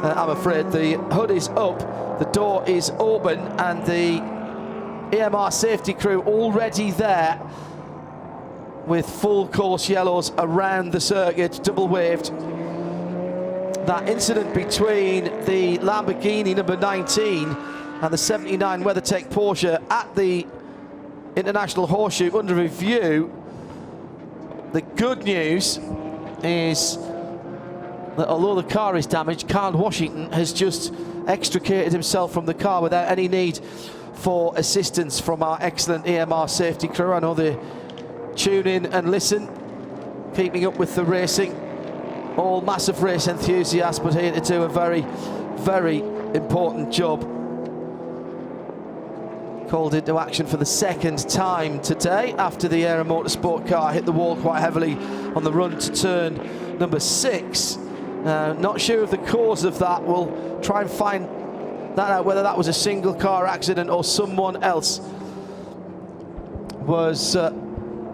I'm afraid the hood is up, the door is open, and the EMR safety crew already there with full course yellows around the circuit, double waved. That incident between the Lamborghini number 19 and the 79 WeatherTech Porsche at the International Horseshoe under review. The good news is that although the car is damaged, Kyle Washington has just extricated himself from the car without any need for assistance from our excellent EMR safety crew. I know they tune in and listen, keeping up with the racing all massive race enthusiasts, but here to do a very, very important job. Called into action for the second time today after the Aero Motorsport car hit the wall quite heavily on the run to turn number 6. Not sure of the cause of that. We'll try and find that out, whether that was a single car accident or someone else was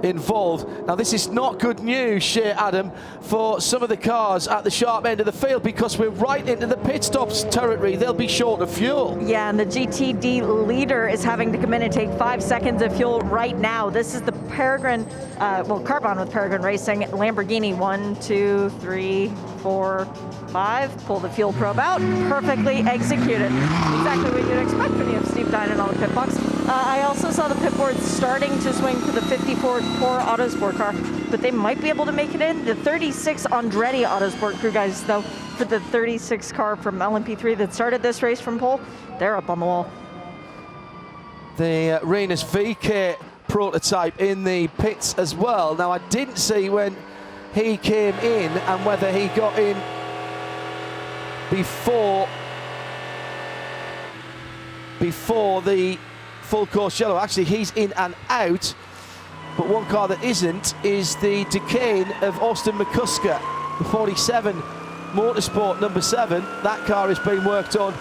involved. Now, this is not good news, Shea, Adam, for some of the cars at the sharp end of the field, because we're right into the pit stops territory. They'll be short of fuel. Yeah, and the GTD leader is having to come in and take 5 seconds of fuel right now. This is the Peregrine, Carbon with Peregrine Racing, Lamborghini. 1, 2, 3, 4, 5. Pull the fuel probe out. Perfectly executed. Exactly what you'd expect when you have Steve Dinan on the pit box. I also saw the pit board starting to swing to the 54 Core Autosport car, but they might be able to make it in. The 36 Andretti Autosport crew guys, though, for the 36 car from LMP3 that started this race from pole, they're up on the wall. The Renus VK prototype in the pits as well. Now, I didn't see when he came in and whether he got in before the full course yellow. Actually, he's in and out, but one car that isn't is the Duquesne of Austin McCusker, the 47 Motorsport number 7. That car is being worked on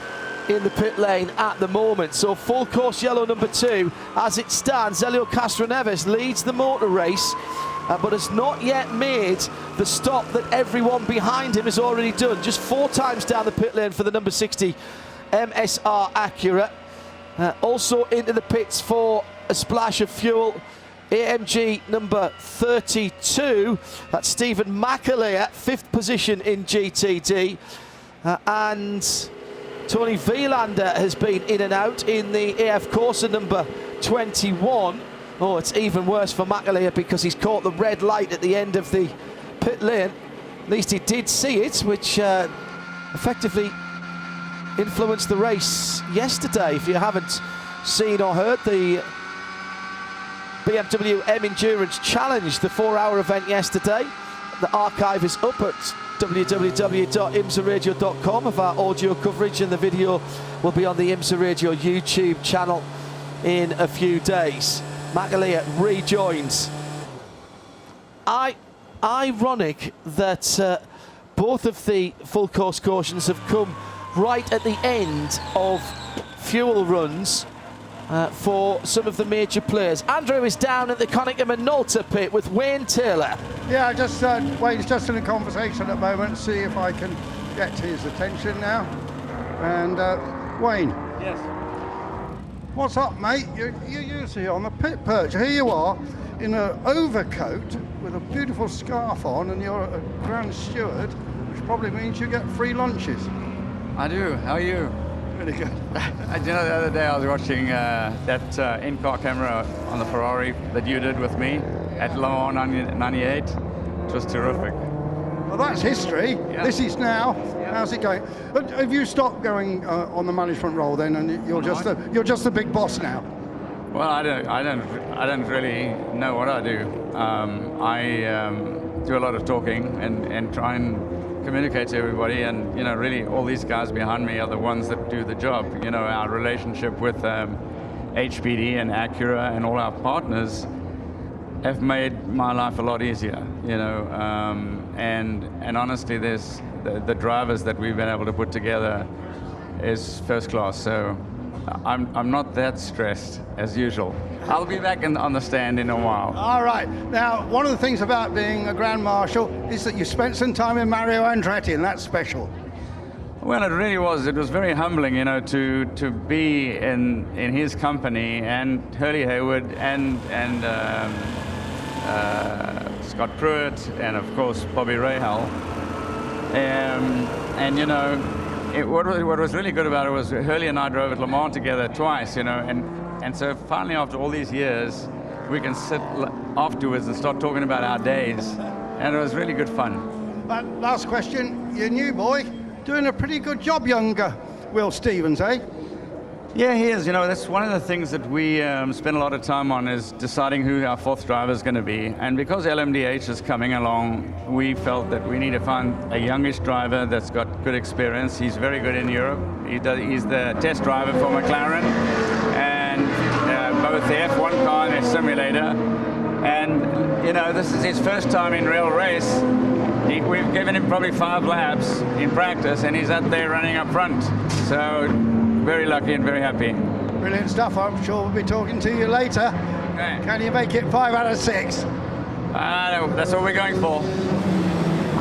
in the pit lane at the moment. So full course yellow number 2, as it stands, Helio Castroneves leads the motor race, but has not yet made the stop that everyone behind him has already done. Just 4 times down the pit lane for the number 60 MSR Acura. Also into the pits for a splash of fuel, AMG number 32, that's Stephen McAleer, 5th position in GTD, and Tony Vielander has been in and out in the AF Corsa number 21. Oh, it's even worse for McAleer because he's caught the red light at the end of the pit lane. At least he did see it, which effectively influenced the race yesterday. If you haven't seen or heard the BMW M Endurance Challenge, the 4-hour event yesterday, the archive is up at www.imsaradio.com of our audio coverage, and the video will be on the IMSA Radio YouTube channel in a few days. McAleer rejoins. Ironic that both of the full course cautions have come right at the end of fuel runs for some of the major players. Andrew is down at the Konica Minolta pit with Wayne Taylor. Yeah, Wayne's just in a conversation at the moment, see if I can get his attention now. And Wayne. Yes. What's up, mate? You're usually on the pit perch. Here you are in an overcoat with a beautiful scarf on, and you're a Grand Steward, which probably means you get free lunches. I do. How are you? Really good. The other day I was watching that in-car camera on the Ferrari that you did with me at Le Mans 98. It was terrific. Well, that's history. Yeah. This is now. Yeah. How's it going? Have you stopped going on the management role then, and you're just the big boss now? Well, I don't really know what I do. I do a lot of talking and try and communicate to everybody, and really all these guys behind me are the ones that do the job. Our relationship with HPD and Acura and all our partners have made my life a lot easier. And honestly, there's the drivers that we've been able to put together is first class. So I'm not that stressed as usual. I'll be back on the stand in a while. All right. Now, one of the things about being a Grand Marshal is that you spent some time with Mario Andretti, and that's special. Well, it really was. It was very humbling, to be in his company, and Hurley Hayward and Scott Pruitt, and of course Bobby Rahal. What was really good about it was Hurley and I drove at Le Mans together twice, and so finally after all these years, we can sit afterwards and start talking about our days, and it was really good fun. Last question, your new boy, doing a pretty good job, younger Will Stevens, eh? Yeah, he is. You know, that's one of the things that we spend a lot of time on, is deciding who our fourth driver is going to be. And because LMDH is coming along, we felt that we need to find a youngish driver that's got good experience. He's very good in Europe. He's the test driver for McLaren, and both the F1 car and the simulator. And, you know, this is his first time in real race. We've given him probably 5 laps in practice, and he's out there running up front. So very lucky and very happy. Brilliant stuff. I'm sure we'll be talking to you later. Okay. Can you make it 5 out of 6? That's what we're going for.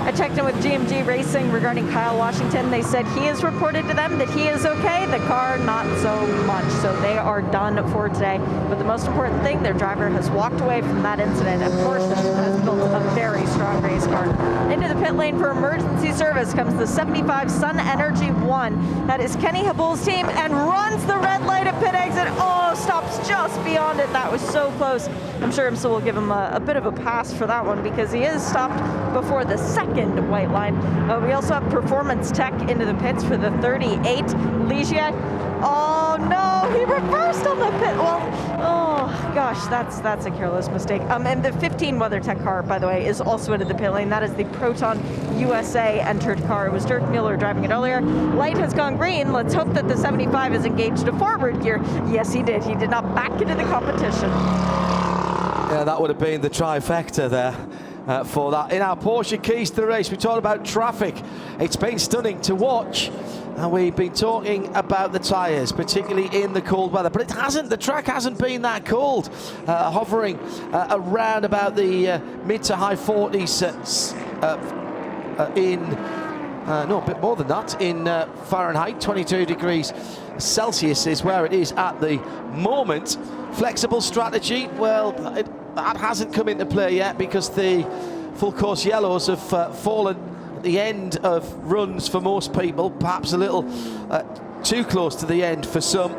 I checked in with GMG Racing regarding Kyle Washington. They said he has reported to them that he is okay. The car, not so much. So they are done for today. But the most important thing, their driver has walked away from that incident, and Porsche has built a very strong race car. Into the pit lane for emergency service comes the 75 Sun Energy 1. That is Kenny Habul's team, and runs the red light at pit exit. Oh, stops just beyond it. That was so close. I'm sure IMSA will give him a bit of a pass for that one, because he is stopped before the second white line. We also have Performance Tech into the pits for the 38 Ligier. Oh no, he reversed on the pit. Well, oh gosh, that's a careless mistake. And the 15 WeatherTech car, by the way, is also into the pit lane. That is the Proton USA entered car. It was Dirk Mueller driving it earlier. Light has gone green. Let's hope that the 75 is engaged to forward gear. Yes, he did. He did not back into the competition. Yeah, that would have been the trifecta there. For that. In our Porsche keys to the race, we talked about traffic. It's been stunning to watch, and we've been talking about the tyres, particularly in the cold weather, but the track hasn't been that cold, hovering around about the mid to high 40s no, a bit more than that in Fahrenheit. 22 degrees Celsius is where it is at the moment. Flexible strategy, well, that hasn't come into play yet, because the full course yellows have fallen at the end of runs for most people, perhaps a little too close to the end for some.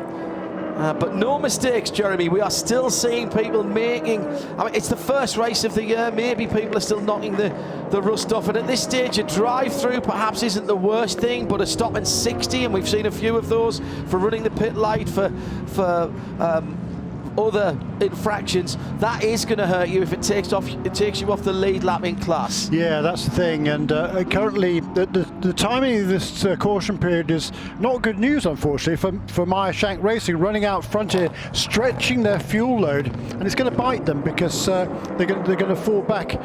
But no mistakes, Jeremy. We are still seeing people making, I mean, it's the first race of the year. Maybe people are still knocking the rust off. And at this stage, a drive-through perhaps isn't the worst thing, but a stop in 60, and we've seen a few of those for running the pit light, for other infractions, that is going to hurt you if it takes you off the lead lap in class. Yeah, that's the thing, and currently the timing of this caution period is not good news, unfortunately, for Meyer Shank Racing, running out front here, stretching their fuel load, and it's going to bite them, because they're going to fall back.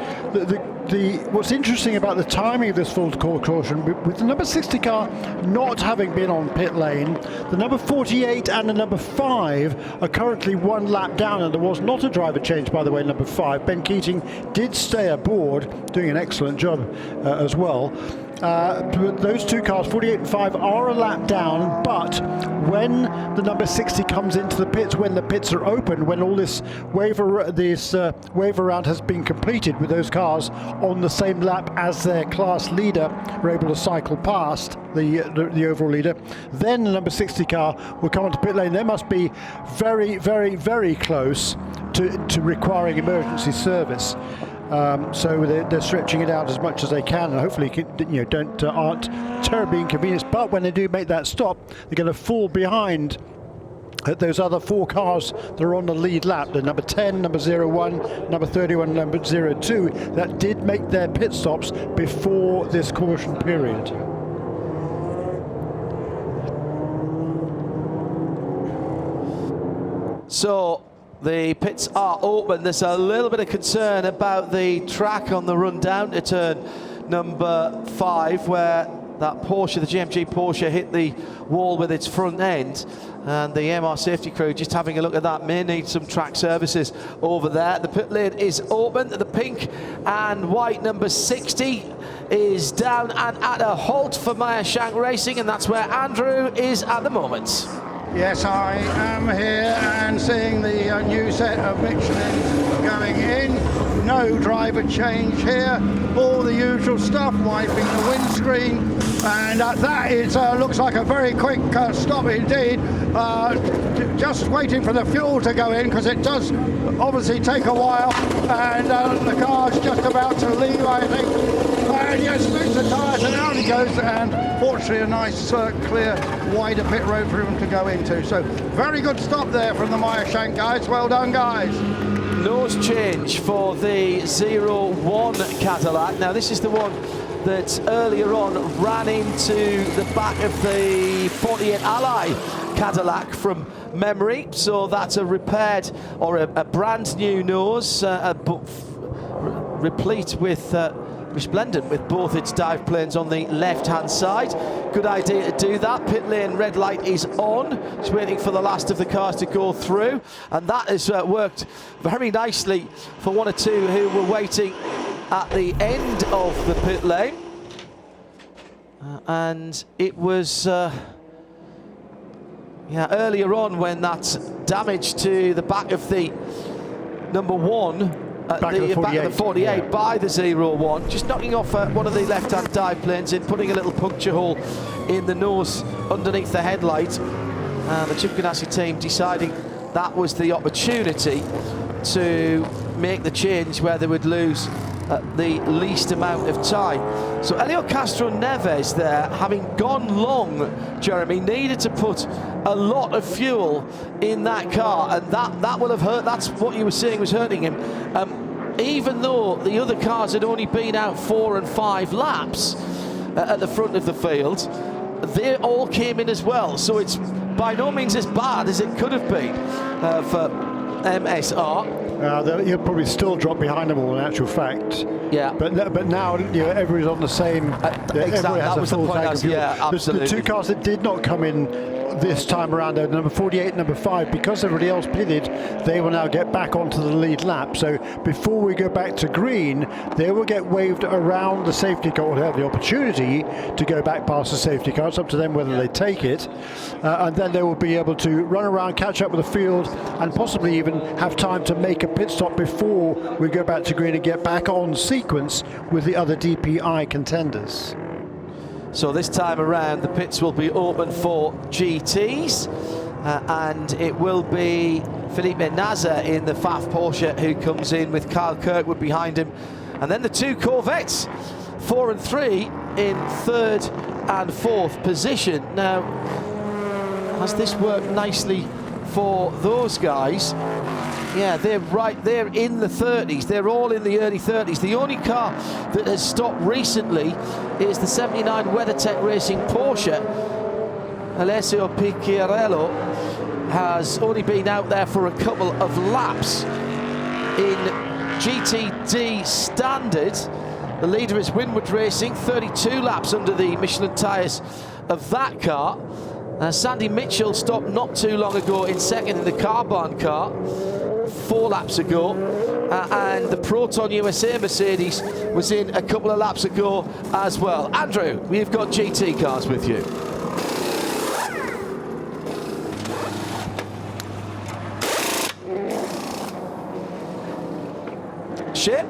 What's interesting about the timing of this full caution, with the number 60 car not having been on pit lane, the number 48 and the number 5 are currently 1 lap down, and there was not a driver change, by the way. Number 5, Ben Keating, did stay aboard, doing an excellent job as well. Those 2 cars, 48 and 5, are a lap down, but when the number 60 comes into the pits, when the pits are open, when all this wave around has been completed with those cars on the same lap as their class leader, are able to cycle past the overall leader, then the number 60 car will come onto pit lane. They must be very, very, very close to requiring emergency service. So they're stretching it out as much as they can, and hopefully, aren't terribly inconvenienced. But when they do make that stop, they're going to fall behind those other 4 cars that are on the lead lap. The number 10, number 01, number 31, number 02, that did make their pit stops before this caution period. So the pits are open. There's a little bit of concern about the track on the run down to turn number 5, where that Porsche, the GMG Porsche, hit the wall with its front end, and the MR safety crew just having a look at that. May need some track services over there. The pit lane is open. The pink and white number 60 is down and at a halt for Meyer Shank Racing, and that's where Andrew is at the moment. Yes, I am here and seeing the new set of Michelin going in. No driver change here. All the usual stuff, wiping the windscreen, And that is, looks like a very quick stop indeed. Just waiting for the fuel to go in, because it does obviously take a while. And the car's just about to leave, I think. And yes, makes the tyres, and out he goes. And fortunately, a nice, clear, wider pit road for him to go into. So very good stop there from the Meyerschenk guys. Well done, guys. Nose change for the 01 Cadillac. Now, this is the one that earlier on ran into the back of the 48 Ally Cadillac from memory. So that's a repaired or a brand new nose, replete with resplendent with both its dive planes on the left-hand side. Good idea to do that. Pit lane red light is on. Just waiting for the last of the cars to go through, and that has worked very nicely for one or two who were waiting at the end of the pit lane. And it was earlier on when that damage to the back of the number one back of the 48 by the 01, just knocking off one of the left-hand dive planes in, putting a little puncture hole in the nose underneath the headlight. The Chip Ganassi team deciding that was the opportunity to make the change where they would lose the least amount of time. So Helio Castro Neves there, having gone long, Jeremy, needed to put a lot of fuel in that car, and that will have hurt. That's what you were saying was hurting him. Even though the other cars had only been out 4 and 5 laps at the front of the field, they all came in as well. So it's by no means as bad as it could have been for MSR. He'll probably still drop behind them all in actual fact. Yeah. But now everybody's on the same. Exactly. That was the point. Yeah, absolutely. The two cars that did not come in this time around, number 48 and number 5, because everybody else pitted, they will now get back onto the lead lap. So before we go back to green, they will get waved around the safety car, or have the opportunity to go back past the safety car. It's up to them whether they take it. And then they will be able to run around, catch up with the field, and possibly even have time to make a pit stop before we go back to green and get back on sequence with the other DPI contenders. So this time around, the pits will be open for GTs, and it will be Felipe Nasr in the FAF Porsche who comes in with Kyle Kirkwood behind him. And then the two Corvettes, 4 and 3, in 3rd and 4th position. Now, has this worked nicely for those guys? Yeah, they're right there in the 30s. They're all in the early 30s. The only car that has stopped recently is the 79 WeatherTech Racing Porsche. Alessio Picciarello has only been out there for a couple of laps. In GTD standard, the leader is Winward Racing, 32 laps under the Michelin tyres of that car. Sandy Mitchell stopped not too long ago in second in the Carbon car, 4 laps ago, and the Proton USA Mercedes was in a couple of laps ago as well. Andrew, we've got GT cars with you. Shit.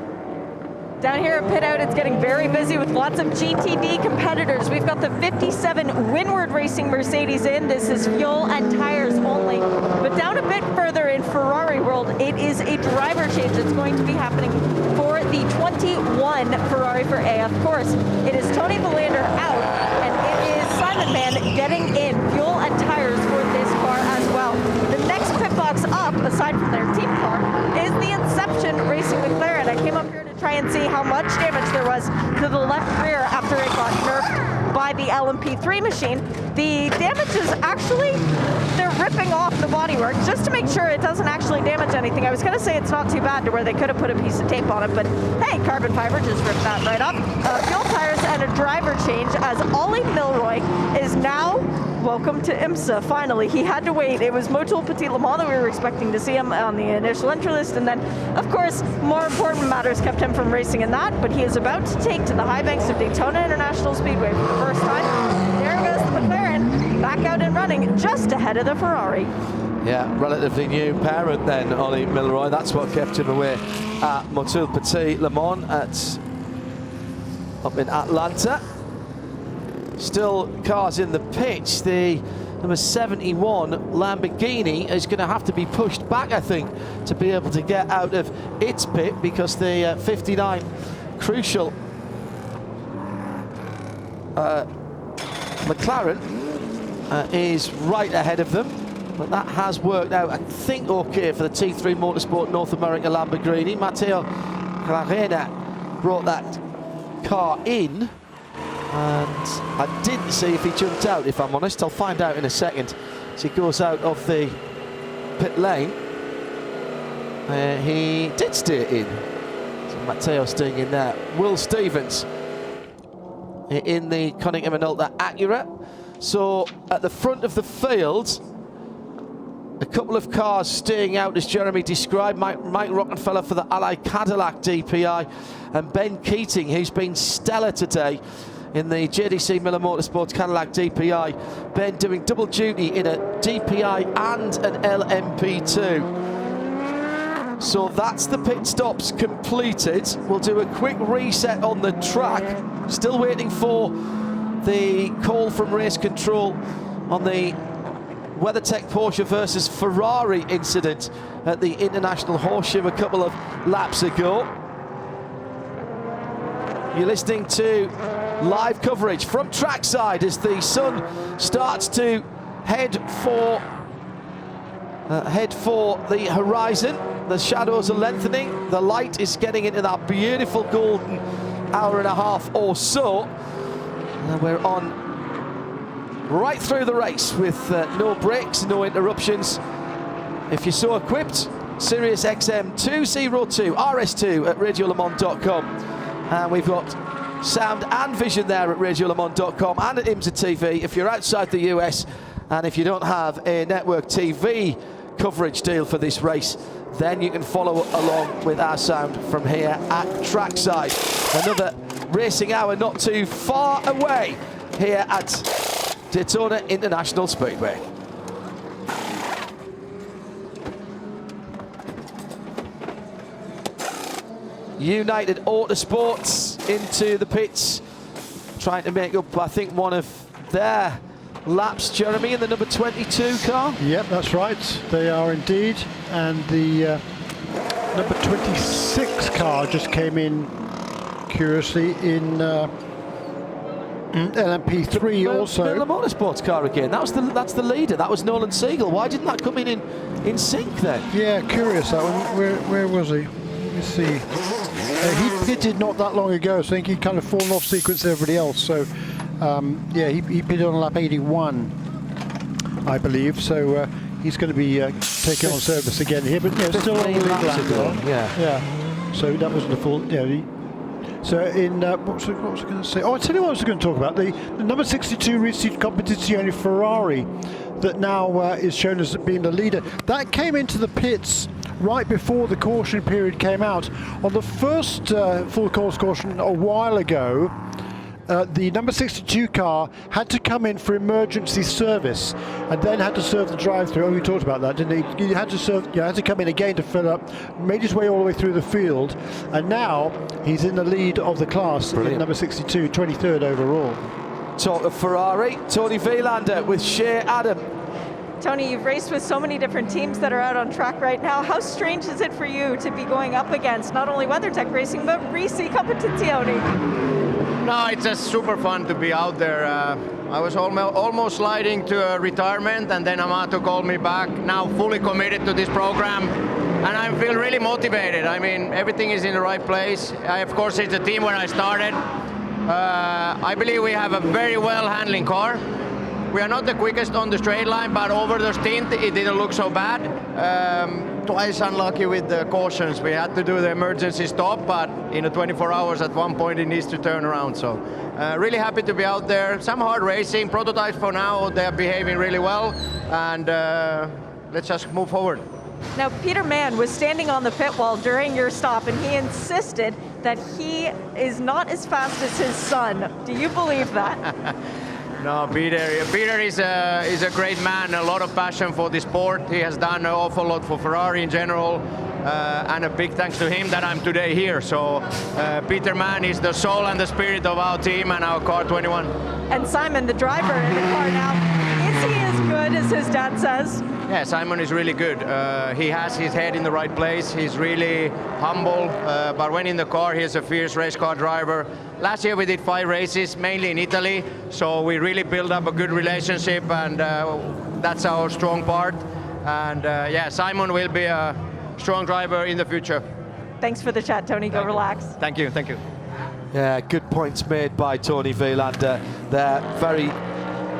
Down here at Pit Out, it's getting very busy with lots of GTD competitors. We've got the 57 Winward Racing Mercedes in. This is fuel and tires only. But down a bit further in Ferrari world, it is a driver change that's going to be happening for the 21 Ferrari for A. Of course, it is Tony Villander out, and it is Simon Mann getting in fuel and tires for this car as well. The next pit box up, aside from their team car, is the Inception Racing McLaren. I came up here to try and see how much damage there was to the left rear after it got nerfed by the LMP3 machine. The damage is actually, they're ripping off the bodywork just to make sure it doesn't actually damage anything. I was going to say it's not too bad to where they could have put a piece of tape on it, but hey, carbon fiber just ripped that right up. Fuel tires and a driver change as Ollie Milroy is now welcome to IMSA, finally. He had to wait. It was Motul Petit Le Mans that we were expecting to see him on the initial entry list, and then, of course, more important matters kept him from racing in that, but he is about to take to the high banks of Daytona International Speedway for the first time. There goes the McLaren, back out and running, just ahead of the Ferrari. Yeah, relatively new parent then, Ollie Milroy. That's what kept him away at Motul Petit Le Mans up in Atlanta. Still cars in the pits. The number 71 Lamborghini is going to have to be pushed back, I think, to be able to get out of its pit, because the 59 Crucial McLaren is right ahead of them. But that has worked out, I think, okay for the T3 Motorsport North America Lamborghini. Matteo Carrera brought that car in, and I didn't see if he jumped out, if I'm honest. I'll find out in a second. As he goes out of the pit lane, he did stay in. So Matteo staying in there. Will Stevens in the Konica Minolta Acura. So at the front of the field, a couple of cars staying out, as Jeremy described. Mike Rockenfeller for the Ally Cadillac DPI, and Ben Keating, who's been stellar today in the JDC Miller Motorsports Cadillac DPI. Ben doing double duty in a DPI and an LMP2. So that's the pit stops completed. We'll do a quick reset on the track. Still waiting for the call from race control on the WeatherTech Porsche versus Ferrari incident at the International Horseshoe a couple of laps ago. You're listening to live coverage from trackside as the sun starts to head for the horizon. The shadows are lengthening. The light is getting into that beautiful golden hour and a half or so. And we're on right through the race with no breaks, no interruptions. If you're so equipped, Sirius XM 202 RS2 at radiolemans.com. And we've got sound and vision there at radiolemans.com and at IMSA TV if you're outside the US, and if you don't have a network TV coverage deal for this race, then you can follow along with our sound from here at trackside. Another racing hour not too far away here at Daytona International Speedway. United Autosports into the pits, trying to make up, I think, one of their laps, Jeremy, in the number 22 car. Yep, that's right. They are indeed. And the number 26 car just came in, curiously, in LMP3 also. The Motorsports car again. That's the leader. That was Nolan Siegel. Why didn't that come in sync then? Yeah, curious that one. Where was he? Let me see. He pitted not that long ago, so I think he'd kind of fallen off sequence to everybody else. So, yeah, he pitted on lap 81, I believe. So he's going to be taking on service again here, but still on the lead lap. Yeah. So that wasn't a full. So in what was I going to say? Oh, I tell you what I was going to talk about. The number 62 Ricci Competizione Ferrari that now is shown as being the leader. That came into the pits right before the caution period came out. On the first full course caution a while ago, the number 62 car had to come in for emergency service and then had to serve the drive-through. Oh, we talked about that, didn't he? He had to had to come in again to fill up, made his way all the way through the field, and now he's in the lead of the class. Brilliant. In number 62, 23rd overall. Talk of Ferrari, Tony Vilander with Shea Adam. Tony, you've raced with so many different teams that are out on track right now. How strange is it for you to be going up against not only WeatherTech Racing, but Ricci Competizione? No, it's just super fun to be out there. I was almost sliding to retirement, and then Amato called me back, now fully committed to this program, and I feel really motivated. I mean, everything is in the right place. Of course, it's the team where I started. I believe we have a very well-handling car. We are not the quickest on the straight line, but over the stint, it didn't look so bad. Twice unlucky with the cautions. We had to do the emergency stop, but in the 24 hours at one point it needs to turn around. So really happy to be out there. Some hard racing, prototypes for now, they're behaving really well, and let's just move forward. Now, Peter Mann was standing on the pit wall during your stop, and he insisted that he is not as fast as his son. Do you believe that? No, Peter is a great man, a lot of passion for the sport. He has done an awful lot for Ferrari in general, and a big thanks to him that I'm today here. So Peter Mann is the soul and the spirit of our team and our car 21. And Simon, the driver in the car now, is he as good as his dad says? Yeah, Simon is really good. He has his head in the right place. He's really humble, but when in the car, he's a fierce race car driver. Last year we did 5 races, mainly in Italy, so we really built up a good relationship, and that's our strong part. And yeah, Simon will be a strong driver in the future. Thanks for the chat, Tony. Go relax. Thank you, thank you. Yeah, good points made by Tony Vilander. They're very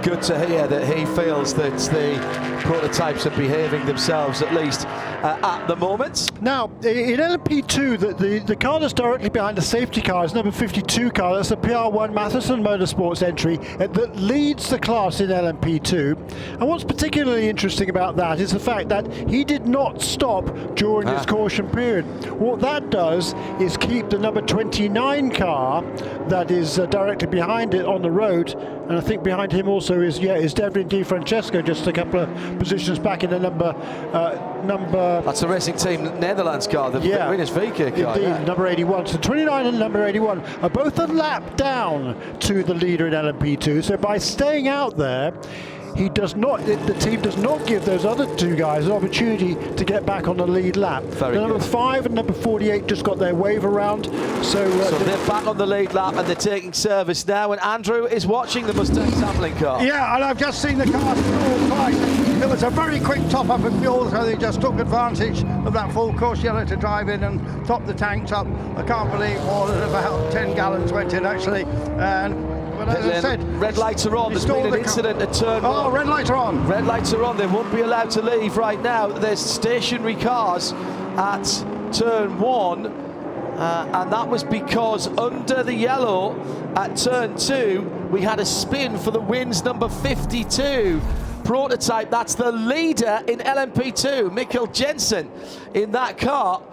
good to hear that he feels that the prototypes are behaving themselves, at least at the moment. Now, in LMP2, the car that's directly behind the safety car is number 52 car. That's the PR1 Matheson Motorsports entry that leads the class in LMP2. And what's particularly interesting about that is the fact that he did not stop during his caution period. What that does is keep the number 29 car that is directly behind it on the road. And I think behind him also is Devlin Di Francesco, just a couple of positions back in the number. That's the Racing Team Netherlands car, the Rinus VK car. Indeed, number 81. So 29 and number 81 are both a lap down to the leader in LMP2. So by staying out there, he does not. The team does not give those other 2 guys an opportunity to get back on the lead lap. Number 5 and number 48 just got their wave around. So they're back on the lead lap and they're taking service now. And Andrew is watching the Mustang sampling car. Yeah, and I've just seen the car fuel twice. It was a very quick top up of fuel, so they just took advantage of that full course yellow to drive in and top the tanks up. I can't believe more than about 10 gallons went in actually. But as I said, red lights are on. There's been an incident at turn 1. Oh, red lights are on. Red lights are on. They won't be allowed to leave right now. There's stationary cars at turn 1. And that was because under the yellow at turn 2, we had a spin for the wins number 52. Prototype, that's the leader in LMP2, Mikkel Jensen in that car.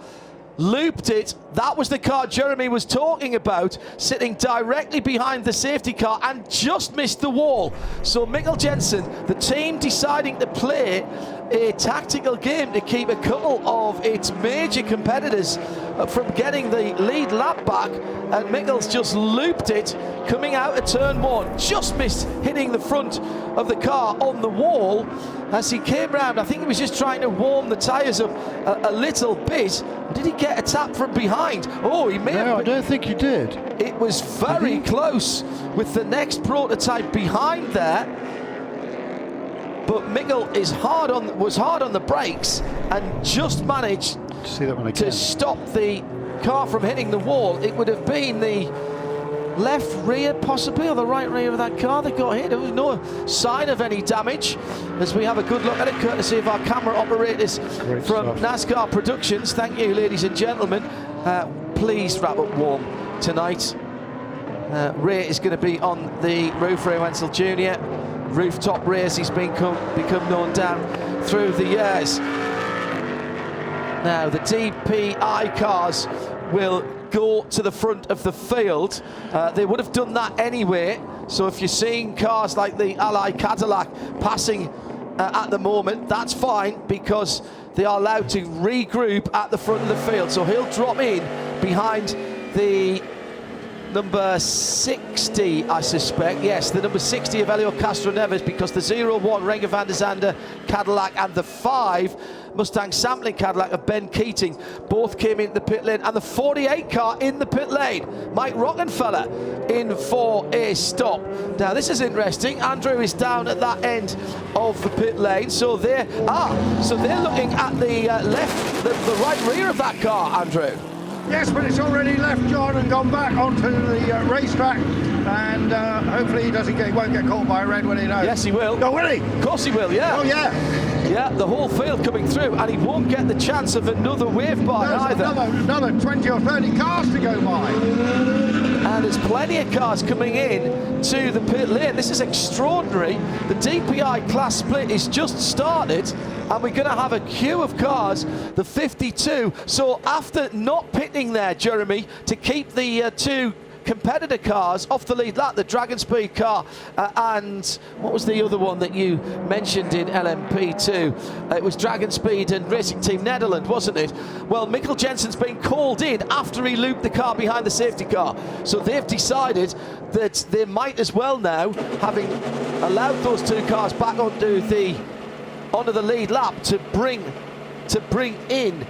Looped it. That was the car Jeremy was talking about, sitting directly behind the safety car and just missed the wall. So Mikkel Jensen, the team deciding to play a tactical game to keep a couple of its major competitors from getting the lead lap back, and Mikkel's just looped it coming out of turn 1, just missed hitting the front of the car on the wall as he came round. I think he was just trying to warm the tyres up a little bit. Did he get a tap from behind? Oh, he may have. No, I don't think he did. It was very close with the next prototype behind there. But Mikkel was hard on the brakes and just managed to stop the car from hitting the wall. It would have been the left rear possibly, or the right rear of that car that got hit. There was no sign of any damage as we have a good look at it, courtesy of our camera operators from NASCAR Productions. Thank you, ladies and gentlemen. Please wrap up warm tonight. Ray is going to be on the roof, Ray Wenzel Jr. Rooftop race, he's become known down through the years. Now the DPI cars will go to the front of the field. They would have done that anyway, so if you're seeing cars like the Ally Cadillac passing at the moment, that's fine because they are allowed to regroup at the front of the field. So he'll drop in behind the number 60, I suspect. Yes, the number 60 of Elio Castro Neves, because the 01 Renger van der Zande Cadillac and the 5 Mustang sampling Cadillac of Ben Keating both came into the pit lane, and the 48 car in the pit lane, Mike Rockenfeller, in for a stop. Now this is interesting. Andrew is down at that end of the pit lane, so they're looking at the left, the right rear of that car, Andrew. Yes, but it's already left John and gone back onto the racetrack, and hopefully he won't get caught by a red, will he? No. Yes, he will. Oh, will he? Of course he will, yeah. Oh, yeah. Yeah, the whole field coming through, and he won't get the chance of another wave by either. Another 20 or 30 cars to go by. And there's plenty of cars coming in to the pit lane. This is extraordinary. The DPI class split is just started, and we're going to have a queue of cars, the 52. So after not pitting there, Jeremy, to keep the two competitor cars off the lead lap, the Dragon Speed car and what was the other one that you mentioned in LMP2? It was Dragon Speed and Racing Team Netherlands, wasn't it? Well, Mikkel Jensen's been called in after he looped the car behind the safety car. So they've decided that they might as well now, having allowed those two cars back onto the lead lap, to bring in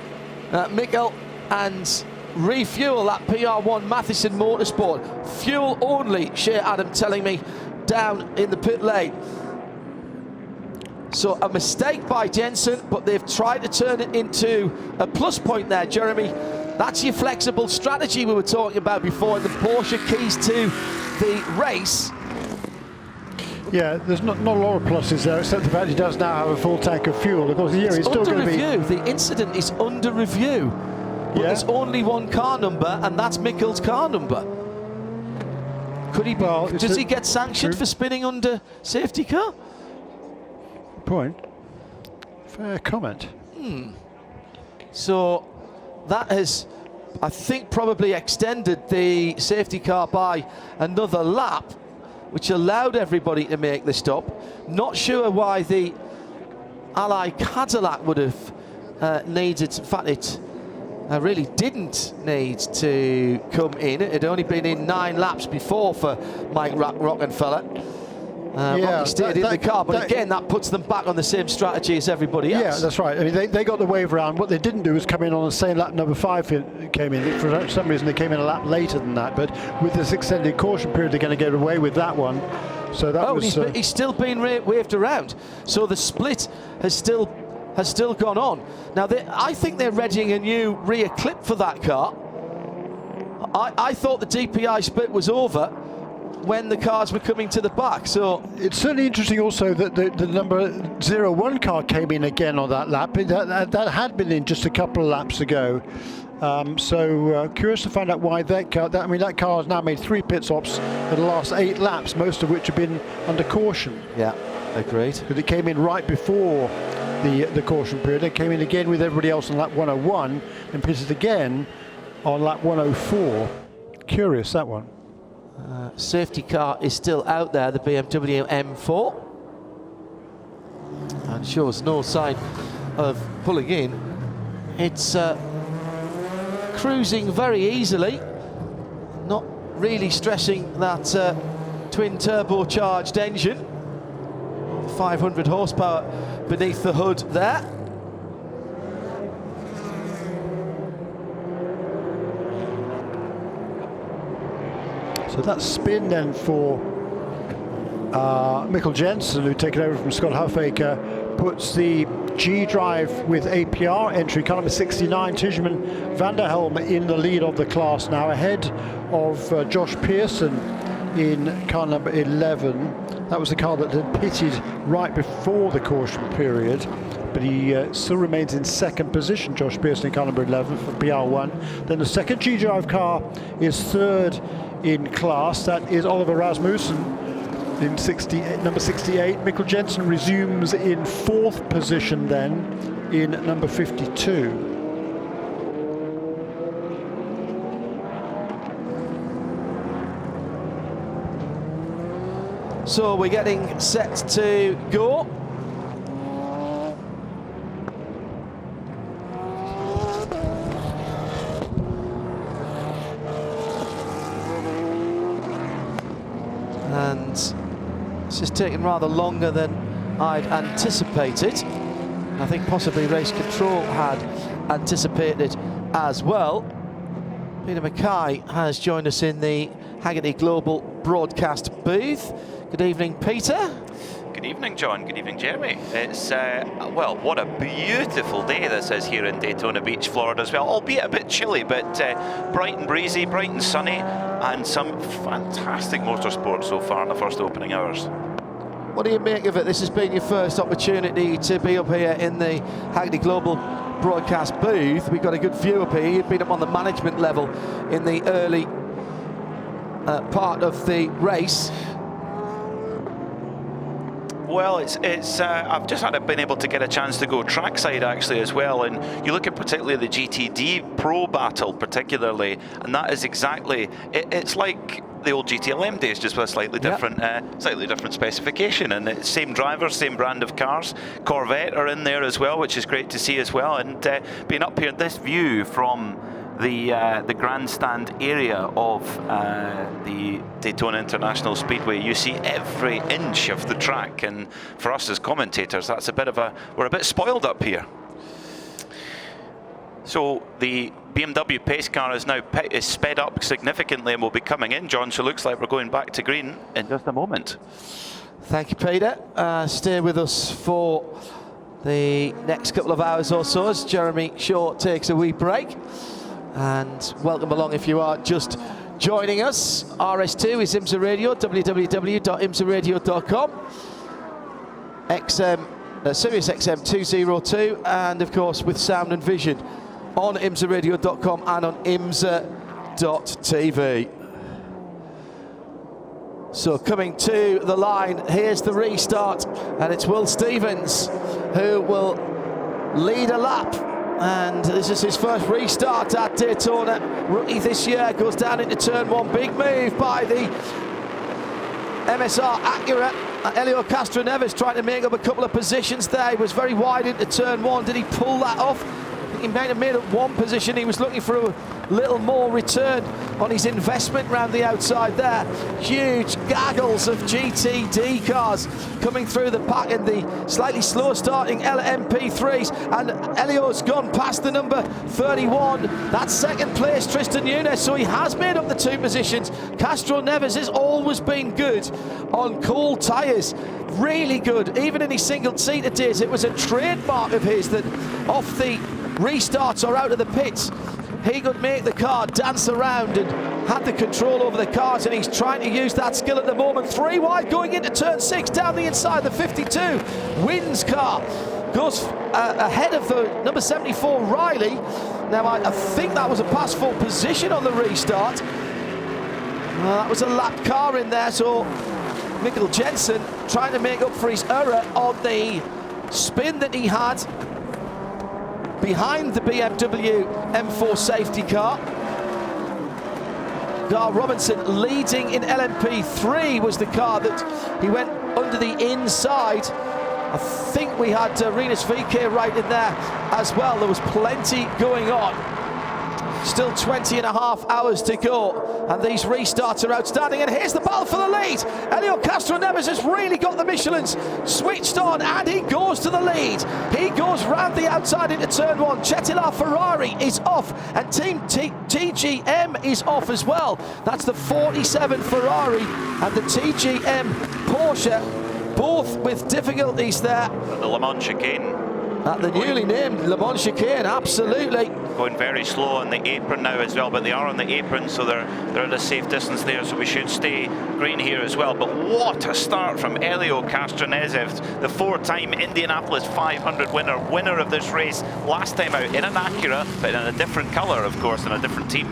Mikkel and refuel that PR1 Matheson Motorsport. Fuel only, Shea Adam telling me, down in the pit lane. So a mistake by Jensen, but they've tried to turn it into a plus point there, Jeremy. That's your flexible strategy we were talking about before, and the Porsche keys to the race. Yeah, there's not a lot of pluses there, except the fact he does now have a full tank of fuel. Of course, the year is still going to be... The incident is under review. But there's only one car number, and that's Mikkel's car number. Could he? Does he get sanctioned for spinning under safety car? Point. Fair comment. So that has, I think, probably extended the safety car by another lap, which allowed everybody to make the stop. Not sure why the Ally Cadillac would have needed. In fact, it really didn't need to come in. It had only been in 9 laps before for Mike Rockenfeller. Rocky stayed in the car, but again, that puts them back on the same strategy as everybody else. Yeah, that's right. I mean, they got the wave around. What they didn't do was come in on the same lap number 5 came in. For some reason, they came in a lap later than that. But with this extended caution period, they're going to get away with that one. So that was... he's still being waved around. So the split has still gone on. Now, I think they're readying a new rear clip for that car. I thought the DPI split was over when the cars were coming to the back. So it's certainly interesting also that the number 01 car came in again on that lap. That had been in just a couple of laps ago. So curious to find out why that car... that car has now made 3 pit stops in the last 8 laps, most of which have been under caution. Yeah, agreed. Because it came in right before the caution period. It came in again with everybody else on lap 101 and pitted again on lap 104. Curious, that one. Safety car is still out there, the BMW M4, and shows no sign of pulling in. It's cruising very easily, not really stressing that twin turbocharged engine. 500 horsepower beneath the hood there. So that spin then for Mikkel Jensen, who'd taken over from Scott Huffaker, puts the G drive with APR entry, car number 69, Tijman van der Helm, in the lead of the class now, ahead of Josh Pearson in car number 11. That was the car that had pitted right before the caution period, but he still remains in second position, Josh Pearson in car number 11 for PR1. Then the second G drive car is third in class. That is Oliver Rasmussen in number 68. Mikkel Jensen resumes in 4th position then in number 52. So we're getting set to go. And this is taking rather longer than I'd anticipated. I think possibly race control had anticipated as well. Peter Mackay has joined us in the Haggerty Global broadcast booth. Good evening, Peter. Good evening, John. Good evening, Jeremy. It's, well, what a beautiful day this is here in Daytona Beach, Florida as well, albeit a bit chilly, but bright and breezy, bright and sunny, and some fantastic motorsport so far in the first opening hours. What do you make of it? This has been your first opportunity to be up here in the Haggerty Global broadcast booth. We've got a good view up here. You've been up on the management level in the early part of the race. Well, it's I've just been able to get a chance to go trackside actually as well, and you look at particularly the GTD Pro battle particularly, and that is exactly it's like the old GTLM days, just with a slightly different specification, and it's same drivers, same brand of cars. Corvette are in there as well, which is great to see as well, and being up here, this view from the grandstand area of the Daytona International Speedway, you see every inch of the track, and for us as commentators, that's we're a bit spoiled up here. So the BMW pace car is now sped up significantly and will be coming in, John, so it looks like we're going back to green in just a moment. Thank you, Peter. Stay with us for the next couple of hours or so as Jeremy Shaw takes a wee break. And welcome along if you are just joining us. RS2 is IMSA Radio, www.imsaradio.com. Sirius XM 202, and of course with sound and vision on imsaradio.com and on imsa.tv. So coming to the line, here's the restart, and it's Will Stevens who will lead a lap. And this is his first restart at Daytona. Rookie this year, goes down into turn one. Big move by the MSR Acura. Helio Castroneves trying to make up a couple of positions there. He was very wide into turn one. Did he pull that off? I think he might have made up one position. He was looking for a little more return on his investment around the outside there. Huge gaggles of GTD cars coming through the pack in the slightly slow starting LMP3s, and Helio's gone past the number 31. That's second place, Tristan Nunes, so he has made up the two positions. Castroneves has always been good on cool tyres, really good, even in his single-seater days. It was a trademark of his that off the restarts or out of the pits, he could make the car dance around and had the control over the cars, and he's trying to use that skill at the moment. 3 wide going into turn 6 down the inside. The 52 wins car goes ahead of the number 74 Riley. Now I think that was a pass full position on the restart. That was a lap car in there, so Mikkel Jensen trying to make up for his error on the spin that he had behind the BMW M4 safety car. Gar Robinson leading in LMP3 was the car that he went under the inside. I think we had Rinus VK right in there as well. There was plenty going on. Still 20 and a half hours to go, and these restarts are outstanding. And here's the battle for the lead. Helio Castroneves has really got the Michelins switched on, and he goes to the lead. He goes round the outside into turn one. Cetilar Ferrari is off, and Team TGM is off as well. That's the 47 Ferrari and the TGM Porsche, both with difficulties there. The Le Mans chicane. At the newly named Le Mans chicane, absolutely. Going very slow on the apron now as well, but they are on the apron, so they're at a safe distance there, so we should stay green here as well. But what a start from Helio Castroneves, the 4-time Indianapolis 500 winner of this race, last time out in an Acura, but in a different colour, of course, and a different team.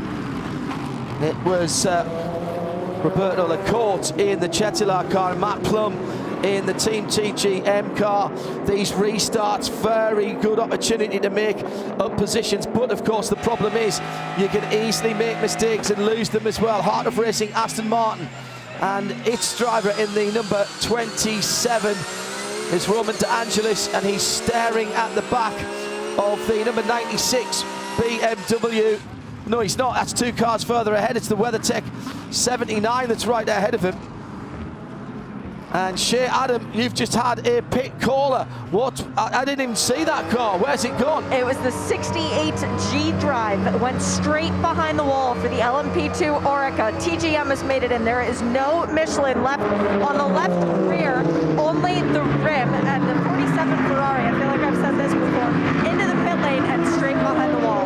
It was Roberto Lacorte in the Cetilar car, and Matt Plum in the Team TGM car. These restarts, very good opportunity to make up positions, but of course the problem is you can easily make mistakes and lose them as well. Heart of Racing Aston Martin, and its driver in the number 27 is Roman De Angelis, and he's staring at the back of the number 96 BMW. No, he's not. That's 2 cars further ahead. It's the WeatherTech 79 that's right ahead of him. And Shea Adam, you've just had a pit caller. What? I didn't even see that car. Where's it gone? It was the 68G drive. It went straight behind the wall for the LMP2 Oreca. TGM has made it in. There is no Michelin left on the left rear, only the rim, and the 47 Ferrari, I feel like I've said this before, into the pit lane and straight behind the wall.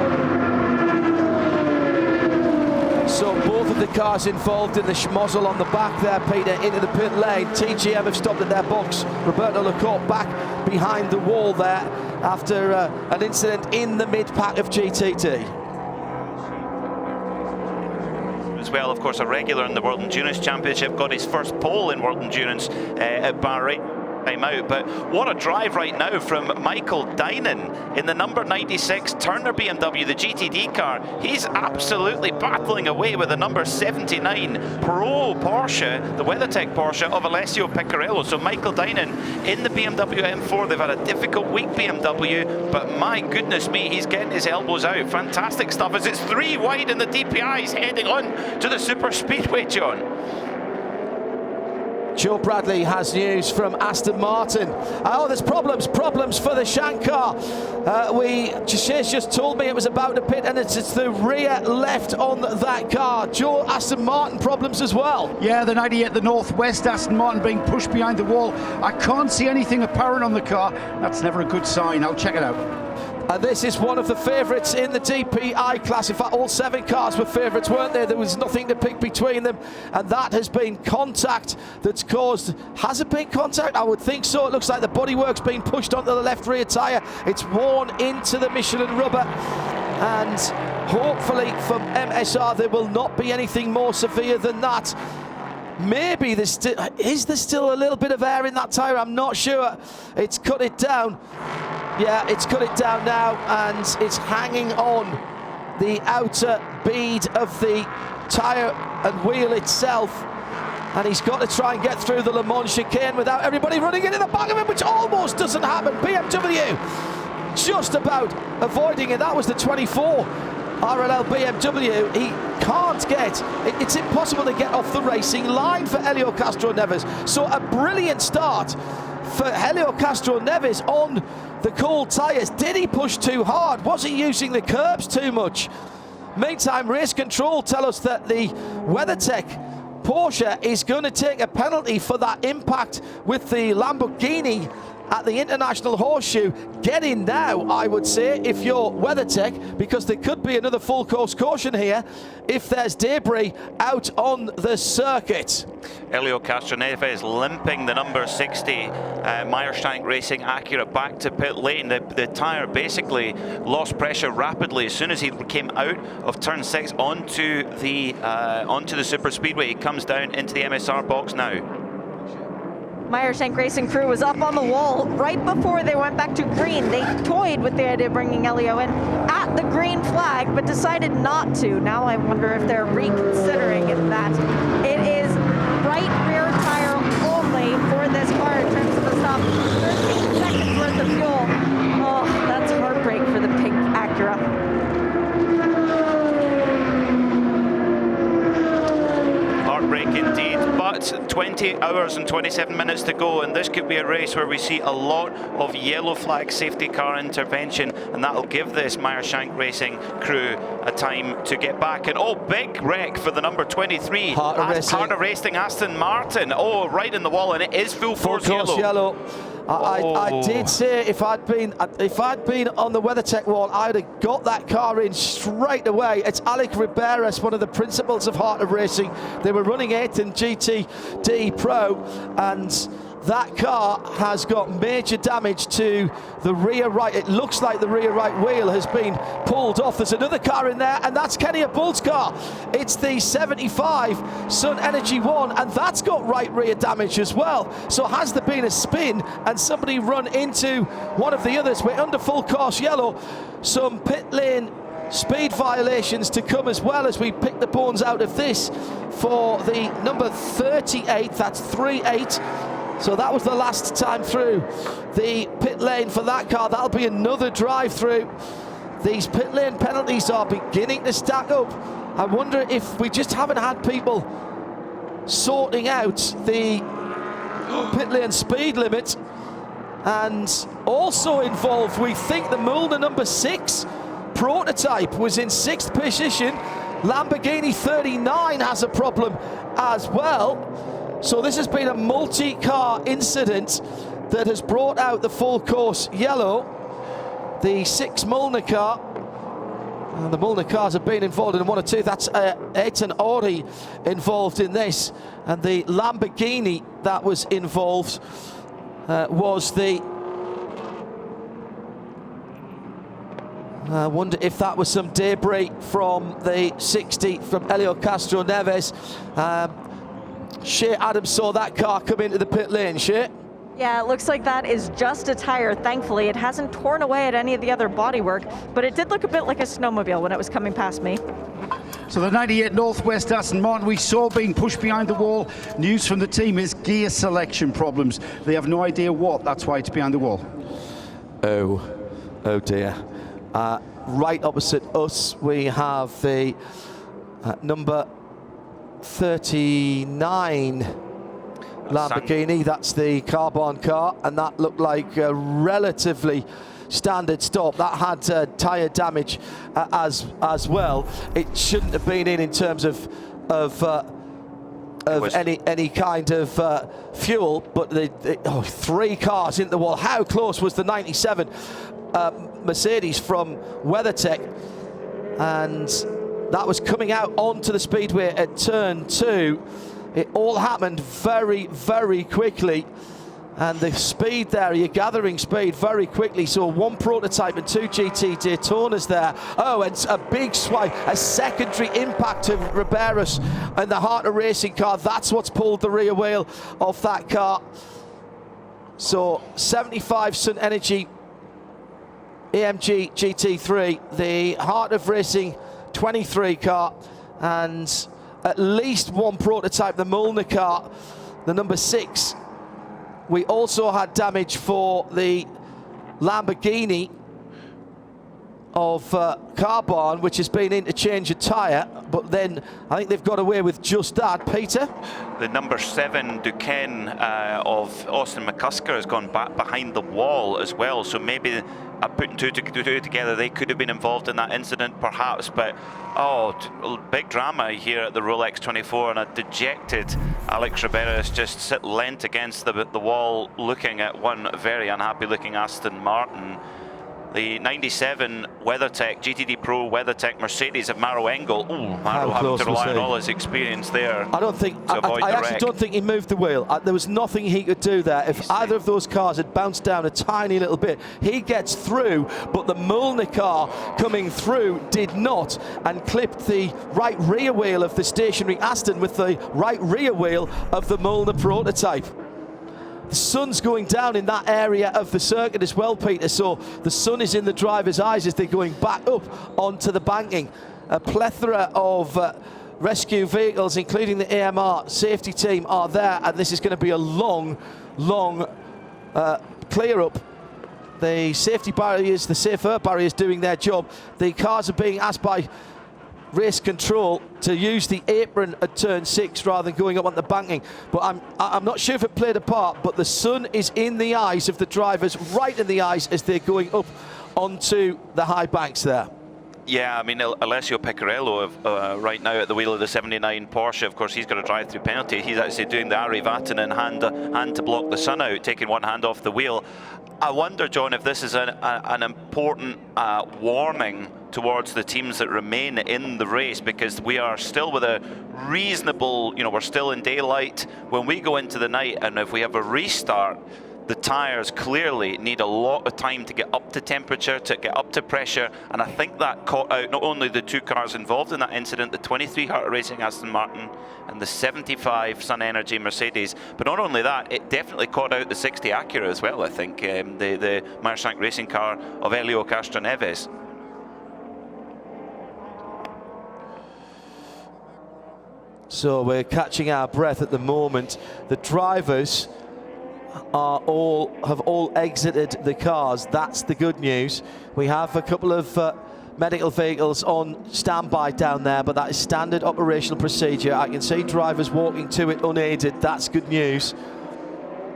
So both of the cars involved in the schmozzle on the back there, Peter, into the pit lane. TGM have stopped at their box. Roberto Lacorte back behind the wall there after an incident in the mid-pack of GTT. As well, of course, a regular in the World Endurance Championship, got his first pole in World Endurance at Bahrain. time out. But what a drive right now from Michael Dynan in the number 96 Turner BMW, the GTD car. He's absolutely battling away with the number 79 Pro Porsche, the WeatherTech Porsche of Alessio Piccarello. So Michael Dynan in the BMW M4. They've had a difficult week, BMW, but my goodness me, he's getting his elbows out. Fantastic stuff as it's 3 wide in the DPIs heading on to the super speedway, John. Joe Bradley has news from Aston Martin. Oh, there's problems for the Shank car. Shay's just told me it was about to pit, and it's the rear left on that car. Joe, Aston Martin problems as well. Yeah, the 98, the Northwest Aston Martin being pushed behind the wall. I can't see anything apparent on the car. That's never a good sign. I'll check it out. And this is one of the favourites in the DPI class. In fact, all 7 cars were favourites, weren't there? There was nothing to pick between them. And that has been contact that's caused... Has it been contact? I would think so. It looks like the bodywork's been pushed onto the left rear tyre. It's worn into the Michelin rubber. And hopefully for MSR, there will not be anything more severe than that. Maybe is there still a little bit of air in that tyre? I'm not sure. It's cut it down. Yeah, it's cut it down now, and it's hanging on the outer bead of the tyre and wheel itself. And he's got to try and get through the Le Mans chicane without everybody running into the back of him, which almost doesn't happen. BMW just about avoiding it. That was the 24 RLL BMW. He can't get, it's impossible to get off the racing line for Helio Castroneves. So a brilliant start for Helio Castroneves on the cold tyres. Did he push too hard? Was he using the curbs too much? Meantime, race control tell us that the WeatherTech Porsche is going to take a penalty for that impact with the Lamborghini at the International Horseshoe. Get in now, I would say, if you're WeatherTech, because there could be another full course caution here if there's debris out on the circuit. Helio Castroneves limping the number 60 Meyershank Racing Acura back to pit lane. The tyre basically lost pressure rapidly as soon as he came out of turn 6 onto the super speedway. He comes down into the MSR box now. Meyershank Racing crew was up on the wall right before they went back to green. They toyed with the idea of bringing Helio in at the green flag, but decided not to. Now I wonder if they're reconsidering that. It is right rear tire only for this car in terms of the stop. 13 seconds worth of fuel. Oh, that's heartbreak for the pink Acura. Heartbreak indeed, but 20 hours and 27 minutes to go, and this could be a race where we see a lot of yellow flag safety car intervention, and that'll give this Meyershank Racing crew a time to get back. And oh, big wreck for the number 23 Heart of Racing Aston Martin. Oh, right in the wall, and it is full force yellow. I did say if I'd been on the WeatherTech wall, I'd have got that car in straight away. It's Alec Riberas, one of the principals of Heart of Racing. They were running 8th in GTD Pro, and that car has got major damage to the rear right. It looks like the rear right wheel has been pulled off. There's another car in there, and that's Kenny Bull's car. It's the 75 Sun Energy 1, and that's got right rear damage as well. So has there been a spin and somebody run into one of the others? We're under full course yellow. Some pit lane speed violations to come as well as we pick the bones out of this for the number 38. That's 3-8. So that was the last time through the pit lane for that car. That'll be another drive through. These pit lane penalties are beginning to stack up. I wonder if we just haven't had people sorting out the pit lane speed limit. And also involved, we think the Mulner number 6 prototype was in 6th position. Lamborghini 39 has a problem as well. So this has been a multi-car incident that has brought out the full course yellow. The 6 Mulner car, and the Mulner cars have been involved in 1 or 2. That's Eitan Ori involved in this, and the Lamborghini that was involved was the... I wonder if that was some debris from the 60 from Helio Castroneves. Shea Adams saw that car come into the pit lane, Shea? Yeah, it looks like that is just a tire. Thankfully, it hasn't torn away at any of the other bodywork, but it did look a bit like a snowmobile when it was coming past me. So the 98 Northwest Aston Martin we saw being pushed behind the wall. News from the team is gear selection problems. They have no idea what, that's why it's behind the wall. Oh dear. Right opposite us, we have the number 39 Lamborghini. That's the carbon car, and that looked like a relatively standard stop. That had tyre damage as well. It shouldn't have been in terms of any kind of fuel, but three cars into the wall. How close was the 97 Mercedes from WeatherTech? And that was coming out onto the speedway at turn 2. It all happened very, very quickly. And the speed there, you're gathering speed very quickly. So one prototype and 2 GT Daytonas there. Oh, and a big swipe, a secondary impact of Riberas in the heart of racing car. That's what's pulled the rear wheel off that car. So 75 Sun Energy AMG GT3, the heart of racing 23 car, and at least one prototype, the Molnar car, the number 6. We also had damage for the Lamborghini of carbon, which has been interchange a tyre, but then I think they've got away with just that. Peter? The number 7 Duquesne of Austin McCusker has gone back behind the wall as well, so maybe putting two together, they could have been involved in that incident perhaps, but big drama here at the Rolex 24, and a dejected Alex Riberas just leant against the wall looking at one very unhappy looking Aston Martin. The 97 WeatherTech, GTD Pro WeatherTech Mercedes of Maro Engel. Maro having to rely on all his experience there. I actually don't think he moved the wheel. There was nothing he could do there. If either of those cars had bounced down a tiny little bit, he gets through, but the Molnar car coming through did not, and clipped the right rear wheel of the stationary Aston with the right rear wheel of the Molnar prototype. The sun's going down in that area of the circuit as well, Peter, so the sun is in the driver's eyes as they're going back up onto the banking. A plethora of rescue vehicles, including the AMR safety team, are there, and this is going to be a long clear up. The safety barriers, the safer barriers doing their job. The cars are being asked by race control to use the apron at turn 6 rather than going up on the banking, but I'm not sure if it played a part, but the sun is in the eyes of the drivers, right in the eyes as they're going up onto the high banks there. Yeah, I mean, Alessio Pecorello right now at the wheel of the 79 Porsche, of course, he's got a drive-through penalty. He's actually doing the Ari Vatanen hand to block the sun out, taking one hand off the wheel. I wonder, John, if this is an important warning towards the teams that remain in the race, because we are still with a reasonable, we're still in daylight when we go into the night, and if we have a restart, the tyres clearly need a lot of time to get up to temperature, to get up to pressure, and I think that caught out not only the 2 cars involved in that incident, the 23 Heart Racing Aston Martin and the 75 Sun Energy Mercedes, but not only that, it definitely caught out the 60 Acura as well, I think, the Mershank racing car of Helio Castroneves. So we're catching our breath at the moment. The drivers have all exited the cars. That's the good news. We have a couple of medical vehicles on standby down there, but that is standard operational procedure. I can see drivers walking to it unaided. That's good news.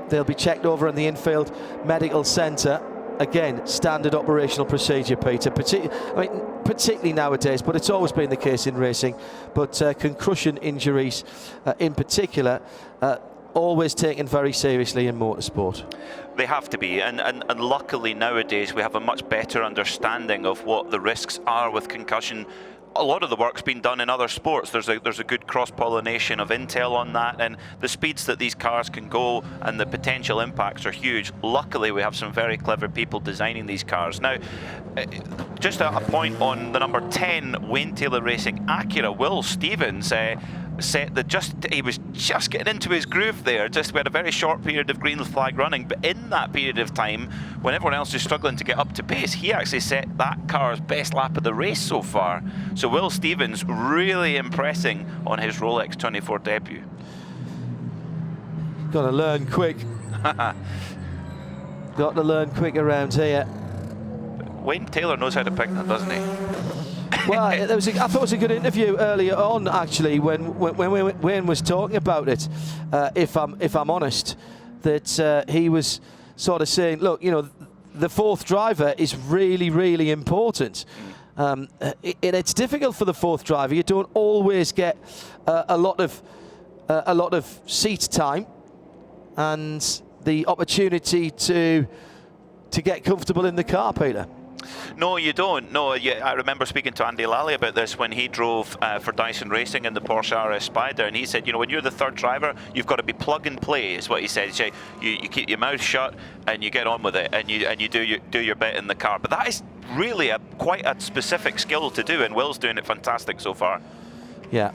They'll be checked over in the infield medical centre. Again, standard operational procedure, Peter. Particularly nowadays, but it's always been the case in racing. But concussion injuries, in particular, always taken very seriously in motorsport. They have to be, and luckily nowadays we have a much better understanding of what the risks are with concussion. A lot of the work's been done in other sports. There's a good cross-pollination of intel on that, and the speeds that these cars can go and the potential impacts are huge. Luckily, we have some very clever people designing these cars. Now, just a point on the number 10 Wayne Taylor Racing Acura, Will Stevens. set he was just getting into his groove there. We had a very short period of green flag running, but in that period of time, when everyone else is struggling to get up to pace, he actually set that car's best lap of the race so far. So Will Stevens really impressing on his Rolex 24 debut. Got to learn quick. Got to learn quick around here. Wayne Taylor knows how to pick them, doesn't he? Well, I thought it was a good interview earlier on, actually, when Wayne was talking about it. If I'm honest, that he was sort of saying, look, you know, the fourth driver is really, really important. It's difficult for the fourth driver. You don't always get a lot of seat time and the opportunity to get comfortable in the car, Peter. No, you don't. No, I remember speaking to Andy Lally about this when he drove for Dyson Racing in the Porsche RS Spider, and he said, you know, when you're the third driver, you've got to be plug and play, is what he said. You keep your mouth shut and you get on with it, and you do your bit in the car. But that is really quite a specific skill to do, and Will's doing it fantastic so far. Yeah.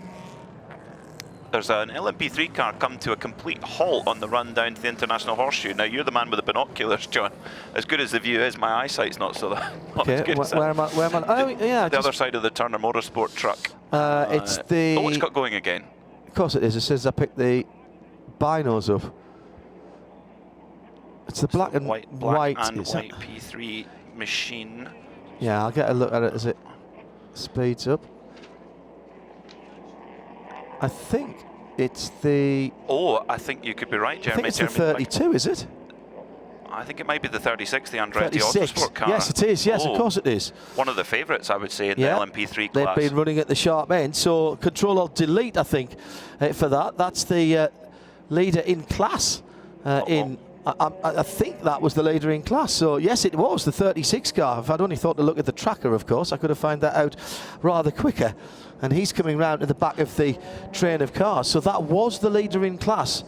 There's an LMP3 car come to a complete halt on the run down to the International Horseshoe. Now, you're the man with the binoculars, John. As good as the view is, my eyesight's not as good as where am I? Oh, yeah. The other side of the Turner Motorsport truck. It's the... Oh, it's got going again. Of course it is. As soon as I pick the binos up. It's the black and white P3 machine. Yeah, I'll get a look at it as it speeds up. I think it's the... Oh, I think you could be right, Jeremy. I think it's the 32, is it? I think it might be the 36, the Andretti 36. Autosport car. Yes, it is. Yes, of course it is. One of the favourites, I would say, in the LMP3 class. They've been running at the sharp end, so Control-Alt-Delete, I think, for that. That's the leader in class. I think that was the leader in class. So, yes, it was the 36 car. If I'd only thought to look at the tracker, of course, I could have found that out rather quicker. And he's coming round to the back of the train of cars. So that was the leader in class.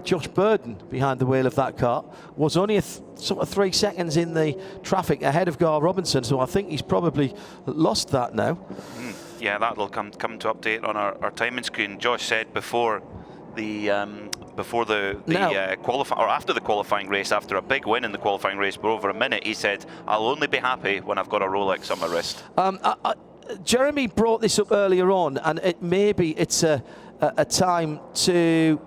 Josh Burden, behind the wheel of that car, was only sort of 3 seconds in the traffic ahead of Gar Robinson. So I think he's probably lost that now. Yeah, that'll come to update on our timing screen. Josh said before the qualifying, or after the qualifying race, after a big win in the qualifying race for over a minute, he said, "I'll only be happy when I've got a Rolex on my wrist." Jeremy brought this up earlier on, and maybe it's a time to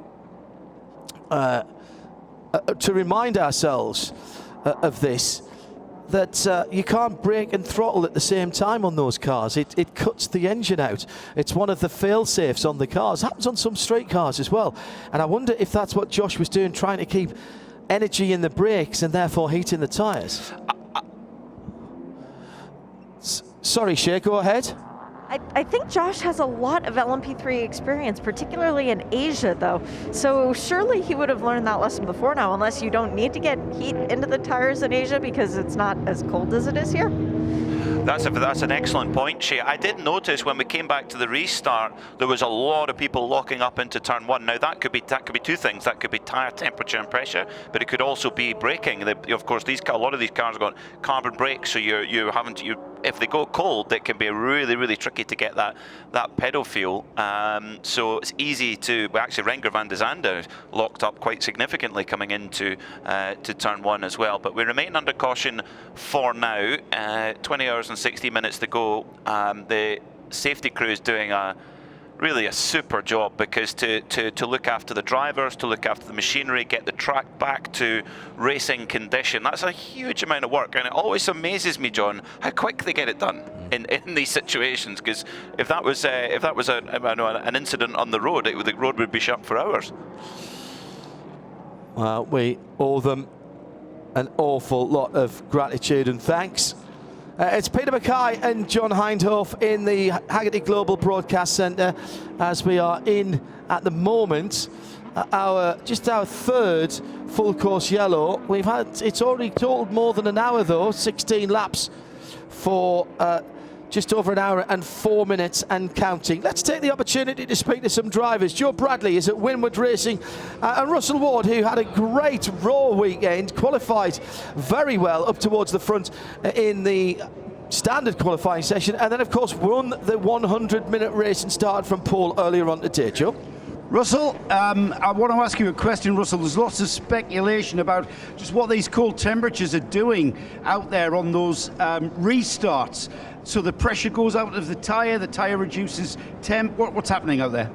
remind ourselves of this, that you can't brake and throttle at the same time on those cars. It cuts the engine out. It's one of the fail-safes on the cars. Happens on some street cars as well. And I wonder if that's what Josh was doing, trying to keep energy in the brakes and therefore heating the tyres. Sorry, Shea, go ahead. I think Josh has a lot of LMP3 experience, particularly in Asia, though. So surely he would have learned that lesson before now, unless you don't need to get heat into the tires in Asia because it's not as cold as it is here. That's an excellent point, Shea. I did notice when we came back to the restart, there was a lot of people locking up into turn one. Now that could be two things. That could be tyre temperature and pressure, but it could also be braking. Of course, a lot of these cars have got carbon brakes, so you're having to. If they go cold, it can be really, really tricky to get that pedal feel. So it's easy to. Well, actually, Renger van de Zande locked up quite significantly coming into to turn one as well. But we remain under caution for now. 20 hours and 60 minutes to go. The safety crew is doing really a super job, because to look after the drivers, to look after the machinery, get the track back to racing condition, that's a huge amount of work. And it always amazes me, John, how quick they get it done in these situations, because if that was an incident on the road, the road would be shut for hours. Well, we owe them an awful lot of gratitude and thanks. It's Peter Mackay and John Hindhoff in the Haggerty Global Broadcast Centre, as we are in at the moment our third full course yellow. It's already totaled more than an hour though, 16 laps for just over an hour and 4 minutes and counting. Let's take the opportunity to speak to some drivers. Joe Bradley is at Winward Racing, and Russell Ward, who had a great Raw weekend, qualified very well up towards the front in the standard qualifying session, and then of course won the 100-minute race and started from pole earlier on today, Joe. Russell, I want to ask you a question, Russell. There's lots of speculation about just what these cold temperatures are doing out there on those restarts. So the pressure goes out of the tyre reduces temp. What's happening out there?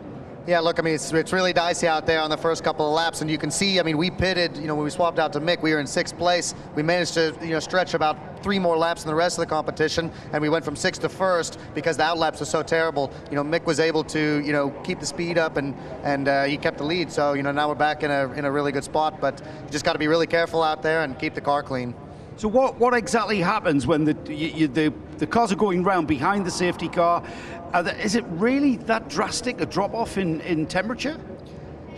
Yeah, look, I mean, it's really dicey out there on the first couple of laps, and you can see, I mean, we pitted, when we swapped out to Mick, we were in 6th place. We managed to, stretch about 3 more laps than the rest of the competition, and we went from 6th to 1st because the outlaps were so terrible. Mick was able to, keep the speed up, and he kept the lead. So, now we're back in a really good spot, but you just got to be really careful out there and keep the car clean. So what exactly happens when the cars are going round behind the safety car? Is it really that drastic a drop off in temperature?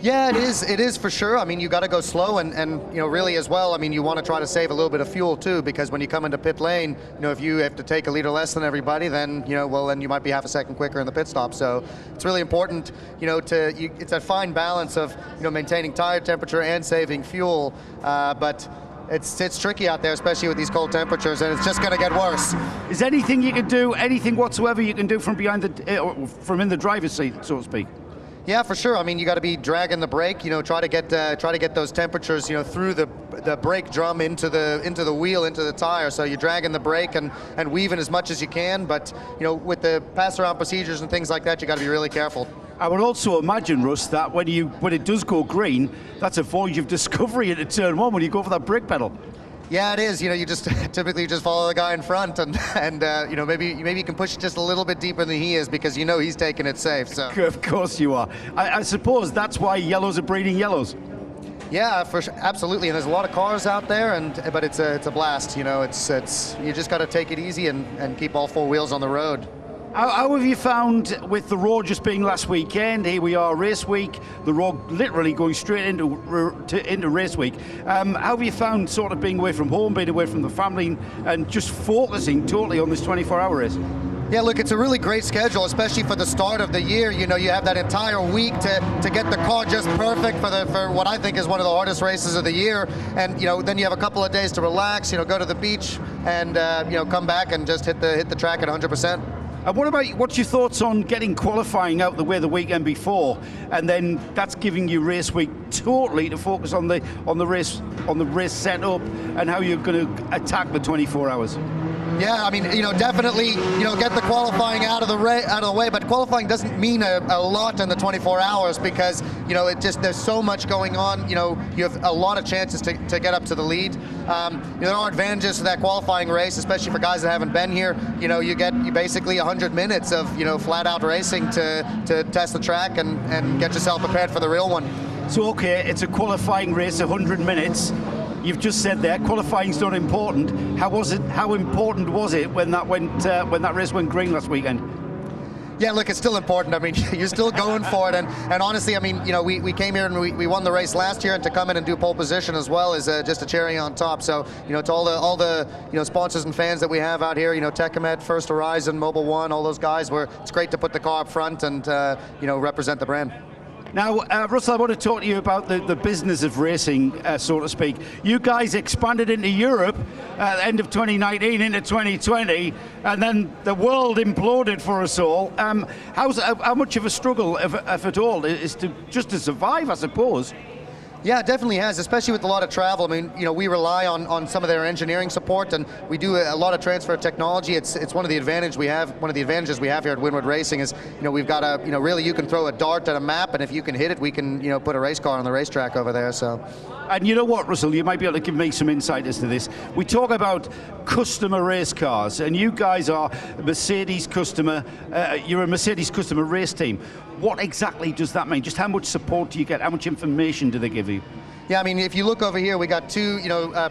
Yeah, it is. It is for sure. I mean, you got to go slow, and really as well. I mean, you want to try to save a little bit of fuel too, because when you come into pit lane, if you have to take a liter less than everybody, then then you might be half a second quicker in the pit stop. So it's really important, it's a fine balance of maintaining tire temperature and saving fuel, but. It's tricky out there, especially with these cold temperatures, and it's just going to get worse. Is anything you can do, anything whatsoever you can do from behind from in the driver's seat, so to speak? Yeah, for sure. I mean, you got to be dragging the brake. Try to get those temperatures, through the brake drum into the wheel, into the tire. So you're dragging the brake and weaving as much as you can. But with the pass-around procedures and things like that, you got to be really careful. I would also imagine, Russ, that when it does go green, that's a voyage of discovery into turn 1 when you go for that brake pedal. Yeah, it is. You just typically just follow the guy in front, and maybe you can push just a little bit deeper than he is because he's taking it safe. So of course you are. I suppose that's why yellows are breeding yellows. Yeah, for sure, absolutely. And there's a lot of cars out there, but it's a blast. You just got to take it easy and keep all 4 wheels on the road. How have you found, with the Raw just being last weekend, here we are race week, the Raw literally going straight into race week, how have you found sort of being away from home, being away from the family, and just focusing totally on this 24-hour race? Yeah, look, it's a really great schedule, especially for the start of the year. You have that entire week to get the car just perfect for what I think is one of the hardest races of the year. And then you have a couple of days to relax, go to the beach, and come back and just hit the track at 100%. And what's your thoughts on getting qualifying out the way the weekend before, and then that's giving you race week totally to focus on the race setup and how you're going to attack the 24 hours? Yeah, I mean, definitely, get the qualifying out of the way, but qualifying doesn't mean a lot in the 24 hours because, there's so much going on. You have a lot of chances to get up to the lead. There are advantages to that qualifying race, especially for guys that haven't been here. You get basically 100 minutes of, flat out racing to test the track and get yourself prepared for the real one. So, okay, it's a qualifying race, 100 minutes. You've just said there, qualifying's not important. How important was it when that race went green last weekend? Yeah, look, it's still important. I mean, you're still going for it, and honestly, I mean, we came here and we won the race last year, and to come in and do pole position as well is just a cherry on top. So, to all the sponsors and fans that we have out here, Tecamet, First Horizon, Mobil One, all those guys, it's great to put the car up front and represent the brand. Now, Russell, I want to talk to you about the business of racing, so to speak. You guys expanded into Europe at the end of 2019 into 2020, and then the world imploded for us all. How much of a struggle, if at all, is to survive, I suppose? Yeah, it definitely has, especially with a lot of travel. I mean, we rely on some of their engineering support, and we do a lot of transfer of technology. It's one of the advantages we have. One of the advantages we have here at Winwood Racing is, we've got really you can throw a dart at a map, and if you can hit it, we can, put a race car on the racetrack over there. So. And you know what, Russell, you might be able to give me some insight as to this. We talk about customer race cars, and you guys are a Mercedes customer. You're a Mercedes customer race team. What exactly does that mean? Just how much support do you get? How much information do they give you? Yeah, I mean, if you look over here, we got 2,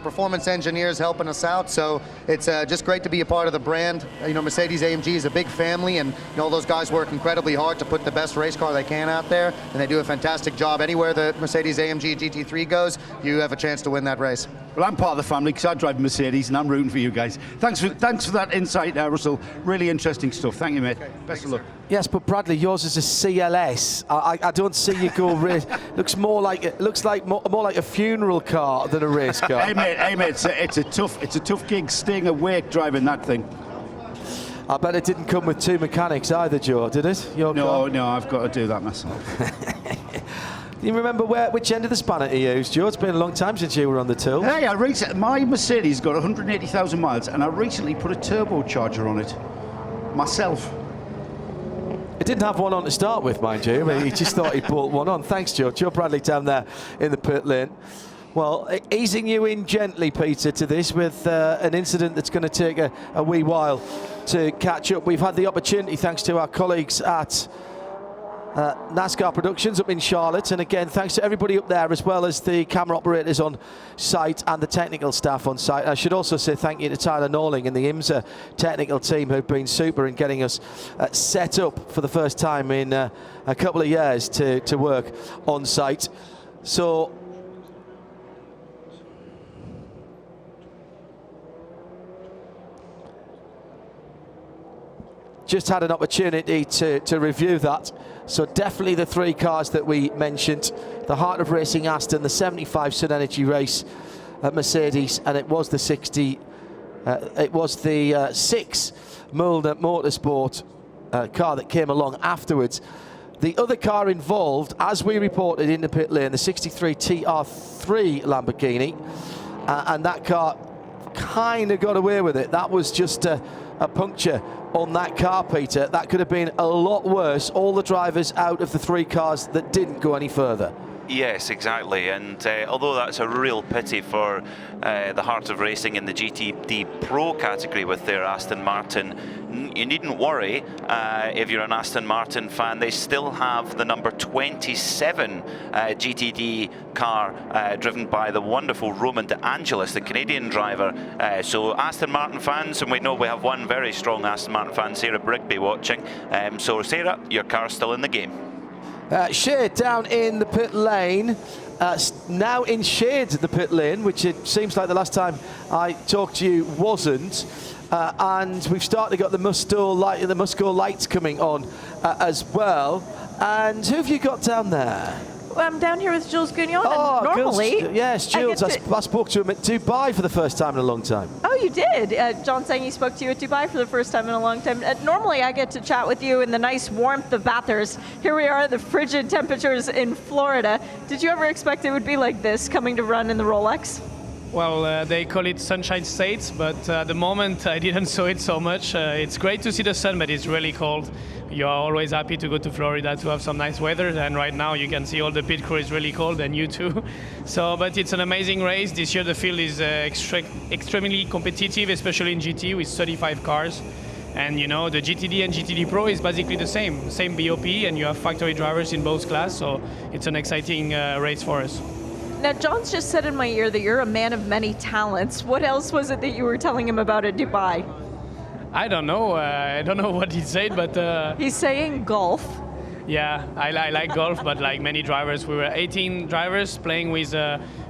performance engineers helping us out. So it's just great to be a part of the brand. Mercedes-AMG is a big family, and all those guys work incredibly hard to put the best race car they can out there, and they do a fantastic job. Anywhere the Mercedes-AMG GT3 goes, you have a chance to win that race. Well, I'm part of the family because I drive Mercedes, and I'm rooting for you guys. Thanks for that insight, Russell. Really interesting stuff. Thank you, mate. Okay, best of luck. Yes, but Bradley, yours is a CLS. I don't see you go race. Looks more like a funeral car than a race car. Hey mate, it's a tough gig staying awake driving that thing. I bet it didn't come with 2 mechanics either, Joe, did it? No, I've got to do that myself. Do you remember which end of the spanner to use, Joe? It's been a long time since you were on the tool. Hey, my Mercedes got 180,000 miles, and I recently put a turbocharger on it myself. It didn't have one on to start with, mind you. I mean, he just thought he'd bought one on. Thanks, Joe. Joe Bradley down there in the pit lane. Well, easing you in gently, Peter, to this with an incident that's going to take a wee while to catch up. We've had the opportunity, thanks to our colleagues at NASCAR Productions up in Charlotte, and again thanks to everybody up there, as well as the camera operators on site and the technical staff on site. I should also say thank you to Tyler Norling and the IMSA technical team, who've been super in getting us set up for the first time in a couple of years to work on site. So just had an opportunity to review that. So definitely the 3 cars that we mentioned, the Heart of Racing Aston, the 75 Sun Energy Race at Mercedes, and it was the 6 Mulder Motorsport car that came along afterwards. The other car involved, as we reported in the pit lane, the 63 TR3 Lamborghini, and that car kind of got away with it. That was just a puncture on that car, Peter. That could have been a lot worse. All the drivers out of the 3 cars that didn't go any further. Yes, exactly, and although that's a real pity for the Heart of Racing in the GTD Pro category with their Aston Martin, you needn't worry if you're an Aston Martin fan. They still have the number 27 GTD car driven by the wonderful Roman De Angelis, the Canadian driver. So Aston Martin fans, and we know we have one very strong Aston Martin fan, Sarah Brigby, watching. So Sarah, your car's still in the game. Shade down in the pit lane, now in shade the pit lane, which it seems like the last time I talked to you wasn't. And we've started got the Musco lights coming on as well. And who have you got down there? Well, I'm down here with Jules Gagnon. Oh, normally, yes, Jules. I spoke to him at Dubai for the first time in a long time. Oh, you did? John saying he spoke to you at Dubai for the first time in a long time. Normally, I get to chat with you in the nice warmth of Bathurst. Here we are, the frigid temperatures in Florida. Did you ever expect it would be like this coming to run in the Rolex? Well, they call it Sunshine State, but at the moment I didn't saw it so much. It's great to see the sun, but it's really cold. You are always happy to go to Florida to have some nice weather, and right now you can see all the pit crew is really cold, and you too. So, but it's an amazing race. This year the field is extremely competitive, especially in GT with 35 cars. And you know, the GTD and GTD Pro is basically the same BOP, and you have factory drivers in both classes, so it's an exciting race for us. Now, John's just said in my ear that you're a man of many talents. What else was it that you were telling him about at Dubai? I don't know. I don't know what he said, but... He's saying golf. Yeah, I like golf, but like many drivers, we were 18 drivers playing with,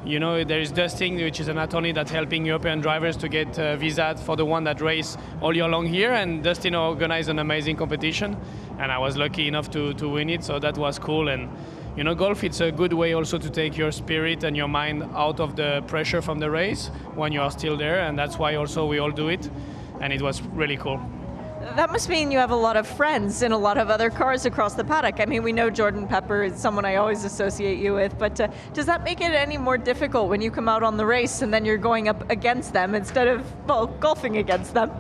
you know, there's Dustin, which is an attorney that's helping European drivers to get visa for the one that race all year long here, and Dustin organized an amazing competition, and I was lucky enough to win it, so that was cool. And you know, golf, it's a good way also to take your spirit and your mind out of the pressure from the race when you are still there, and that's why also we all do it, and it was really cool. That must mean you have a lot of friends in a lot of other cars across the paddock. I mean, we know Jordan Pepper is someone I always associate you with, but does that make it any more difficult when you come out on the race and then you're going up against them instead of, well, golfing against them?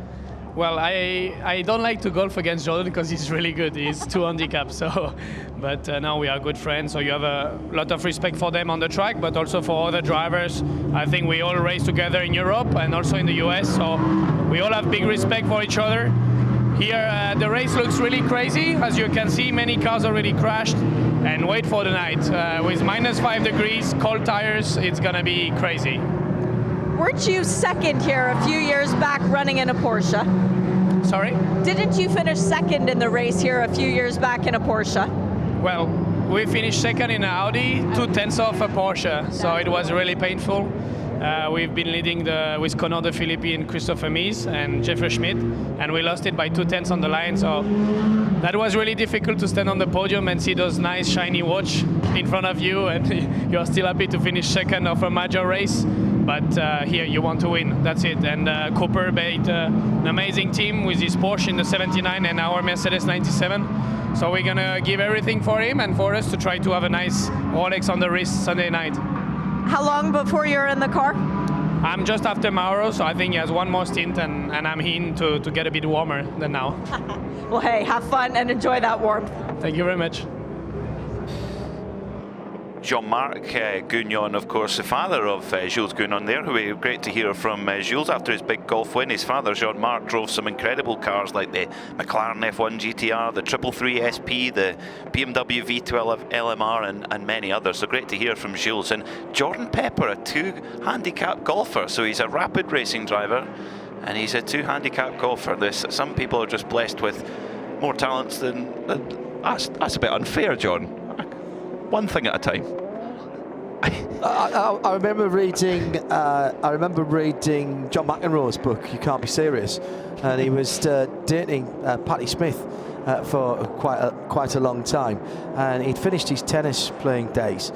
Well, I don't like to golf against Jordan because he's really good. He's 2 handicaps, so. But now we are good friends, so you have a lot of respect for them on the track, but also for other drivers. I think we all race together in Europe and also in the US, so we all have big respect for each other. Here, the race looks really crazy. As you can see, many cars already crashed, and wait for the night. With -5 degrees, cold tires, it's gonna be crazy. Weren't you second here a few years back running in a Porsche? Sorry? Didn't you finish second in the race here a few years back in a Porsche? Well, we finished second in an Audi, 2/10 off a Porsche, so it was really painful. We've been leading with Connor de Philippi and Christopher Mies and Jeffrey Schmidt, and we lost it by 2/10 on the line, so that was really difficult to stand on the podium and see those nice shiny watch in front of you, and you're still happy to finish second of a major race. but here you want to win. That's it. And Cooper made an amazing team with his Porsche in the 79 and our Mercedes 97. So we're gonna give everything for him and for us to try to have a nice Rolex on the wrist Sunday night. How long before you're in the car? I'm just after Mauro, so I think he has one more stint, and I'm in to get a bit warmer than now. Well, hey, have fun and enjoy that warmth. Thank you very much. Jean-Marc Gounon, of course, the father of Jules Gounon there, who we great to hear from Jules after his big golf win. His father, Jean-Marc, drove some incredible cars like the McLaren F1 GTR, the 333 SP, the BMW V12 LMR, and many others. So great to hear from Jules. And Jordan Pepper, a 2-handicap golfer. So he's a rapid racing driver, and he's a 2-handicap golfer. Some people are just blessed with more talents than that's a bit unfair, John. One thing at a time. I remember reading John McEnroe's book, You Can't Be Serious, and he was dating Patti Smith for quite a long time, and he'd finished his tennis playing days,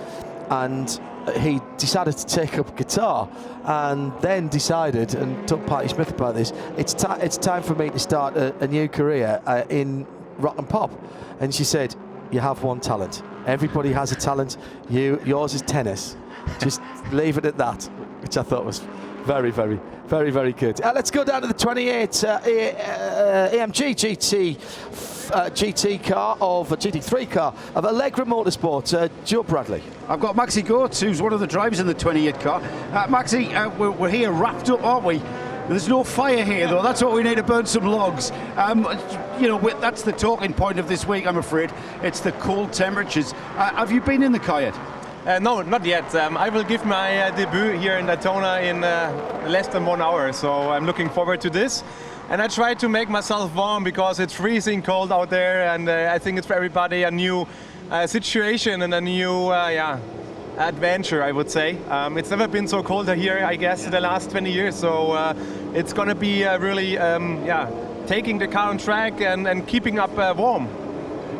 and he decided to take up guitar, and then decided and told Patti Smith about this. It's time for me to start a new career in rock and pop, and she said, "You have one talent. Everybody has a talent. Yours is tennis. Just leave it at that," which I thought was very, very, very, very good. Let's go down to the 28 AMG GT3 car of Allegra Motorsport. Joe Bradley. I've got Maxi Goetz, who's one of the drivers in the 28 car. Maxi, we're here wrapped up, aren't we? There's no fire here, though. That's what we need to burn some logs. You know, that's the talking point of this week, I'm afraid. It's the cold temperatures. Have you been in the car yet? No, not yet. I will give my debut here in Daytona in less than 1 hour, so I'm looking forward to this. And I try to make myself warm because it's freezing cold out there, and I think it's for everybody a new situation and a new adventure, I would say. It's never been so cold here, I guess, in the last 20 years, so it's going to be really taking the car on track and keeping up warm.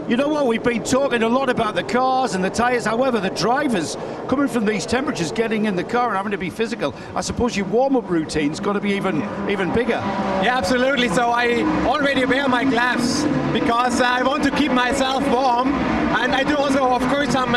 You know what, we've been talking a lot about the cars and the tyres. However, the drivers coming from these temperatures, getting in the car and having to be physical, I suppose your warm-up routine's got to be even bigger. Yeah, absolutely. So I already wear my gloves because I want to keep myself warm, and I do also, of course, some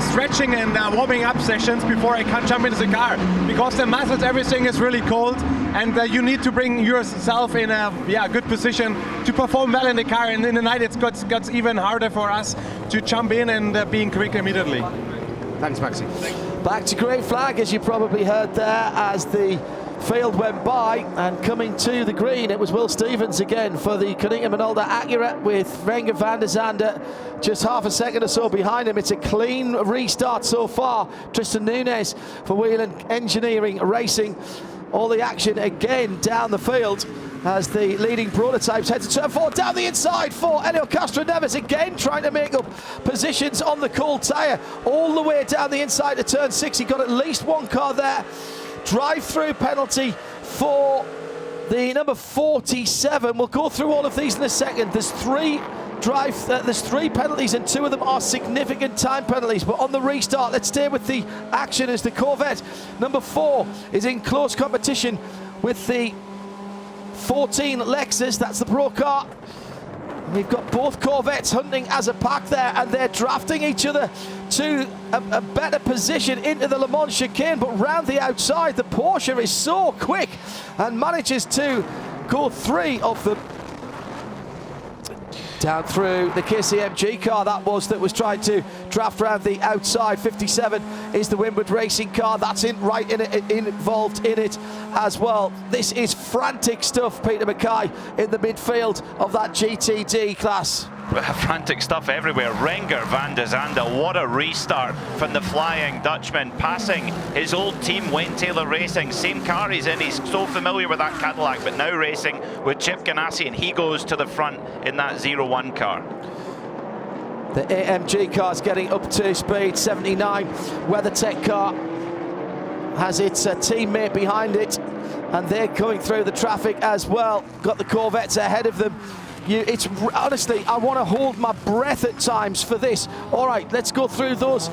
stretching and warming up sessions before I can jump into the car, because the muscles, everything is really cold, and you need to bring yourself in a good position to perform well in the car. And in the night, it's got even harder for us to jump in and being quick immediately. Thanks, Maxi. Back to green flag, as you probably heard there, as the field went by, and coming to the green, it was Will Stevens again for the Konica Minolta Acura, with Renger van der Zande just half a second or so behind him. It's a clean restart so far. Tristan Nunez for Whelen Engineering Racing. All the action again down the field as the leading prototypes head to turn 4, down the inside for Enio Castro-Neves, again trying to make up positions on the cold tyre, all the way down the inside to turn 6. He got at least one car there. Drive-through penalty for the number 47. We'll go through all of these in a second. There's three penalties, and 2 of them are significant time penalties. But on the restart, let's stay with the action as the Corvette number 4 is in close competition with the 14 Lexus. That's the Pro car. We've got both Corvettes hunting as a pack there, and they're drafting each other to a better position into the Le Mans chicane. But round the outside, the Porsche is so quick and manages to go 3 of them down through the KCMG car that was trying to draft around the outside. 57 is the Winward Racing car. That's involved in it as well. This is frantic stuff, Peter Mackay, in the midfield of that GTD class. Frantic stuff everywhere. Renger van der Zande, what a restart from the Flying Dutchman, passing his old team Wayne Taylor Racing. Same car he's in, he's so familiar with that Cadillac, but now racing with Chip Ganassi, and he goes to the front in that 01 car. The AMG car's getting up to speed. 79 WeatherTech car has its teammate behind it, and they're going through the traffic as well. Got the Corvettes ahead of them. It's honestly, I want to hold my breath at times for this. All right, let's go through those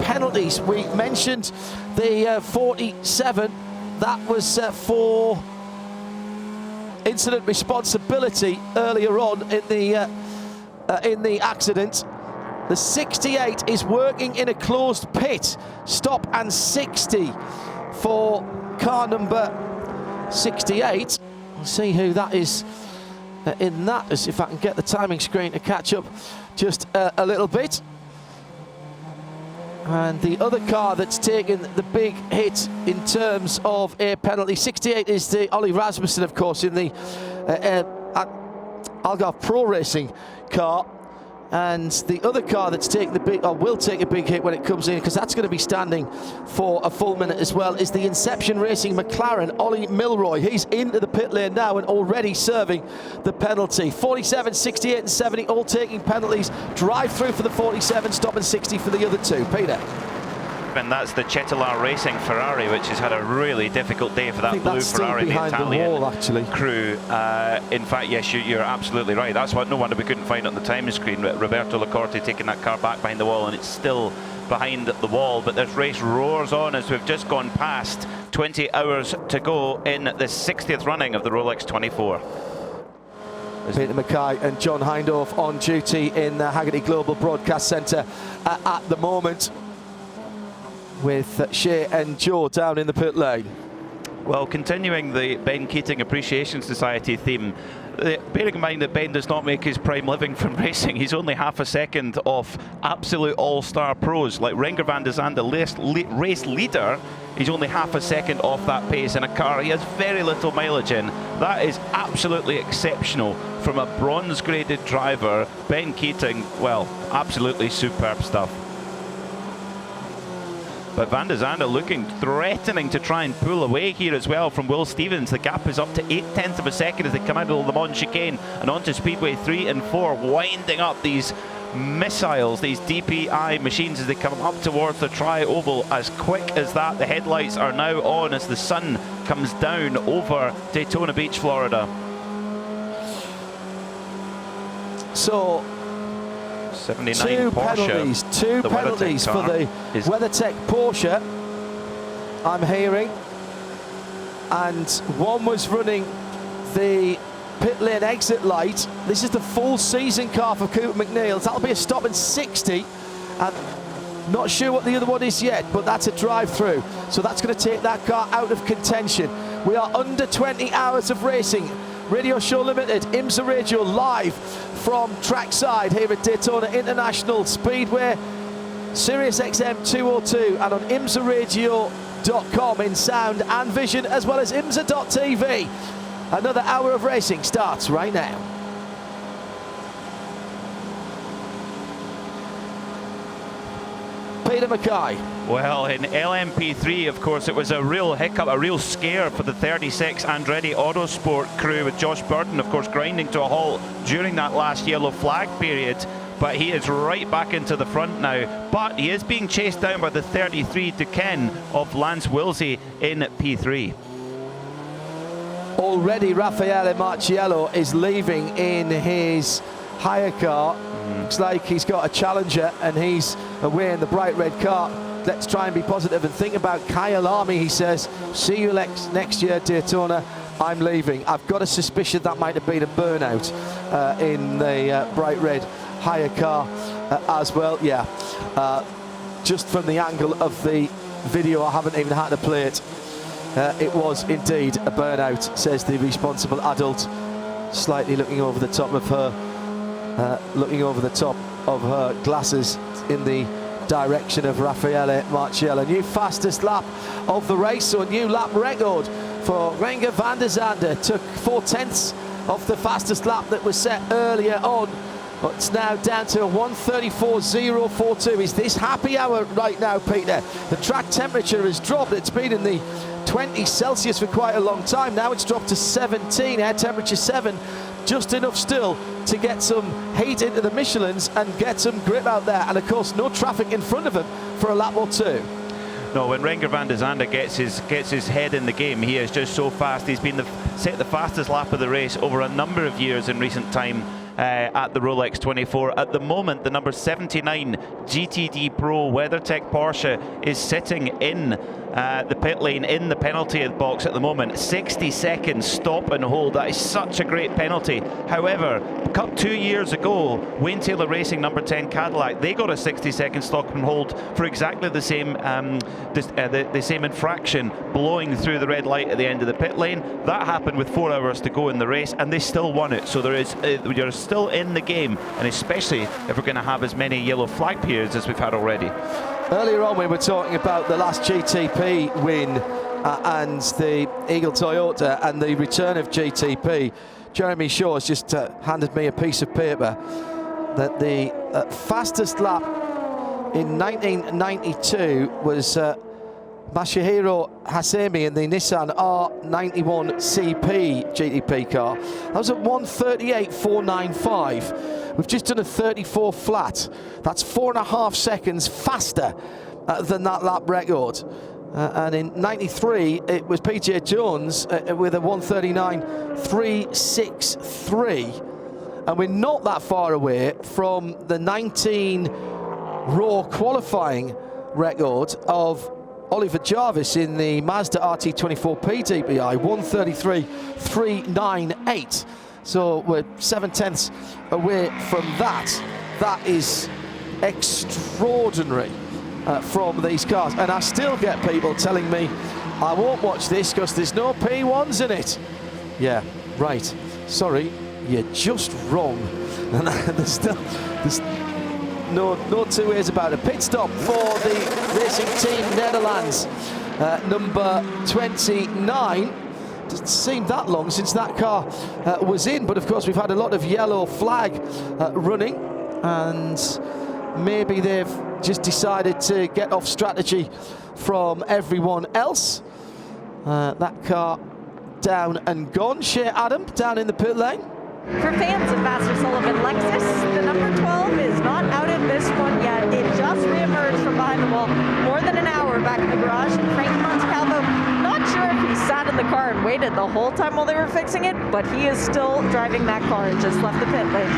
penalties. We mentioned the 47 that was for incident responsibility earlier on in the accident. The 68 is working in a closed pit. Stop and 60 for car number 68. We'll see who that is in that, as if I can get the timing screen to catch up just a little bit. And the other car that's taken the big hit in terms of a penalty, 68, is the Ollie Rasmussen, of course, in the Algarve Pro Racing car. And the other car that's taking the big, or will take a big hit when it comes in, because that's going to be standing for a full minute as well, is the Inception Racing McLaren, Ollie Milroy. He's into the pit lane now and already serving the penalty. 47, 68 and 70 all taking penalties. Drive through for the 47, stop and 60 for the other two. Peter. And that's the Cetilar Racing Ferrari, which has had a really difficult day for that blue Ferrari, the Italian crew. In fact, yes, you're absolutely right. That's what, no wonder we couldn't find it on the timing screen. Roberto Lacorte taking that car back behind the wall, and it's still behind the wall. But this race roars on as we've just gone past 20 hours to go in the 60th running of the Rolex 24. Peter Mackay and John Hindorf on duty in the Haggerty Global Broadcast Centre at the moment, with Shea and Joe down in the pit lane. Well, continuing the Ben Keating Appreciation Society theme, bearing in mind that Ben does not make his prime living from racing, he's only half a second off absolute all-star pros like Renger van der Zande, race leader. He's only half a second off that pace in a car he has very little mileage in. That is absolutely exceptional from a bronze-graded driver. Ben Keating, well, absolutely superb stuff. But Van der Zande looking threatening to try and pull away here as well from Will Stevens. The gap is up to 0.8 of a second as they come out of the Le Mans chicane and onto Speedway 3 and 4, winding up these missiles, these DPI machines as they come up towards the tri-oval. As quick as that, the headlights are now on as the sun comes down over Daytona Beach, Florida. So 79 two Porsche, penalties for the WeatherTech Porsche, I'm hearing, and one was running the pit lane exit light. This is the full season car for Cooper McNeil. That'll be a stop in 60, and not sure what the other one is yet, but that's a drive through, so that's going to take that car out of contention. We are under 20 hours of racing. Radio Show Limited, IMSA Radio, live from trackside here at Daytona International Speedway, Sirius XM 202, and on IMSARadio.com in sound and vision, as well as IMSA.tv. Another hour of racing starts right now. Peter Mackay. Well, in LMP3, of course, it was a real hiccup, a real scare for the 36 Andretti Autosport crew, with Josh Burton, of course, grinding to a halt during that last yellow flag period. But he is right back into the front now. But he is being chased down by the 33 Duquesne of Lance Wilsey in P3. Already Raffaele Marciello is leaving in his hire car. Looks like he's got a Challenger and he's away in the bright red car. Let's try and be positive and think about Kyle Army. He says, see you next year, Daytona. I'm leaving. I've got a suspicion that might have been a burnout in the bright red hire car as well. Yeah, just from the angle of the video, I haven't even had to play it. It was indeed a burnout, says the responsible adult, slightly looking over the top of her glasses in the direction of Raffaele Marciello. New fastest lap of the race, so a new lap record for Renger van der Zande. Took 4/10 off the fastest lap that was set earlier on, but it's now down to a 1:34.042. Is this happy hour right now, Peter? The track temperature has dropped. It's been in the 20 Celsius for quite a long time. Now it's dropped to 17, air temperature 7. Just enough still to get some heat into the Michelins and get some grip out there. And of course, no traffic in front of him for a lap or two. No, when Renger van der Zande gets his head in the game, he is just so fast. He's been set the fastest lap of the race over a number of years in recent time at the Rolex 24. At the moment, the number 79 GTD Pro WeatherTech Porsche is sitting in the pit lane in the penalty box at the moment. 60 seconds stop and hold. That is such a great penalty. However, 2 years ago, Wayne Taylor Racing number 10 Cadillac, they got a 60-second stop and hold for exactly the same the same infraction, blowing through the red light at the end of the pit lane. That happened with 4 hours to go in the race, and they still won it. So you're still in the game, and especially if we're going to have as many yellow flag periods as we've had already. Earlier on, we were talking about the last GTP win and the Eagle Toyota and the return of GTP. Jeremy Shaw has just handed me a piece of paper that the fastest lap in 1992 was Masahiro Hasemi in the Nissan R91 CP GTP car. That was at 1:38.495. We've just done a 34 flat. That's 4.5 seconds faster than that lap record. And in 93, it was PJ Jones with a 1:39.363. And we're not that far away from the 19 raw qualifying record of Oliver Jarvis in the Mazda RT24P DPI, 1:33.398. So we're 7/10 away from that. That is extraordinary from these cars. And I still get people telling me, I won't watch this because there's no P1s in it. Yeah, right. Sorry, you're just wrong. And there's no two ways about it. Pit stop for the Racing Team Netherlands, number 29. Doesn't seem that long since that car was in, but of course we've had a lot of yellow flag running, and maybe they've just decided to get off strategy from everyone else. That car down and gone. Shea Adam down in the pit lane. For fans of Vassar Sullivan Lexus, the number 12 is not out of this one yet. It just re-emerged from behind the wall more than an hour back in the garage. And Frank Montecalvo, not sure if he sat in the car and waited the whole time while they were fixing it, but he is still driving that car and just left the pit lane.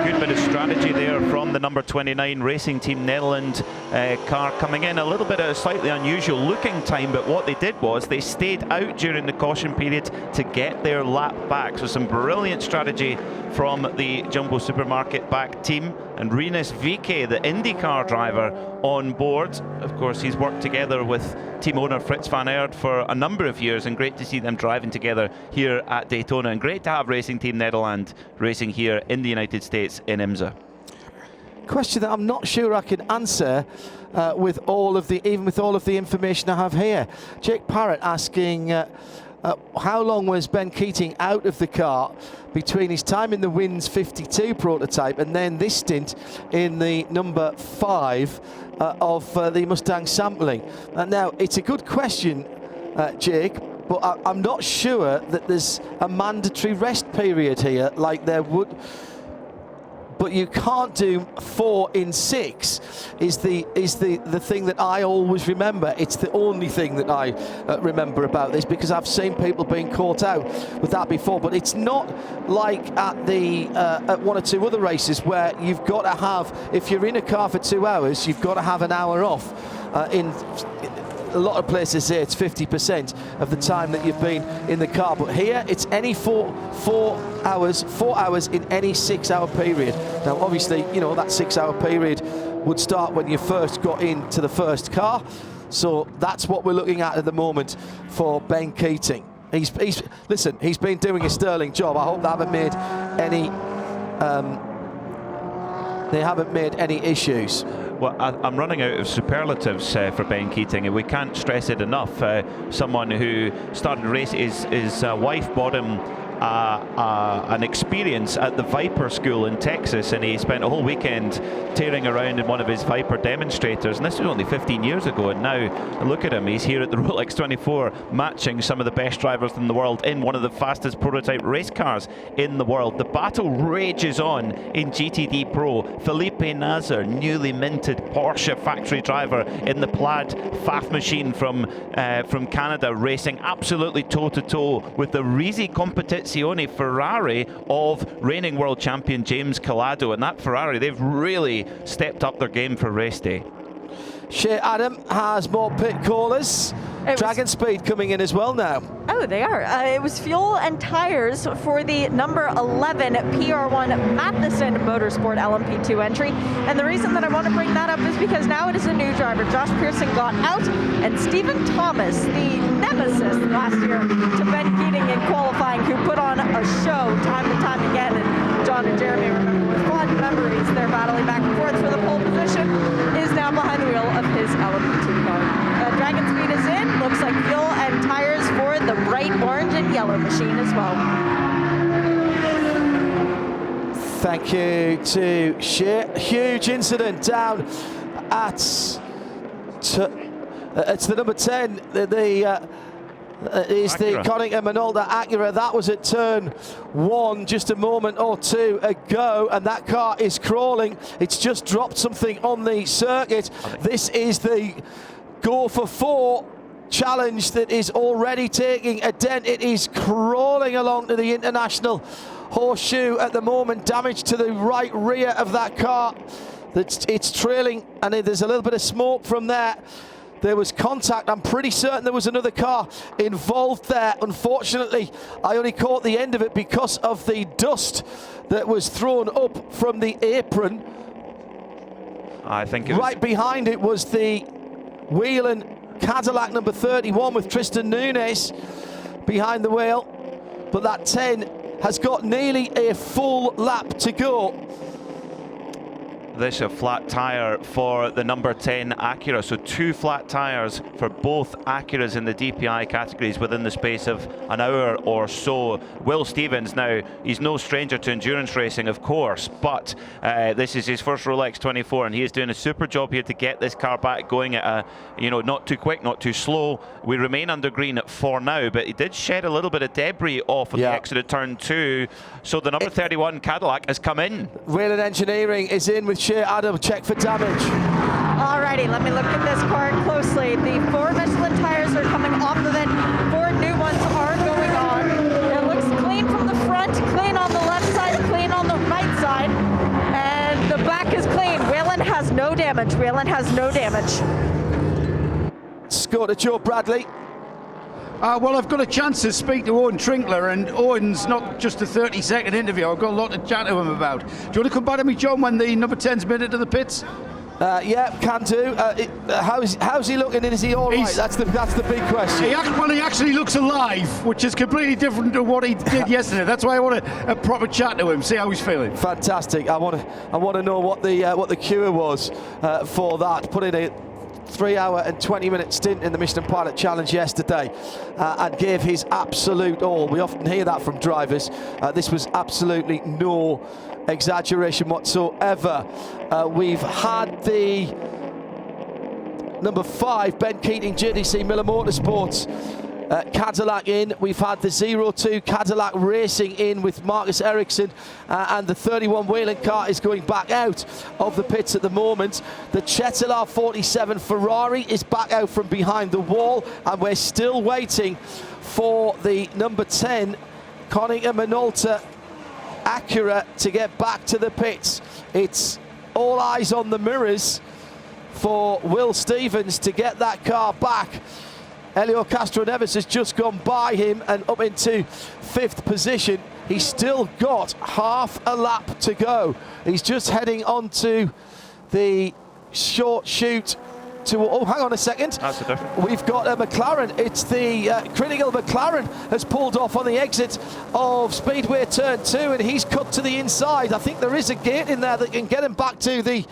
Good bit of strategy there from the number 29 Racing Team Netherlands car coming in. A little bit of a slightly unusual looking time, but what they did was they stayed out during the caution period to get their lap back. So some brilliant strategy from the Jumbo Supermarket back team. And Rinus VeeKay, the IndyCar driver, on board. Of course, he's worked together with team owner Fritz van Aert for a number of years, and great to see them driving together here at Daytona, and great to have Racing Team Netherlands racing here in the United States in IMSA. Question that I'm not sure I can answer with all of the information I have here. Jake Parrott asking how long was Ben Keating out of the car between his time in the Wins 52 prototype and then this stint in the number 5 of the Mustang sampling? Now, it's a good question, Jake, but I'm not sure that there's a mandatory rest period here like there would. But you can't do 4 in 6 is the thing that I always remember. It's the only thing that I remember about this, because I've seen people being caught out with that before. But it's not like at the at 1 or 2 other races where you've got to have, if you're in a car for 2 hours, you've got to have an hour off. In a lot of places here, it's 50% of the time that you've been in the car. But here, it's any 4 hours in any 6-hour period. Now, obviously, you know, that 6-hour period would start when you first got into the first car. So that's what we're looking at the moment for Ben Keating. Listen, he's been doing a sterling job. I hope they haven't made any issues. Well, I'm running out of superlatives for Ben Keating, and we can't stress it enough. Someone who started racing, his wife bought him an experience at the Viper School in Texas, and he spent a whole weekend tearing around in one of his Viper demonstrators, and this was only 15 years ago, and now look at him, he's here at the Rolex 24 matching some of the best drivers in the world in one of the fastest prototype race cars in the world. The battle rages on in GTD Pro. Felipe Nasr, newly minted Porsche factory driver in the Plaid Faf machine from Canada, racing absolutely toe-to-toe with the Risi Competizione Ferrari of reigning world champion James Calado, and that Ferrari, they've really stepped up their game for race day. Shea Adam has more pit callers. Dragon Speed coming in as well now. Oh, they are. It was fuel and tires for the number 11 PR1 Mid-stint Motorsport LMP2 entry. And the reason that I want to bring that up is because now it is a new driver. Josh Pearson got out, and Stephen Thomas, the nemesis last year to Ben Keating in qualifying, who put on a show time and time again. And John and Jeremy remember with fond memories, they're battling back and forth for the pole position, is now behind the wheel of his LMP2 car. Dragon Speed is in. Looks like fuel and tires for the bright orange and yellow machine as well. Thank you to Shea. Huge incident down at it's the number 10. Is the Konica Minolta Acura. That was at turn 1 just a moment or two ago, and that car is crawling. It's just dropped something on the circuit. This is the Go for 4 challenge that is already taking a dent. It is crawling along to the international horseshoe at the moment. Damage to the right rear of that car. It's trailing, and there's a little bit of smoke from there. There was contact. I'm pretty certain there was another car involved there. Unfortunately, I only caught the end of it because of the dust that was thrown up from the apron. I think it was right behind it was the Whelen Cadillac number 31 with Tristan Nunes behind the wheel, but that 10 has got nearly a full lap to go. This is a flat tyre for the number 10 Acura, so 2 flat tyres for both Acuras in the DPI categories within the space of an hour or so. Will Stevens now, he's no stranger to endurance racing, of course, but this is his first Rolex 24, and he is doing a super job here to get this car back going at a, not too quick, not too slow. We remain under green for now, but he did shed a little bit of debris off of the exit of turn 2, so the number 31 Cadillac has come in. Whelen Engineering is in with Shea Adam, check for damage. Alrighty, let me look at this car closely. The 4 Michelin tires are coming off of it. 4 new ones are going on. It looks clean from the front, clean on the left side, clean on the right side, and the back is clean. Whelen has no damage. Whelen has no damage. Score to Joe Bradley. Well, I've got a chance to speak to Owen Trinkler, and Owen's not just a 30-second interview. I've got a lot to chat to him about. Do you want to come back to me, John, when the number 10's made it to the pits? Yeah, can do. How's he looking, and is he all right? That's the big question. He actually looks alive, which is completely different to what he did yesterday. That's why I want a proper chat to him, see how he's feeling. Fantastic. I want to know what the cure was for that. Put in a 3-hour and 20-minute stint in the Michelin Pilot Challenge yesterday and gave his absolute all. We often hear that from drivers. This was absolutely no exaggeration whatsoever. We've had the number 5 Ben Keating JDC Miller Motorsports Cadillac in. We've had the 02 Cadillac Racing in with Marcus Ericsson, and the 31 Whelen car is going back out of the pits at the moment. The Cetilar 47 Ferrari is back out from behind the wall, and we're still waiting for the number 10 Konica Minolta Acura to get back to the pits. It's all eyes on the mirrors for Will Stevens to get that car back. Helio Castro Neves has just gone by him and up into 5th position. He's still got half a lap to go. He's just heading onto the short chute to, oh, hang on a second. That's a different. We've got a McLaren. It's the critical McLaren has pulled off on the exit of Speedway Turn 2, and he's cut to the inside. I think there is a gate in there that can get him back to the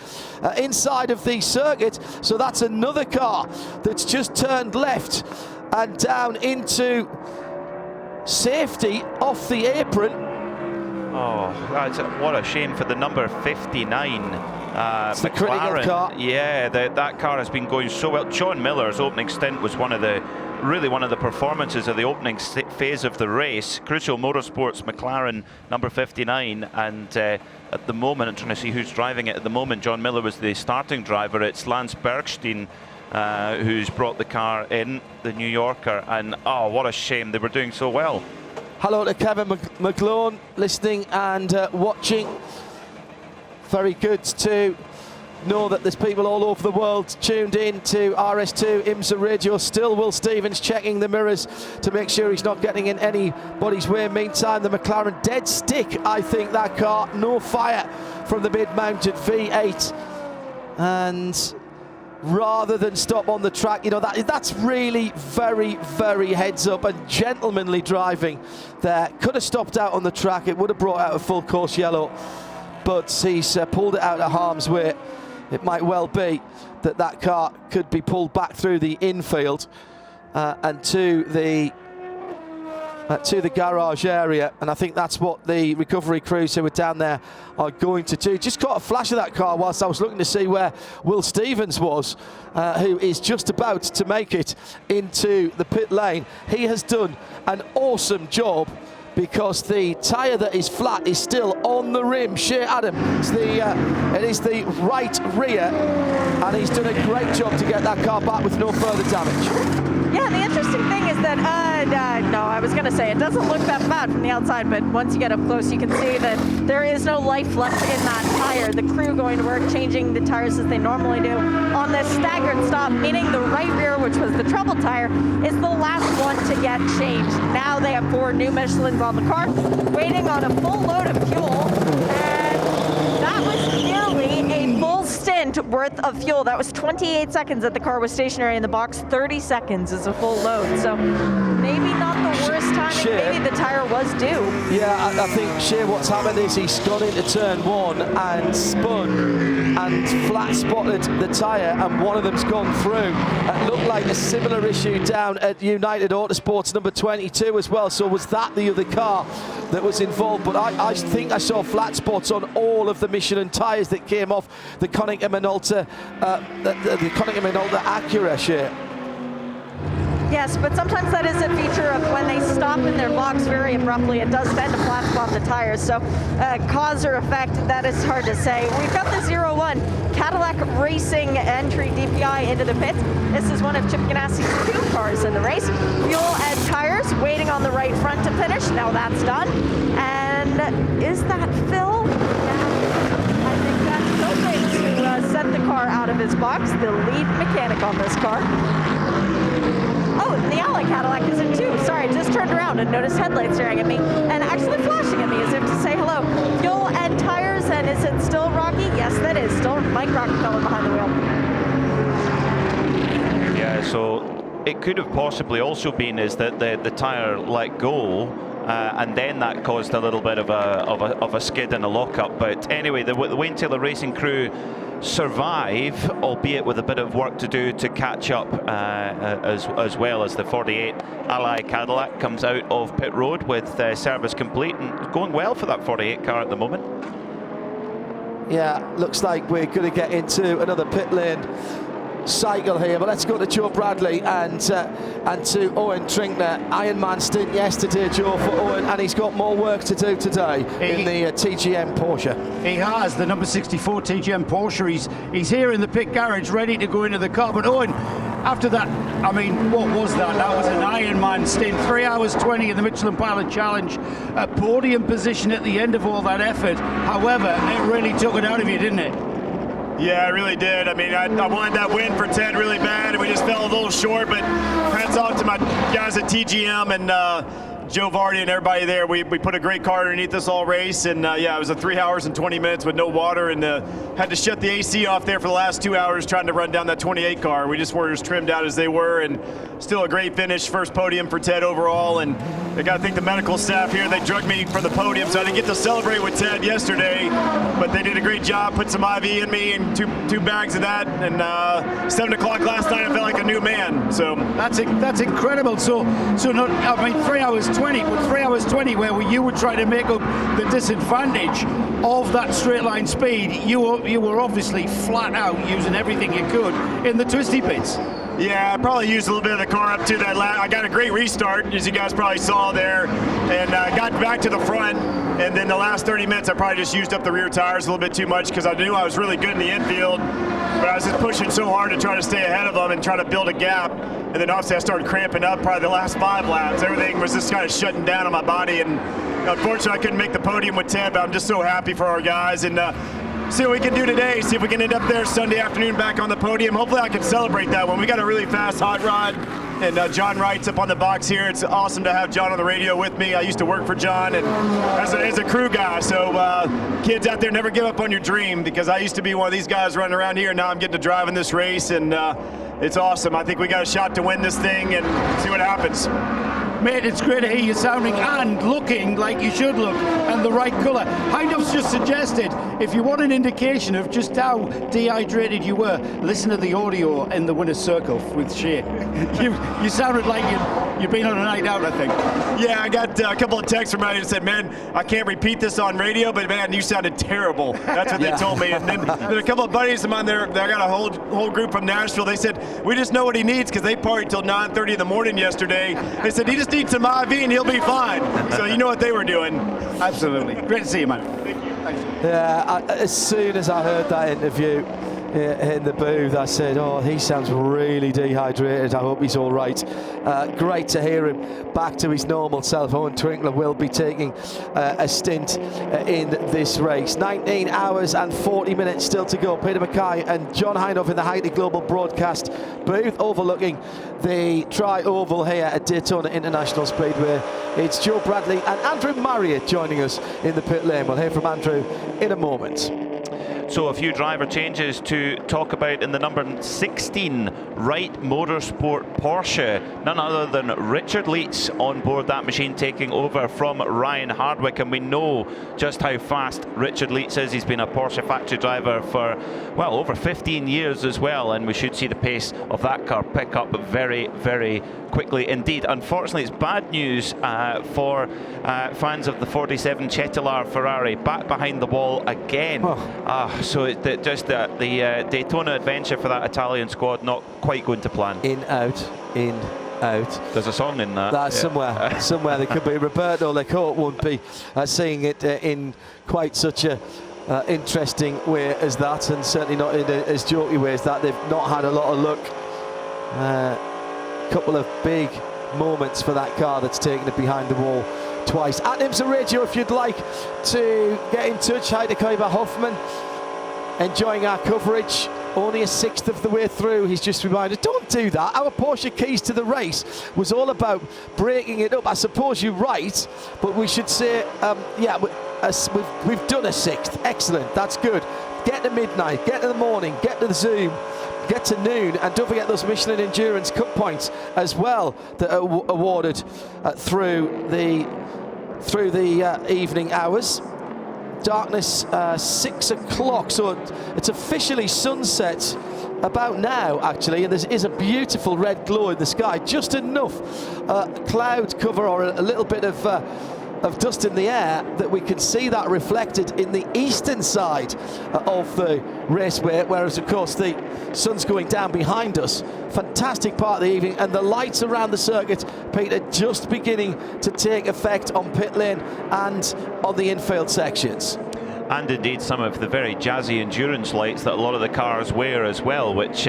inside of the circuit. So that's another car that's just turned left and down into safety off the apron. Oh, what a shame for the number 59. It's the McLaren. critical car. Yeah, that car has been going so well. John Miller's opening stint was one of the performances of the opening phase of the race. Crucial Motorsports McLaren number 59, and at the moment, I'm trying to see who's driving it at the moment. John Miller was the starting driver. It's Lance Bergstein who's brought the car in, the New Yorker, and oh, what a shame, they were doing so well. Hello to Kevin McGlone, listening and watching. Very good to know that there's people all over the world tuned in to RS2 IMSA Radio. Still Will Stevens checking the mirrors to make sure he's not getting in anybody's way. Meantime, the McLaren dead stick, I think, that car. No fire from the mid-mounted V8. And rather than stop on the track, you know, that's really very, very heads up and gentlemanly driving there. Could have stopped out on the track. It would have brought out a full course yellow, but he's pulled it out of harm's way. It might well be that car could be pulled back through the infield and to the garage area, and I think that's what the recovery crews who were down there are going to do. Just caught a flash of that car whilst I was looking to see where Will Stevens was, who is just about to make it into the pit lane. He has done an awesome job because the tyre that is flat is still on the rim. Shea Adam, it is the right rear, and he's done a great job to get that car back with no further damage. Yeah, the interesting thing is that, no, I was going to say it doesn't look that bad from the outside, but once you get up close, you can see that there is no life left in that tire. The crew going to work, changing the tires as they normally do on this staggered stop, meaning the right rear, which was the trouble tire, is the last one to get changed. Now they have 4 new Michelins on the car, waiting on a full load of fuel, and that was nearly a full stint worth of fuel. That was 28 seconds that the car was stationary in the box. 30 seconds is a full load. So maybe not the worst time. Maybe the tire was due. Yeah, I think Shea, what's happened is he's gone into turn 1 and spun and flat spotted the tyre, and one of them's gone through. It looked like a similar issue down at United Autosports number 22 as well. So was that the other car that was involved? But I think I saw flat spots on all of the Michelin tyres that came off the Konica Minolta, the Konica Minolta Acura, Shea. Yes, but sometimes that is a feature of when they stop in their box very abruptly, it does tend to flat spot the tires. So cause or effect, that is hard to say. We've got the 01 Cadillac Racing entry DPI into the pits. This is one of Chip Ganassi's 2 cars in the race. Fuel and tires waiting on the right front to finish. Now that's done. And is that Phil? I think that's Phil who sent the car out of his box, the lead mechanic on this car. Oh, the Ally Cadillac is in too. Sorry, just turned around and noticed headlights staring at me and actually flashing at me as if to say hello. Fuel and tires, and is it still Rocky? Yes, that is still Mike Rockefeller behind the wheel. Yeah, so it could have possibly also been is that the tyre let go, and then that caused a little bit of a skid and a lockup. But anyway, the Wayne Taylor Racing crew survive, albeit with a bit of work to do to catch up, as well as the 48 Ally Cadillac comes out of pit road with service complete and going well for that 48 car at the moment. Yeah, looks like we're going to get into another pit lane cycle here, but let's go to Joe Bradley and to Owen Trinkner. Ironman stint yesterday, Joe, for Owen, and he's got more work to do today in the TGM Porsche. He has, the number 64 TGM Porsche. He's here in the pit garage ready to go into the car. But Owen, after that, I mean, what was that? That was an Ironman stint, 3 hours 20 in the Michelin Pilot Challenge, a podium position at the end of all that effort. However, it really took it out of you, didn't it? Yeah, it really did. I mean, I wanted that win for Ted really bad, and we just fell a little short, but hats off to my guys at TGM and Joe Vardy and everybody there. We put a great car underneath us all race, and yeah, it was a 3 hours and 20 minutes with no water, and had to shut the AC off there for the last 2 hours trying to run down that 28 car. We just were as trimmed out as they were, and still a great finish, first podium for Ted overall. And I got to thank the medical staff here. They drugged me from the podium, so I didn't get to celebrate with Ted yesterday, but they did a great job, put some IV in me and two bags of that, and 7 o'clock last night I felt like a new man. So that's incredible. So not, I mean, 3 hours 20, but 3 hours 20 where you would try to make up the disadvantage of that straight line speed. You were obviously flat out using everything you could in the twisty bits. Yeah, I probably used a little bit of the car up to that I got a great restart, as you guys probably saw there, and got back to the front, and then the last 30 minutes I probably just used up the rear tires a little bit too much because I knew I was really good in the infield, but I was just pushing so hard to try to stay ahead of them and try to build a gap. And then obviously I started cramping up probably the last 5 laps. Everything was just kind of shutting down on my body, and unfortunately I couldn't make the podium with Ted, but I'm just so happy for our guys. And see what we can do today. See if we can end up there Sunday afternoon back on the podium. Hopefully I can celebrate that one. We got a really fast hot rod, and John Wright's up on the box here. It's awesome to have John on the radio with me. I used to work for John and as a crew guy. So kids out there, never give up on your dream, because I used to be one of these guys running around here. Now I'm getting to drive in this race, and it's awesome. I think we got a shot to win this thing and see what happens. Mate, it's great to hear you sounding and looking like you should look, and the right colour. Hindup's just suggested, if you want an indication of just how dehydrated you were, listen to the audio in the winner's circle with Shea. You sounded like you've been on a night out, I think. Yeah, I got a couple of texts from everybody that said, man, I can't repeat this on radio, but man, you sounded terrible. That's what they told me. And then a couple of buddies of mine there, I got a whole group from Nashville. They said, we just know what he needs, because they partied till 9:30 in the morning yesterday. They said, he just needs some IV and he'll be fine. So you know what they were doing. Absolutely. Great to see you, man. Thank you. Thanks. Yeah, as soon as I heard that interview in the booth, I said, oh, he sounds really dehydrated. I hope he's all right. Great to hear him back to his normal self. Owen Twinkler will be taking a stint in this race. 19 hours and 40 minutes still to go. Peter Mackay and John Hindhaugh in the Highly Global broadcast booth overlooking the Tri-Oval here at Daytona International Speedway. It's Joe Bradley and Andrew Marriott joining us in the pit lane. We'll hear from Andrew in a moment. So a few driver changes to talk about in the number 16 Wright Motorsport Porsche. None other than Richard Leitz on board that machine, taking over from Ryan Hardwick. And we know just how fast Richard Leitz is. He's been a Porsche factory driver for, well, over 15 years as well. And we should see the pace of that car pick up very, very quickly indeed. Unfortunately, it's bad news for fans of the 47 Cetilar Ferrari, back behind the wall again. So the Daytona adventure for that Italian squad not quite going to plan. In, out, in, out. There's a song in that. That's somewhere they could be. Roberto Leclerc won't be seeing it in quite such a interesting way as that, and certainly not in as jokey way as that. They've not had a lot of luck. Couple of big moments for that car that's taken it behind the wall twice. At IMSA Radio, if you'd like to get in touch. Hi to Kaiba Hoffman, enjoying our coverage. Only a sixth of the way through. He's just reminded, don't do that. Our Porsche keys to the race was all about breaking it up. I suppose you're right, but we should say, we've done a sixth. Excellent, that's good. Get to midnight, get to the morning, get to the Zoom, get to noon, and don't forget those Michelin Endurance Cup points as well that are awarded through the evening hours. Darkness 6 o'clock, so it's officially sunset about now actually, and there is a beautiful red glow in the sky, just enough cloud cover or a little bit of dust in the air that we can see that reflected in the eastern side of the raceway, whereas of course the sun's going down behind us. Fantastic part of the evening, and the lights around the circuit, Peter, just beginning to take effect on pit lane and on the infield sections. And indeed some of the very jazzy endurance lights that a lot of the cars wear as well, which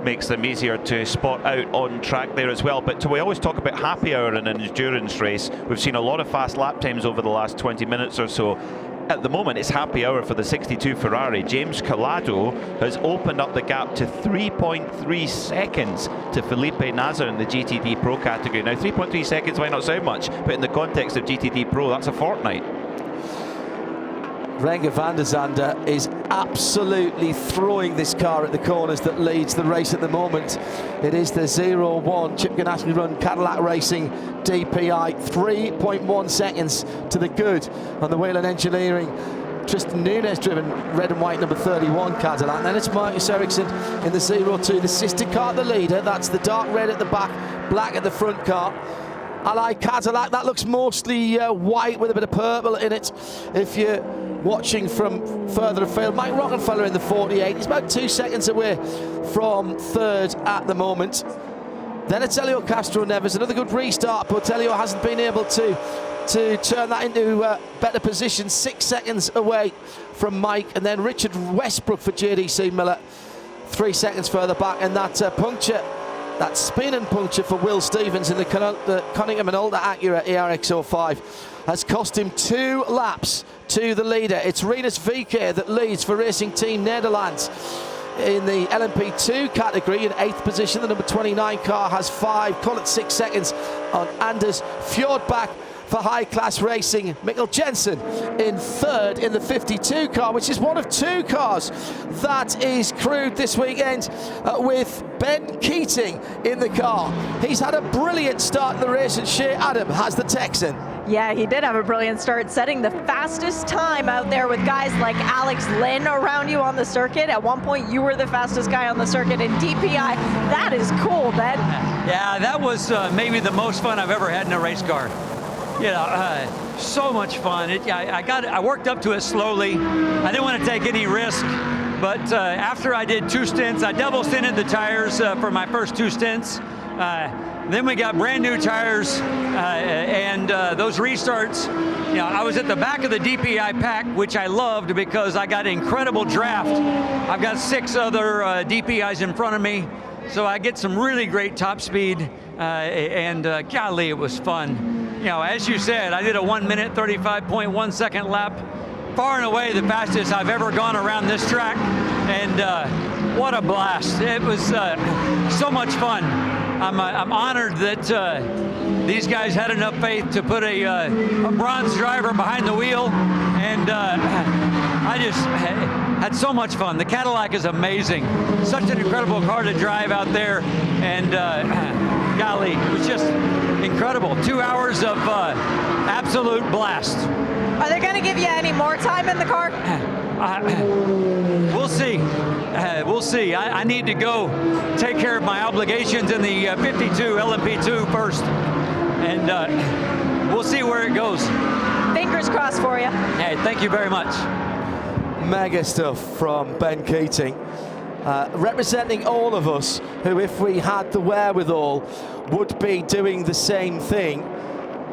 makes them easier to spot out on track there as well. But we always talk about happy hour in an endurance race. We've seen a lot of fast lap times over the last 20 minutes or so. At the moment, it's happy hour for the 62 Ferrari. James Calado has opened up the gap to 3.3 seconds to Felipe Nasr in the GTD Pro category. Now, 3.3 seconds might not sound much, but in the context of GTD Pro, that's a fortnight. Renger van der Zande is absolutely throwing this car at the corners that leads the race at the moment. It is the 0-1 Chip Ganassi run Cadillac Racing DPI, 3.1 seconds to the good on the Whelen Engineering Tristan Nunez driven red and white number 31 Cadillac. And then it's Marcus Ericsson in the 0-2, the sister car, the leader. That's the dark red at the back, black at the front car. I like Cadillac. That looks mostly white with a bit of purple in it. If you're watching from further afield, Mike Rockefeller in the 48. He's about 2 seconds away from third at the moment. Then it's Helio Castro Neves. Another good restart, but Helio hasn't been able to turn that into a better position. 6 seconds away from Mike. And then Richard Westbrook for JDC Miller, 3 seconds further back. And that puncture That spin and puncture for Will Stevens in the Cunningham and Ultra Acura ERX05 has cost him 2 laps to the leader. It's Rinus VK that leads for Racing Team Netherlands. In the LMP2 category, in 8th position, the number 29 car has 5, call it 6 seconds on Anders Fjordbach. For High Class Racing, Mikkel Jensen in 3rd in the 52 car, which is one of 2 cars that is crewed this weekend with Ben Keating in the car. He's had a brilliant start to the race, and Shea Adam has the Texan. Yeah, he did have a brilliant start, setting the fastest time out there with guys like Alex Lynn around you on the circuit. At one point, you were the fastest guy on the circuit in DPI. That is cool, Ben. Yeah, that was maybe the most fun I've ever had in a race car. You know, so much fun. I worked up to it slowly. I didn't want to take any risk, but after I did 2 stints, I double stinted the tires for my first 2 stints. Then we got brand new tires and those restarts. You know, I was at the back of the DPI pack, which I loved because I got incredible draft. I've got 6 other DPIs in front of me, so I get some really great top speed. And golly, it was fun. You know, as you said, I did a 1-minute 35.1 second lap, far and away the fastest I've ever gone around this track, and what a blast. It was so much fun. I'm honored that these guys had enough faith to put a bronze driver behind the wheel, and I just had so much fun. The Cadillac is amazing. Such an incredible car to drive out there, and golly, it was just incredible. 2 hours of absolute blast. Are they going to give you any more time in the car? We'll see. We'll see. I need to go take care of my obligations in the 52 LMP2 first, and we'll see where it goes. Fingers crossed for you. Hey, thank you very much. Mega stuff from Ben Keating. Representing all of us who, if we had the wherewithal, would be doing the same thing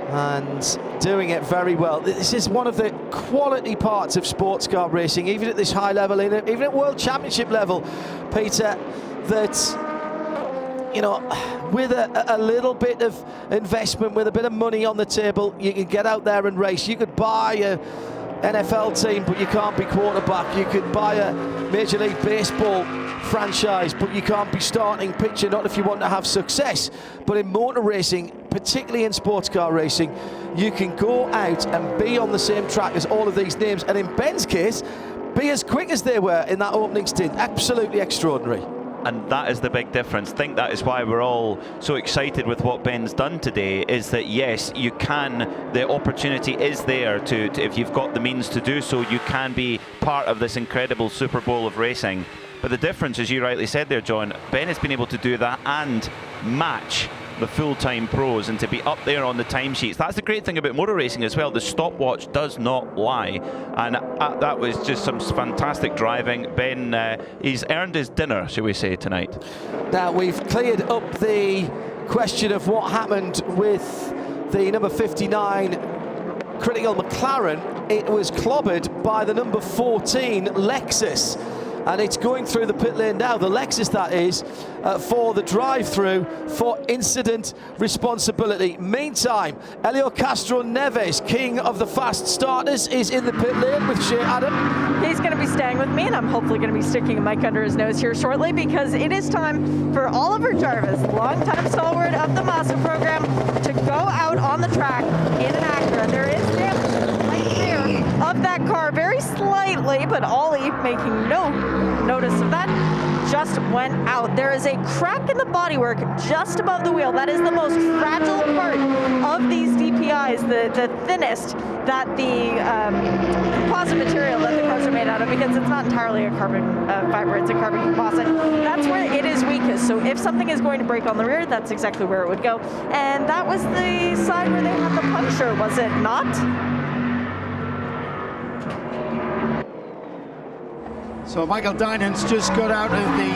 and doing it very well. This is one of the quality parts of sports car racing, even at this high level, even at World Championship level, Peter, that, you know, with a little bit of investment, with a bit of money on the table, you can get out there and race. You could buy a NFL team, but you can't be quarterback. You could buy a Major League Baseball franchise, but you can't be starting pitcher, not if you want to have success. But in motor racing, particularly in sports car racing, you can go out and be on the same track as all of these names, and in Ben's case, be as quick as they were in that opening stint. Absolutely extraordinary. And that is the big difference. I think that is why we're all so excited with what Ben's done today, is that yes, you can, the opportunity is there to if you've got the means to do so, you can be part of this incredible Super Bowl of racing. But the difference, as you rightly said there, John, Ben has been able to do that and match the full-time pros and to be up there on the timesheets. That's the great thing about motor racing as well. The stopwatch does not lie, and that was just some fantastic driving. Ben, he's earned his dinner, shall we say, tonight. Now we've cleared up the question of what happened with the number 59 critical McLaren. It was clobbered by the number 14 Lexus, and it's going through the pit lane now, the Lexus that is, for the drive-through for incident responsibility. Meantime, Helio Castro Neves, king of the fast starters, is in the pit lane with Shea Adam. He's going to be staying with me, and I'm hopefully going to be sticking a mic under his nose here shortly, because it is time for Oliver Jarvis, longtime stalwart of the Massa program, to go out on the track in an Acura. There is damage right there of that car, very slightly, but Ollie, making no notice of that, just went out. There is a crack in the bodywork just above the wheel. That is the most fragile part of these DPIs, the thinnest that the composite material that the cars are made out of, because it's not entirely a carbon fiber, it's a carbon composite. That's where it is weakest. So if something is going to break on the rear, that's exactly where it would go. And that was the side where they had the puncture, was it not? So Michael Dinan's just got out of the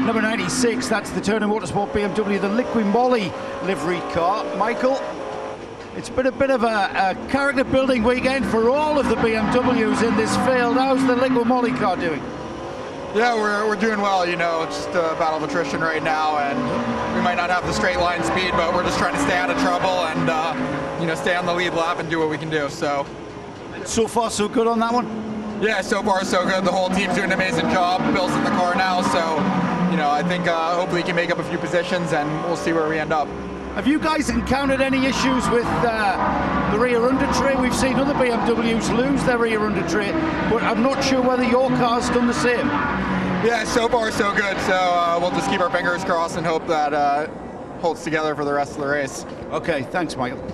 number 96, that's the Turner Motorsport BMW, the Liqui Moly livery car. Michael, it's been a bit of a character building weekend for all of the BMWs in this field. How's the Liqui Moly car doing? Yeah, we're doing well. You know, it's just a battle of attrition right now, and we might not have the straight line speed, but we're just trying to stay out of trouble and you know, stay on the lead lap and do what we can do. So far, so good on that one. Yeah, so far so good. The whole team's doing an amazing job. Bill's in the car now, so you know, I think hopefully he can make up a few positions, and we'll see where we end up. Have you guys encountered any issues with the rear under tray? We've seen other BMWs lose their rear under tray, but I'm not sure whether your car's done the same. Yeah, so far so good. So we'll just keep our fingers crossed and hope that holds together for the rest of the race. Okay, thanks, Michael.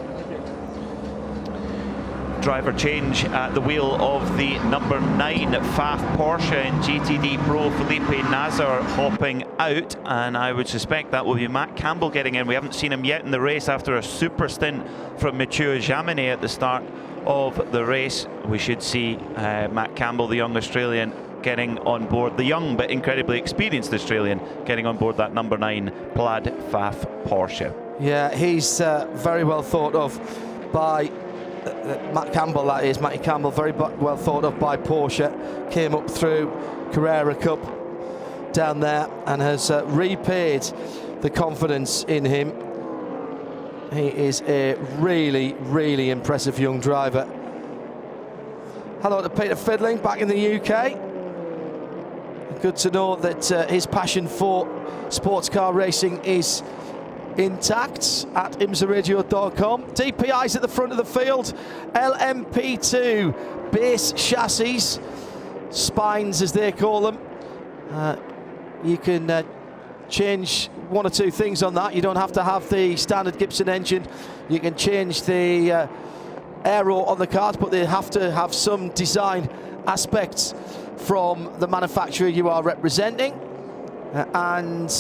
Driver change at the wheel of the number 9 FAF Porsche in GTD Pro. Felipe Nazar hopping out, and I would suspect that will be Matt Campbell getting in. We haven't seen him yet in the race after a super stint from Mathieu Jaminet at the start of the race. We should see Matt Campbell, the young Australian, getting on board, the young but incredibly experienced Australian, getting on board that number 9 Plaid FAF Porsche. Yeah, he's very well thought of by Matt Campbell, that is, Matty Campbell, very well thought of by Porsche. Came up through Carrera Cup down there and has repaid the confidence in him. He is a really, really impressive young driver. Hello to Peter Fidling back in the UK. Good to know that his passion for sports car racing is intact at IMSARadio.com. DPI's at the front of the field. LMP2 base chassis, spines as they call them. You can change one or two things on that. You don't have to have the standard Gibson engine. You can change the aero on the cars, but they have to have some design aspects from the manufacturer you are representing. And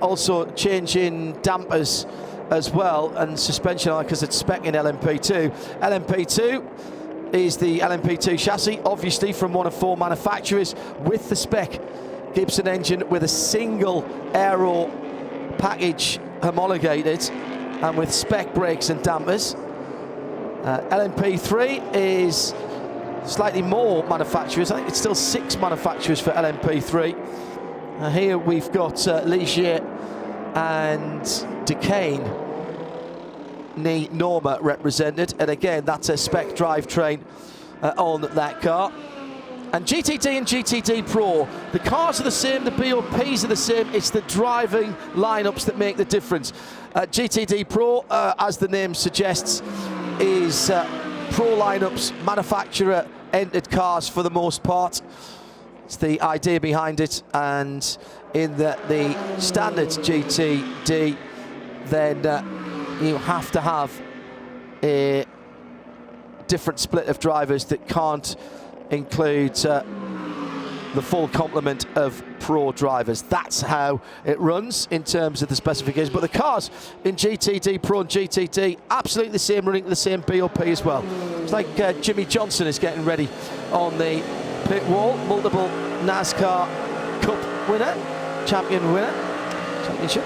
also changing dampers as well, and suspension because it's spec in LMP2. LMP2 is the LMP2 chassis, obviously from one of 4 manufacturers, with the spec Gibson engine with a single aero package homologated and with spec brakes and dampers. LMP3 is slightly more manufacturers. I think it's still 6 manufacturers for LMP3. Here we've got Ligier and Decane, Norma represented, and again that's a spec drivetrain on that car. And GTD and GTD Pro, the cars are the same, the BOPs are the same, it's the driving lineups that make the difference. GTD Pro, as the name suggests, is Pro lineups, manufacturer entered cars for the most part. It's the idea behind it, and in the standard GTD, then you have to have a different split of drivers that can't include the full complement of Pro drivers. That's how it runs in terms of the specifications. But the cars in GTD Pro and GTD, absolutely the same, running to the same BOP as well. It's like Jimmy Johnson is getting ready on the pit wall, multiple NASCAR Cup winner, championship.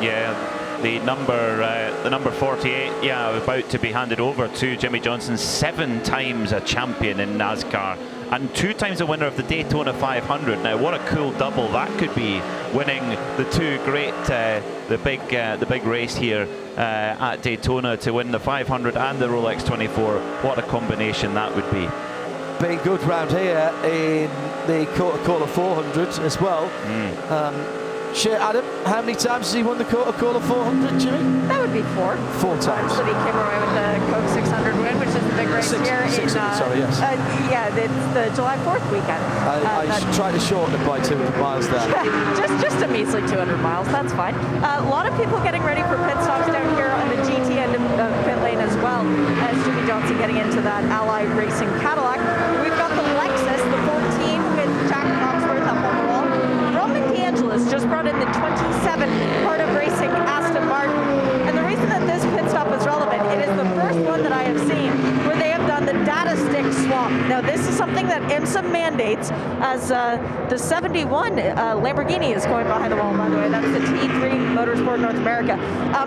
Yeah, the number 48, yeah, about to be handed over to Jimmy Johnson, 7 times a champion in NASCAR and 2 times a winner of the Daytona 500. Now, what a cool double that could be, winning the 2 great, the big race here at Daytona, to win the 500 and the Rolex 24. What a combination that would be. Been good round here in the Coca-Cola 400 as well. Shea Adam, how many times has he won the Coca-Cola 400, Jimmy? That would be 4. 4 times. So he came away with the Coke 600 win, which is the big race here. Sorry, yes. Yeah, it's the July 4th weekend. I tried to shorten it by 200 miles there. just a measly 200 miles, that's fine. A lot of people getting ready for pit stops down here on the GT end of pit lane as well, as Jimmy Johnson getting into that Ally Racing Cadillac. We've got the Lexus, the 14 with Jack Coxworth up on the wall. Roman DeAngelis just brought in the 27 Heart of Racing Aston Martin. And the reason that this pit stop is relevant, it is the first one that I have seen where they have done the data stick swap Now, this is something that IMSA mandates, as the 71 Lamborghini is going behind the wall, by the way. That's the T3 Motorsport North America.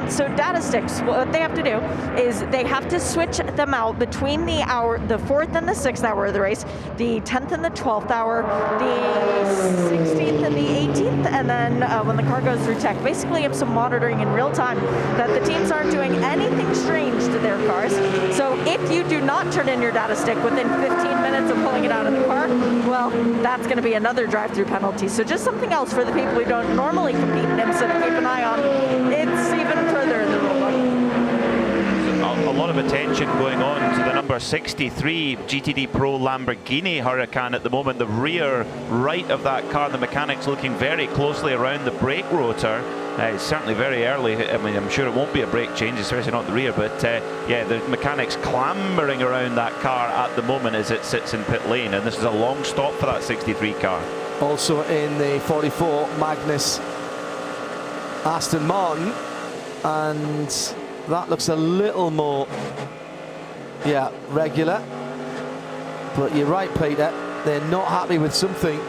So data sticks, what they have to do is they have to switch them out between the 4th and the 6th hour of the race, the 10th and the 12th hour, the 16th and the 18th, and then when the car goes through tech. Basically, IMSA monitoring in real time that the teams aren't doing anything strange to their cars. So if you do not turn in your data stick within 15 minutes of pulling it out of the car, well, that's going to be another drive-through penalty. So just something else for the people who don't normally compete in IMSA to keep an eye on. It's even further in the rulebook. A lot of attention going on to the number 63 GTD Pro Lamborghini Huracan at the moment. The rear right of that car, the mechanics looking very closely around the brake rotor. It's certainly very early. I mean, I'm sure it won't be a brake change, especially not the rear, but yeah, the mechanics clambering around that car at the moment as it sits in pit lane, and this is a long stop for that 63 car. Also in the 44 Magnus Aston Martin, and that looks a little more regular, but you're right, Peter, they're not happy with something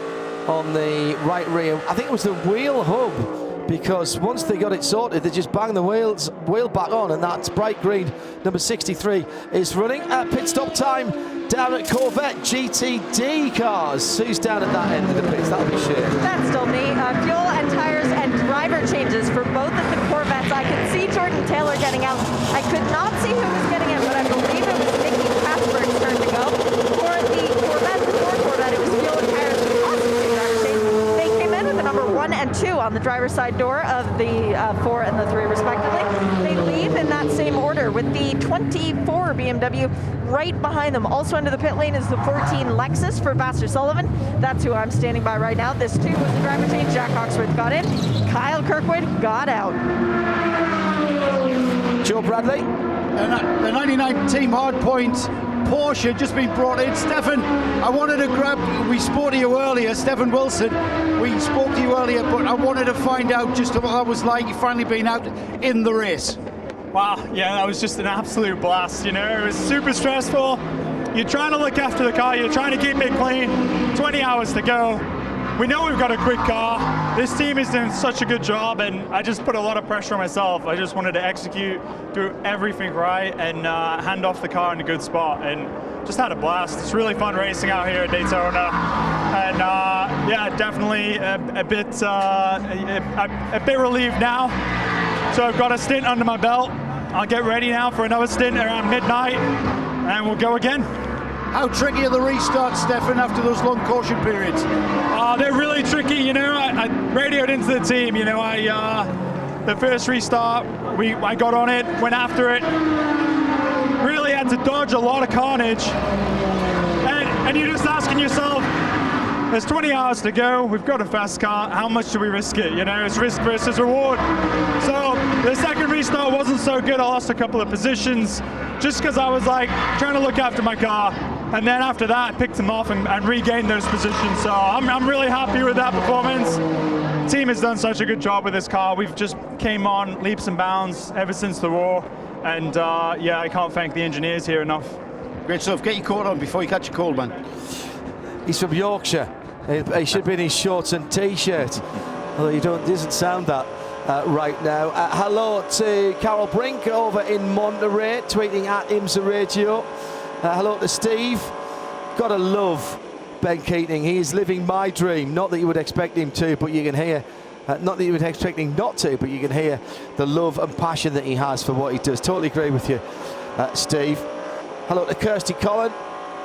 on the right rear. I think it was the wheel hub, because once they got it sorted, they just banged the wheel back on, and that's bright green. Number 63 is running at pit stop time down at Corvette GTD cars. Who's down at that end of the pits? That'll be Shane. That's still me. Fuel and tires and driver changes for both of the Corvettes. I could see Jordan Taylor getting out. I could not see who was getting in, but I believe it was Nicky Kasper's turn to go. For the Corvette, the Ford Corvette, it was fuel and tires and possibly driver change. They came in with the number 1 and 2 on the driver's side door of the 4 and the 3 respectively. They leave in that same order with the 24 BMW right behind them. Also into the pit lane is the 14 Lexus for Vassar Sullivan. That's who I'm standing by right now. This too was the driver change. Jack Hawksworth got in. Kyle Kirkwood got out. Joe Bradley. The 99 Team Hardpoint Porsche just been brought in. Stefan, I wanted to grab, we spoke to you earlier, Stefan Wilson, we spoke to you earlier, but I wanted to find out just what that was like, you finally being out in the race. Wow, yeah, that was just an absolute blast, you know, it was super stressful. You're trying to look after the car, you're trying to keep it clean, 20 hours to go. We know we've got a quick car. This team is doing such a good job, and I just put a lot of pressure on myself. I just wanted to execute, do everything right, and hand off the car in a good spot, and just had a blast. It's really fun racing out here at Daytona, and yeah, definitely a bit relieved now. So I've got a stint under my belt. I'll get ready now for another stint around midnight, and we'll go again. How tricky are the restarts, Stefan, after those long caution periods? They're really tricky, you know. I radioed into the team, you know. The first restart, I got on it, went after it. Really had to dodge a lot of carnage. And you're just asking yourself, there's 20 hours to go, we've got a fast car, how much do we risk it? You know, it's risk versus reward. So the second restart wasn't so good, I lost a couple of positions, just because I was like trying to look after my car. And then after that, I picked them off and regained those positions. So I'm really happy with that performance. The team has done such a good job with this car. We've just came on leaps and bounds ever since the war. And yeah, I can't thank the engineers here enough. Great stuff. Get your coat on before you catch a cold, man. He's from Yorkshire. He should be in his shorts and t-shirt. Although he doesn't sound that right now. Hello to Carol Brink over in Monterey, tweeting at IMSA Radio. Hello to Steve. Gotta love Ben Keating. He is living my dream. Not that you would expect him to, but you can hear, not that you would expect him not to, but you can hear the love and passion that he has for what he does. Totally agree with you, Steve. Hello to Kirsty Collin.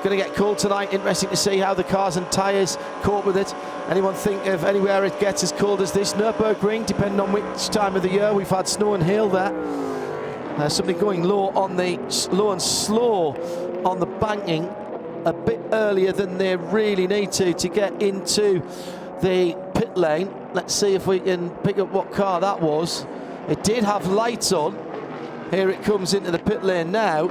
Going to get cold tonight. Interesting to see how the cars and tyres cope with it. Anyone think of anywhere it gets as cold as this? Nürburgring, depending on which time of the year. We've had snow and hail there. Something going low and slow on the banking a bit earlier than they really need to get into the pit lane. Let's see if we can pick up what car that was. It did have lights on. Here it comes into the pit lane now,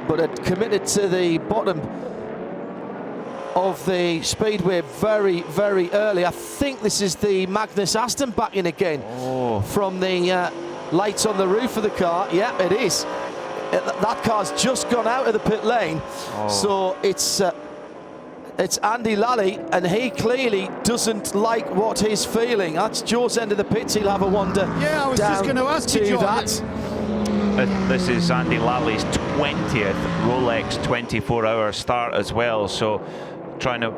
but it committed to the bottom of the speedway very, very early. I think this is the Magnus Aston back in again from the lights on the roof of the car. Yeah, it is. that car's just gone out of the pit lane. So it's Andy Lally, and he clearly doesn't like what he's feeling. That's Joe's end of the pits. He'll have a wander. Yeah, I was just going to ask you, John. This is Andy Lally's 20th Rolex 24-hour start as well. So trying to.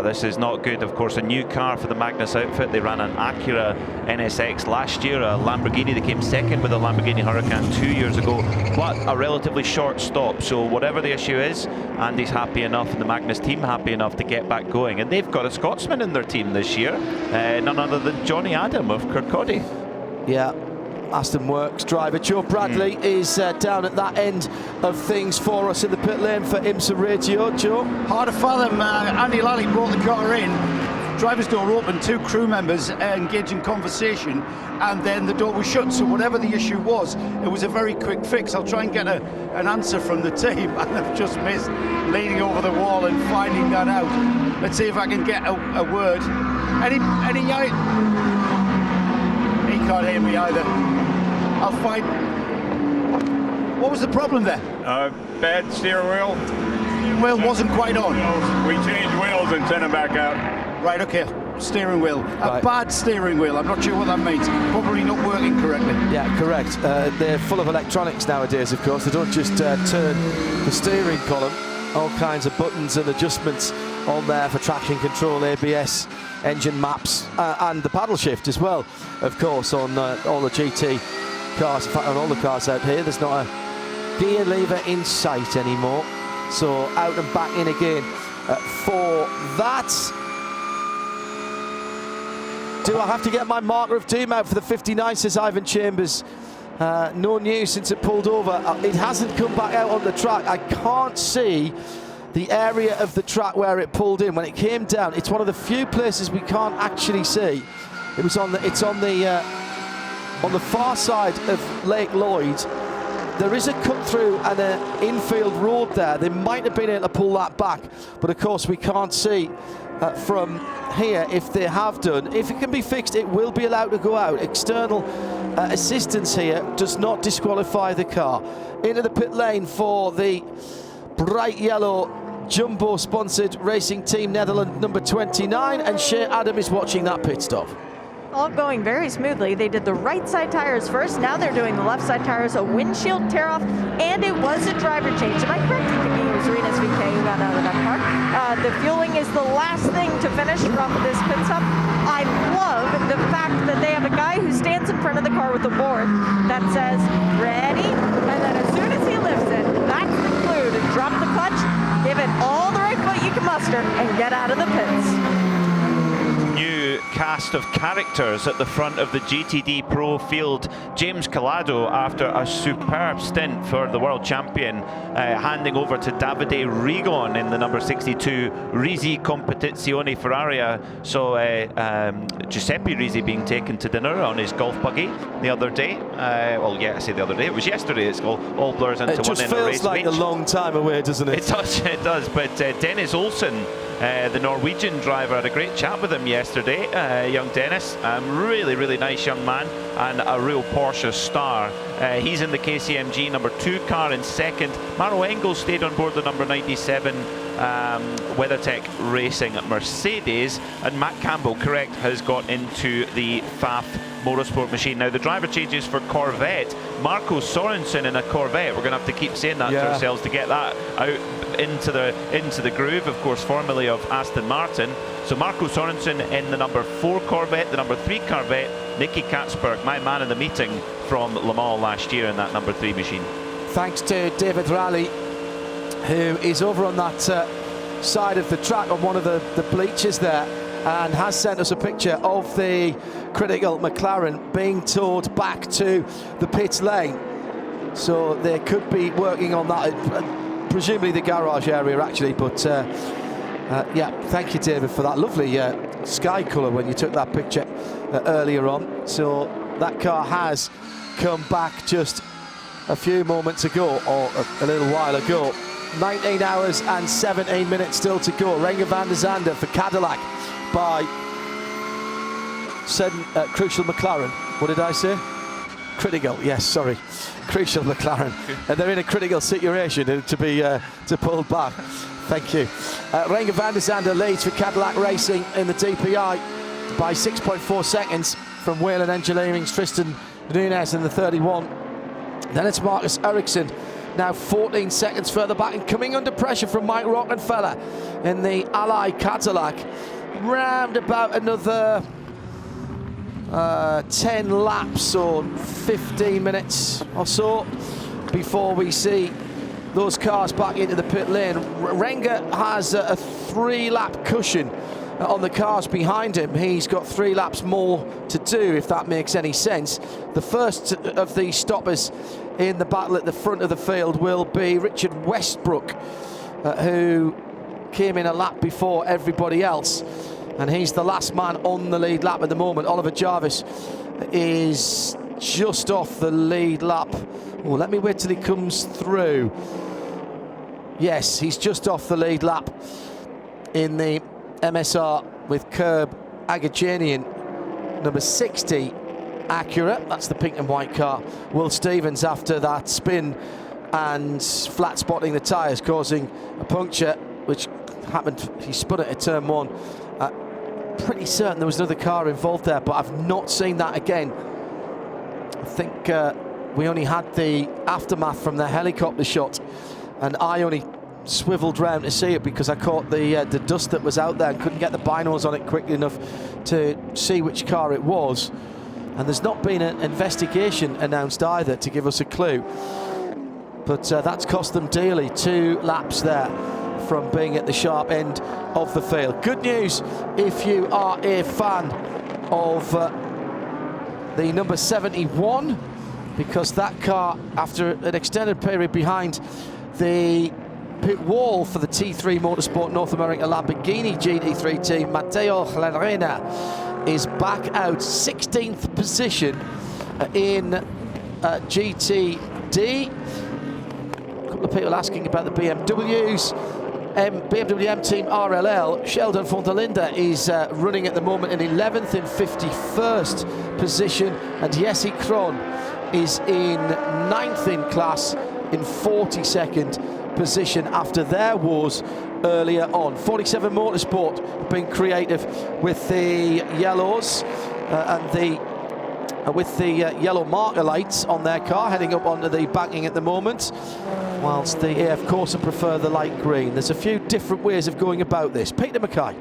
This is not good. Of course, a new car for the Magnus outfit. They ran an Acura NSX last year, a Lamborghini. They came second with a Lamborghini Huracan 2 years ago, but a relatively short stop. So whatever the issue is, Andy's happy enough and the Magnus team happy enough to get back going. And they've got a Scotsman in their team this year, none other than Johnny Adam of Kirkcaldy. Yeah. Aston Works driver Joe Bradley is down at that end of things for us in the pit lane for IMSA Radio. Joe? Hard to fathom. Andy Lally brought the car in, driver's door open, 2 crew members engaged in conversation, and then the door was shut. So whatever the issue was, it was a very quick fix. I'll try and get an answer from the team, and I've just missed leaning over the wall and finding that out. Let's see if I can get a word. He can't hear me either. I'll find. What was the problem there? Bad steering wheel. Steering wheel wasn't quite on. We changed wheels and sent them back out. Right, okay. Steering wheel. A bad steering wheel. I'm not sure what that means. Probably not working correctly. Yeah, correct. They're full of electronics nowadays, of course. They don't just turn the steering column. All kinds of buttons and adjustments on there for traction control, ABS, engine maps, and the paddle shift as well, of course, on all the GT cars. In fact, on all the cars out here, there's not a gear lever in sight anymore. So out and back in again for that. Do I have to get my marker of doom out for the 59, says Ivan Chambers. No news since it pulled over. It hasn't come back out on the track. I can't see the area of the track where it pulled in. When it came down, it's one of the few places we can't actually see. It's on the far side of Lake Lloyd. There is a cut through and an infield road there. They might have been able to pull that back, but of course we can't see from here if they have done. If it can be fixed, it will be allowed to go out. External assistance here does not disqualify the car. Into the pit lane for the bright yellow Jumbo sponsored racing team Netherlands number 29, and Shea Adam is watching that pit stop. All going very smoothly. They did the right side tires first. Now they're doing the left side tires. A windshield tear off, and it was a driver change. Am I correct in thinking it was Rinus VK who got out of that car? The fueling is the last thing to finish from this pit stop. I love the fact that they have a guy who stands in front of the car with a board that says, ready? And then as soon as he lifts it, that's the clue to drop the clutch, give it all the right foot you can muster, and get out of the pits. New cast of characters at the front of the GTD Pro field. James Collado, after a superb stint for the world champion, handing over to Davide Rigon in the number 62 Risi Competizione Ferraria. So Giuseppe Risi being taken to dinner on his golf buggy the other day. Well, yeah, I say the other day. It was yesterday. It's all blurs into one in a race. It just feels like a long time away, doesn't it? It does. But Dennis Olsen, the Norwegian driver, had a great chat with him yesterday. Young Dennis, really, really nice young man, and a real Porsche star. He's in the KCMG number 2 car in second. Maro Engel stayed on board the number 97 WeatherTech Racing Mercedes, and Matt Campbell, correct, has got into the FAF Motorsport machine. Now the driver changes for Corvette. Marco Sorensen in a Corvette. We're going to have to keep saying that to ourselves to get that out into the groove, of course, formerly of Aston Martin. So Marco Sorensen in the number 4 Corvette, the number 3 Corvette. Nicky Katzberg, my man in the meeting from Le Mans last year in that number 3 machine. Thanks to David Raleigh, who is over on that side of the track on one of the bleachers there, and has sent us a picture of the critical McLaren being towed back to the pit lane. So they could be working on that, presumably the garage area actually, but yeah, thank you, David, for that lovely sky colour when you took that picture earlier on. So that car has come back just a few moments ago, or a little while ago. 19 hours and 17 minutes still to go. Renger van der Zande for Cadillac by Crucial McLaren. What did I say? Critical, yes, sorry. Crucial, McLaren. And they're in a critical situation to be to pull back. Thank you. Renger van der Zande leads for Cadillac Racing in the DPI by 6.4 seconds from Whelen Engineering's Tristan Nunes in the 31. Then it's Marcus Ericsson, now 14 seconds further back and coming under pressure from Mike Rockenfeller in the Ally Cadillac. Round about another 10 laps or 15 minutes or so before we see those cars back into the pit lane. Renger has a 3-lap cushion on the cars behind him. He's got 3 laps more to do, if that makes any sense. The first of the stoppers in the battle at the front of the field will be Richard Westbrook, who came in a lap before everybody else, and he's the last man on the lead lap at the moment. Oliver Jarvis is just off the lead lap. Oh, let me wait till he comes through. Yes, he's just off the lead lap in the MSR with Curb Agajanian, number 60 Acura. That's the pink and white car. Will Stevens, after that spin and flat spotting the tyres, causing a puncture, which happened, he spun it at turn 1. Pretty certain there was another car involved there, but I've not seen that again. I think we only had the aftermath from the helicopter shot, and I only swiveled round to see it because I caught the dust that was out there and couldn't get the binos on it quickly enough to see which car it was. And there's not been an investigation announced either to give us a clue, but that's cost them dearly. 2 laps there from being at the sharp end of the field. Good news if you are a fan of the number 71, because that car, after an extended period behind the pit wall for the T3 Motorsport North America Lamborghini GT3 team, Matteo Lerena is back out 16th position in GTD. A couple of people asking about the BMWs. BMW M Team RLL, Sheldon Fontalinde is running at the moment in 11th in 51st position, and Jesse Kron is in 9th in class in 42nd position after their wars earlier on. 47 Motorsport being creative with the yellows and the yellow marker lights on their car, heading up onto the banking at the moment, whilst the AF Corsa prefer the light green. There's a few different ways of going about this. Peter Mackay.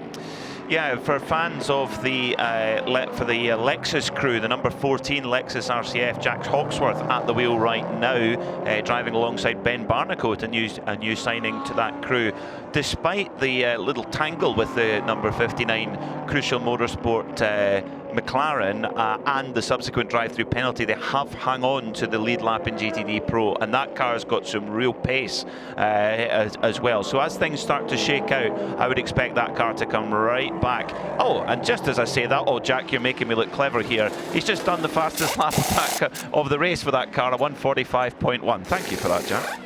Yeah, for fans of the Lexus crew, the number 14 Lexus RCF, Jack Hawksworth at the wheel right now, driving alongside Ben Barnicoat, a new signing to that crew. Despite the little tangle with the number 59 Crucial Motorsport McLaren and the subsequent drive-through penalty, they have hung on to the lead lap in GTD Pro, and that car's got some real pace as well. So as things start to shake out, I would expect that car to come right back. Oh, and just as I say that, oh Jack, you're making me look clever here. He's just done the fastest lap of the race for that car, a 1:45.1. Thank you for that, Jack.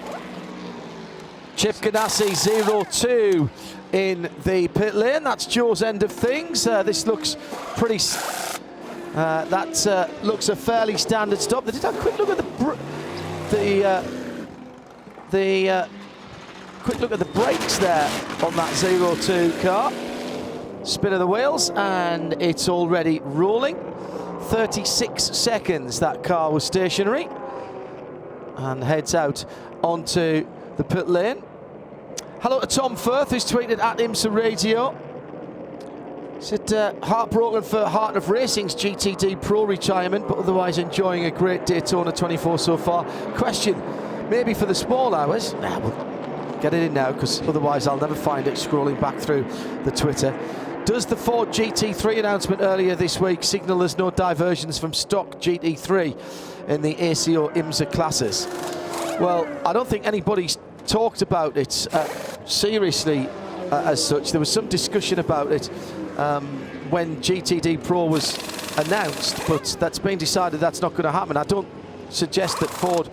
Chip Ganassi 0-2 in the pit lane. That's Joe's end of things. This looks pretty. That looks a fairly standard stop. They did have a quick look at quick look at the brakes there on that 0-2 car. Spin of the wheels, and it's already rolling. 36 seconds that car was stationary, and heads out onto the pit lane. Hello to Tom Firth, who's tweeted at IMSA Radio. Said heartbroken for Heart of Racing's GTD Pro retirement, but otherwise enjoying a great Daytona 24 so far. Question, maybe for the small hours? Nah, we'll get it in now, because otherwise I'll never find it scrolling back through the Twitter. Does the Ford GT3 announcement earlier this week signal there's no diversions from stock GT3 in the ACO IMSA classes? Well, I don't think anybody's talked about it seriously as such. There was some discussion about it when GTD Pro was announced, but that's been decided that's not going to happen. I don't suggest that Ford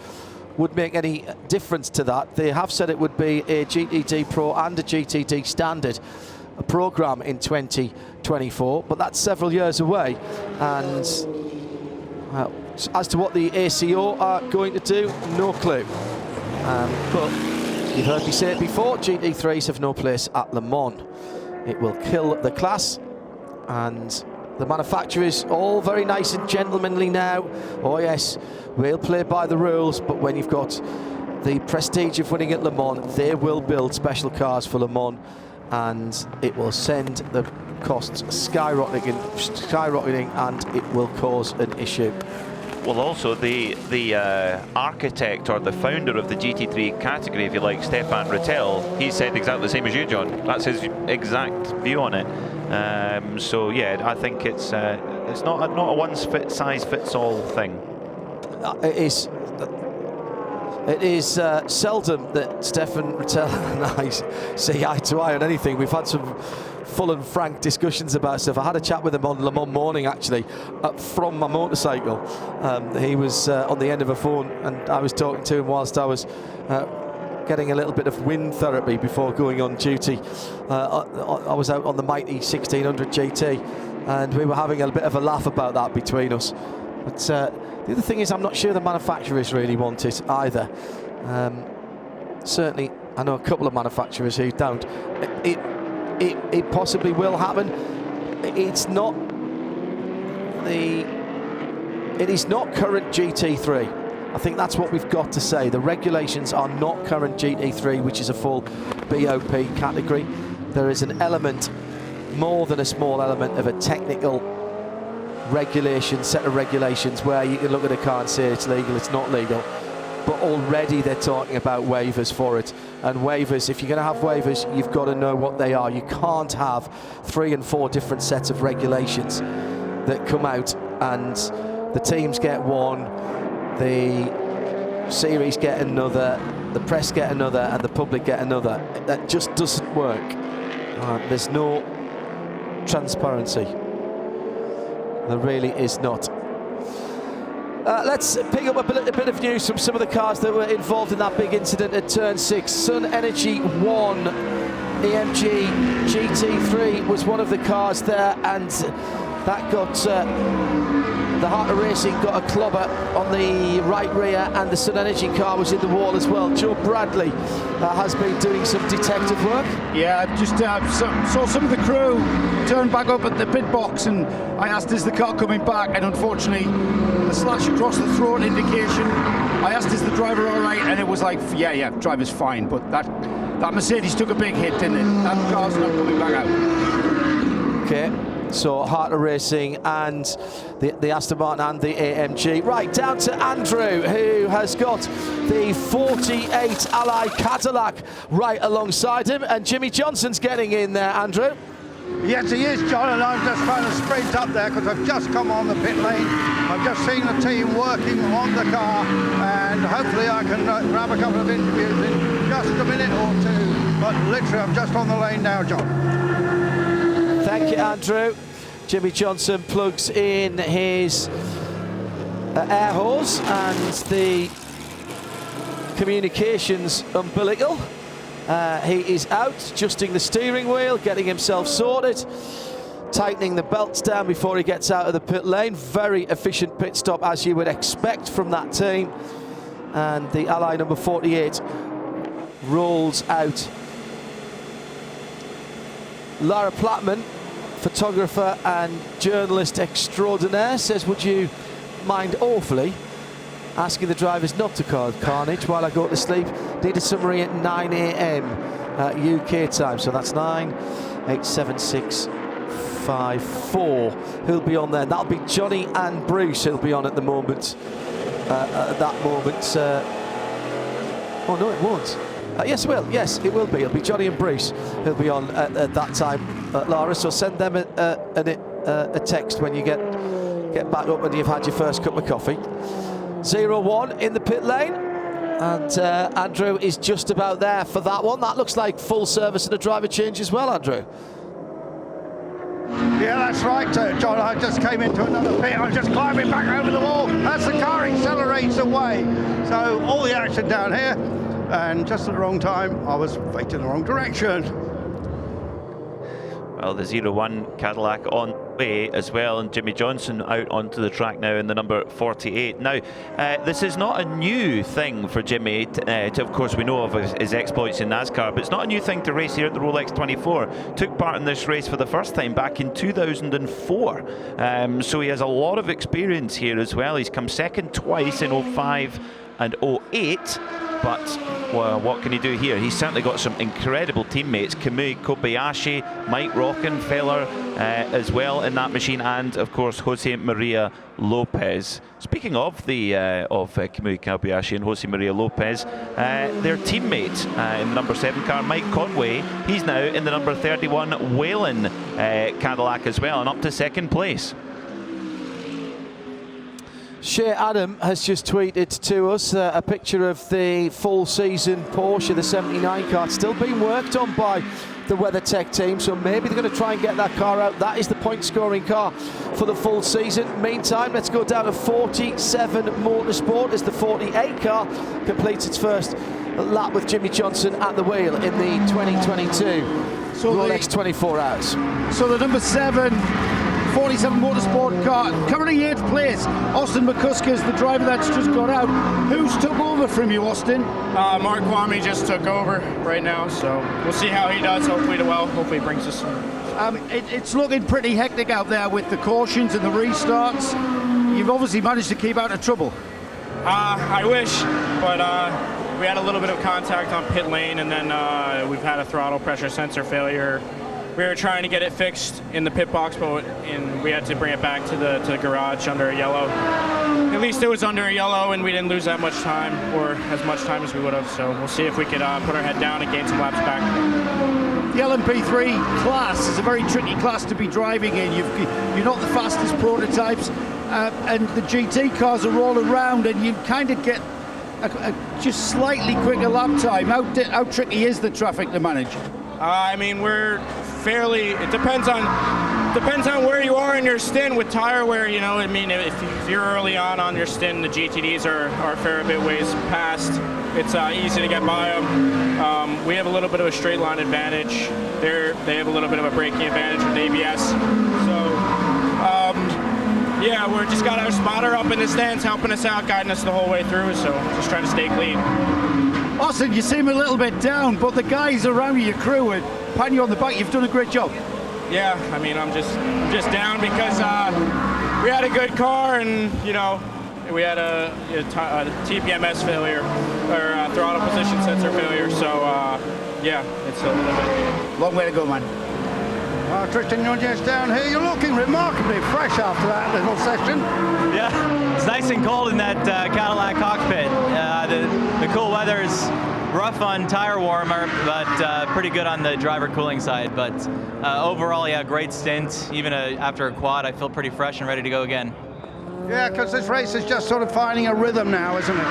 would make any difference to that. They have said it would be a GTD Pro and a GTD Standard program in 2024, but that's several years away, and As to what the ACO are going to do, no clue. But you've heard me say it before, GT3s have no place at Le Mans. It will kill the class, and the manufacturers, all very nice and gentlemanly now. Oh yes, we'll play by the rules, but when you've got the prestige of winning at Le Mans, they will build special cars for Le Mans, and it will send the costs skyrocketing, and it will cause an issue. Well, also the architect or the founder of the GT3 category, if you like, Stefan Rattel, he said exactly the same as you, John. That's his exact view on it. So yeah, I think it's not a one-size-fits-all thing. It is seldom that Stefan Rattel and I see eye to eye on anything. We've had some full and frank discussions about stuff. I had a chat with him on Le Mans morning, actually, from my motorcycle. He was on the end of a phone, and I was talking to him whilst I was getting a little bit of wind therapy before going on duty. I was out on the mighty 1600 GT, and we were having a bit of a laugh about that between us. But the other thing is, I'm not sure the manufacturers really want it either. Certainly, I know a couple of manufacturers who don't. It possibly will happen. It is not current GT3. I think that's what we've got to say. The regulations are not current GT3, which is a full BOP category. There is an element, more than a small element, of a technical set of regulations where you can look at a car and say it's legal, it's not legal. But already they're talking about waivers for it. And waivers, if you're going to have waivers, you've got to know what they are. You can't have 3 and 4 different sets of regulations that come out, and the teams get one, the series get another, the press get another, and the public get another. That just doesn't work. There's no transparency. There really is not. Let's pick up a bit of news from some of the cars that were involved in that big incident at Turn 6. Sun Energy 1 AMG GT3 was one of the cars there, and that got the Heart of Racing got a clobber on the right rear, and the Sun Energy car was in the wall as well. Joe Bradley has been doing some detective work. Yeah, I just saw some of the crew turn back up at the pit box, and I asked, is the car coming back? And unfortunately, the slash across the throat indication, I asked, is the driver all right? And it was like, yeah, driver's fine. But that Mercedes took a big hit, didn't it? That car's not coming back out. Okay. So Heart of Racing and the Aston Martin and the AMG. Right, down to Andrew, who has got the 48 Ally Cadillac right alongside him, and Jimmy Johnson's getting in there, Andrew. Yes, he is, John, and I'm just trying to sprint up there because I've just come on the pit lane. I've just seen the team working on the car, and hopefully I can grab a couple of interviews in just a minute or two. But literally, I'm just on the lane now, John. Thank you, Andrew. Jimmy Johnson plugs in his air hose and the communications umbilical. He is out, adjusting the steering wheel, getting himself sorted, tightening the belts down before he gets out of the pit lane. Very efficient pit stop, as you would expect from that team. And the Ally number 48 rolls out. Lara Plattman, photographer and journalist extraordinaire, says, would you mind awfully asking the drivers not to cause carnage while I go to sleep? Need a summary at 9 AM UK time, so that's 98765 who'll be on there. That'll be Johnny and Bruce who'll be on at the moment. At that moment. Oh no, it won't. Yes, it will. Yes, it will be. It'll be Johnny and Bruce who'll be on at that time, Lara. So send them a text when you get back up and you've had your first cup of coffee. 0-1 in the pit lane, and Andrew is just about there for that one. That looks like full service and a driver change as well, Andrew. Yeah, that's right, John. I just came into another pit. I'm just climbing back over the wall as the car accelerates away. So all the action down here, and just at the wrong time, I was facing the wrong direction. Well, the 01 Cadillac on the way as well, and Jimmy Johnson out onto the track now in the number 48. Now, this is not a new thing for Jimmy. Of course, we know of his exploits in NASCAR, but it's not a new thing to race here at the Rolex 24. Took part in this race for the first time back in 2004. So he has a lot of experience here as well. He's come second twice in 05 and 08. But well, what can he do here? He's certainly got some incredible teammates. Kamui Kobayashi, Mike Rockenfeller as well in that machine, and of course Jose Maria Lopez. Speaking of the Kamui Kobayashi and Jose Maria Lopez, their teammate in the number 7 car, Mike Conway, he's now in the number 31 Whelen Cadillac as well, and up to second place. Shea Adam has just tweeted to us a picture of the full season Porsche, the 79 car, still being worked on by the WeatherTech team, so maybe they're going to try and get that car out. That is the point scoring car for the full season. Meantime, let's go down to 47 Motorsport as the 48 car completes its first lap with Jimmy Johnson at the wheel in the 2022 Rolex 24 Hours. So the number 7 47 Motorsport car, currently 8th place. Austin McCusker is the driver that's just got out. Who's took over from you, Austin? Mark Kwame just took over right now, so we'll see how he does. Hopefully well. Hopefully he brings us some. It's looking pretty hectic out there with the cautions and the restarts. You've obviously managed to keep out of trouble. I wish, but we had a little bit of contact on pit lane, and then we've had a throttle pressure sensor failure. We were trying to get it fixed in the pit box, but we had to bring it back to the garage under a yellow. At least it was under a yellow, and we didn't lose that much time, or as much time as we would have. So we'll see if we could put our head down and gain some laps back. The LMP3 class is a very tricky class to be driving in. You're not the fastest prototypes, and the GT cars are all around, and you kind of get a just slightly quicker lap time. How tricky is the traffic to manage? I mean, we're fairly. It depends on where you are in your stint with tire wear. You know, I mean, if you're early on your stint, the GTDs are a fair bit ways past. It's easy to get by them. We have a little bit of a straight line advantage. They have a little bit of a braking advantage with ABS. So, yeah, we're just got our spotter up in the stands, helping us out, guiding us the whole way through. So, just trying to stay clean. Austin, you seem a little bit down, but the guys around you, your crew, are patting you on the back. You've done a great job. Yeah, I mean, I'm just down because we had a good car, and you know, we had a TPMS failure or throttle position sensor failure. So yeah, it's a little bit long way to go, man. Tristan Nunez down here. You're looking remarkably fresh after that little session. Yeah, it's nice and cold in that Cadillac cockpit. The cool weather is rough on tire warmer, but pretty good on the driver cooling side. But overall, yeah, great stint. Even after a quad, I feel pretty fresh and ready to go again. Yeah, because this race is just sort of finding a rhythm now, isn't it?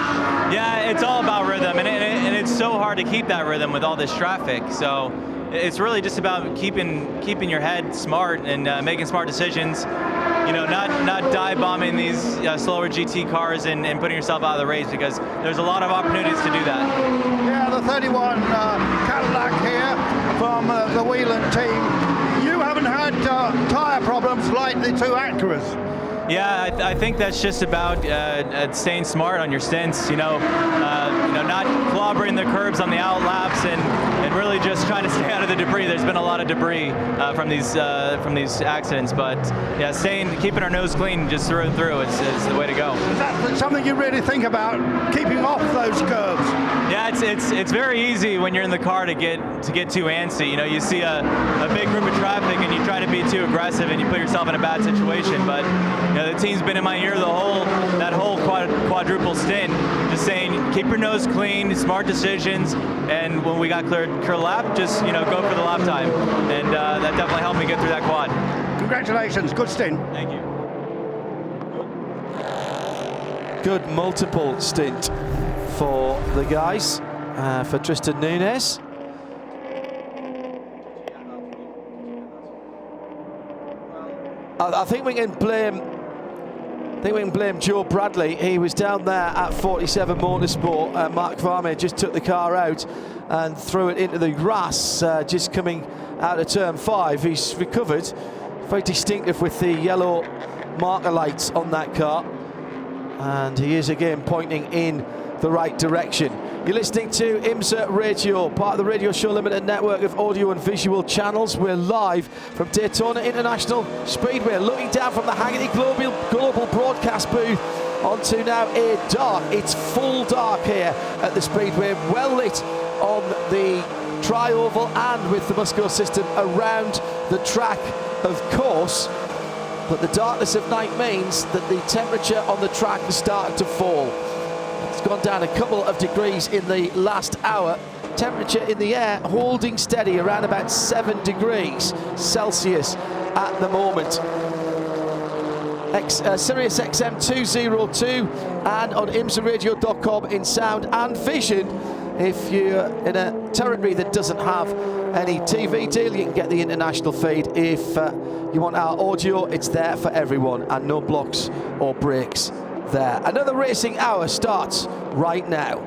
Yeah, it's all about rhythm, and it's so hard to keep that rhythm with all this traffic. So it's really just about keeping your head smart and making smart decisions. You know, not dive bombing these slower GT cars and putting yourself out of the race, because there's a lot of opportunities to do that. Yeah, the 31 Cadillac here from the Whelen team. You haven't had tire problems like the two Acuras. Yeah, I think that's just about staying smart on your stints. You know, not clobbering the curbs on the out laps and really just trying to stay out of the debris. There's been a lot of debris from these accidents, but yeah, keeping our nose clean just through and through is the way to go. Is that something you really think about, keeping off those curves? Yeah, it's very easy when you're in the car to get too antsy. You know, you see a big group of traffic and you try to be too aggressive and you put yourself in a bad situation. But you know, the team's been in my ear that whole quadruple stint, just saying keep your nose clean, smart decisions, and when we got clear lap, just go for the lap time, and that definitely helped me get through that quad. Congratulations, good stint. Thank you. Good multiple stint for the guys, for Tristan Nunez. I think we can blame Joe Bradley. He was down there at 47 Motorsport. Mark Varme just took the car out and threw it into the grass, just coming out of turn 5. He's recovered. Very distinctive with the yellow marker lights on that car. And he is again pointing in the right direction. You're listening to IMSA Radio, part of the Radio Show Limited network of audio and visual channels. We're live from Daytona International Speedway, looking down from the Hagerty Global broadcast booth onto now a dark. It's full dark here at the Speedway, well lit on the tri-oval and with the Musco system around the track, of course. But the darkness of night means that the temperature on the track has started to fall. It's gone down a couple of degrees in the last hour. Temperature in the air holding steady around about 7 degrees Celsius at the moment. Sirius XM 202 and on IMSARadio.com in sound and vision. If you're in a territory that doesn't have any TV deal, you can get the international feed. If you want our audio, it's there for everyone, and no blocks or breaks there. Another racing hour starts right now.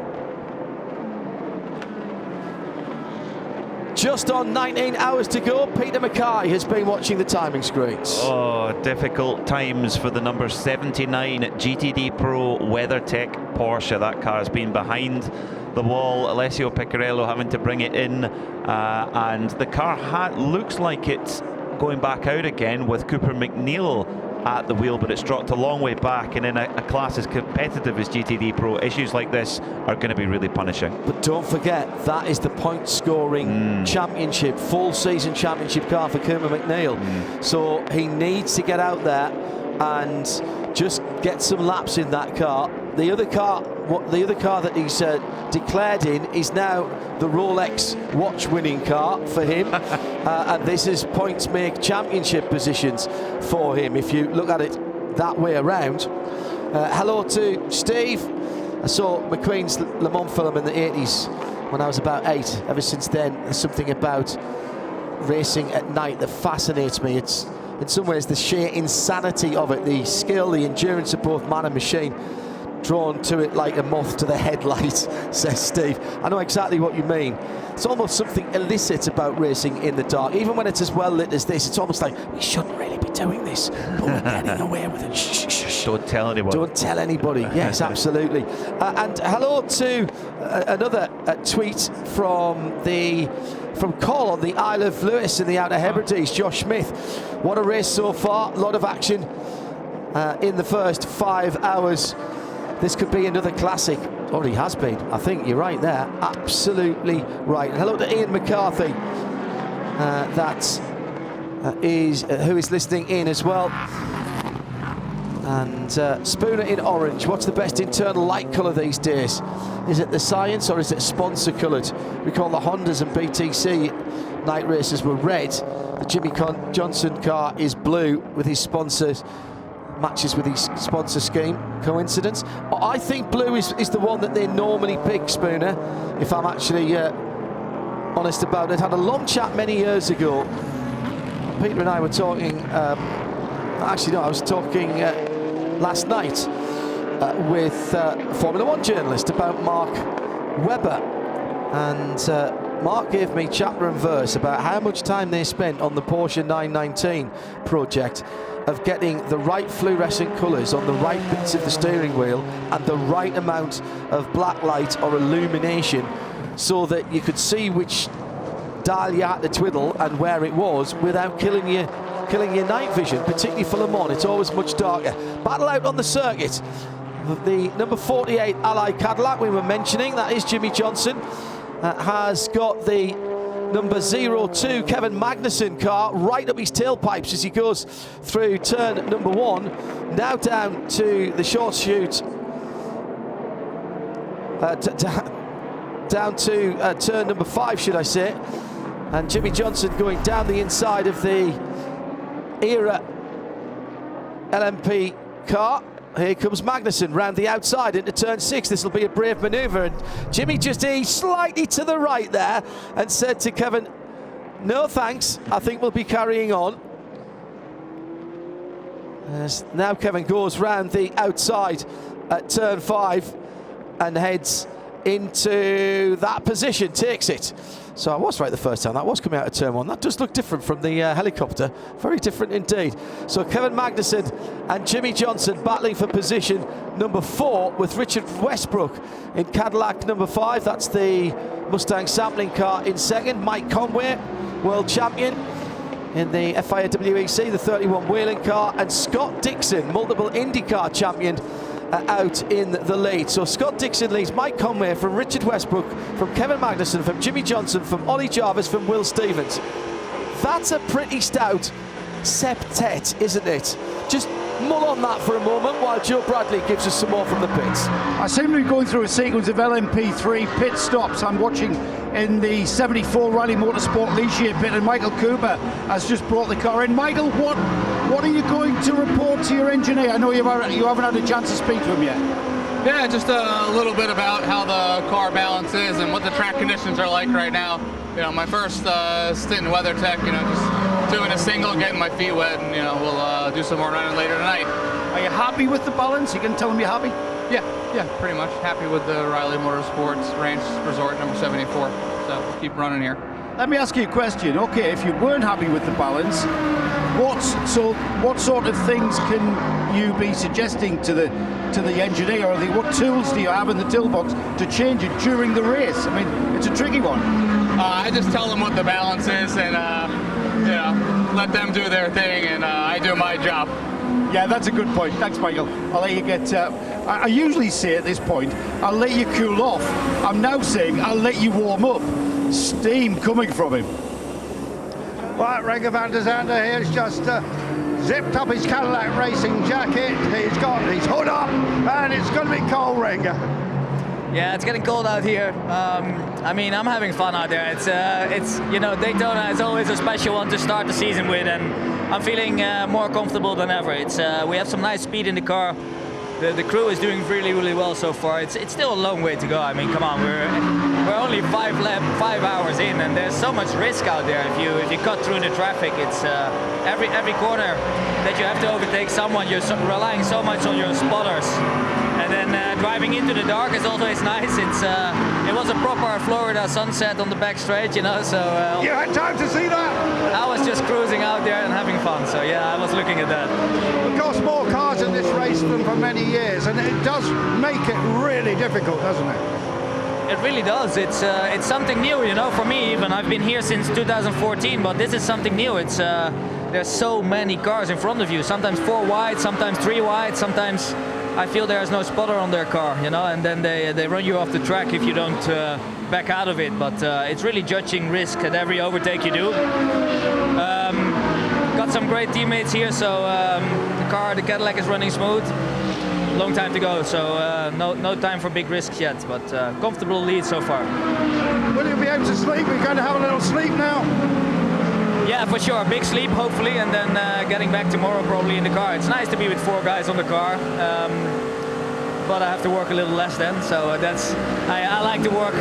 Just on 19 hours to go, Peter Mackay has been watching the timing screens. Oh, difficult times for the number 79 GTD Pro WeatherTech Porsche. That car has been behind the wall. Alessio Pecorello having to bring it in, and the car looks like it's going back out again with Cooper McNeil at the wheel, but it's dropped a long way back, and in a class as competitive as GTD Pro, issues like this are going to be really punishing. But don't forget, that is the point scoring championship, full season championship car for Cooper McNeil. So he needs to get out there and just get some laps in that car. The other car that he's declared in is now the Rolex watch-winning car for him, and this is points make championship positions for him, if you look at it that way around. Hello to Steve. I saw McQueen's Le Mans film in the 80s when I was about 8. Ever since then, there's something about racing at night that fascinates me. It's in some ways the sheer insanity of it, the skill, the endurance of both man and machine, drawn to it like a moth to the headlight, says Steve. I know exactly what you mean. It's almost something illicit about racing in the dark. Even when it's as well lit as this, it's almost like, we shouldn't really be doing this, but we're getting away with it. Shh, shh, shh. Don't tell anybody. Don't tell anybody. Yes, absolutely. And hello to another tweet from Col on the Isle of Lewis in the Outer Hebrides, Josh Smith. What a race so far. A lot of action in the first 5 hours. This could be another classic. Already has been. I think you're right there. Absolutely right. And hello to Ian McCarthy, who is listening in as well. And Spooner in orange. What's the best internal light colour these days? Is it the Science or is it sponsor coloured? We call the Hondas and BTC night races were red. The Jimmy Johnson car is blue with his sponsors. Matches with his sponsor scheme. Coincidence? I think blue is the one that they normally pick, Spooner, if I'm actually honest about it. Had a long chat many years ago. Peter and I were talking, actually no, I was talking last night with a Formula 1 journalist about Mark Webber, and Mark gave me chapter and verse about how much time they spent on the Porsche 919 project of getting the right fluorescent colours on the right bits of the steering wheel and the right amount of black light or illumination so that you could see which dial you had to twiddle and where it was without killing your night vision, particularly for Le Mans. It's always much darker. Battle out on the circuit. The number 48 Ally Cadillac we were mentioning, that is Jimmy Johnson, has got the number 02 Kevin Magnussen car right up his tailpipes as he goes through turn number 1, now down to the short chute, down to turn number 5, should I say, and Jimmy Johnson going down the inside of the Era LMP car. Here comes Magnussen round the outside into turn 6. This will be a brave manoeuvre, and Jimmy just eased slightly to the right there and said to Kevin, no thanks, I think we'll be carrying on. As now Kevin goes round the outside at turn 5 and heads into that position, takes it. So I was right the first time. That was coming out of turn 1. That does look different from the helicopter. Very different indeed. So Kevin Magnussen and Jimmy Johnson battling for position number 4 with Richard Westbrook in Cadillac number 5. That's the Mustang sampling car in second. Mike Conway, world champion in the FIA WEC, the 31 wheeling car. And Scott Dixon, multiple IndyCar champion, out in the lead. So Scott Dixon leads Mike Conway from Richard Westbrook, from Kevin Magnussen, from Jimmy Johnson, from Ollie Jarvis, from Will Stevens. That's a pretty stout septet, isn't it? Just mull on that for a moment while Joe Bradley gives us some more from the pits. I seem to be going through a sequence of LMP3 pit stops. I'm watching in the 74 Riley Motorsport Ligier pit, and Michael Cooper has just brought the car in. Michael, what are you going to report to your engineer? I know you haven't had a chance to speak to him yet. Yeah, just a little bit about how the car balance is and what the track conditions are like right now. You know, my first stint in WeatherTech, you know, just doing a single, getting my feet wet, and, you know, we'll do some more running later tonight. Are you happy with the balance? You can tell him you're happy? Yeah, pretty much. Happy with the Riley Motorsports Ranch Resort number 74. So we'll keep running here. Let me ask you a question. Okay, if you weren't happy with the balance, what sort of things can you be suggesting to the engineer? Or what tools do you have in the toolbox to change it during the race? I mean, it's a tricky one. I just tell them what the balance is, and you know, let them do their thing, and I do my job. Yeah, that's a good point. Thanks, Michael. I'll let you get... I usually say at this point, I'll let you cool off. I'm now saying I'll let you warm up. Steam coming from him. Right, Renger van der Zande here has just zipped up his Cadillac racing jacket. He's got his hood up, and it's going to be cold, Renger. Yeah, it's getting cold out here. I mean, I'm having fun out there. It's you know, Daytona is always a special one to start the season with, and I'm feeling more comfortable than ever. We have some nice speed in the car. The crew is doing really, really well so far. It's still a long way to go. I mean, come on, we're only 5 hours in, and there's so much risk out there. If you cut through the traffic, it's every corner that you have to overtake someone. You're relying so much on your spotters. And then driving into the dark is always nice. It was a proper Florida sunset on the back straight, you know. So you had time to see that? I was just cruising out there and having fun. So yeah, I was looking at that. Of course, more cars in this race than for many years, and it does make it really difficult, doesn't it? It really does. It's something new, you know. For me, even I've been here since 2014, but this is something new. There's so many cars in front of you. Sometimes 4 wide, sometimes 3 wide, sometimes. I feel there's no spotter on their car, you know, and then they run you off the track if you don't back out of it. But it's really judging risk at every overtake you do. Got some great teammates here, so the Cadillac is running smooth. Long time to go, so no time for big risks yet, but comfortable lead so far. Will you be able to sleep? We're going to have a little sleep now. Yeah, for sure. Big sleep, hopefully, and then getting back tomorrow probably in the car. It's nice to be with 4 guys on the car, but I have to work a little less then. So I like to work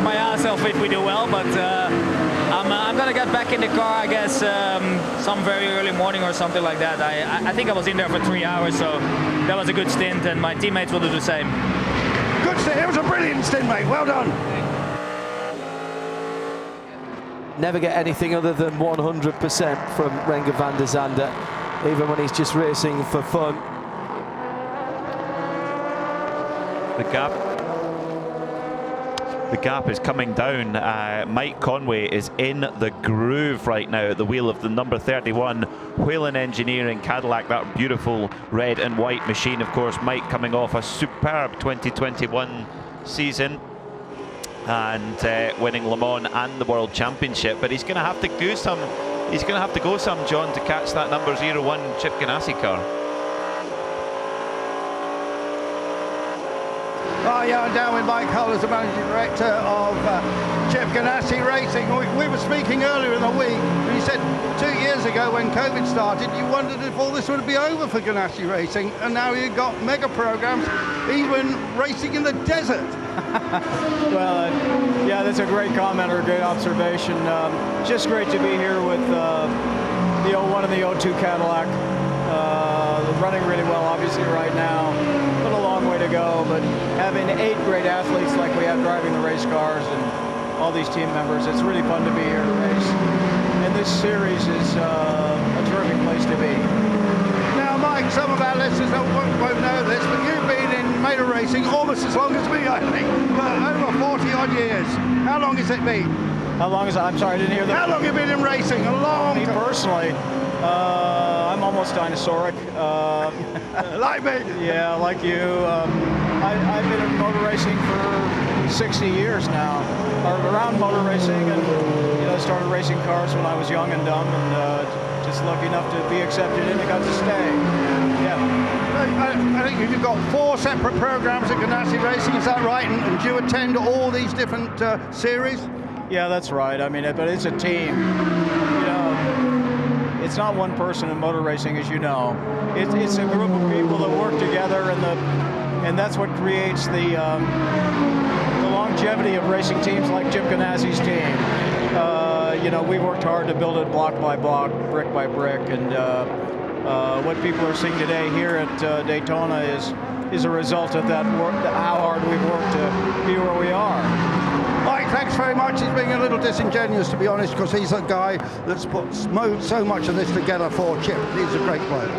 my ass off if we do well. But I'm gonna get back in the car, I guess, some very early morning or something like that. I think I was in there for 3 hours, so that was a good stint, and my teammates will do the same. Good stint. It was a brilliant stint, mate. Well done. Never get anything other than 100% from Renger van der Zande, even when he's just racing for fun. The gap is coming down. Mike Conway is in the groove right now at the wheel of the number 31 Whelen Engineering Cadillac, that beautiful red and white machine. Of course, Mike coming off a superb 2021 season and winning Le Mans and the World Championship, but he's going to have to do some. He's going to have to go some, John, to catch that number 01 Chip Ganassi car. Oh yeah, I'm down with Mike Hull as the managing director of Chip Ganassi Racing. We were speaking earlier in the week, and you said 2 years ago when COVID started, you wondered if all this would be over for Ganassi Racing, and now you've got mega programs, even racing in the desert. Well, yeah, that's a great comment or a great observation. Just great to be here with the 01 and the 02 Cadillac. running really well, obviously, right now. But a long way to go. But having 8 great athletes like we have driving the race cars and all these team members, it's really fun to be here to race. And this series is a terrific place to be. Now, Mike, some of our listeners won't know this, but you've been in motor racing almost as long as me, I think, for over 40-odd years. How long has it been? How long is it? I'm sorry, I didn't hear that. How long have you been in racing? A long time. Me personally, I'm almost dinosauric. Like me? Yeah, like you. I've been in motor racing for 60 years now, or around motor racing, and started racing cars when I was young and dumb, and just lucky enough to be accepted in and got to stay. Yeah. I think you've got 4 separate programs at Ganassi Racing, is that right? And do you attend all these different series? Yeah, that's right. I mean, but it's a team. It's not one person in motor racing, as you know. It's a group of people that work together, and that's what creates the longevity of racing teams like Chip Ganassi's team. We worked hard to build it block by block, brick by brick, and what people are seeing today here at Daytona is a result of that work, how hard we've worked to be where we are. Mike, thanks very much. He's being a little disingenuous, to be honest, because he's a guy that's put so much of this together for Chip. He's a great bloke.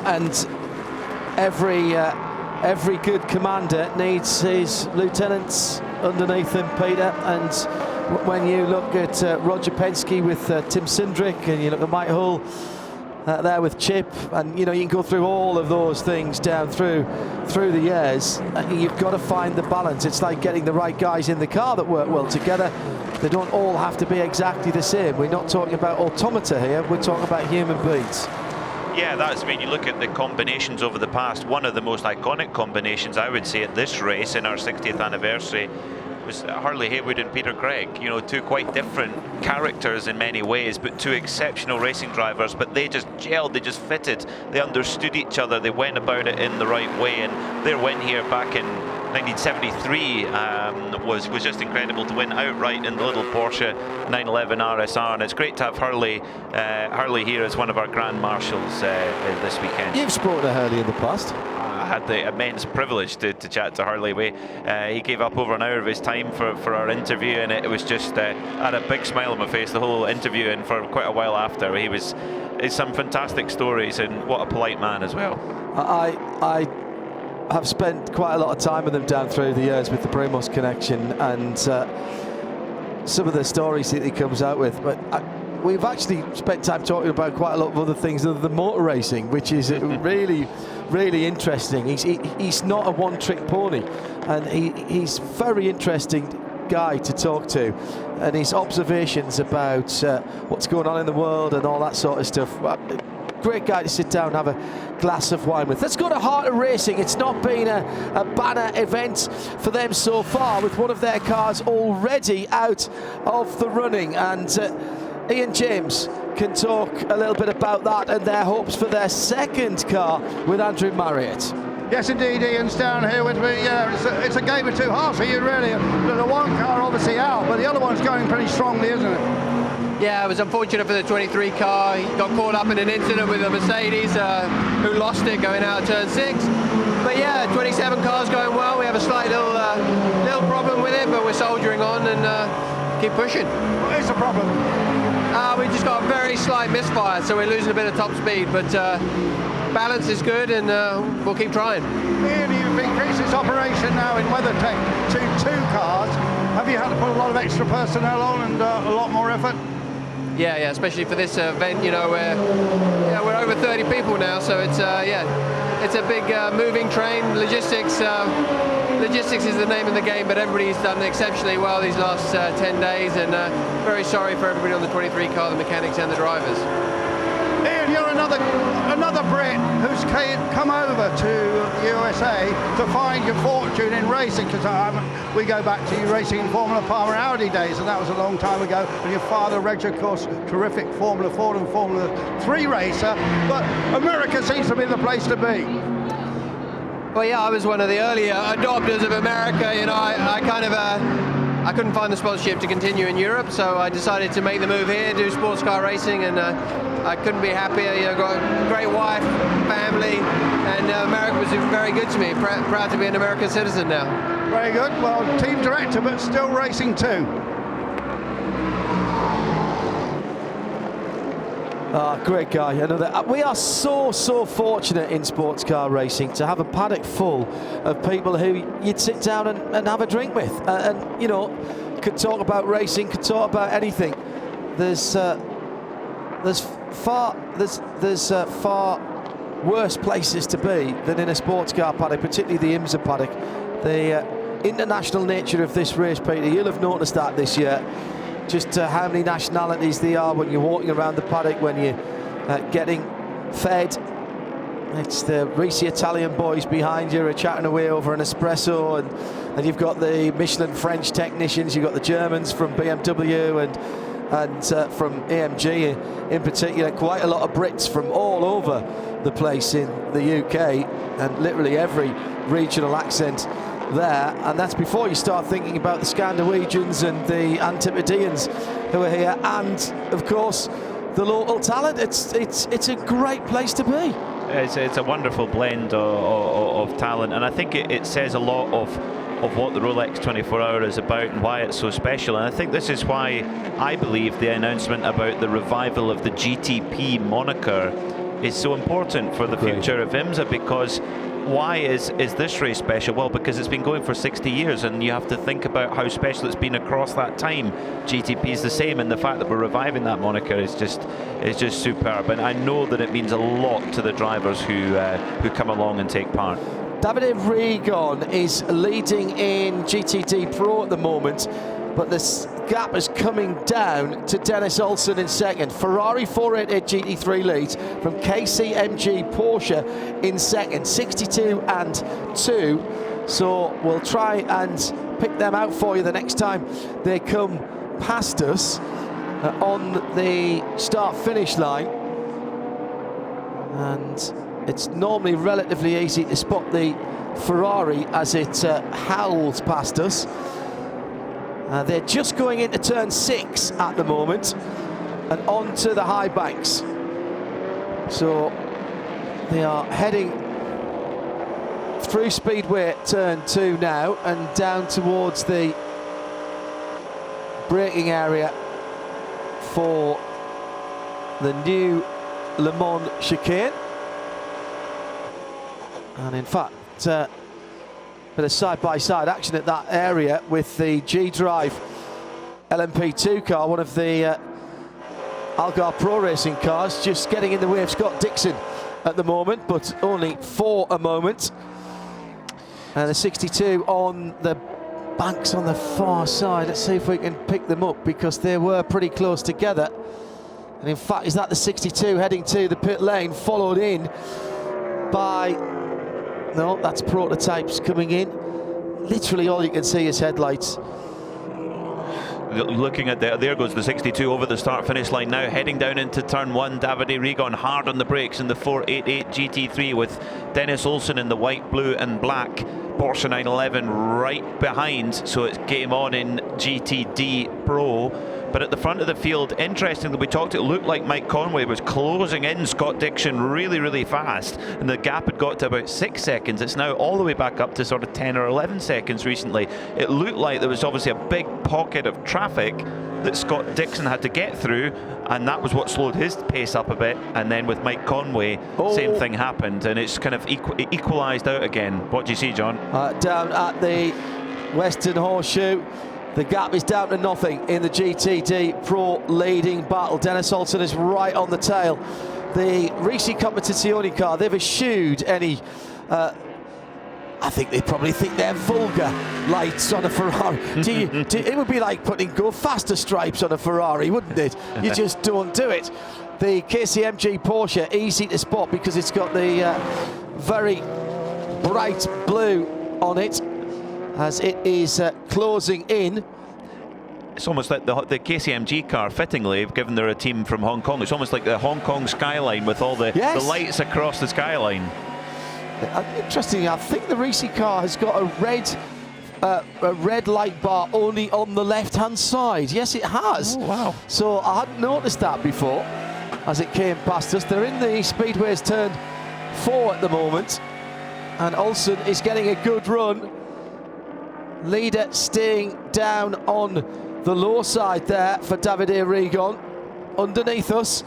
And every good commander needs his lieutenants underneath him, Peter. And when you look at Roger Penske with Tim Cindric, and you look at Mike Hull there with Chip, and you can go through all of those things down through the years. You've got to find the balance. It's like getting the right guys in the car that work well together. They don't all have to be exactly the same. We're not talking about automata here, we're talking about human beings. Yeah, you look at the combinations over the past, one of the most iconic combinations, I would say, at this race in our 60th anniversary was Harley Haywood and Peter Gregg. 2 quite different characters in many ways, but 2 exceptional racing drivers, but they just gelled, they just fitted, they understood each other, they went about it in the right way, and their win here back in 1973 was just incredible, to win outright in the little Porsche 911 RSR, and it's great to have Harley here as one of our Grand Marshals this weekend. You've spoken to Harley in the past. I had the immense privilege to chat to Harley. He gave up over an hour of his time for our interview, and it was just, I had a big smile on my face the whole interview, and for quite a while after. It's some fantastic stories, and what a polite man as well. I have spent quite a lot of time with them down through the years with the Primos connection, and some of the stories that he comes out with, but we've actually spent time talking about quite a lot of other things other than motor racing, which is really, really interesting. He's not a one-trick pony, and he's very interesting guy to talk to, and his observations about what's going on in the world and all that sort of stuff. Great guy to sit down and have a glass of wine with. Let's go to Heart of Racing. It's not been a banner event for them so far, with one of their cars already out of the running, and Ian James can talk a little bit about that and their hopes for their second car with Andrew Marriott. Yes, indeed, Ian's down here with me. Yeah, it's a game of 2 halves for you, really. The one car obviously out, but the other one's going pretty strongly, isn't it? Yeah, it was unfortunate for the 23 car. He got caught up in an incident with a Mercedes who lost it going out of turn 6. But yeah, 27 car's going well. We have a slight little problem with it, but we're soldiering on and keep pushing. What is the problem? We just got a very slight misfire, so we're losing a bit of top speed, but balance is good, and we'll keep trying. Ian, you've increased this operation now in WeatherTech to 2 cars. Have you had to put a lot of extra personnel on and a lot more effort? Yeah, especially for this event, we're over 30 people now, so it's it's a big moving train. Logistics is the name of the game, but everybody's done exceptionally well these last 10 days, and very sorry for everybody on the 23 car, the mechanics and the drivers. Ian, you're another Brit who's come over to the USA to find your fortune in racing, because we go back to you racing in Formula Palmer Audi days, and that was a long time ago, and your father, Reg, of course, terrific Formula Ford and Formula 3 racer, but America seems to be the place to be. Well, yeah, I was one of the earlier adopters of America. I kind of I couldn't find the sponsorship to continue in Europe, so I decided to make the move here, do sports car racing, and I couldn't be happier. You know, got a great wife, family, and America was very good to me. Proud to be an American citizen now. Very good. Well, team director, but still racing too. Great guy. Another. We are so fortunate in sports car racing to have a paddock full of people who you'd sit down and have a drink with, and you know, could talk about racing, could talk about anything. There's far worse places to be than in a sports car paddock, particularly the IMSA paddock. The international nature of this race, Peter, you'll have noticed that this year. Just how many nationalities there are when you're walking around the paddock, when you're getting fed. It's the racy Italian boys behind you are chatting away over an espresso, and you've got the Michelin French technicians, you've got the Germans from BMW and from AMG in particular, quite a lot of Brits from all over the place in the UK, and literally every regional accent there. And that's before you start thinking about the Scandinavians and the Antipodeans who are here, and of course the local talent. It's a great place to be. It's a wonderful blend of talent, and I think it says a lot of what the Rolex 24 Hour is about and why it's so special. And I think this is why I believe the announcement about the revival of the GTP moniker is so important for the future of IMSA, because why is this race special? Well, because it's been going for 60 years, and you have to think about how special it's been across that time. GTP is the same, and the fact that we're reviving that moniker is just superb. And I know that it means a lot to the drivers who come along and take part. Davide Rigon is leading in GTD Pro at the moment, but this gap is coming down to Dennis Olsen in second. Ferrari 488 GT3 leads from KCMG Porsche in second, 62 and 2. So we'll try and pick them out for you the next time they come past us on the start-finish line. And it's normally relatively easy to spot the Ferrari as it howls past us. They're just going into turn 6 at the moment and onto the high banks. So they are heading through Speedway turn 2 now and down towards the braking area for the new Le Mans chicane. And in fact, bit of side-by-side action at that area with the G-Drive LMP2 car, one of the Algarve Pro Racing cars, just getting in the way of Scott Dixon at the moment, but only for a moment. And the 62 on the banks on the far side. Let's see if we can pick them up, because they were pretty close together. And in fact, is that the 62 heading to the pit lane, followed in by... No, that's Prototypes coming in. Literally all you can see is headlights. Looking at there goes the 62 over the start-finish line now, heading down into turn 1. Davide Rigon hard on the brakes in the 488 GT3 with Dennis Olsen in the white, blue and black Porsche 911 right behind. So it's game on in GTD Pro. But at the front of the field, interestingly, we talked, it looked like Mike Conway was closing in Scott Dixon really, really fast, and the gap had got to about 6 seconds. It's now all the way back up to sort of 10 or 11 seconds recently. It looked like there was obviously a big pocket of traffic that Scott Dixon had to get through, and that was what slowed his pace up a bit. And then with Mike Conway, same thing happened, and it's kind of equalised out again. What do you see, John? Down at the Western Horseshoe, the gap is down to nothing in the GTD Pro leading battle. Dennis Olsen is right on the tail. The Risi Competizione car, they've eschewed any... I think they probably think they're vulgar lights on a Ferrari. It would be like putting go faster stripes on a Ferrari, wouldn't it? You just don't do it. The KCMG Porsche, easy to spot because it's got the very bright blue on it as it is closing in. It's almost like the KCMG car, fittingly, given they're a team from Hong Kong, it's almost like the Hong Kong skyline with all the lights across the skyline. Interesting, I think the Risi car has got a red a red light bar only on the left-hand side. Yes, it has. Oh, wow. So I hadn't noticed that before as it came past us. They're in the Speedway's turn 4 at the moment, and Olsen is getting a good run. Leader staying down on the low side there for Davide Rigon. Underneath us,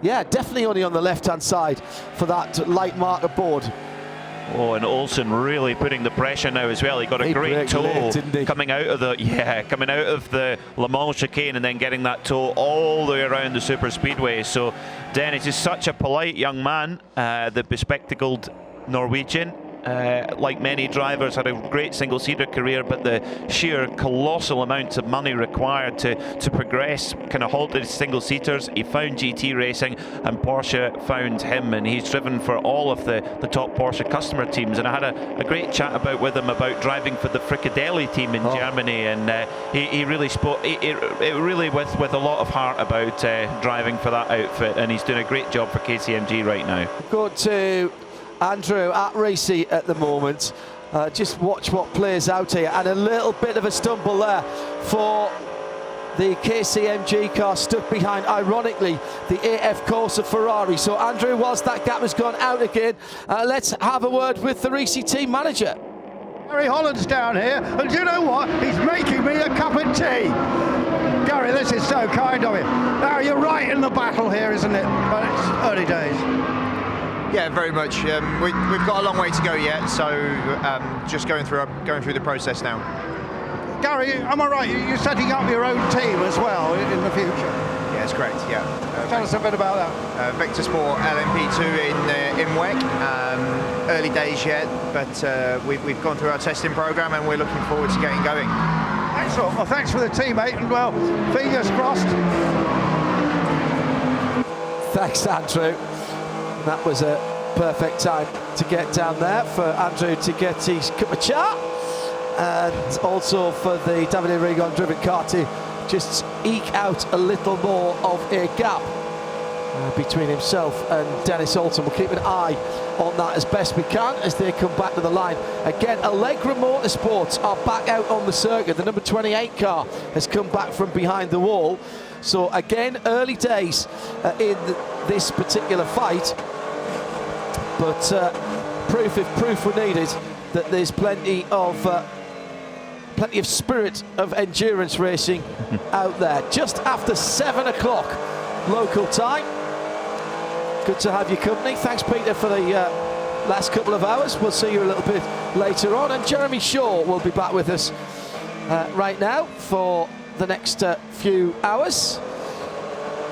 yeah, definitely only on the left-hand side for that light marker board. Oh, and Olsen really putting the pressure now as well. He got a great toe coming out of the Le Mans chicane and then getting that toe all the way around the super speedway. So Dennis is such a polite young man, the bespectacled Norwegian. Like many drivers, had a great single-seater career, but the sheer colossal amounts of money required to progress kind of halted single-seaters. He found GT racing, and Porsche found him, and he's driven for all of the top Porsche customer teams. And I had a great chat with him about driving for the Fricadelli team in Germany, and he really spoke it really with a lot of heart about driving for that outfit, and he's doing a great job for KCMG right now. Go to Andrew at Racy at the moment. Just watch what plays out here, and a little bit of a stumble there for the KCMG car stuck behind, ironically, the AF Corsa Ferrari. So Andrew, whilst that gap has gone out again, let's have a word with the Racy team manager. Gary Holland's down here, and do you know what? He's making me a cup of tea. Gary, this is so kind of him. Now, you're right in the battle here, isn't it? But it's early days. Yeah, very much. We've got a long way to go yet, so just going through the process now. Gary, am I right? You're setting up your own team as well in the future? Yeah, that's correct. Yeah. Tell us a bit about that. Vector Sport LMP2 in WEC. Early days yet, but we've gone through our testing program and we're looking forward to getting going. Excellent. Well, thanks for the teammate, and well, fingers crossed. Thanks, Andrew. That was a perfect time to get down there for Andrew to get his cup of chat, and also for the Davide Rigon driven car to just eke out a little more of a gap between himself and Dennis Olsen. We'll keep an eye on that as best we can as they come back to the line. Again, Allegra Motorsports are back out on the circuit. The number 28 car has come back from behind the wall. So again, early days in this particular fight. But proof, if proof were needed, that there's plenty of spirit of endurance racing out there. Just after 7 o'clock local time. Good to have your company. Thanks, Peter, for the last couple of hours. We'll see you a little bit later on, and Jeremy Shaw will be back with us right now for the next few hours.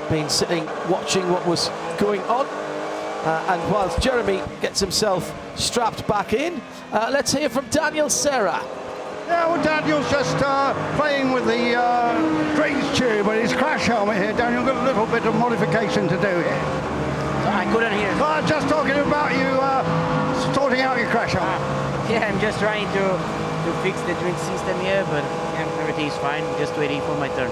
Been sitting watching what was going on. And whilst Jeremy gets himself strapped back in, let's hear from Daniel Serra. Yeah, well, Daniel's just playing with the drinks tube and his crash helmet here. Daniel, got a little bit of modification to do here. I couldn't hear. Just talking about you sorting out your crash helmet. Yeah, I'm just trying to fix the drink system here, but everything's fine. Just waiting for my turn.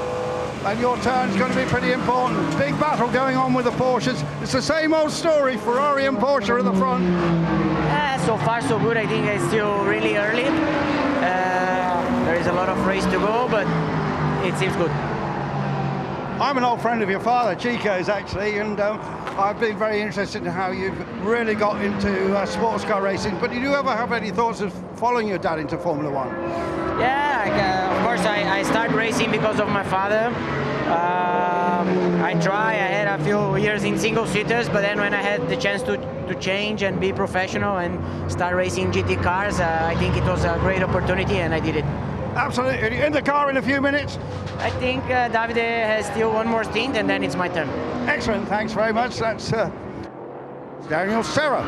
And your turn's going to be pretty important. Big battle going on with the Porsches. It's the same old story, Ferrari and Porsche at the front. So far so good. I think it's still really early. There is a lot of race to go, but it seems good. I'm an old friend of your father, Chico's actually, and I've been very interested in how you've really got into sports car racing. But did you ever have any thoughts of following your dad into Formula One? Yeah, of course I started racing because of my father. I had a few years in single-seaters, but then when I had the chance to change and be professional and start racing GT cars, I think it was a great opportunity and I did it. Absolutely. In the car in a few minutes? I think Davide has still one more stint and then it's my turn. Excellent, thanks very much. That's Daniel Serra.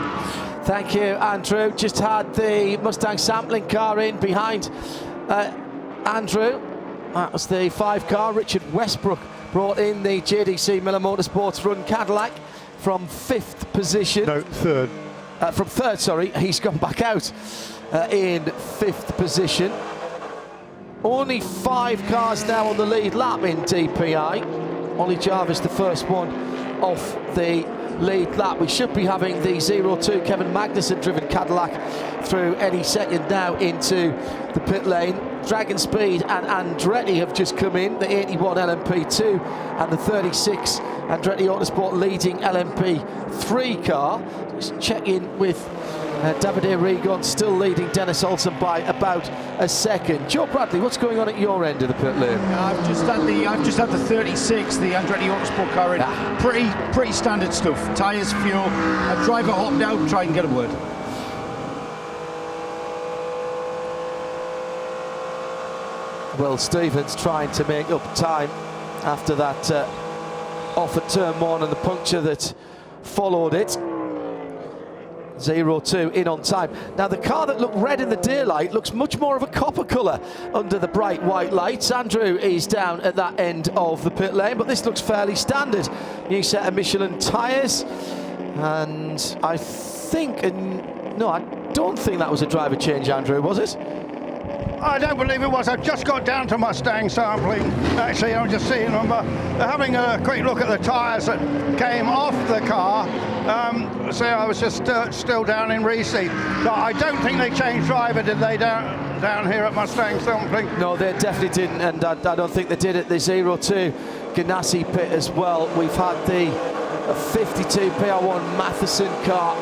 Thank you, Andrew. Just had the Mustang sampling car in behind Andrew. That was the 5 car. Richard Westbrook brought in the JDC Miller Motorsports Run Cadillac from 5th position. No, 3rd. From 3rd, sorry. He's gone back out in 5th position. Only 5 cars now on the lead lap in DPI. Ollie Jarvis, the first one off the lead lap. We should be having the 02 Kevin Magnussen driven Cadillac through any second now into the pit lane. Dragon Speed and Andretti have just come in, the 81 LMP2 and the 36 Andretti Autosport leading LMP3 car. Just check in with Davide Rigon still leading Dennis Olsen by about a second. Joe Bradley, what's going on at your end of the pit lane? I've just had the 36, the Andretti Autosport car in. Pretty standard stuff. Tyres, fuel. A driver hopped out, try and get a word. Will Stevens trying to make up time after that off at turn 1 and the puncture that followed it. 02 in on time. Now the car that looked red in the daylight looks much more of a copper colour under the bright white lights. Andrew is down at that end of the pit lane, but this looks fairly standard. New set of Michelin tyres, and I think, no, I don't think that was a driver change, Andrew, was it? I don't believe it was. I've just got down to Mustang sampling. Actually, I'm just seeing them. Having a quick look at the tyres that came off the car. So I was just still down in Reese. But I don't think they changed driver, did they, down here at Mustang sampling? No, they definitely didn't, and I don't think they did at the 02 Ganassi pit as well. We've had the 52 PR1 Matheson car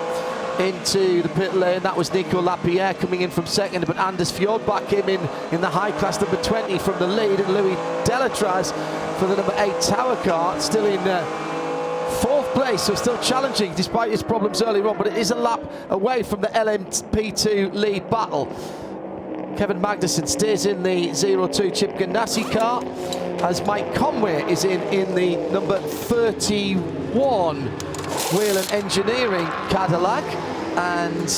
into the pit lane. That was Nico Lapierre coming in from second, but Anders Fjordbach came in the high class number 20 from the lead, and Louis Delatraz for the number 8 Tower car still in 4th place, so still challenging despite his problems earlier on, but it is a lap away from the LMP2 lead battle. Kevin Magnussen stays in the 02 Chip Ganassi car as Mike Conway is in the number 31 Whelen Engineering Cadillac. And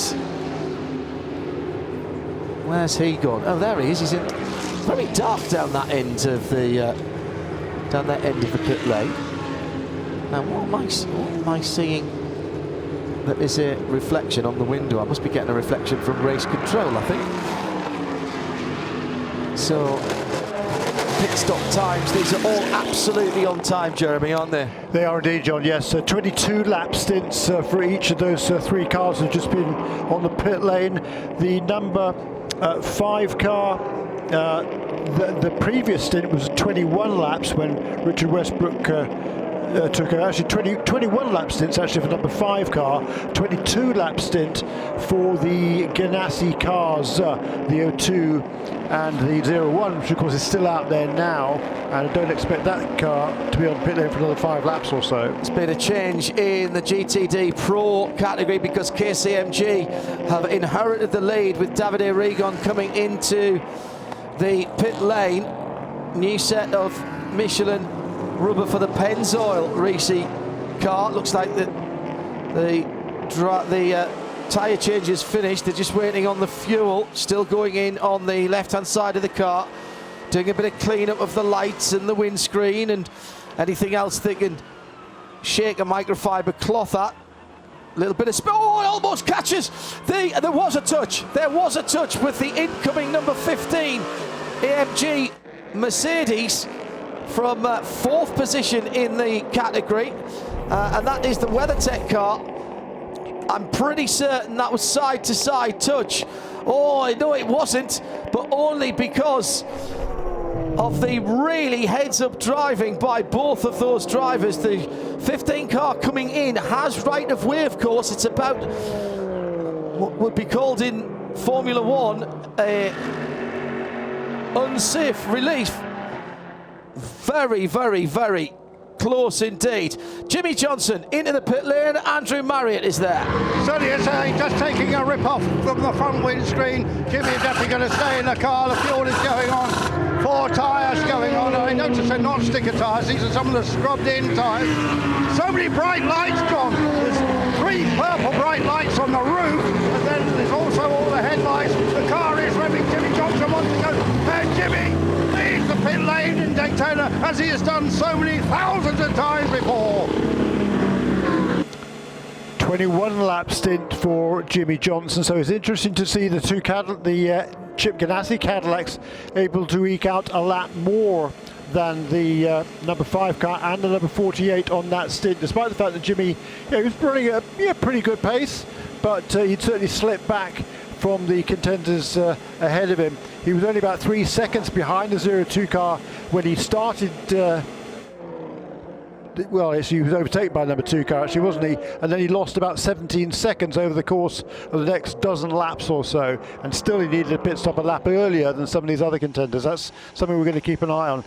where's he gone? Oh, there he is. He's in very dark down that end of the pit lane. Now, what am I seeing? That is a reflection on the window. I must be getting a reflection from race control, I think. So, pit stop times, these are all absolutely on time, Jeremy, aren't they? They are indeed, John, yes. 22 lap stints for each of those 3 cars have just been on the pit lane. The number 5 car, the previous stint was 21 laps when Richard Westbrook took actually 21 lap stints actually for number 5 car, 22 lap stint for the Ganassi cars, the 02 and the 01, which of course is still out there now, and I don't expect that car to be on pit lane for another 5 laps or so. It's been a change in the GTD Pro category because KCMG have inherited the lead with Davide Rigon coming into the pit lane. New set of Michelin rubber for the Pennzoil Risi car. Looks like the tyre change is finished. They're just waiting on the fuel. Still going in on the left-hand side of the car. Doing a bit of clean-up of the lights and the windscreen and anything else they can shake a microfiber cloth at. A little bit of oh, it almost catches. There was a touch. There was a touch with the incoming number 15 AMG Mercedes from 4th position in the category, and that is the WeatherTech car. I'm pretty certain that was side-to-side touch. Oh, no, it wasn't, but only because of the really heads-up driving by both of those drivers. The 15 car coming in has right of way, of course. It's about what would be called in Formula One a unsafe relief. Very, very, very close indeed. Jimmy Johnson into the pit lane. Andrew Marriott is there. Certainly is, just taking a rip off from the front windscreen. Jimmy is definitely going to stay in the car. The fuel is going on. 4 tyres going on. I noticed they're not sticker tyres. These are some of the scrubbed in tyres. So many bright lights, John. There's 3 purple bright lights on the roof, and then there's also all the headlights. The car is revving. Jimmy Johnson wants to go. And Jimmy leads the pit lane in Daytona, as he has done so many thousands of times before. 21 lap stint for Jimmy Johnson, so it's interesting to see the Chip Ganassi Cadillacs able to eke out a lap more than the number 5 car and the number 48 on that stint, despite the fact that Jimmy, he was running a pretty good pace, but he'd certainly slipped back from the contenders ahead of him. He was only about 3 seconds behind the 02 car when he started. Well, he was overtaken by the number 2 car, actually, wasn't he? And then he lost about 17 seconds over the course of the next dozen laps or so, and still he needed a pit stop a lap earlier than some of these other contenders. That's something we're going to keep an eye on.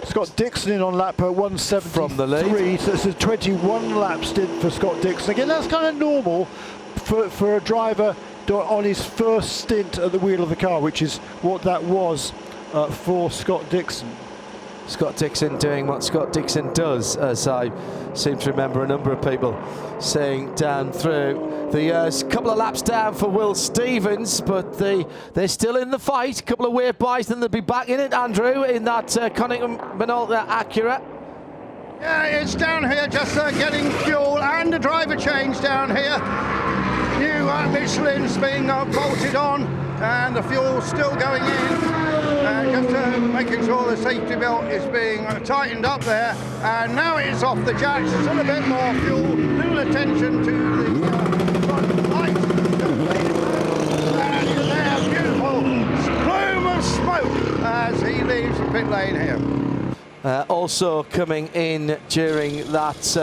Scott Dixon in on lap 173 from the lead. So it's a 21 lap stint for Scott Dixon. Again, that's kind of normal for a driver on his first stint at the wheel of the car, which is what that was for Scott Dixon. Scott Dixon doing what Scott Dixon does, as I seem to remember a number of people saying down through the years. Couple of laps down for Will Stevens, but they're still in the fight. A couple of weird buys, then they'll be back in it, Andrew, in that Cunningham Minolta Acura. Yeah, it's down here just getting fuel and a driver change down here. New Michelin's being bolted on, and the fuel's still going in. Just making sure the safety belt is being tightened up there, and now it's off the jacks. Still a bit more fuel, little attention to the front lights. And there, beautiful plume of smoke as he leaves the pit lane here. Also coming in during that,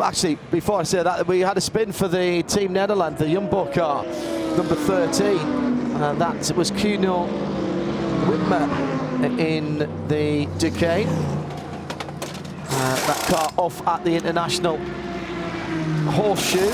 actually, before I say that, we had a spin for the Team Nederland, the Jumbo car, number 13, and that was Kuno Whitmer in the Duquesne. That car off at the International Horseshoe.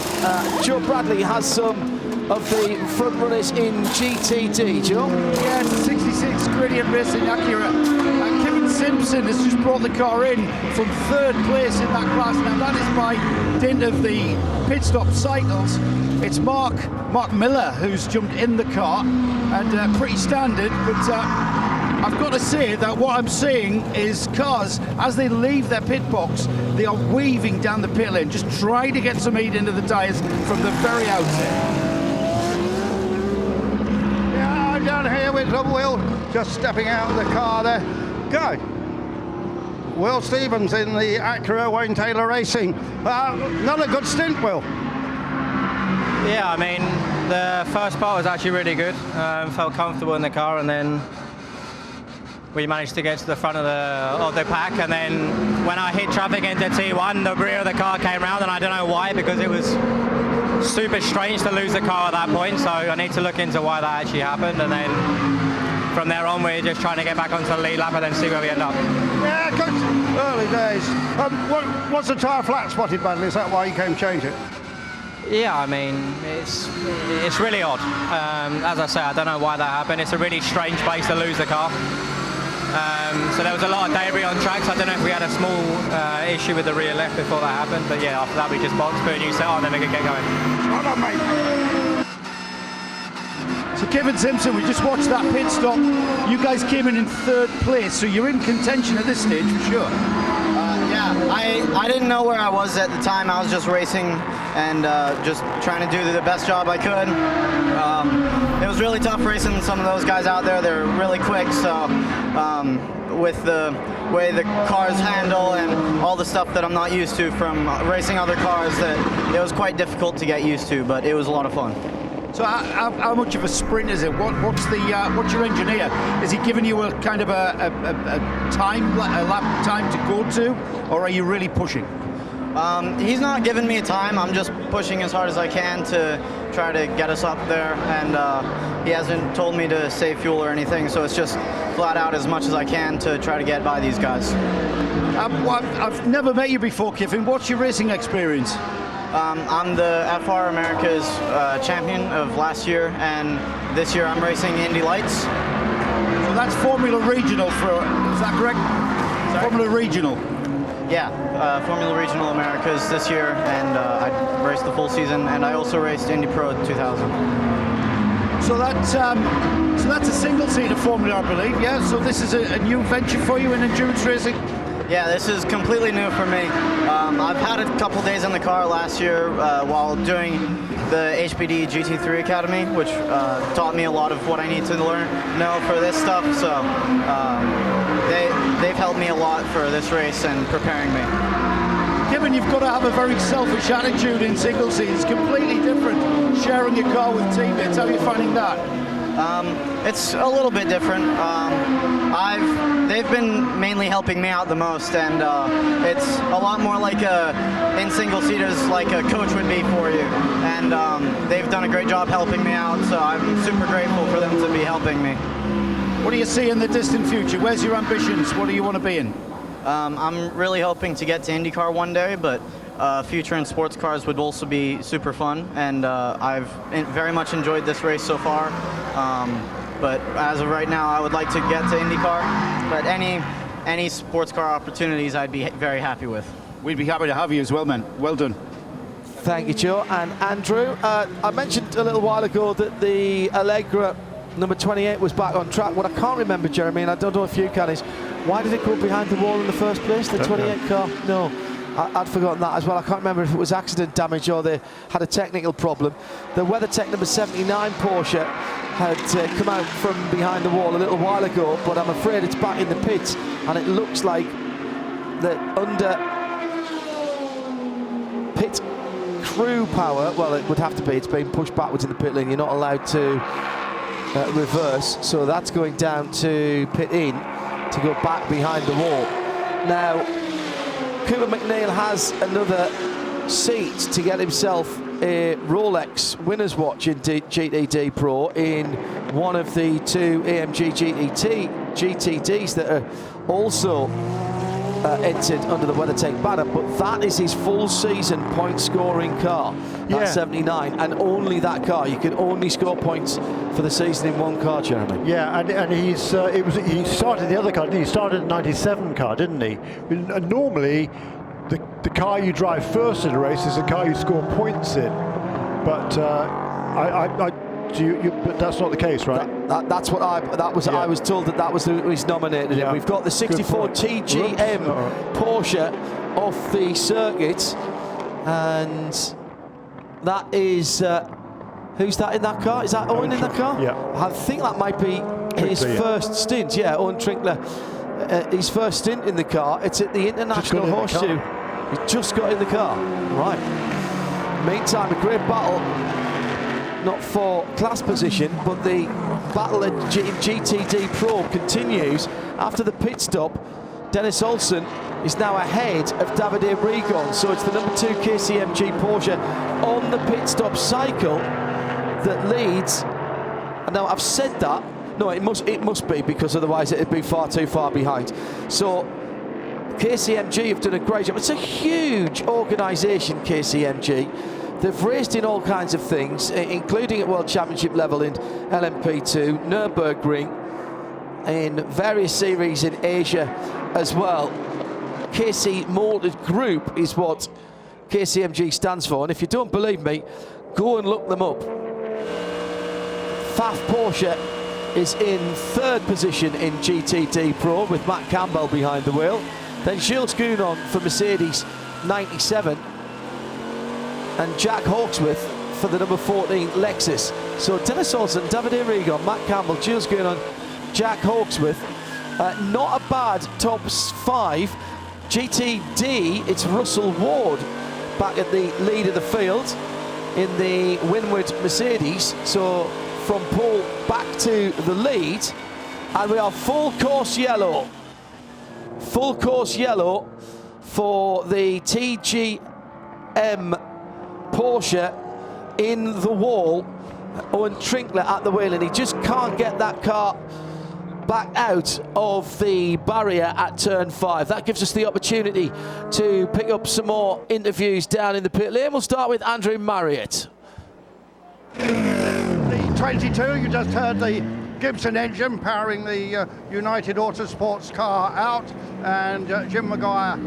Joe Bradley has some of the front runners in GTD, Joe. Yeah, 66 Gradient Racing Acura. And Kevin Simpson has just brought the car in from 3rd place in that class. Now that is by dint of the pit stop cycles. It's Mark Miller who's jumped in the car, and pretty standard, but I've got to say that what I'm seeing is cars, as they leave their pit box, they are weaving down the pit lane, just trying to get some heat into the tyres from the very outset. Yeah, I'm down here with Will, just stepping out of the car there. Go. Will Stevens in the Acura Wayne Taylor Racing. Not a good stint, Will. Yeah, I mean, the first part was actually really good. Felt comfortable in the car, and then we managed to get to the front of the pack, and then when I hit traffic into T1, the rear of the car came round, and I don't know why, because it was super strange to lose the car at that point, so I need to look into why that actually happened, and then from there on we're just trying to get back onto the lead lap and then see where we end up. Yeah, good. Early days. What's the tyre flat spotted badly? Is that why you came change it? Yeah, I mean, it's really odd. As I say, I don't know why that happened. It's a really strange place to lose the car. So there was a lot of debris on track, so I don't know if we had a small issue with the rear left before that happened, but yeah, after that we just boxed, put a new set on, then we could get going. Well done, mate. So Kevin Simpson, we just watched that pit stop. You guys came in 3rd place, so you're in contention at this stage for sure. Yeah, I didn't know where I was at the time. I was just racing and just trying to do the best job I could. It was really tough racing some of those guys out there. They're really quick, so with the way the cars handle and all the stuff that I'm not used to from racing other cars, that it was quite difficult to get used to, but it was a lot of fun. So how much of a sprint is it? What's your engineer? Is he giving you a kind of a lap time to go to, or are you really pushing? He's not giving me a time. I'm just pushing as hard as I can to try to get us up there, and he hasn't told me to save fuel or anything, so it's just flat out as much as I can to try to get by these guys. I've never met you before, Kevin. What's your racing experience? I'm the FR America's champion of last year, and this year I'm racing Indy Lights. So that's Formula Regional, is that correct? Sorry? Formula Regional. Yeah, Formula Regional Americas this year, and I raced the full season, and I also raced Indy Pro 2000. So that's a single-seater formula, I believe, yeah? So this is a new venture for you in endurance racing? Yeah, this is completely new for me. I've had a couple days in the car last year while doing the HPD GT3 Academy, which taught me a lot of what I need to know for this stuff. So they've helped me a lot for this race and preparing me. Given you've got to have a very selfish attitude in single seat, it's completely different sharing your car with teammates. How are you finding that? It's a little bit different. They've been mainly helping me out the most, and it's a lot more like in single seaters, like a coach would be for you. And they've done a great job helping me out, so I'm super grateful for them to be helping me. What do you see in the distant future? Where's your ambitions? What do you want to be in? I'm really hoping to get to IndyCar one day, but future in sports cars would also be super fun, and I've very much enjoyed this race so far. But as of right now, I would like to get to IndyCar, but any sports car opportunities I'd be very happy with. We'd be happy to have you as well, man. Well done. Thank you, Joe. And Andrew, I mentioned a little while ago that the Allegra number 28 was back on track. What I can't remember, Jeremy, and I don't know if you can, is why did it go behind the wall in the first place, the 28 car? No. I'd forgotten that as well. I can't remember if it was accident damage or they had a technical problem. The WeatherTech number 79 Porsche had come out from behind the wall a little while ago, but I'm afraid it's back in the pits, and it looks like that under pit crew power, well, it would have to be, it's being pushed backwards in the pit lane. You're not allowed to reverse, so that's going down to pit in to go back behind the wall. Now, Cooper McNeil has another seat to get himself a Rolex winner's watch in GTD Pro in one of the two AMG GTDs that are also entered under the WeatherTech banner, but that is his full season point scoring car, that 79, and only that car. You can only score points for the season in one car, Jeremy. Yeah, and he started the other car, he started a 97 car, didn't he? Normally the car you drive first in a race is the car you score points in, but but that's not the case, right? That's what I was told that was who he's nominated in. We've got the 64 TGM Porsche off the circuit, and that is who's that in that car? Is that Owen in that car? Yeah. I think that might be his first stint. Yeah, Owen Trinkler, his first stint in the car. It's at the International Horseshoe. He just got in the car. Right. Meantime, a great battle. Not for class position, but the battle at GTD Pro continues. After the pit stop, Dennis Olsen is now ahead of Davide Rigon. So it's the number 2 KCMG Porsche on the pit stop cycle that leads. And now I've said that. No, it must be, because otherwise it'd be far too far behind. So KCMG have done a great job. It's a huge organisation, KCMG. They've raced in all kinds of things, including at World Championship level in LMP2, Nürburgring, in various series in Asia as well. KC Molded Group is what KCMG stands for, and if you don't believe me, go and look them up. Pfaff Porsche is in 3rd position in GTD Pro with Matt Campbell behind the wheel. Then Gilles Gounon for Mercedes 97. And Jack Hawksworth for the number 14 Lexus. So Dennis Olsen, Davide Rigon, Matt Campbell, Gilles Gounon, Jack Hawksworth. Not a bad top 5. GTD, it's Russell Ward back at the lead of the field in the Winward Mercedes. So from pole back to the lead. And we are full course yellow. Full course yellow for the TGM Porsche in the wall. Owen Trinkler at the wheel, and he just can't get that car back out of the barrier at turn 5. That gives us the opportunity to pick up some more interviews down in the pit lane. We'll start with Andrew Marriott. The 22, you just heard the Gibson engine powering the United Autosports car out, and Jim Maguire,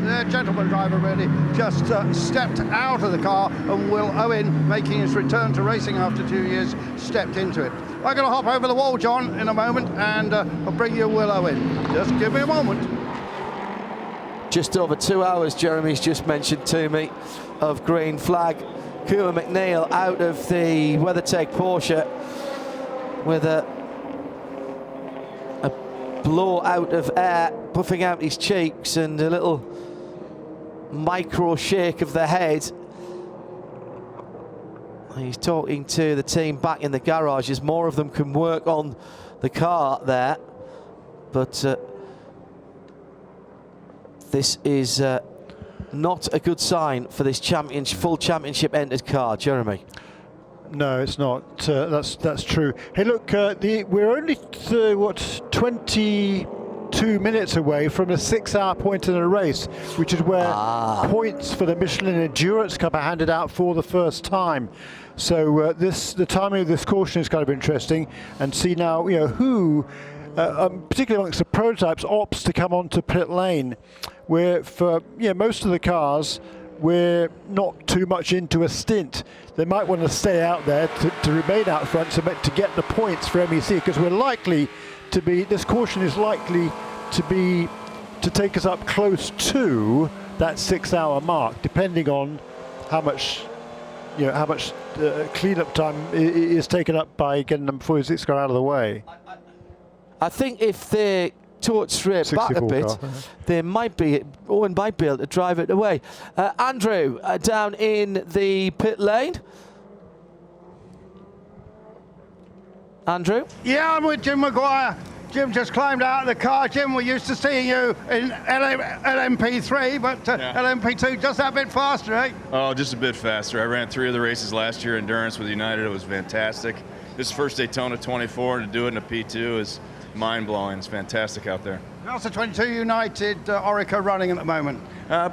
their gentleman driver really, just stepped out of the car, and Will Owen, making his return to racing after 2 years, stepped into it. I'm going to hop over the wall, John, in a moment, and I'll bring you Will Owen. Just give me a moment. just over 2 hours, Jeremy's just mentioned to me, of green flag. Cooper McNeil out of the WeatherTech Porsche with a blow out of air, puffing out his cheeks and a little micro shake of the head. He's talking to the team back in the garage as more of them can work on the car there. But this is not a good sign for this full championship entered car, Jeremy. No, it's not. That's true. Hey, look, we're only 22 minutes away from a 6-hour point in a race, which is where points for the Michelin Endurance Cup are handed out for the first time. So the timing of this caution is kind of interesting, and see now, who, particularly amongst the prototypes, opts to come onto pit lane, where for most of the cars, we're not too much into a stint. They might want to stay out there to remain out front to get the points for MEC, because we're likely to be, this caution is likely to take us up close to that 6-hour mark, depending on how much cleanup time is taken up by getting number 46 car out of the way. I think if they toward straight back a bit, Owen might be able to drive it away. Andrew, down in the pit lane. Andrew? Yeah, I'm with Jim Maguire. Jim just climbed out of the car. Jim, we're used to seeing you in LMP3, but LMP2 just that bit faster, eh? Oh, just a bit faster. I ran 3 of the races last year, endurance with United. It was fantastic. This is first Daytona 24, and to do it in a P2 is mind-blowing. It's fantastic out there. Also 22 United Orica running at the moment.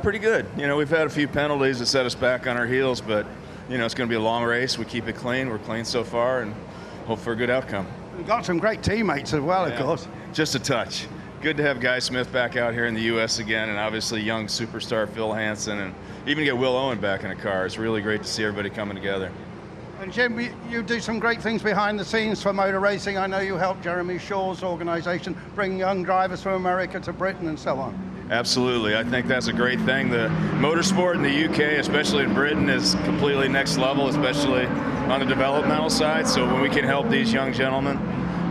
Pretty good. We've had a few penalties that set us back on our heels, but it's going to be a long race. We keep it clean. We're clean so far, and hope for a good outcome. We've got some great teammates as well, of course. Just a touch. Good to have Guy Smith back out here in the U.S. again, and obviously young superstar Phil Hansen, and even get Will Owen back in a car. It's really great to see everybody coming together. And Jim, you do some great things behind the scenes for motor racing. I know you helped Jeremy Shaw's organisation bring young drivers from America to Britain and so on. Absolutely. I think that's a great thing. The motorsport in the UK, especially in Britain, is completely next level, especially on the developmental side. So when we can help these young gentlemen,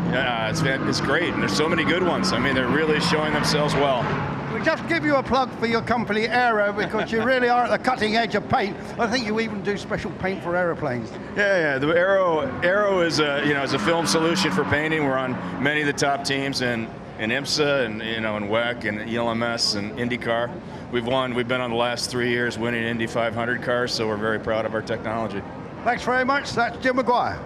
it's great. And there's so many good ones. I mean, they're really showing themselves well. We'll just give you a plug for your company, Aero, because you really are at the cutting edge of paint. I think you even do special paint for aeroplanes. Yeah. The Aero is a film solution for painting. We're on many of the top teams in IMSA and in WEC and ELMS and IndyCar. We've been on the last 3 years winning Indy 500 cars, so we're very proud of our technology. Thanks very much. That's Jim Maguire.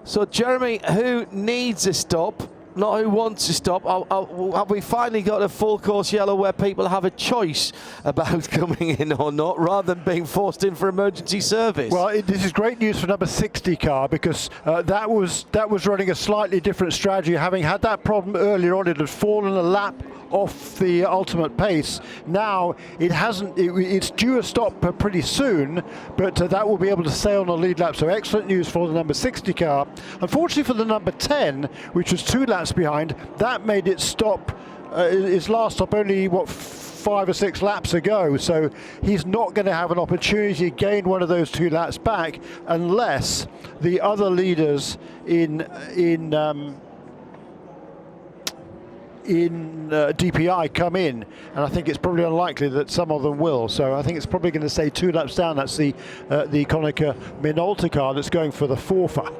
So Jeremy, who needs a stop, not who wants to stop? Have we finally got a full course yellow where people have a choice about coming in or not, rather than being forced in for emergency service? Well, this is great news for number 60 car, because that was running a slightly different strategy. Having had that problem earlier on, it had fallen a lap off the ultimate pace. Now it hasn't. It's due a stop pretty soon, but that will be able to stay on the lead lap. So excellent news for the number 60 car. Unfortunately for the number 10, which was 2 laps behind, that made it stop. His last stop only 5 or 6 laps ago. So he's not going to have an opportunity to gain one of those 2 laps back unless the other leaders in DPI come in, and I think it's probably unlikely that some of them will. So I think it's probably going to stay 2 laps down. That's the Konica Minolta car that's going for the Forfa.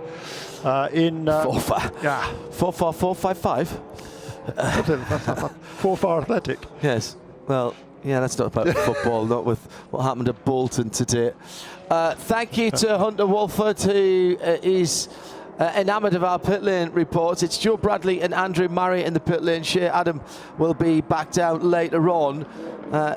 Forfa? Yeah. Forfa 455? Forfa Athletic. Yes. Well, yeah, that's not about football, not with what happened at Bolton today. Thank you to Hunter Wolford, who is enamoured of our pit lane reports. It's Joe Bradley and Andrew Murray in the pit lane. Shea Adam will be back down later on.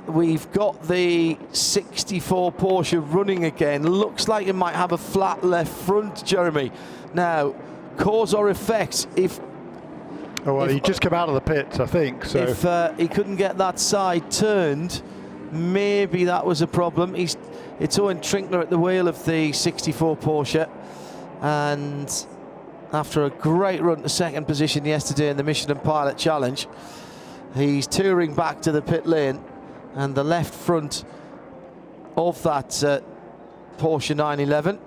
We've got the 64 Porsche running again. Looks like it might have a flat left front, Jeremy. Now, cause or effect, if he just came out of the pits, I think. So if he couldn't get that side turned, maybe that was a problem. It's Owen Trinkler at the wheel of the 64 Porsche, and after a great run to second position yesterday in the Michelin Pilot Challenge. He's touring back to the pit lane, and the left front of that Porsche 911